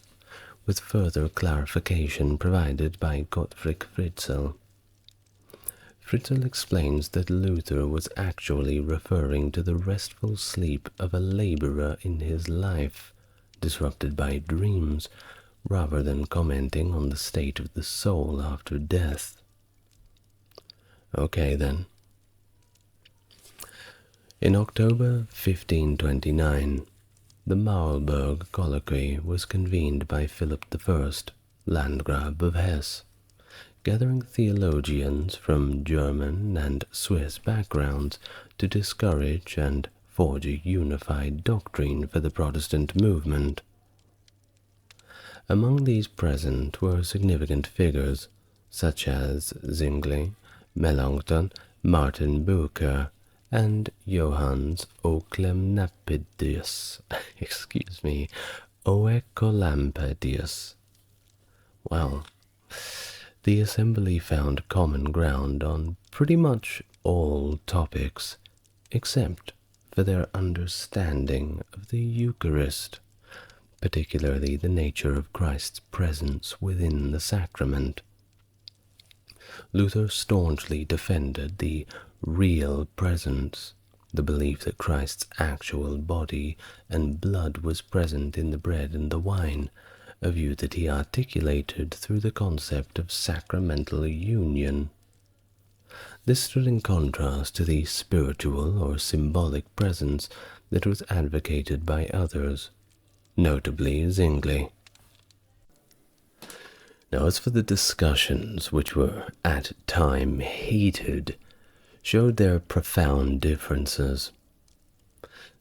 with further clarification provided by Gottfried Fritzl. Fritzl explains that Luther was actually referring to the restful sleep of a laborer in his life, disrupted by dreams, rather than commenting on the state of the soul after death. Okay then. In October 1529, the Marlburg Colloquy was convened by Philip I, Landgrave of Hesse, gathering theologians from German and Swiss backgrounds to discourage and forge a unified doctrine for the Protestant movement. Among these present were significant figures such as Zwingli, Melanchthon, Martin Bucer, and Johannes Oecolampadius. Oecolampadius. Well, the assembly found common ground on pretty much all topics, except for their understanding of the Eucharist, particularly the nature of Christ's presence within the sacrament. Luther staunchly defended the real presence, the belief that Christ's actual body and blood was present in the bread and the wine, a view that he articulated through the concept of sacramental union. This stood in contrast to the spiritual or symbolic presence that was advocated by others, notably Zwingli. Now, as for the discussions, which were at time heated, showed their profound differences.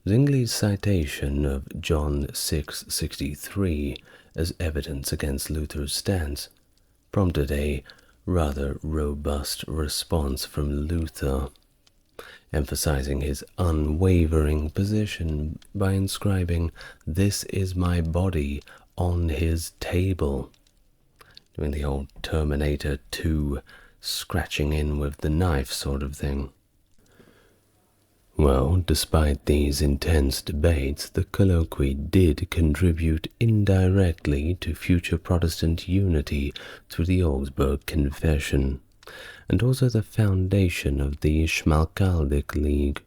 Zwingli's citation of John 6:63 as evidence against Luther's stance prompted a rather robust response from Luther, emphasizing his unwavering position by inscribing "This is my body" on his table, doing the old Terminator 2 scratching in with the knife sort of thing. Well, despite these intense debates, the colloquy did contribute indirectly to future Protestant unity through the Augsburg Confession, and also the foundation of the Schmalkaldic League,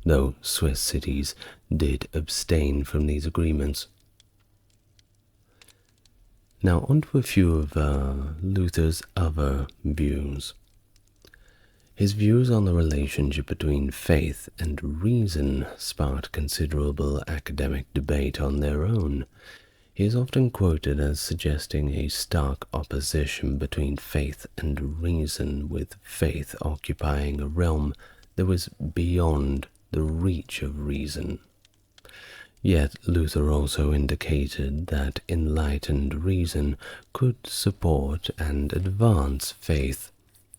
though Swiss cities did abstain from these agreements. Now onto a few of Luther's other views. His views on the relationship between faith and reason sparked considerable academic debate on their own. He is often quoted as suggesting a stark opposition between faith and reason, with faith occupying a realm that was beyond the reach of reason. Yet Luther also indicated that enlightened reason could support and advance faith,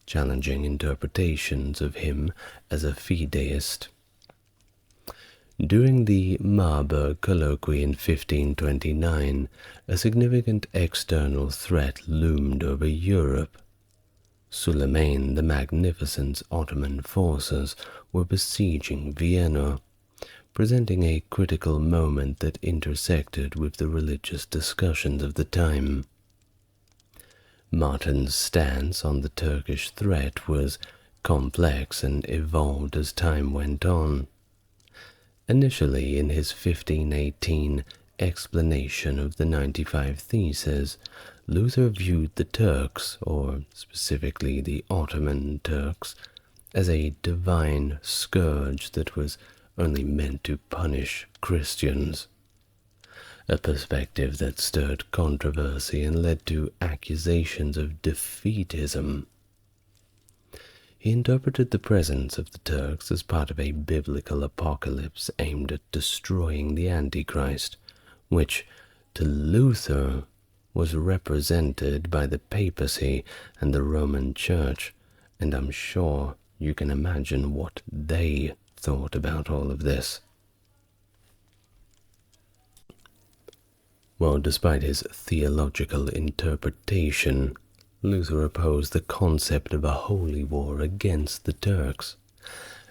challenging interpretations of him as a fideist. During the Marburg Colloquy in 1529, a significant external threat loomed over Europe. Suleiman the Magnificent's Ottoman forces were besieging Vienna, presenting a critical moment that intersected with the religious discussions of the time. Martin's stance on the Turkish threat was complex and evolved as time went on. Initially, in his 1518 explanation of the 95 Theses, Luther viewed the Turks, or specifically the Ottoman Turks, as a divine scourge that was only meant to punish Christians, a perspective that stirred controversy and led to accusations of defeatism. He interpreted the presence of the Turks as part of a biblical apocalypse aimed at destroying the Antichrist, which, to Luther, was represented by the papacy and the Roman Church, and I'm sure you can imagine what they thought about all of this. Well, despite his theological interpretation, Luther opposed the concept of a holy war against the Turks,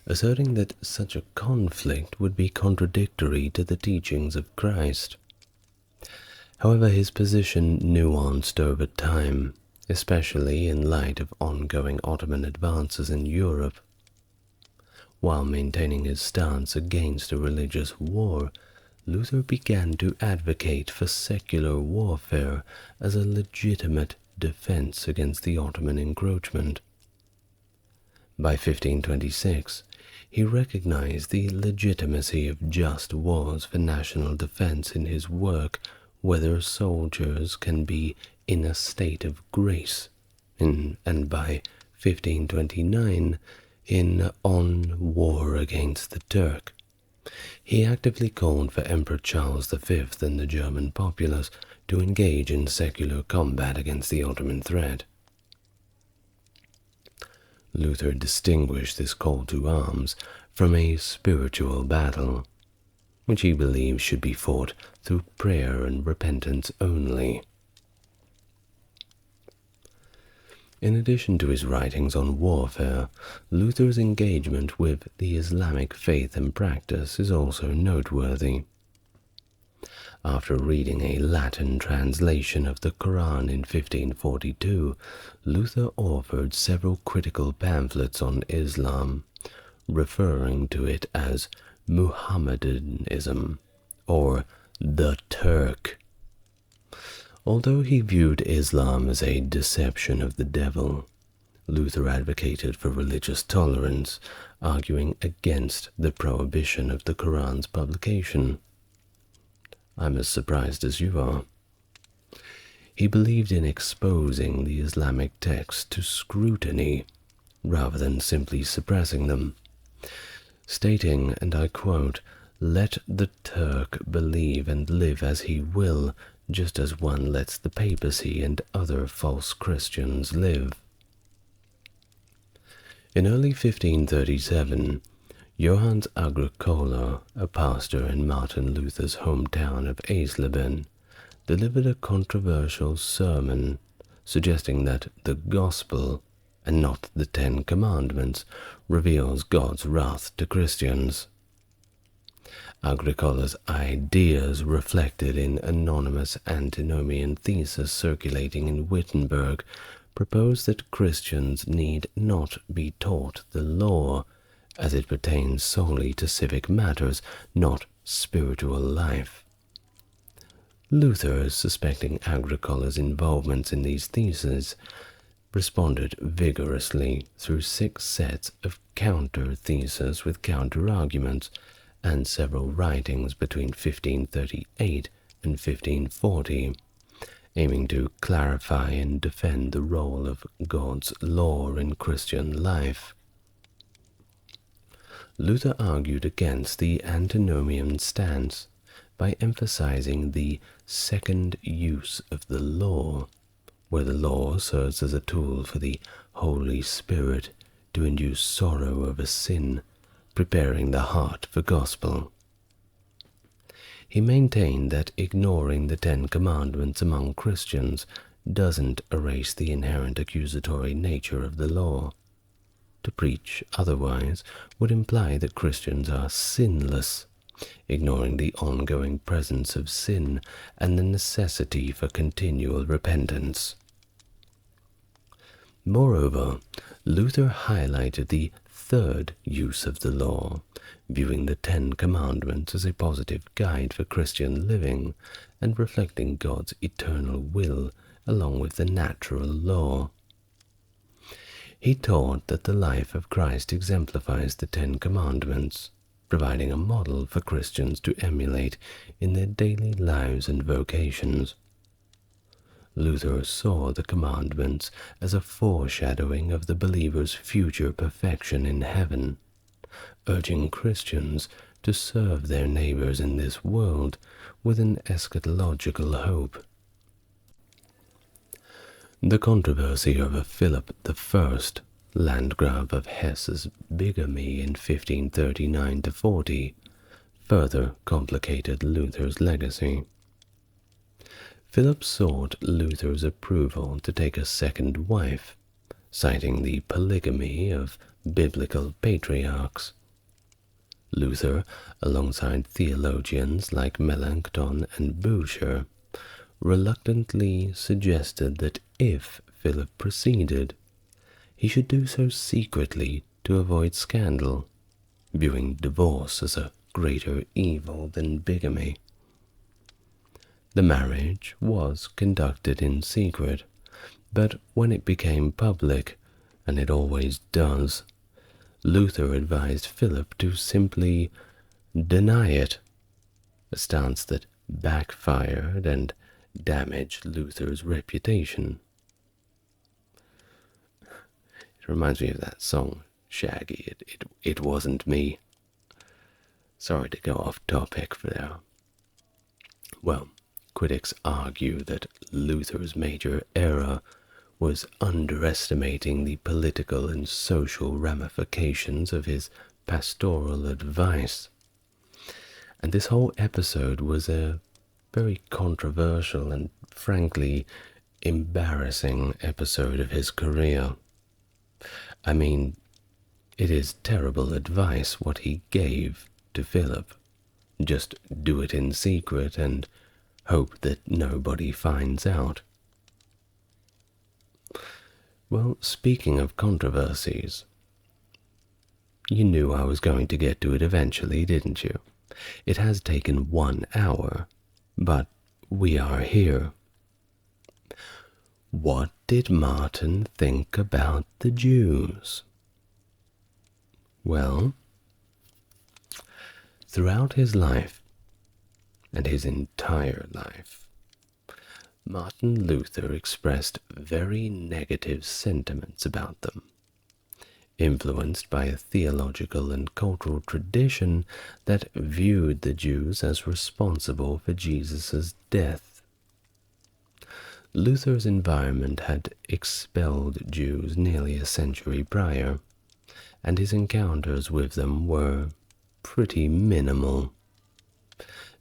asserting that such a conflict would be contradictory to the teachings of Christ. However, his position nuanced over time, especially in light of ongoing Ottoman advances in Europe. While maintaining his stance against a religious war, Luther began to advocate for secular warfare as a legitimate defense against the Ottoman encroachment. By 1526, he recognized the legitimacy of just wars for national defense in his work Whether Soldiers Can Be in a State of Grace, and by 1529 in On War Against the Turk. He actively called for Emperor Charles V and the German populace to engage in secular combat against the Ottoman threat. Luther distinguished this call to arms from a spiritual battle, which he believed should be fought through prayer and repentance only. In addition to his writings on warfare, Luther's engagement with the Islamic faith and practice is also noteworthy. After reading a Latin translation of the Quran in 1542, Luther authored several critical pamphlets on Islam, referring to it as Muhammadanism or the Turk. Although he viewed Islam as a deception of the devil, Luther advocated for religious tolerance, arguing against the prohibition of the Quran's publication. I'm as surprised as you are. He believed in exposing the Islamic texts to scrutiny rather than simply suppressing them, stating, and I quote, "Let the Turk believe and live as he will, just as one lets the papacy and other false Christians live." In early 1537, Johannes Agricola, a pastor in Martin Luther's hometown of Eisleben, delivered a controversial sermon suggesting that the Gospel, and not the Ten Commandments, reveals God's wrath to Christians. Agricola's ideas, reflected in anonymous antinomian thesis circulating in Wittenberg, proposed that Christians need not be taught the law, as it pertains solely to civic matters, not spiritual life. Luther, suspecting Agricola's involvements in these theses, responded vigorously through 6 sets of counter-theses with counter-arguments, and several writings between 1538 and 1540, aiming to clarify and defend the role of God's law in Christian life. Luther argued against the antinomian stance by emphasizing the second use of the law, where the law serves as a tool for the Holy Spirit to induce sorrow over sin, preparing the heart for gospel. He maintained that ignoring the 10 Commandments among Christians doesn't erase the inherent accusatory nature of the law. To preach otherwise would imply that Christians are sinless, ignoring the ongoing presence of sin and the necessity for continual repentance. Moreover, Luther highlighted the third use of the law, viewing the Ten Commandments as a positive guide for Christian living and reflecting God's eternal will along with the natural law. He taught that the life of Christ exemplifies the Ten Commandments, providing a model for Christians to emulate in their daily lives and vocations. Luther saw the commandments as a foreshadowing of the believer's future perfection in heaven, urging Christians to serve their neighbors in this world with an eschatological hope. The controversy over Philip I, Landgrave of Hesse's bigamy in 1539–40, further complicated Luther's legacy. Philip sought Luther's approval to take a second wife, citing the polygamy of biblical patriarchs. Luther, alongside theologians like Melanchthon and Bucer, reluctantly suggested that if Philip proceeded, he should do so secretly to avoid scandal, viewing divorce as a greater evil than bigamy. The marriage was conducted in secret, but when it became public, and it always does, Luther advised Philip to simply deny it, a stance that backfired and damaged Luther's reputation. It reminds me of that song, Shaggy, It Wasn't Me. Sorry to go off topic for there. Well, critics argue that Luther's major error was underestimating the political and social ramifications of his pastoral advice. And this whole episode was a very controversial and frankly embarrassing episode of his career. I mean, it is terrible advice what he gave to Philip. Just do it in secret and hope that nobody finds out. Well, speaking of controversies, you knew I was going to get to it eventually, didn't you? It has taken 1 hour, but we are here. What did Martin think about the Jews? Well, throughout his life, and his entire life, Martin Luther expressed very negative sentiments about them, influenced by a theological and cultural tradition that viewed the Jews as responsible for Jesus' death. Luther's environment had expelled Jews nearly a century prior, and his encounters with them were pretty minimal.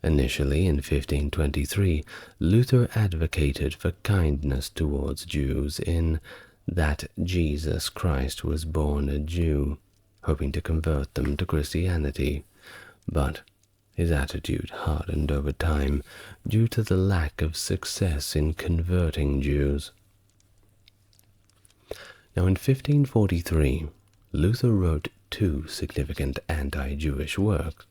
Initially, in 1523, Luther advocated for kindness towards Jews in that Jesus Christ was born a Jew, hoping to convert them to Christianity, but his attitude hardened over time due to the lack of success in converting Jews. Now, in 1543, Luther wrote 2 significant anti-Jewish works,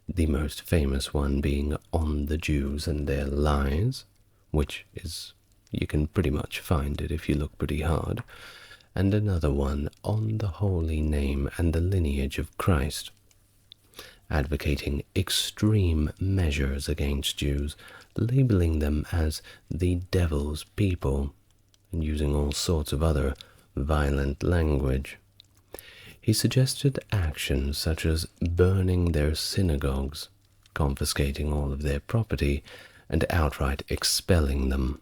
the most famous one being On the Jews and Their Lies, which is, you can pretty much find it if you look pretty hard, and another one On the Holy Name and the Lineage of Christ, advocating extreme measures against Jews, labeling them as the devil's people, and using all sorts of other violent language. He suggested actions such as burning their synagogues, confiscating all of their property, and outright expelling them.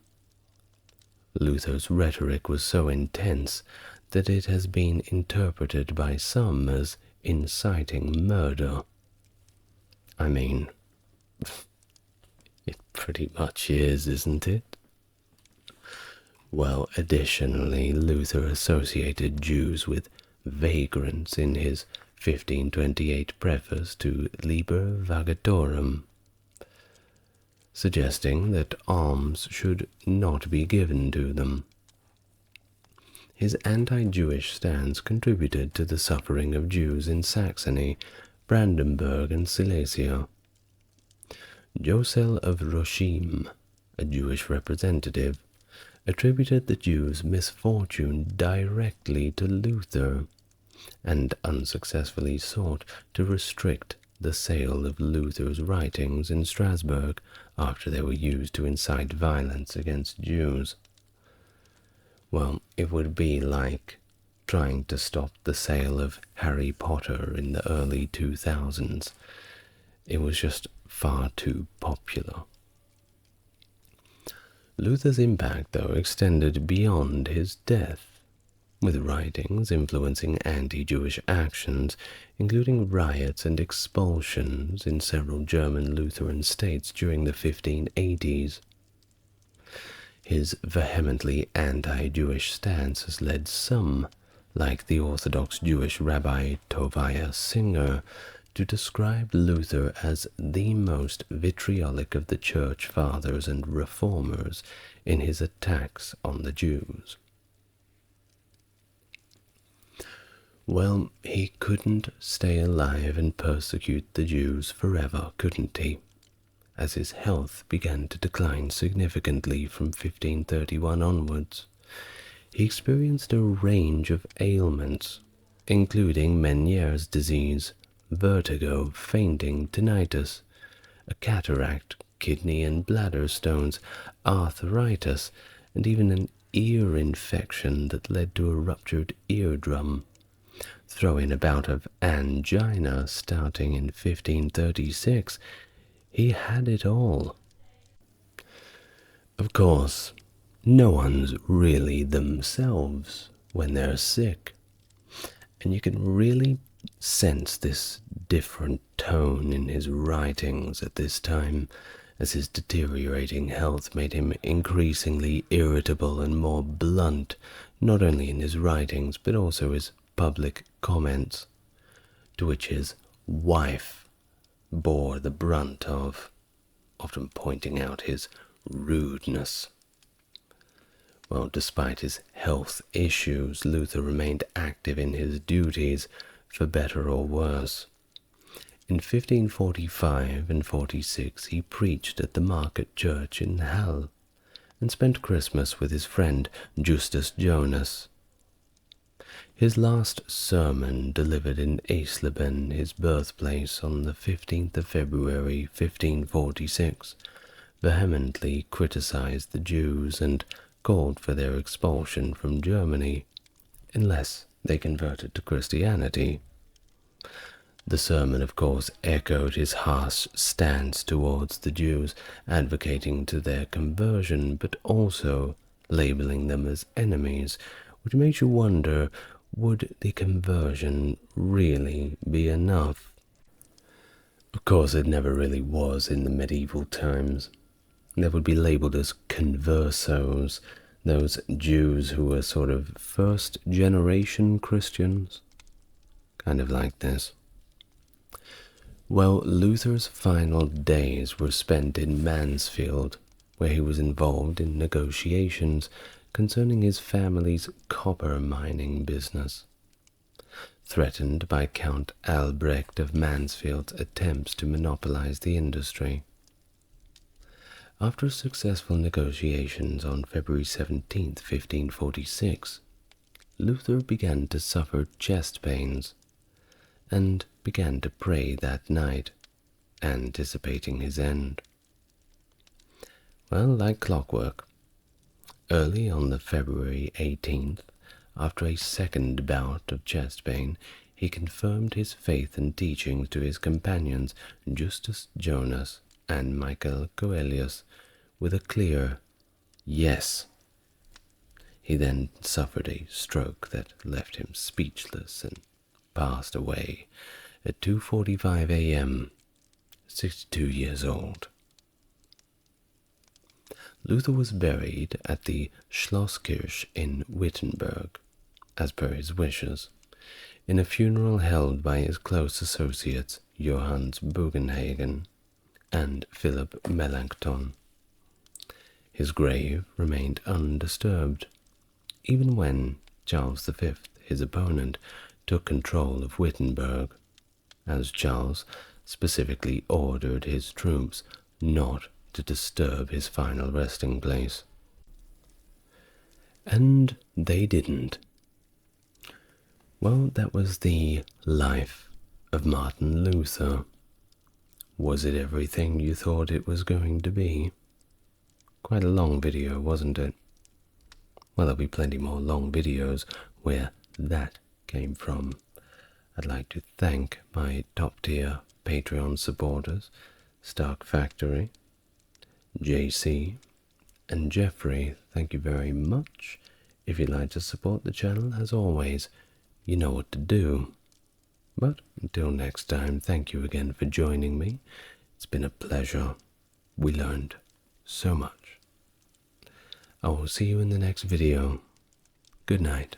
Luther's rhetoric was so intense that it has been interpreted by some as inciting murder. I mean, it pretty much is, isn't it? Well, additionally, Luther associated Jews with vagrants in his 1528 preface to Liber Vagatorum, suggesting that alms should not be given to them. His anti-Jewish stance contributed to the suffering of Jews in Saxony, Brandenburg, and Silesia. Josel of Roshim, a Jewish representative, attributed the Jews' misfortune directly to Luther, and unsuccessfully sought to restrict the sale of Luther's writings in Strasbourg after they were used to incite violence against Jews. Well, it would be like trying to stop the sale of Harry Potter in the early 2000s. It was just far too popular. Luther's impact, though, extended beyond his death, with writings influencing anti-Jewish actions, including riots and expulsions in several German Lutheran states during the 1580s. His vehemently anti-Jewish stance has led some, like the Orthodox Jewish Rabbi Tovia Singer, to describe Luther as the most vitriolic of the Church Fathers and Reformers in his attacks on the Jews. Well, he couldn't stay alive and persecute the Jews forever, couldn't he? As his health began to decline significantly from 1531 onwards, he experienced a range of ailments, including Meniere's disease, vertigo, fainting, tinnitus, a cataract, kidney and bladder stones, arthritis, and even an ear infection that led to a ruptured eardrum. Throw in a bout of angina starting in 1536, he had it all. Of course, no one's really themselves when they're sick, and you can really sense this different tone in his writings at this time, as his deteriorating health made him increasingly irritable and more blunt, not only in his writings but also his public comments, to which his wife bore the brunt of, often pointing out his rudeness. Well, despite his health issues, Luther remained active in his duties, for better or worse. In 1545 and 46 he preached at the market church in Halle, and spent Christmas with his friend Justus Jonas. His last sermon, delivered in Eisleben, his birthplace, on the 15th of February 1546, vehemently criticized the Jews and called for their expulsion from Germany, unless they converted to Christianity. The sermon, of course, echoed his harsh stance towards the Jews, advocating to their conversion, but also labeling them as enemies, which makes you wonder, would the conversion really be enough? Of course, it never really was in the medieval times. They would be labeled as conversos, those Jews who were sort of first-generation Christians, kind of like this. Well, Luther's final days were spent in Mansfield, where he was involved in negotiations concerning his family's copper mining business, threatened by Count Albrecht of Mansfield's attempts to monopolize the industry. After successful negotiations on February 17, 1546, Luther began to suffer chest pains and began to pray that night, anticipating his end. Well, like clockwork, early on the February 18th, after a second bout of chest pain, he confirmed his faith and teachings to his companions Justus Jonas and Michael Coelius with a clear yes. He then suffered a stroke that left him speechless and passed away at 2:45 a.m., 62 years old. Luther was buried at the Schlosskirche in Wittenberg, as per his wishes, in a funeral held by his close associates Johannes Bugenhagen and Philip Melanchthon. His grave remained undisturbed, even when Charles V, his opponent, took control of Wittenberg, as Charles specifically ordered his troops not to disturb his final resting place. And they didn't. Well, that was the life of Martin Luther. Was it everything you thought it was going to be? Quite a long video, wasn't it? Well, there'll be plenty more long videos where that came from. I'd like to thank my top-tier Patreon supporters, Stark Factory, JC, and Jeffrey. Thank you very much. If you'd like to support the channel, as always, you know what to do. But until next time, thank you again for joining me. It's been a pleasure. We learned so much. I will see you in the next video. Good night.